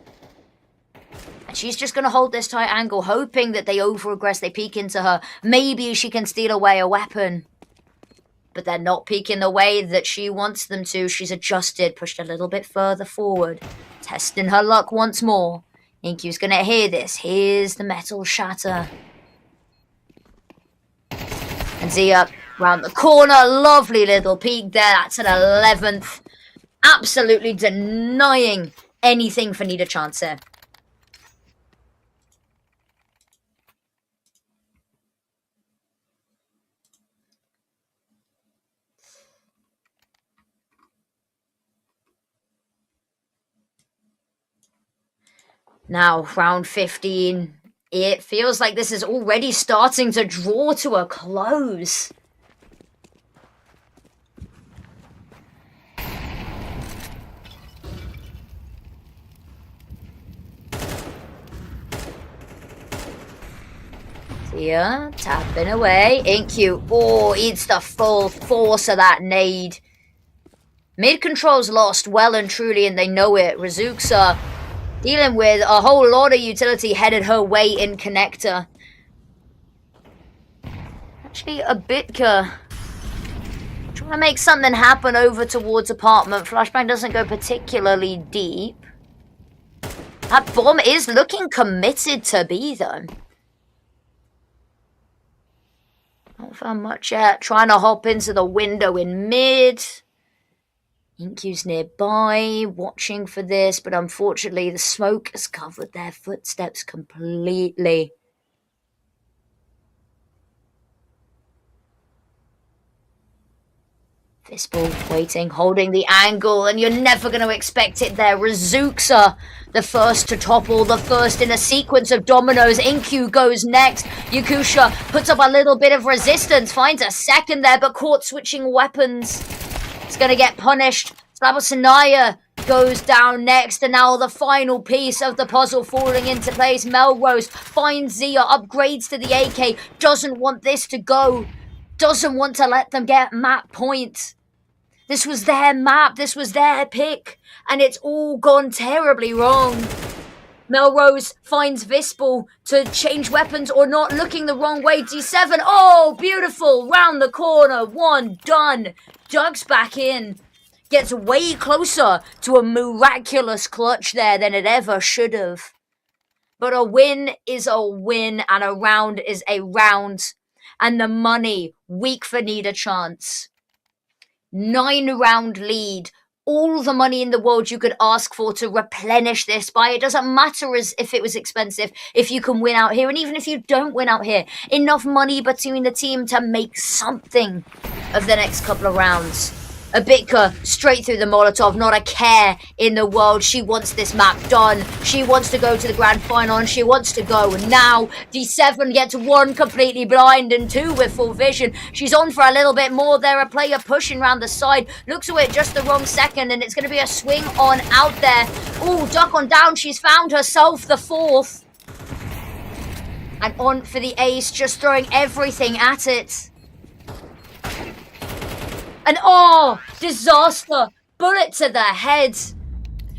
And she's just going to hold this tight angle, hoping that they over-aggress, they peek into her. Maybe she can steal away a weapon. But they're not peeking the way that she wants them to. She's adjusted, pushed a little bit further forward. Testing her luck once more. InQ's going to hear this. Here's the metal shatter. And Zia round the corner. Lovely little peek there. That's an 11th. Absolutely denying anything for Need a Chance here. Now, round 15. It feels like this is already starting to draw to a close. Here, tapping away. InQ, oh, eats the full force of that nade. Mid control's lost well and truly, and they know it. Razuksa dealing with a whole lot of utility headed her way in connector. Actually, a Bitka trying to make something happen over towards apartment. Flashbang doesn't go particularly deep. That bomb is looking committed to B, though. Not found much yet. Trying to hop into the window in mid. InQ's nearby, watching for this, but unfortunately the smoke has covered their footsteps completely. Fistball waiting, holding the angle, and you're never going to expect it there. Razuksa, the first to topple, the first in a sequence of dominoes. InQ goes next. Yakusha puts up a little bit of resistance, finds a second there, but caught switching weapons. It's going to get punished. Slabosanaya goes down next, and now the final piece of the puzzle falling into place. Melrose finds Zia, upgrades to the AK, doesn't want this to go, doesn't want to let them get map points. This was their map, this was their pick, and it's all gone terribly wrong. Melrose finds Vispal to change weapons or not, looking the wrong way. D7, oh, beautiful, round the corner, one done. Doug's back in. Gets way closer to a miraculous clutch there than it ever should have. But a win is a win, and a round is a round. And the money, weak for Need a Chance. 9-round lead. All the money in the world you could ask for to replenish this by. It doesn't matter as if it was expensive, if you can win out here. And even if you don't win out here, enough money between the team to make something of the next couple of rounds. A Bitka straight through the Molotov, not a care in the world. She wants this map done. She wants to go to the grand final, and she wants to go now. D7 gets 1 completely blind and 2 with full vision. She's on for a little bit more there. A player pushing around the side. Looks away at just the wrong second, and it's going to be a swing on out there. Ooh, duck on down. She's found herself the 4th. And on for the ace, just throwing everything at it. And oh, disaster. Bullet to the head.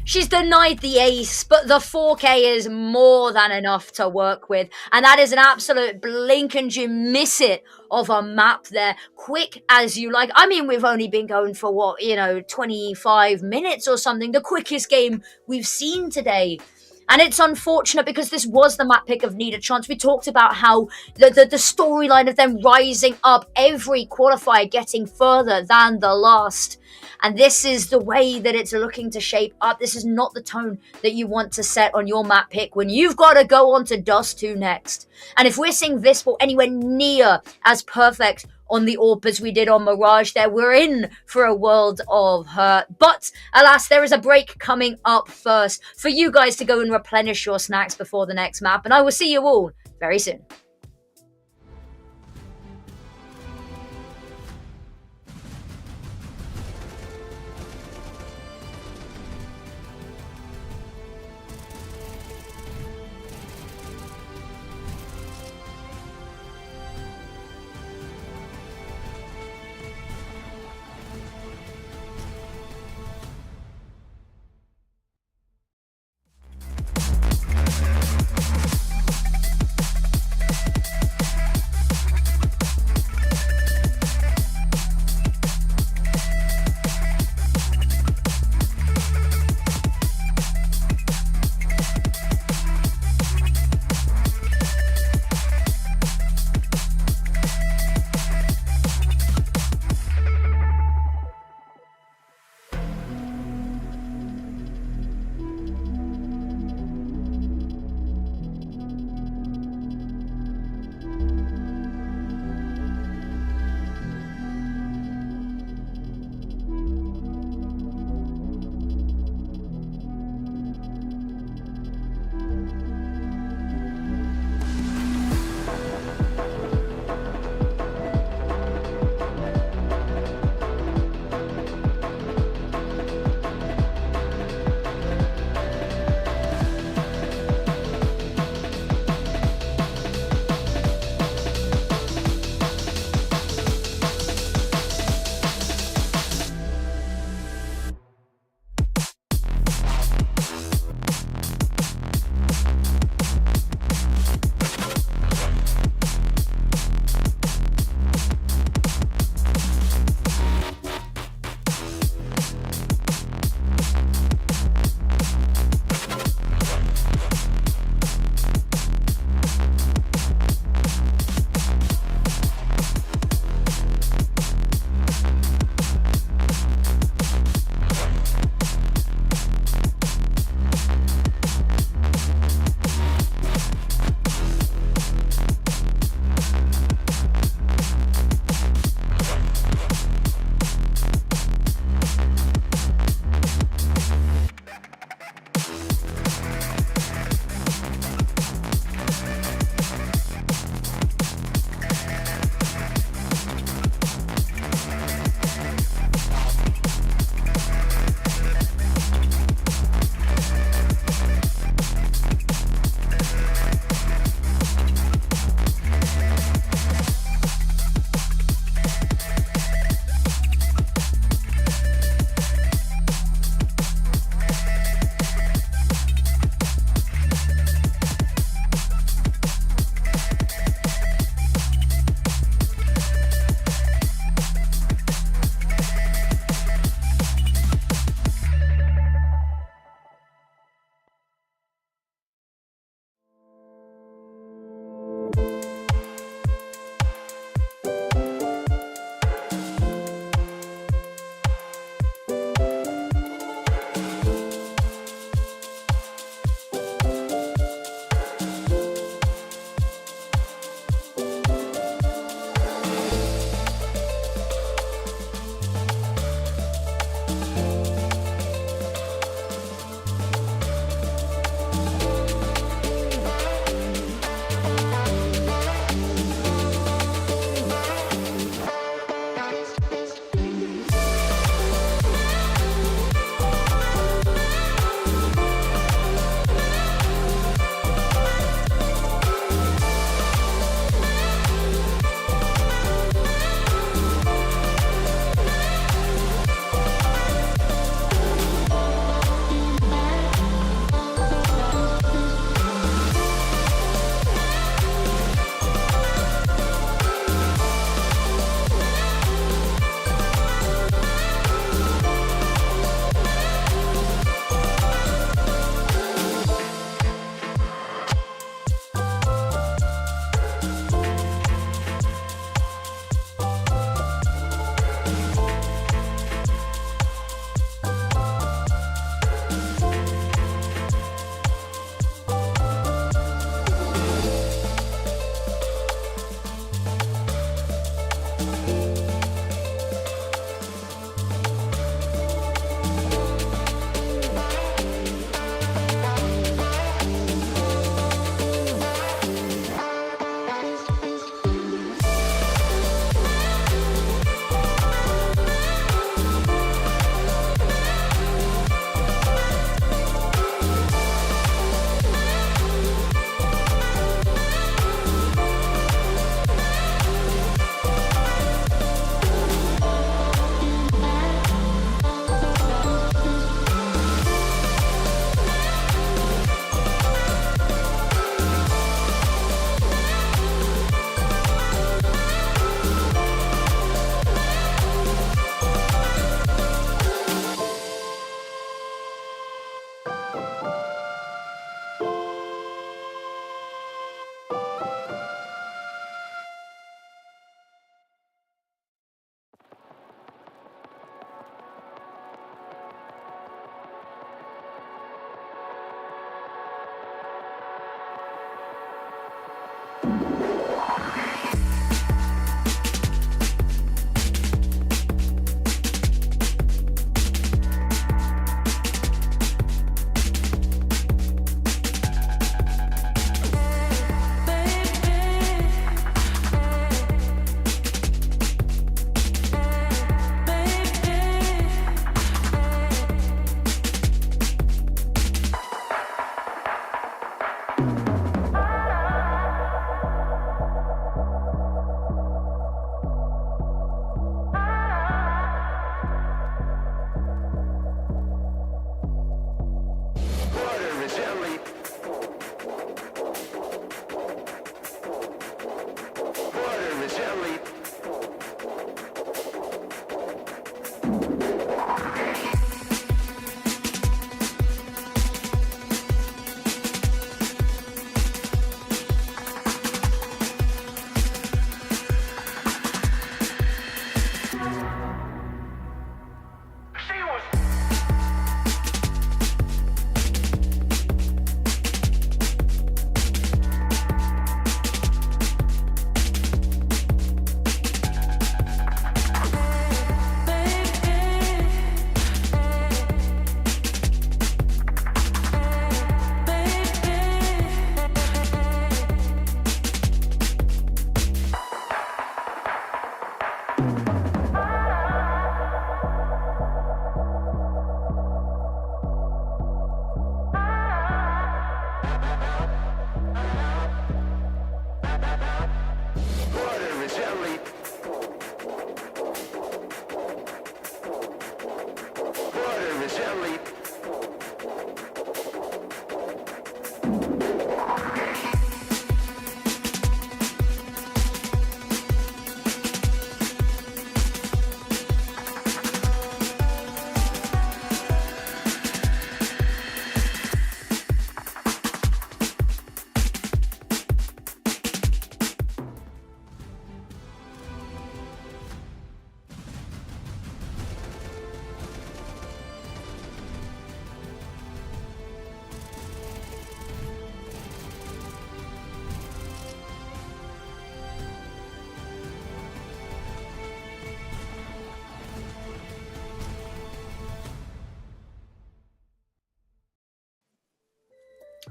She's denied the ace, but the 4K is more than enough to work with. And that is an absolute blink and you miss it of a map there. Quick as you like. I mean, we've only been going for 25 minutes or something. The quickest game we've seen today. And it's unfortunate because this was the map pick of Need a Chance. We talked about how the storyline of them rising up, every qualifier getting further than the last. And this is the way that it's looking to shape up. This is not the tone that you want to set on your map pick when you've got to go on to Dust 2 next. And if we're seeing Vispal anywhere near as perfect on the AWP as we did on Mirage there, we're in for a world of hurt. But alas, there is a break coming up first for you guys to go and replenish your snacks before the next map. And I will see you all very soon.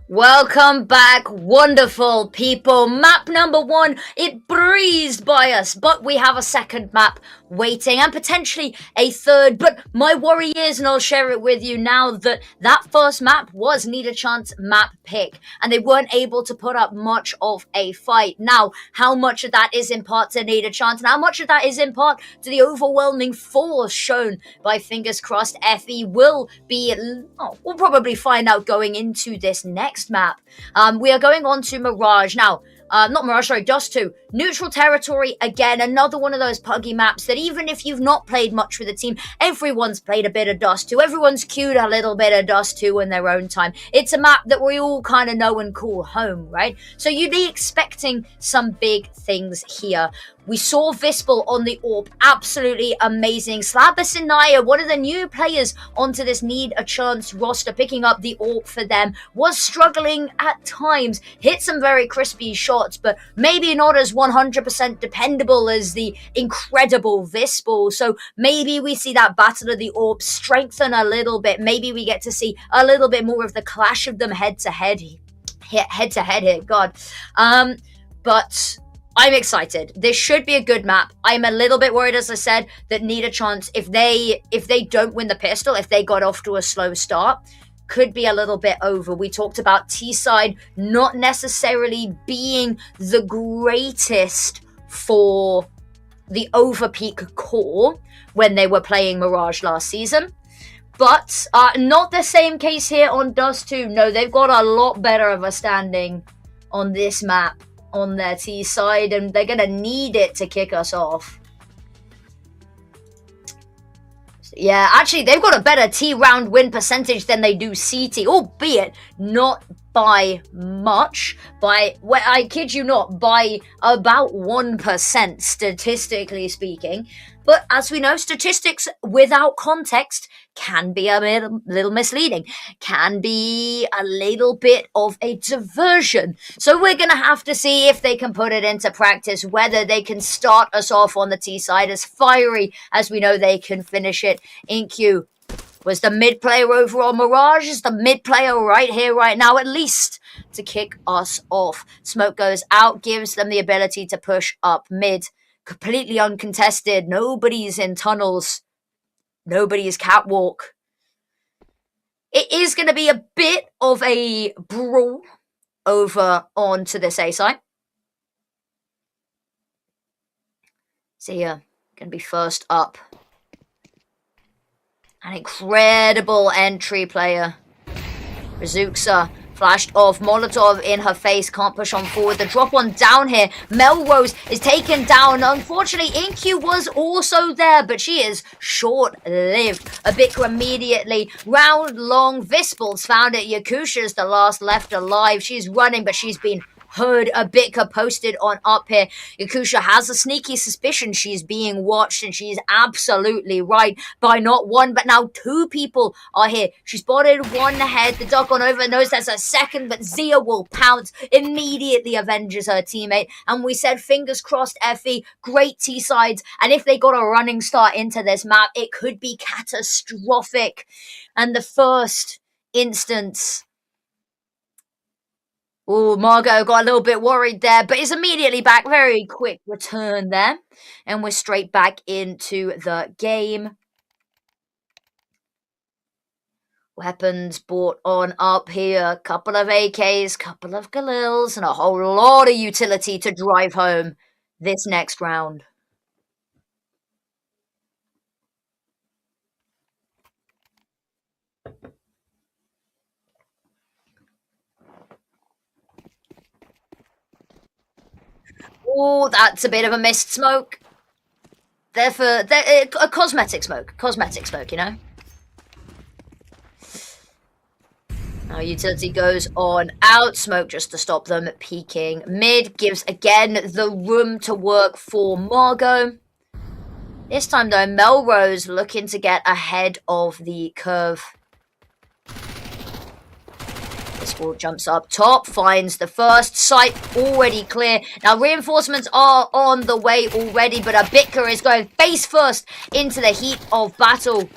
Welcome back, wonderful people. Map number 1, it breezed by us, but we have a second map waiting and potentially a third. But my worry is, and I'll share it with you now, that first map was Need a Chance map pick, and they weren't able to put up much of a fight. Now, how much of that is in part to Need a Chance, and how much of that is in part to the overwhelming force shown by Fingers Crossed FE will be, we'll probably find out going into this next map. We are going on to Mirage now. Not Mirage, sorry, Dust 2. Neutral territory, again, another one of those puggy maps that even if you've not played much with the team, everyone's played a bit of Dust 2. Everyone's queued a little bit of Dust 2 in their own time. It's a map that we all kind of know and call home, right? So you'd be expecting some big things here. We saw Vispel on the AWP, absolutely amazing. Slabasinaya, one of the new players onto this Need a Chance roster, picking up the AWP for them, was struggling at times, hit some very crispy shots, but maybe not as 100% dependable as the incredible Vispel. So maybe we see that Battle of the AWP strengthen a little bit. Maybe we get to see a little bit more of the clash of them head to head here, God. But I'm excited. This should be a good map. I'm a little bit worried, as I said, that Need a Chance, if they don't win the pistol, if they got off to a slow start, could be a little bit over. We talked about T-side not necessarily being the greatest for the overpeak core when they were playing Mirage last season. But not the same case here on Dust 2. No, they've got a lot better of a standing on this map on their T side, and they're gonna need it to kick us off. Yeah, actually, they've got a better T round win percentage than they do CT, albeit not by much. Well, I kid you not, by about 1%, statistically speaking. But as we know, statistics without context can be a little misleading, can be a little bit of a diversion. So we're going to have to see if they can put it into practice, whether they can start us off on the T side as fiery as we know they can finish it. InQ was the mid player overall. Mirage is the mid player right here, right now, at least to kick us off. Smoke goes out, gives them the ability to push up mid. Completely uncontested. Nobody's in tunnels. Nobody's catwalk. It is going to be a bit of a brawl over onto this A side. So yeah, going to be first up. An incredible entry player. Razuksa flashed off. Molotov in her face. Can't push on forward. The drop on down here. Melrose is taken down. Unfortunately, InQ was also there, but she is short-lived. Abika immediately. Round long. Vispel's found it. Yakusha's the last left alive. She's running, but she's been heard. Abika posted on up here. Yakusha has a sneaky suspicion she's being watched, and she's absolutely right by not one, but now two people are here. She spotted one head. The duck on over knows there's a second, but Zia will pounce, immediately avenges her teammate. And we said, fingers crossed, FE, great T-sides. And if they got a running start into this map, it could be catastrophic. And the first instance, oh, Margot got a little bit worried there, but is immediately back. Very quick return there. And we're straight back into the game. Weapons brought on up here. Couple of AKs, couple of Galils, and a whole lot of utility to drive home this next round. Oh, that's a bit of a missed smoke. They're a cosmetic smoke, you know? Now utility goes on out, smoke just to stop them peeking. Mid gives again the room to work for Margot. This time though, Melrose looking to get ahead of the curve. This ball jumps up top, finds the first site already clear. Now reinforcements are on the way already, but Abika is going face first into the heat of battle.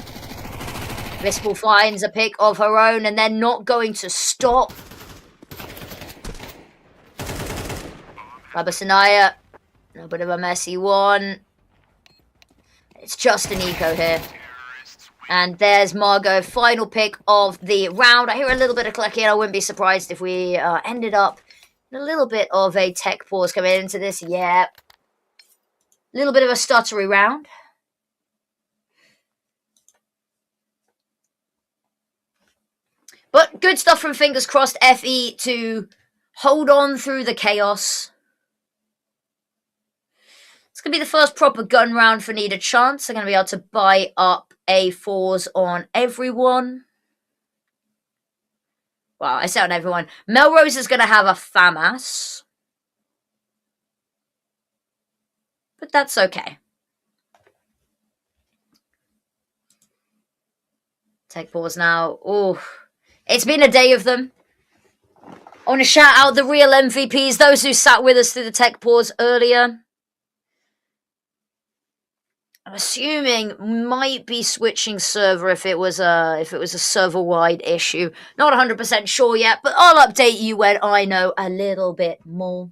This ball finds a pick of her own and they're not going to stop. Babasanaya, a bit of a messy one. It's just an eco here. And there's Margot, final pick of the round. I hear a little bit of clicking. I wouldn't be surprised if we ended up in a little bit of a tech pause coming into this. Yeah. A little bit of a stuttery round. But good stuff from Fingers Crossed FE to hold on through the chaos. It's going to be the first proper gun round for Need a Chance. They're going to be able to buy up A4s on everyone. Well, I say on everyone. Melrose is going to have a FAMAS. But that's okay. Take pause now. Oh, it's been a day of them. I want to shout out the real MVPs, those who sat with us through the tech pause earlier. I'm assuming might be switching server if it was a server-wide issue. Not 100% sure yet, but I'll update you when I know a little bit more.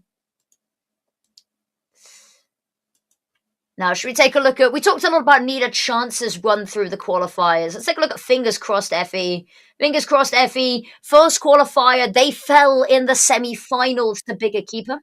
Now, should we take a look at... We talked a lot about Need a Chance's run through the qualifiers. Let's take a look at Fingers Crossed FE. Fingers Crossed FE, first qualifier, they fell in the semi-finals to Bigger Keeper.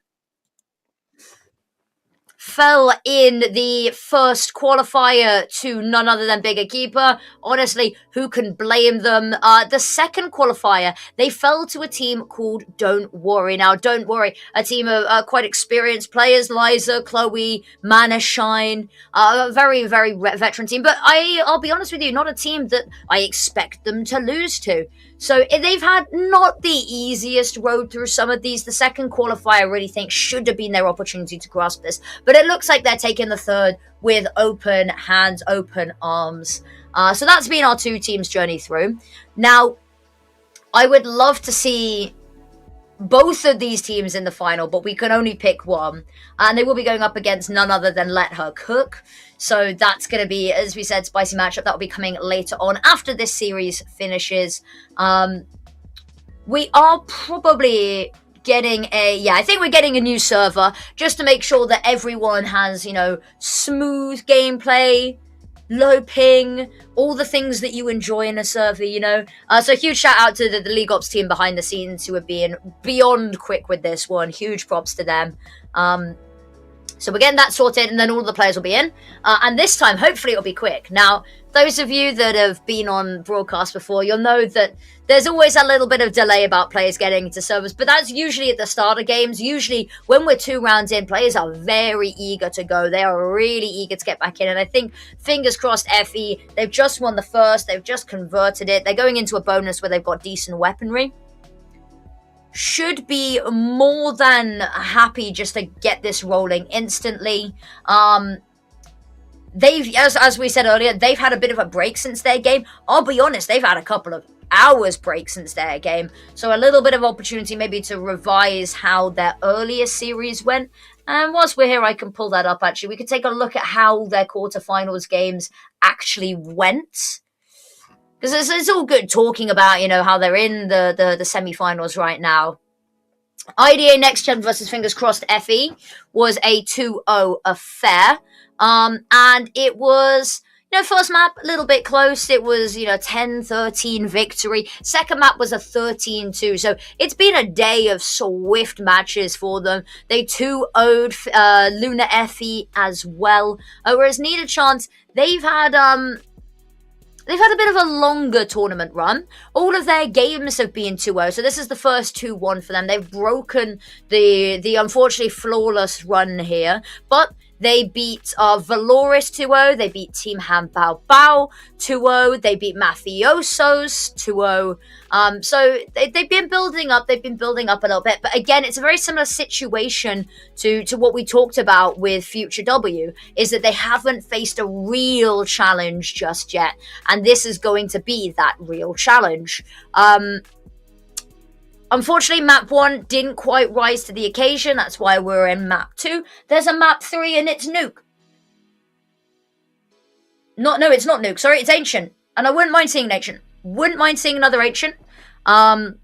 Fell in the first qualifier to none other than Bigger Keeper. Honestly, who can blame them? The second qualifier, they fell to a team called Don't Worry. Now, Don't Worry, a team of quite experienced players, Liza, Chloe, Mana Shine, a very, very veteran team. But I'll be honest with you, not a team that I expect them to lose to. So they've had not the easiest road through some of these. The second qualifier, I really think, should have been their opportunity to grasp this. But it looks like they're taking the third with open hands, open arms. So that's been our two teams' journey through. Now, I would love to see both of these teams in the final, but we can only pick one. And they will be going up against none other than Let Her Cook. So that's going to be, as we said, spicy matchup. That will be coming later on after this series finishes. We are probably getting I think we're getting a new server just to make sure that everyone has, smooth gameplay, low ping, all the things that you enjoy in a server, So huge shout out to the League Ops team behind the scenes who have been beyond quick with this one. Huge props to them. So we're getting that sorted, and then all the players will be in. And this time, hopefully, it'll be quick. Now, those of you that have been on broadcast before, you'll know that there's always a little bit of delay about players getting into servers, but that's usually at the start of games. Usually, when we're 2 rounds in, players are very eager to go. They are really eager to get back in, and I think, Fingers Crossed FE, they've just won the first, they've just converted it. They're going into a bonus where they've got decent weaponry. Should be more than happy just to get this rolling instantly. They've, as we said earlier, they've had a bit of a break since their game. I'll be honest, they've had a couple of hours break since their game. So a little bit of opportunity maybe to revise how their earlier series went. And whilst we're here, I can pull that up actually. We could take a look at how their quarterfinals games actually went. Because it's all good talking about, how they're in the semi-finals right now. IDA Next Gen versus Fingers Crossed FE was a 2-0 affair. And it was, first map, a little bit close. It was, 10-13 victory. Second map was a 13-2. So it's been a day of swift matches for them. They 2-0'd Luna FE as well. Whereas Need a Chance, they've had... they've had a bit of a longer tournament run. All of their games have been 2-0, so this is the first 2-1 for them. They've broken the unfortunately flawless run here, but they beat Valoris 2-0, they beat Team Hanbao Bao 2-0, they beat Mafiosos 2-0. So they've been building up a little bit. But again, it's a very similar situation to what we talked about with Future W, is that they haven't faced a real challenge just yet. And this is going to be that real challenge. Unfortunately, map 1 didn't quite rise to the occasion. That's why we're in map 2. There's a map 3 and it's Nuke. No, it's not Nuke. Sorry, it's Ancient. And I wouldn't mind seeing an Ancient. Wouldn't mind seeing another Ancient. But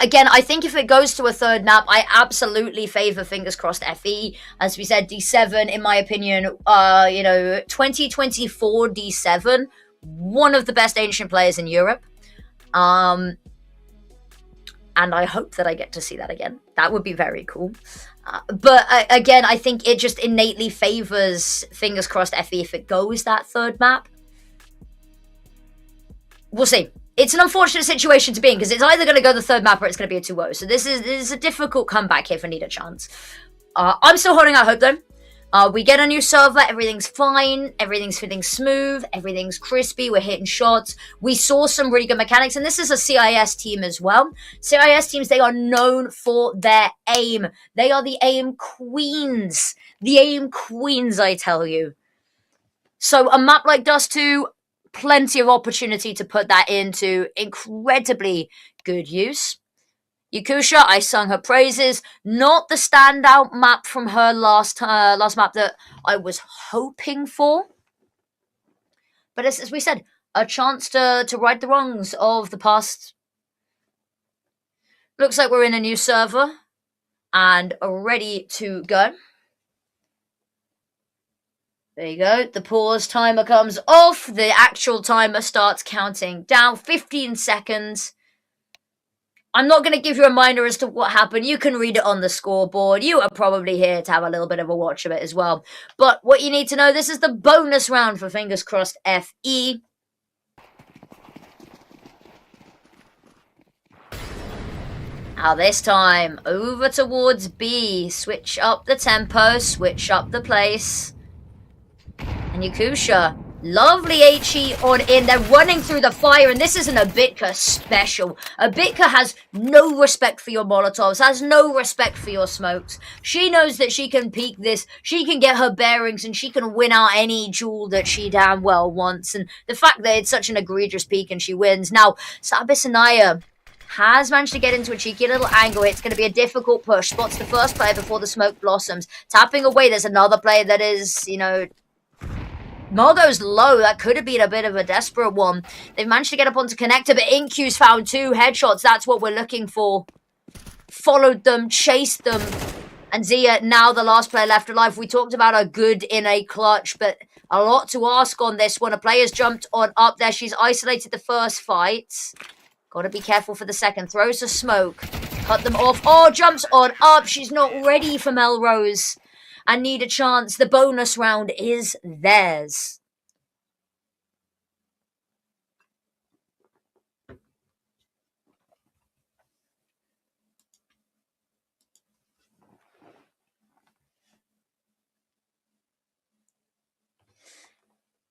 again, I think if it goes to a third map, I absolutely favor fingers crossed FE. As we said, D7, in my opinion, 2024 D7, one of the best Ancient players in Europe. And I hope that I get to see that again. That would be very cool. But again, I think it just innately favors fingers crossed FE if it goes that third map. We'll see. It's an unfortunate situation to be in because it's either going to go the third map or it's going to be a 2-0. So this is a difficult comeback here for Need a Chance. I'm still holding out hope though. We get a new server, everything's fine, everything's feeling smooth, everything's crispy, we're hitting shots. We saw some really good mechanics, and this is a CIS team as well. CIS teams, they are known for their aim. They are the aim queens. The aim queens, I tell you. So a map like Dust 2, plenty of opportunity to put that into incredibly good use. Yakusha, I sung her praises. Not the standout map from her last map that I was hoping for. But as we said, a chance to right the wrongs of the past. Looks like we're in a new server and ready to go. There you go. The pause timer comes off. The actual timer starts counting down. 15 seconds. I'm not going to give you a reminder as to what happened. You can read it on the scoreboard. You are probably here to have a little bit of a watch of it as well. But what you need to know, this is the bonus round for Fingers Crossed FE. Now this time, over towards B. Switch up the tempo, switch up the place. And Yakusha, lovely HE on in. They're running through the fire, and this isn't a Bitka special. A Bitka has no respect for your Molotovs, has no respect for your smokes. She knows that she can peek this, she can get her bearings, and she can win out any duel that she damn well wants. And the fact that it's such an egregious peek and she wins. Now, Sabisanaya has managed to get into a cheeky little angle. It's going to be a difficult push. Spots the first player before the smoke blossoms. Tapping away, there's another player that is, Margot's low. That could have been a bit of a desperate one. They've managed to get up onto connector, but InQ's found 2 headshots. That's what we're looking for. Followed them, chased them. And Zia, now the last player left alive. We talked about a good in a clutch, but a lot to ask on this one. A player's jumped on up there. She's isolated the first fight. Got to be careful for the second. Throws a smoke. Cut them off. Oh, jumps on up. She's not ready for Melrose. And Need a Chance. The bonus round is theirs.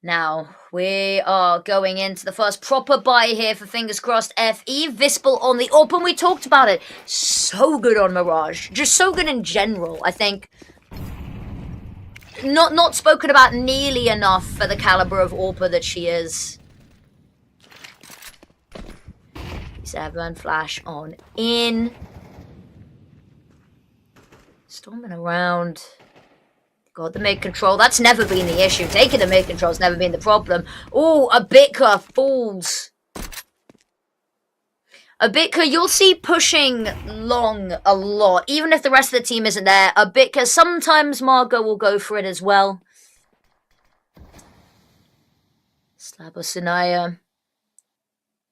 Now, we are going into the first proper buy here for Fingers Crossed FE. Vispel on the open. We talked about it. So good on Mirage. Just so good in general, I think. Not spoken about nearly enough for the caliber of AWPer that she is. 7 flash on in. Storming around. God, the mid-control. That's never been the issue. Taking the mid-control's never been the problem. Oh, a Bitka falls. A Bitka, you'll see pushing long a lot. Even if the rest of the team isn't there. A Bitka, sometimes Margot will go for it as well. Slabosinaya.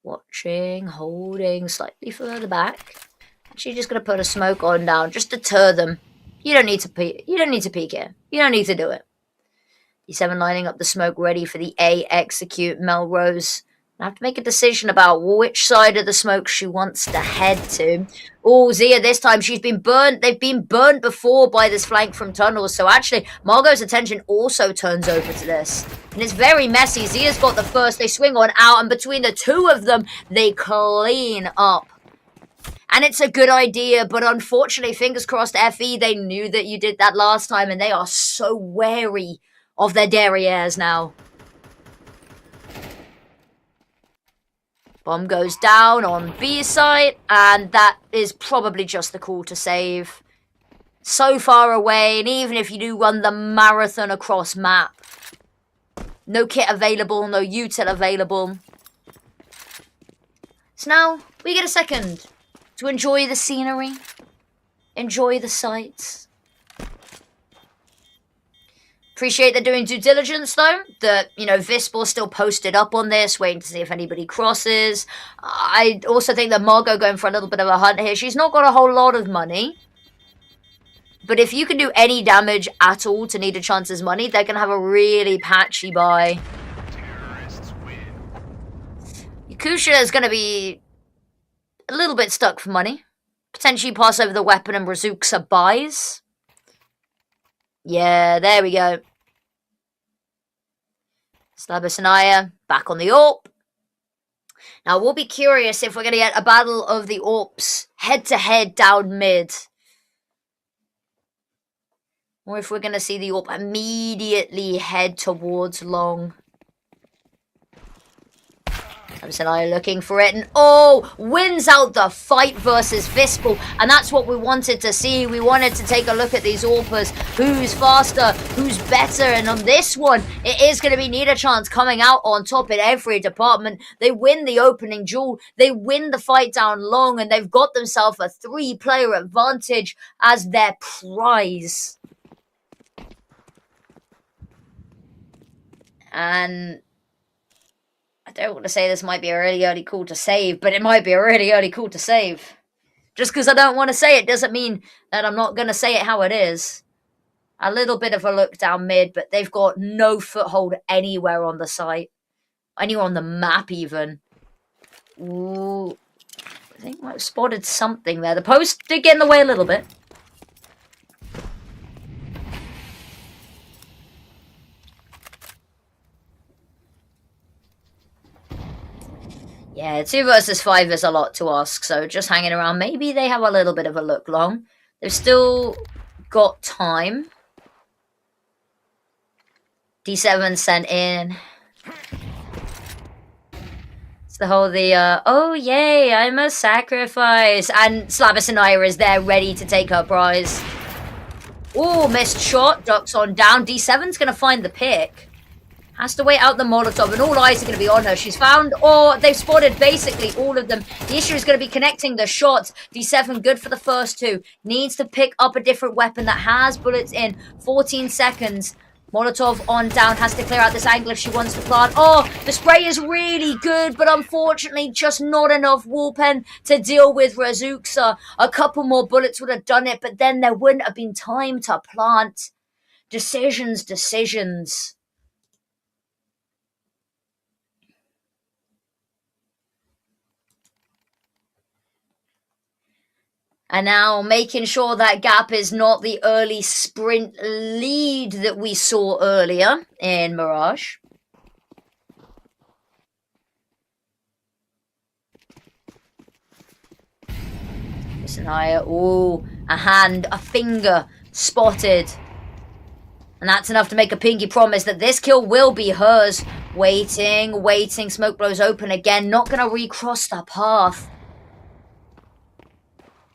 Watching, holding, slightly further back. She's just going to put a smoke on down. Just deter them. You don't need to peek. You don't need to peek here. You don't need to do it. D7 lining up the smoke, ready for the A execute. Melrose I have to make a decision about which side of the smoke she wants to head to. Oh, Zia, this time she's been burnt. They've been burnt before by this flank from tunnels. So actually, Margot's attention also turns over to this. And it's very messy. Zia's got the first. They swing on out. And between the two of them, they clean up. And it's a good idea. But unfortunately, fingers crossed, FE, they knew that you did that last time. And they are so wary of their derrieres now. Bomb goes down on B site, and that is probably just the call to save. So far away, and even if you do run the marathon across map, no kit available, no util available. So now, we get a second to enjoy the scenery, enjoy the sights. Appreciate they're doing due diligence, though. That, you know, Vispor still posted up on this, waiting to see if anybody crosses. I also think that Margot going for a little bit of a hunt here. She's not got a whole lot of money. But if you can do any damage at all to Need a Chance's money, they're going to have a really patchy buy.
Terrorists win.
Yakusha is going to be a little bit stuck for money. Potentially pass over the weapon and Razuksa buys. Yeah, there we go. Slabasanaya back on the AWP. Now, we'll be curious if we're going to get a battle of the AWPs head-to-head down mid. Or if we're going to see the AWP immediately head towards long. Slabasanaya looking for it. And oh, wins out the fight versus Vispor. And that's what we wanted to see. We wanted to take a look at these AWPers. Who's faster? Who's better? And on this one, it is going to be Need a Chance coming out on top in every department. They win the opening duel. They win the fight down long. And they've got themselves a 3-player advantage as their prize. And I don't want to say this might be a really early call to save, but it might be a really early call to save. Just because I don't want to say it doesn't mean that I'm not going to say it how it is. A little bit of a look down mid, but they've got no foothold anywhere on the site. Anywhere on the map, even. Ooh. I think I might have spotted something there. The post did get in the way a little bit. Yeah, 2 versus 5 is a lot to ask, so just hanging around. Maybe they have a little bit of a look long. They've still got time. D7 sent in. It's the whole, oh yay, I'm a sacrifice. And Slabasanaya is there ready to take her prize. Oh, missed shot, ducks on down. D7's going to find the pick. Has to wait out the Molotov, and all eyes are going to be on her. She's found, or they've spotted basically all of them. The issue is going to be connecting the shots. D7 good for the first 2. Needs to pick up a different weapon that has bullets in. 14 seconds. Molotov on down, has to clear out this angle if she wants to plant. Oh, the spray is really good, but unfortunately just not enough wall pen to deal with Razuksa. A couple more bullets would have done it, but then there wouldn't have been time to plant. Decisions. And now making sure that gap is not the early sprint lead that we saw earlier in Mirage. Sanaya, ooh, a hand, a finger spotted. And that's enough to make a pinky promise that this kill will be hers. Waiting, smoke blows open again, not going to recross the path.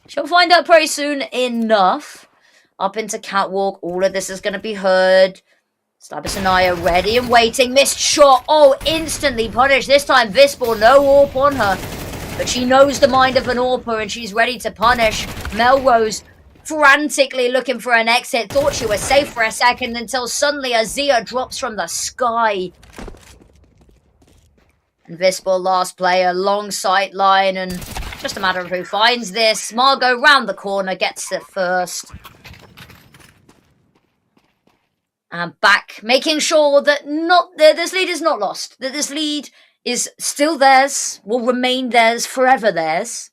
She'll find out pretty soon enough. Up into catwalk. All of this is going to be heard. Slabasanaya ready and waiting. Missed shot. Oh, instantly punished. This time Vispor, no AWP on her. But she knows the mind of an AWPer and she's ready to punish. Melrose frantically looking for an exit. Thought she was safe for a second until suddenly Azia drops from the sky. And Vispor, last player, long sight line, and just a matter of who finds this. Margot round the corner, gets it first. And back, making sure that this lead is not lost. That this lead is still theirs, will remain theirs, forever theirs.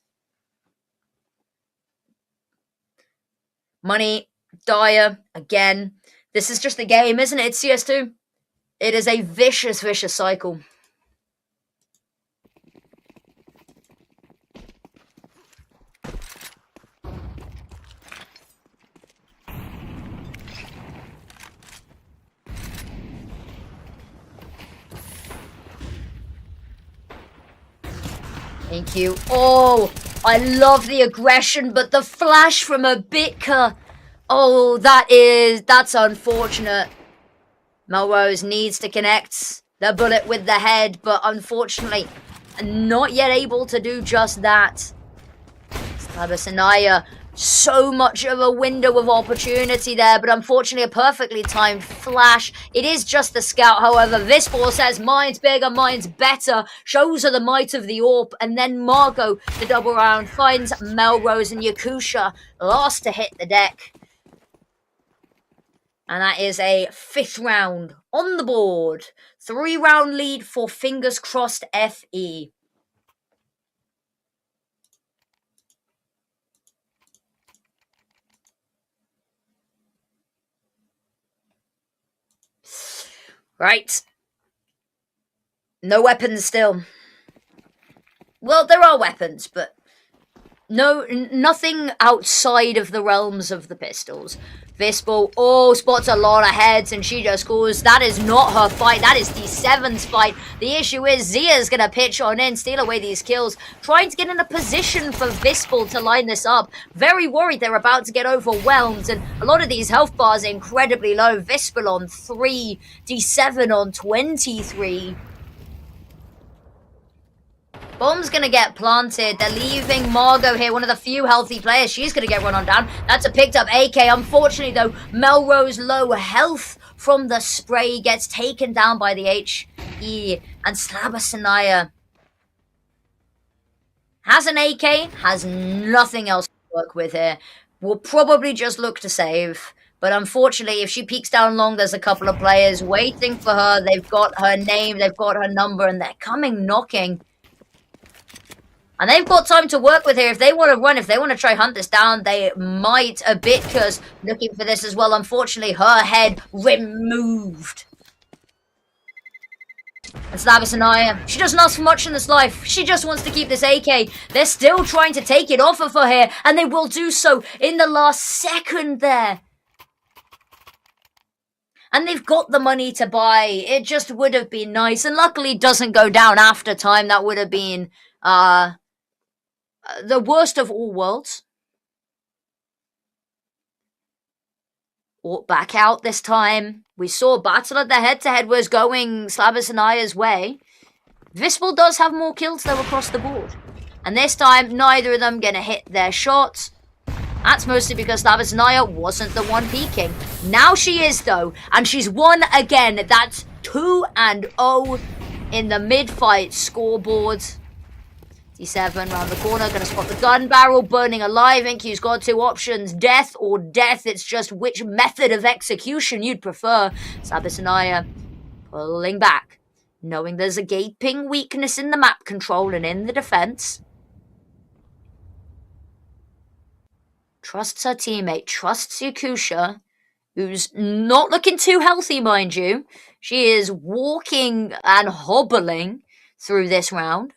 Money, Dyer, again. This is just a game, isn't it? It's CS2. It is a vicious, vicious cycle. Thank you. Oh, I love the aggression, but the flash from a Bitka. Oh, that's unfortunate. Melrose needs to connect the bullet with the head, but unfortunately, not yet able to do just that. Slabasanaya, so much of a window of opportunity there, but unfortunately a perfectly timed flash. It is just the scout, however. Vispor says, mine's bigger, mine's better. Shows her the might of the AWP, and then Margot, the double round, finds Melrose and Yakusha, last to hit the deck. And that is a 5th round on the board. 3-round lead for Fingers Crossed FE. Right. No weapons still. Well, there are weapons, but nothing outside of the realms of the pistols. Vispor, spots a lot of heads, and she just goes, that is not her fight, that is the 7's fight. The issue is Zia's gonna pitch on in, steal away these kills, trying to get in a position for Vispor to line this up. Very worried they're about to get overwhelmed, and a lot of these health bars are incredibly low. Vispor on 3, D7 on 23. Bomb's gonna get planted. They're leaving Margot here, one of the few healthy players. She's gonna get run on down. That's a picked up AK. Unfortunately, though, Melrose low health from the spray gets taken down by the HE. And Slabasanaya has an AK, has nothing else to work with here. Will probably just look to save. But unfortunately, if she peeks down long, there's a couple of players waiting for her. They've got her name, they've got her number, and they're coming knocking. And they've got time to work with here. If they want to run, if they want to try hunt this down, they might a bit, because looking for this as well. Unfortunately, her head removed. And Slabasanaya, she doesn't ask for much in this life. She just wants to keep this AK. They're still trying to take it off of her here, and they will do so in the last second there. And they've got the money to buy. It just would have been nice. And luckily, it doesn't go down after time. That would have been the worst of all worlds. Back out this time. We saw battle at the head-to-head was going Slabasanaya's way. Vispor does have more kills though across the board. And this time, neither of them going to hit their shots. That's mostly because Slabasanaya wasn't the one peeking. Now she is though, and she's won again. That's 2-0 in the mid-fight scoreboard. D7 round the corner, gonna spot the gun barrel, burning alive. InQ's got 2 options, death or death. It's just which method of execution you'd prefer. Slabasanaya pulling back, knowing there's a gaping weakness in the map control and in the defense. Trusts her teammate, trusts Yakusha, who's not looking too healthy, mind you. She is walking and hobbling through this round.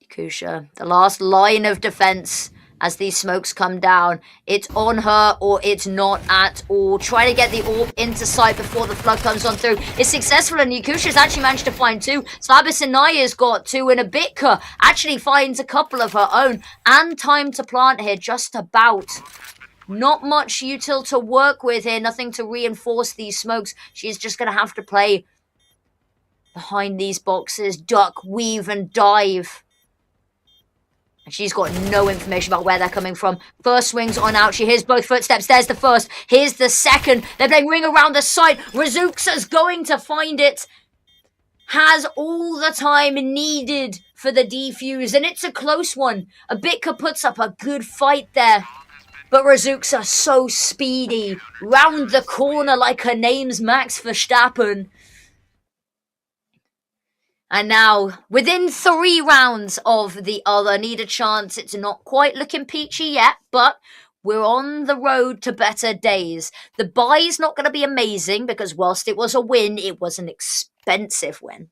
Yakusha, the last line of defense as these smokes come down. It's on her or it's not at all. Try to get the AWP into sight before the flood comes on through. It's successful, and Yakusha's actually managed to find 2. Slabasanaya's got 2, and Abitka actually finds a couple of her own. And time to plant here, just about. Not much util to work with here, nothing to reinforce these smokes. She's just going to have to play behind these boxes, duck, weave, and dive. And she's got no information about where they're coming from. First swings on out. She hears both footsteps. There's the first. Here's the second. They're playing ring around the site. Razuksa's going to find it. has all the time needed for the defuse, and it's a close one. Abitka puts up a good fight there, but Razuksa so speedy, round the corner like her name's Max Verstappen. And now, within 3 rounds of the other, need a chance. It's not quite looking peachy yet, but we're on the road to better days. The buy's not going to be amazing because whilst it was a win, it was an expensive win.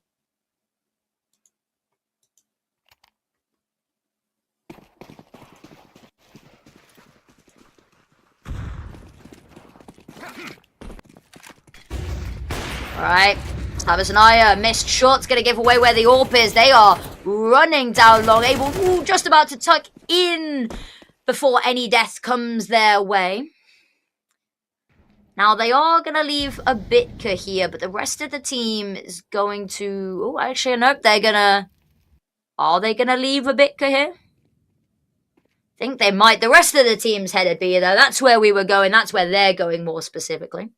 Alright, Slavisnaya missed shot's going to give away where the AWP is. They are running down long, able, just about to tuck in before any death comes their way. Now, they are going to leave a Bitka here, but the rest of the team is going to... Oh, actually, nope, they're going to... Are they going to leave a Bitka here? I think they might. The rest of the team's headed B, though. That's where we were going. That's where they're going more specifically.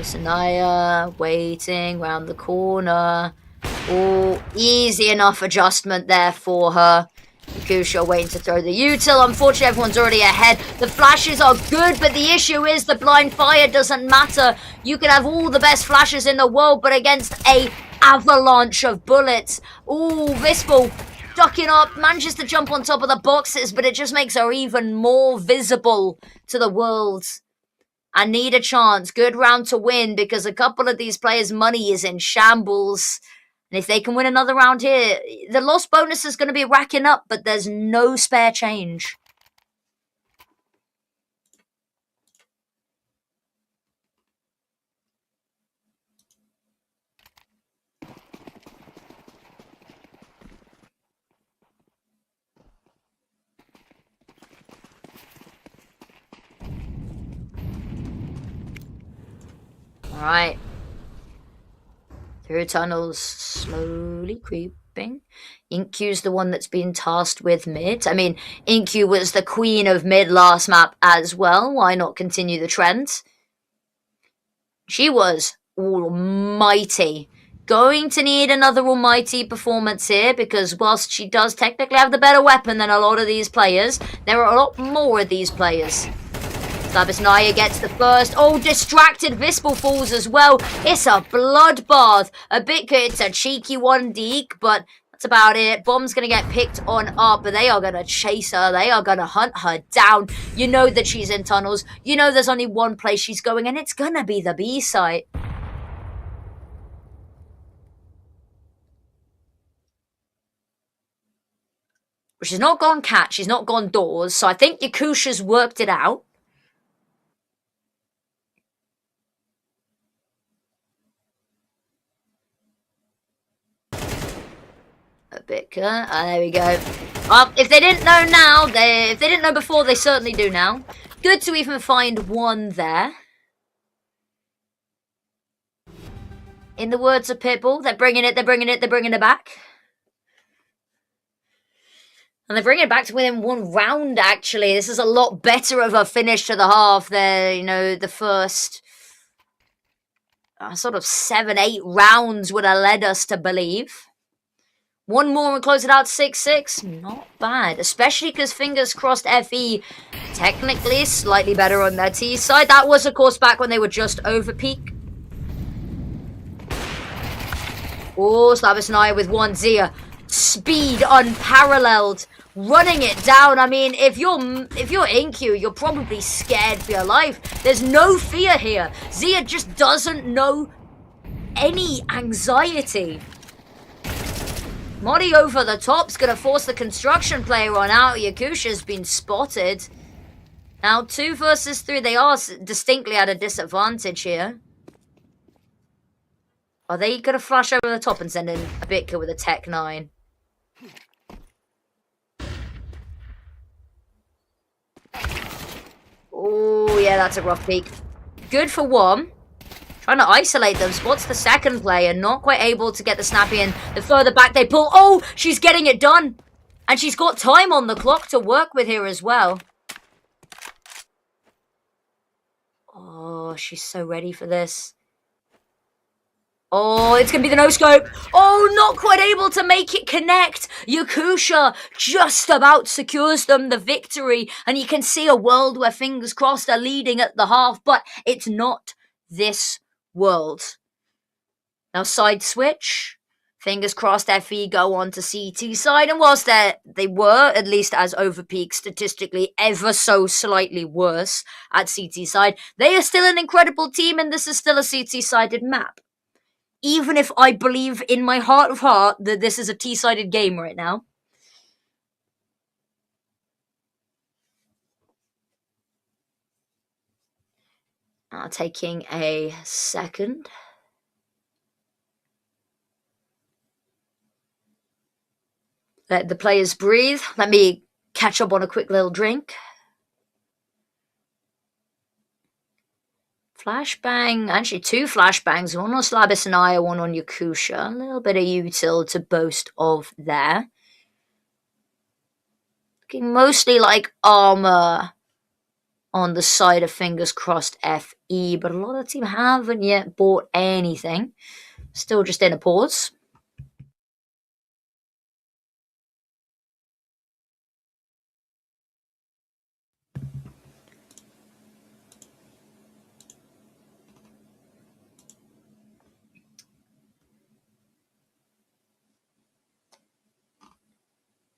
Sanaya waiting round the corner. Oh, easy enough adjustment there for her. Yakusha waiting to throw the util. Unfortunately, everyone's already ahead. The flashes are good, but the issue is the blind fire doesn't matter. You can have all the best flashes in the world, but against a avalanche of bullets. Oh, Vispel ducking up, manages to jump on top of the boxes, but it just makes her even more visible to the world. I need a chance. Good round to win because a couple of these players' money is in shambles. And if they can win another round here, the loss bonus is going to be racking up, but there's no spare change. Alright. Through tunnels, slowly creeping. Inkyu's the one that's been tasked with mid. I mean, Inkyu was the queen of mid last map as well. Why not continue the trend? She was almighty. Going to need another almighty performance here because whilst she does technically have the better weapon than a lot of these players, there are a lot more of these players. Slavisnaya gets the first. Oh, distracted Vispel falls as well. It's a bloodbath. Abitka, it's a cheeky one, Deke, but that's about it. Bomb's going to get picked on up, but they are going to chase her. They are going to hunt her down. You know that she's in tunnels. You know there's only one place she's going, and it's going to be the B site. She's not gone cat. She's not gone doors, so I think Yakusha's worked it out. Abitka, there we go. If they didn't know now, if they didn't know before, they certainly do now. Good to even find one there. In the words of Pitbull, they're bringing it, they're bringing it, they're bringing it back. And they're bringing it back to within 1 round, actually. This is a lot better of a finish to the half there. You know, the first sort of 7-8 rounds would have led us to believe. One more and close it out 6-6. Not bad. Especially because fingers crossed FE technically slightly better on their T side. That was, of course, back when they were just over peak. Oh, Slavisnaya with one Zia. Speed unparalleled. Running it down. I mean, if you're Inkyu, you're probably scared for your life. There's no fear here. Zia just doesn't know any anxiety. Mori over the top's gonna force the construction player on out. Yakusha's been spotted. Now 2 versus 3. They are distinctly at a disadvantage here. Are they gonna flash over the top and send in a Bitka with a Tech 9? Oh, yeah, that's a rough peak. Good for one. Trying to isolate them. Spots the second player. Not quite able to get the snappy in. The further back they pull. Oh, she's getting it done. And she's got time on the clock to work with here as well. Oh, she's so ready for this. Oh, it's going to be the no-scope. Oh, not quite able to make it connect. Yakusha just about secures them the victory. And you can see a world where, fingers crossed, are leading at the half. But it's not this world. Now, side switch. Fingers crossed FE go on to CT side. And whilst they were, at least as overpeak, statistically ever so slightly worse at CT side, they are still an incredible team. And this is still a CT-sided map. Even if I believe in my heart of heart that this is a T-sided game right now. Taking a second. Let the players breathe. Let me catch up on a quick little drink. Flashbang, actually 2 flashbangs, one on Slabis and Aya, one on Yakusha. A little bit of util to boast of there. Looking mostly like armor on the side of fingers crossed FE, but a lot of the team haven't yet bought anything. Still just in a pause.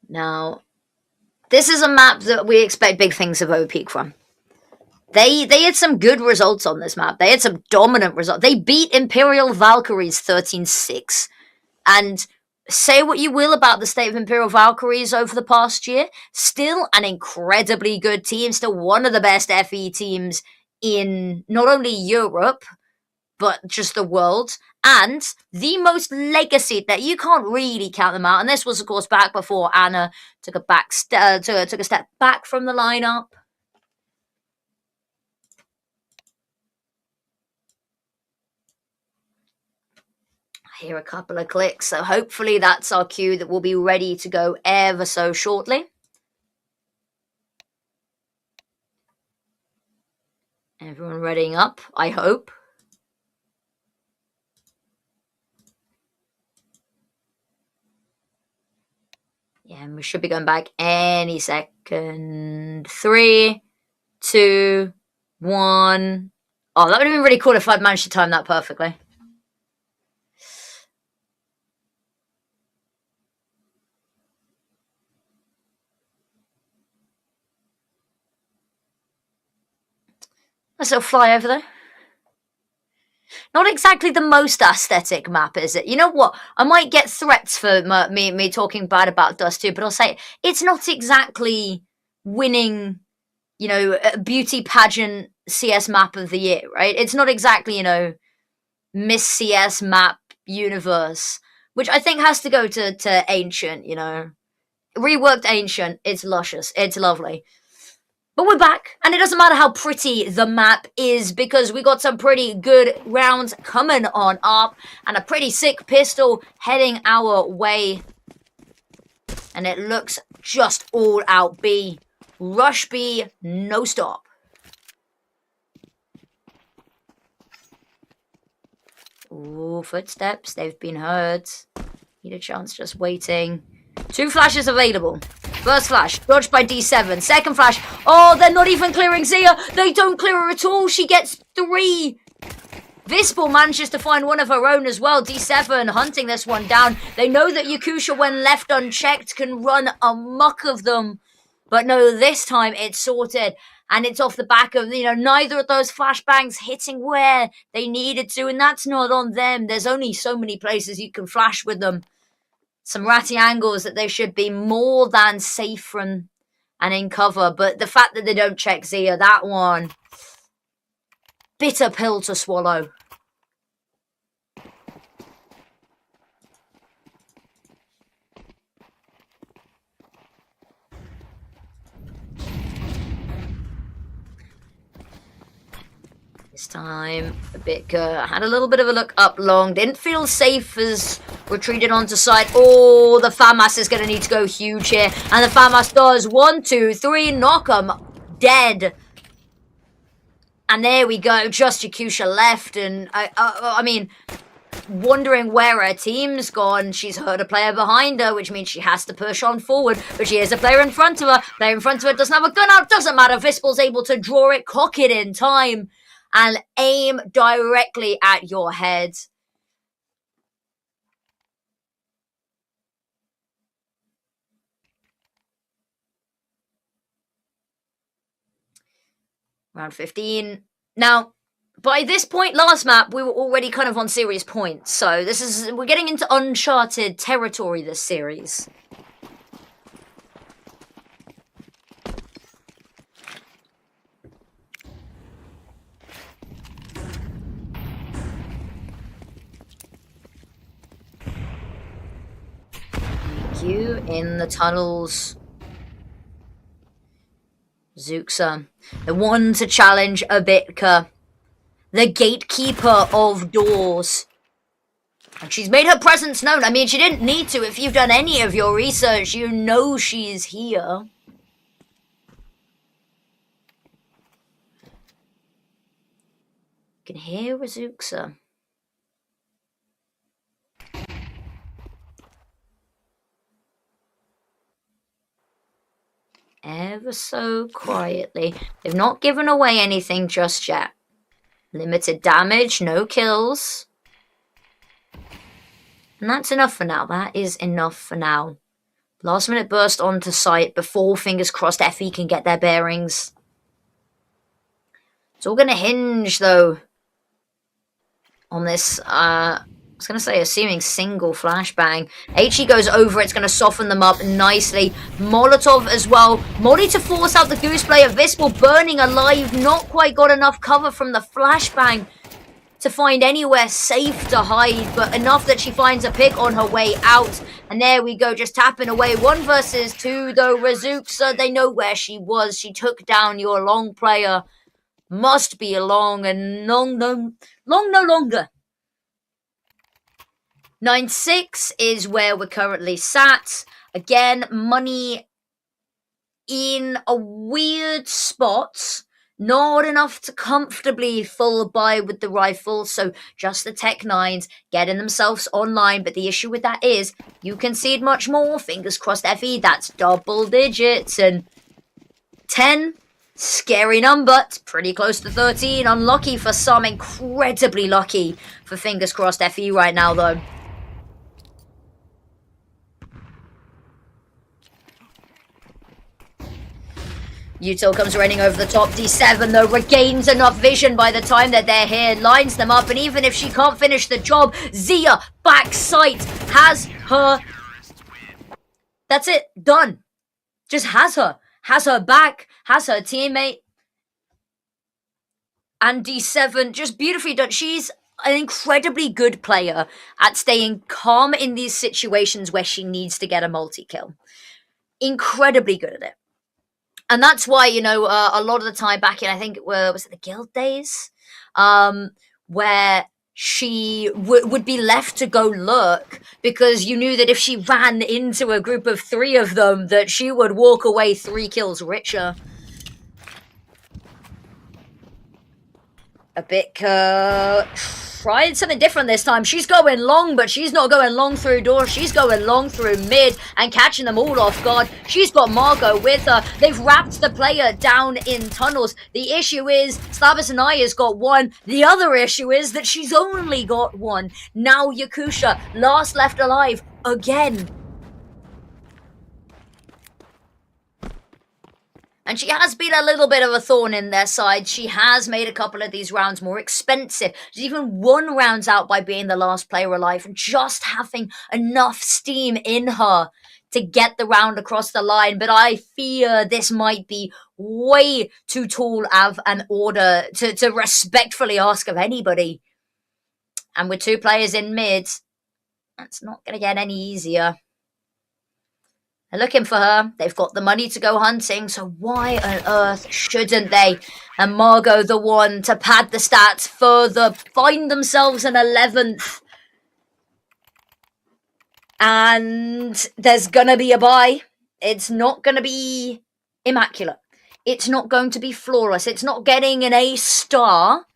Now, this is a map that we expect big things of OPeak from. They had some good results on this map. They had some dominant results. They beat Imperial Valkyries 13-6. And say what you will about the state of Imperial Valkyries over the past year, still an incredibly good team, still one of the best FE teams in not only Europe, but just the world, and the most legacy that you can't really count them out. And this was, of course, back before Anna took a step back from the lineup. I hear a couple of clicks, so hopefully that's our cue that will be ready to go ever so shortly. Everyone readying up, I hope. Yeah, and we should be going back any second. 3, 2, 1. Oh, that would have been really cool if I'd managed to time that perfectly. Nice little flyover there. Not exactly the most aesthetic map, is it? You know what? I might get threats for me talking bad about Dust 2, but I'll say it's not exactly winning, you know, a beauty pageant CS map of the year, right? It's not exactly, you know, Miss CS map universe, which I think has to go to Ancient, you know. Reworked Ancient, it's luscious, it's lovely. But we're back, and it doesn't matter how pretty the map is, because we got some pretty good rounds coming on up, and a pretty sick pistol heading our way. And it looks just all out B. Rush B, no stop. Ooh, footsteps, they've been heard. Need a chance, just waiting. 2 flashes available. First flash, dodged by D7. Second flash, oh, they're not even clearing Zia. They don't clear her at all. She gets 3. Vispal manages to find one of her own as well. D7 hunting this one down. They know that Yakusha, when left unchecked, can run amok of them. But no, this time it's sorted. And it's off the back of, you know, neither of those flashbangs hitting where they needed to. And that's not on them. There's only so many places you can flash with them. Some ratty angles that they should be more than safe from and in cover. But the fact that they don't check Zia, that one, bitter pill to swallow. This time, Bitka had a little bit of a look up long. Didn't feel safe as retreated onto side. Oh, the FAMAS is going to need to go huge here. And the FAMAS does 1, 2, 3, knock 'em dead. And there we go, just Yakusha left. And I mean, wondering where her team's gone. She's heard a player behind her, which means she has to push on forward. But she has a player in front of her. Player in front of her doesn't have a gun out. Doesn't matter. Vispel's able to draw it, cock it in time, and aim directly at your head. Round 15. Now, by this point last map, we were already kind of on serious points. So we're getting into uncharted territory this series. You in the tunnels. Zuxa, the one to challenge Bitka, the gatekeeper of doors. And she's made her presence known. I mean, she didn't need to. If you've done any of your research, you know she's here. You can hear Zuxa. Ever so quietly. They've not given away anything just yet. Limited damage, no kills. And that's enough for now. That is enough for now. Last minute burst onto site before, fingers crossed, Effie can get their bearings. It's all going to hinge, though, on this, I was going to say a seeming single flashbang. HE goes over, it's going to soften them up nicely. Molotov as well. Molly to force out the Goose player. Vispel burning alive. Not quite got enough cover from the flashbang to find anywhere safe to hide, but enough that she finds a pick on her way out. And there we go, just tapping away. 1 versus 2, though. Razuxa, they know where she was. She took down your long player. Must be long and long no longer. 9-6 is where we're currently sat. Again, money in a weird spot. Not enough to comfortably full buy with the rifle, so just the Tech 9s getting themselves online. But the issue with that is you concede much more. Fingers crossed, Effie, that's double digits. And 10, scary number. It's pretty close to 13. Unlucky for some, incredibly lucky for fingers crossed Effie right now, though. Util comes running over the top. D7, though, regains enough vision by the time that they're here. Lines them up, and even if she can't finish the job, Zia, back sight, has her. That's it. Done. Just has her. Has her back. Has her teammate. And D7, just beautifully done. She's an incredibly good player at staying calm in these situations where she needs to get a multi-kill. Incredibly good at it. And that's why, you know, a lot of the time back in, I think, was it the Guild days? Where she would be left to go lurk because you knew that if she ran into a group of 3 of them, that she would walk away 3 kills richer. Bitka tried something different this time. She's going long, but she's not going long through doors. She's going long through mid and catching them all off guard. She's got Margot with her. They've wrapped the player down in tunnels. The issue is Slabasanaya's got 1. The other issue is that she's only got 1. Now Yakusha, last left alive again. And she has been a little bit of a thorn in their side. She has made a couple of these rounds more expensive. She's even won rounds out by being the last player alive and just having enough steam in her to get the round across the line. But I fear this might be way too tall of an order to respectfully ask of anybody. And with 2 players in mid, that's not going to get any easier. They're looking for her. They've got the money to go hunting, so why on earth shouldn't they? And Margot, the one to pad the stats further, find themselves an 11th. And there's gonna be a buy. It's not gonna be immaculate. It's not going to be flawless. It's not getting an A star.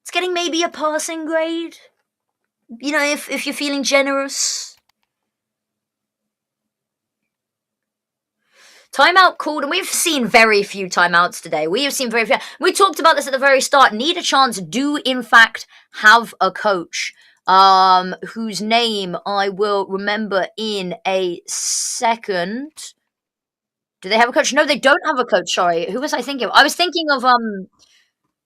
It's getting maybe a passing grade. You know, if you're feeling generous. Timeout called, and we've seen very few timeouts today. We have seen very few. We talked about this at the very start. Need a chance, do in fact have a coach, whose name I will remember in a second. Do they have a coach? No, they don't have a coach. Sorry, who was I thinking of? I was thinking of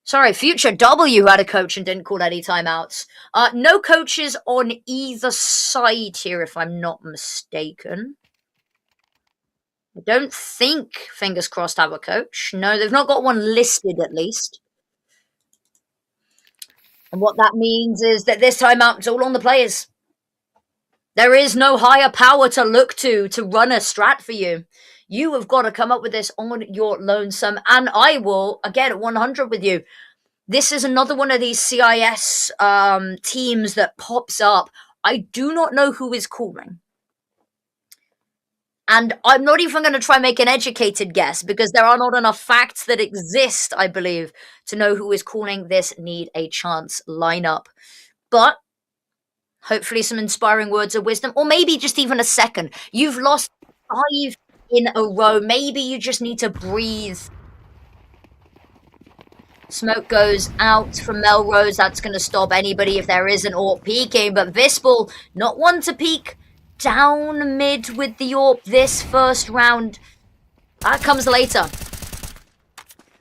Sorry, Future W had a coach and didn't call any timeouts. No coaches on either side here, if I'm not mistaken. I don't think, fingers crossed, have a coach. No, they've not got one listed at least. And what that means is that this timeout is all on the players. There is no higher power to look to run a strat for you. You have got to come up with this on your lonesome. And I will, again, 100 with you. This is another one of these CIS teams that pops up. I do not know who is calling. And I'm not even going to try and make an educated guess because there are not enough facts that exist, I believe, to know who is calling this need a chance lineup. But hopefully some inspiring words of wisdom, or maybe just even a second. You've lost 5 in a row. Maybe you just need to breathe. Smoke goes out from Melrose. That's going to stop anybody if there is an AWP peeking. But Vispel, not one to peek. Down mid with the AWP this first round. That comes later.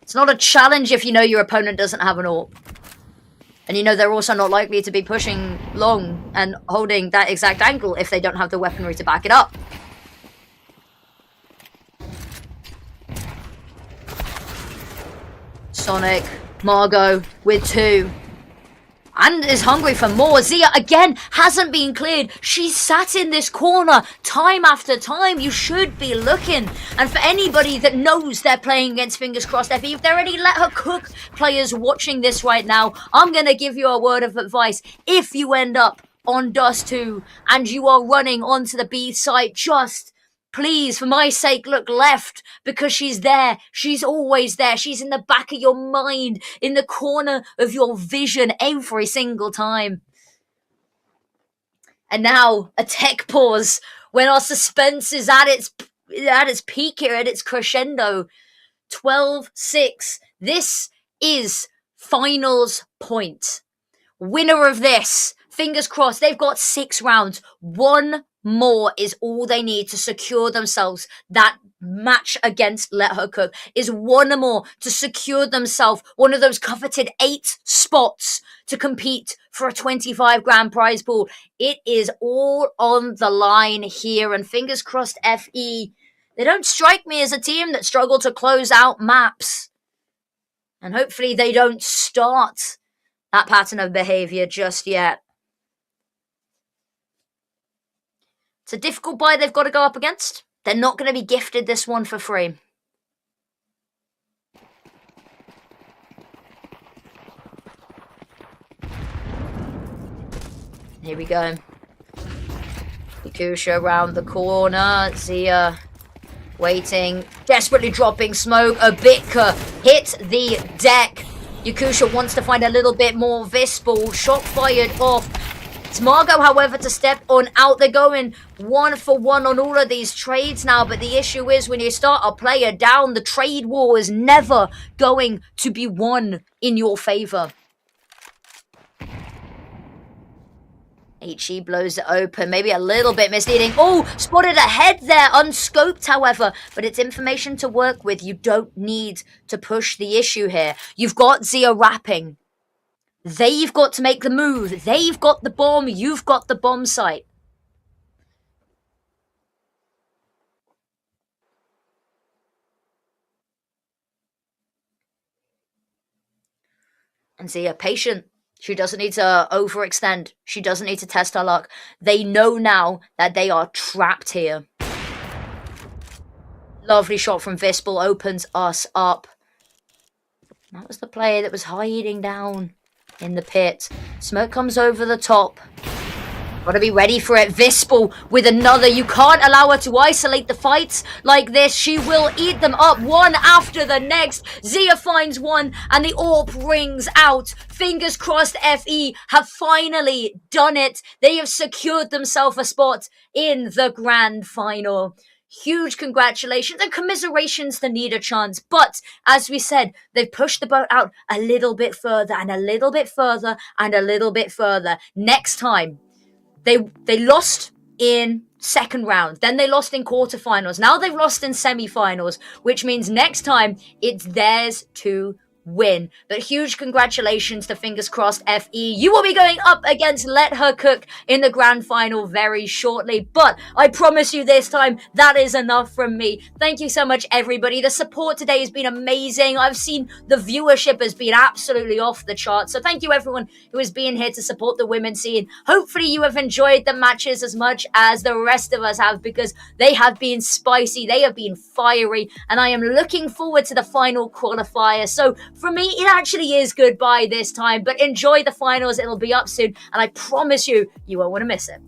It's not a challenge if you know your opponent doesn't have an AWP. And you know they're also not likely to be pushing long and holding that exact angle if they don't have the weaponry to back it up. Sonic, Margot with 2. And is hungry for more. Zia, again, hasn't been cleared. She's sat in this corner time after time. You should be looking. And for anybody that knows they're playing against Fingers Crossed FE, if there are any Let Her Cook players watching this right now, I'm going to give you a word of advice. If you end up on Dust 2 and you are running onto the B site, just please, for my sake, look left, because she's there. She's always there. She's in the back of your mind, in the corner of your vision every single time. And now, a tech pause when our suspense is at its peak here, at its crescendo. 12-6. This is finals point. Winner of this. Fingers crossed. They've got 6 rounds. One more is all they need to secure themselves that match against Let Her Cook. Is one more to secure themselves one of those coveted 8 spots to compete for a 25 grand prize pool. It is all on the line here, and fingers crossed FE, they don't strike me as a team that struggle to close out maps. And hopefully they don't start that pattern of behavior just yet. It's a difficult buy they've got to go up against. They're not going to be gifted this one for free. Here we go. Yakusha around the corner. Zia waiting. Desperately dropping smoke. Abitka hit the deck. Yakusha wants to find a little bit more. Vispel shot fired off. It's Margot, however, to step on out. They're going 1 for 1 on all of these trades now, but the issue is when you start a player down, the trade war is never going to be won in your favor. HE blows it open, maybe a little bit misleading. Oh, spotted ahead there, unscoped, however, but it's information to work with. You don't need to push the issue here. You've got Zia wrapping. They've got to make the move. They've got the bomb. You've got the bomb site. And Zia, patient. She doesn't need to overextend. She doesn't need to test her luck. They know now that they are trapped here. Lovely shot from Vispel opens us up. That was the player that was hiding down in the pit. Smoke comes over the top. Gotta be ready for it. Vispel with another. You can't allow her to isolate the fights like this. She will eat them up one after the next. Zia finds one and the orb rings out. Fingers crossed FE have finally done it. They have secured themselves a spot in the grand final. Huge congratulations and commiserations to Need a Chance. But as we said, they've pushed the boat out a little bit further and a little bit further and a little bit further. Next time, they lost in second round. Then they lost in quarterfinals. Now they've lost in semifinals, which means next time it's theirs to win. But huge congratulations to Fingers Crossed FE. You will be going up against Let Her Cook in the grand final very shortly. But I promise you this time, that is enough from me. Thank you so much, everybody. The support today has been amazing. I've seen the viewership has been absolutely off the charts. So thank you, everyone who has been here to support the women's scene. Hopefully you have enjoyed the matches as much as the rest of us have, because they have been spicy, they have been fiery, and I am looking forward to the final qualifier. So for me, it actually is goodbye this time, but enjoy the finals. It'll be up soon, and I promise you, you won't want to miss it.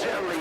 Terrorists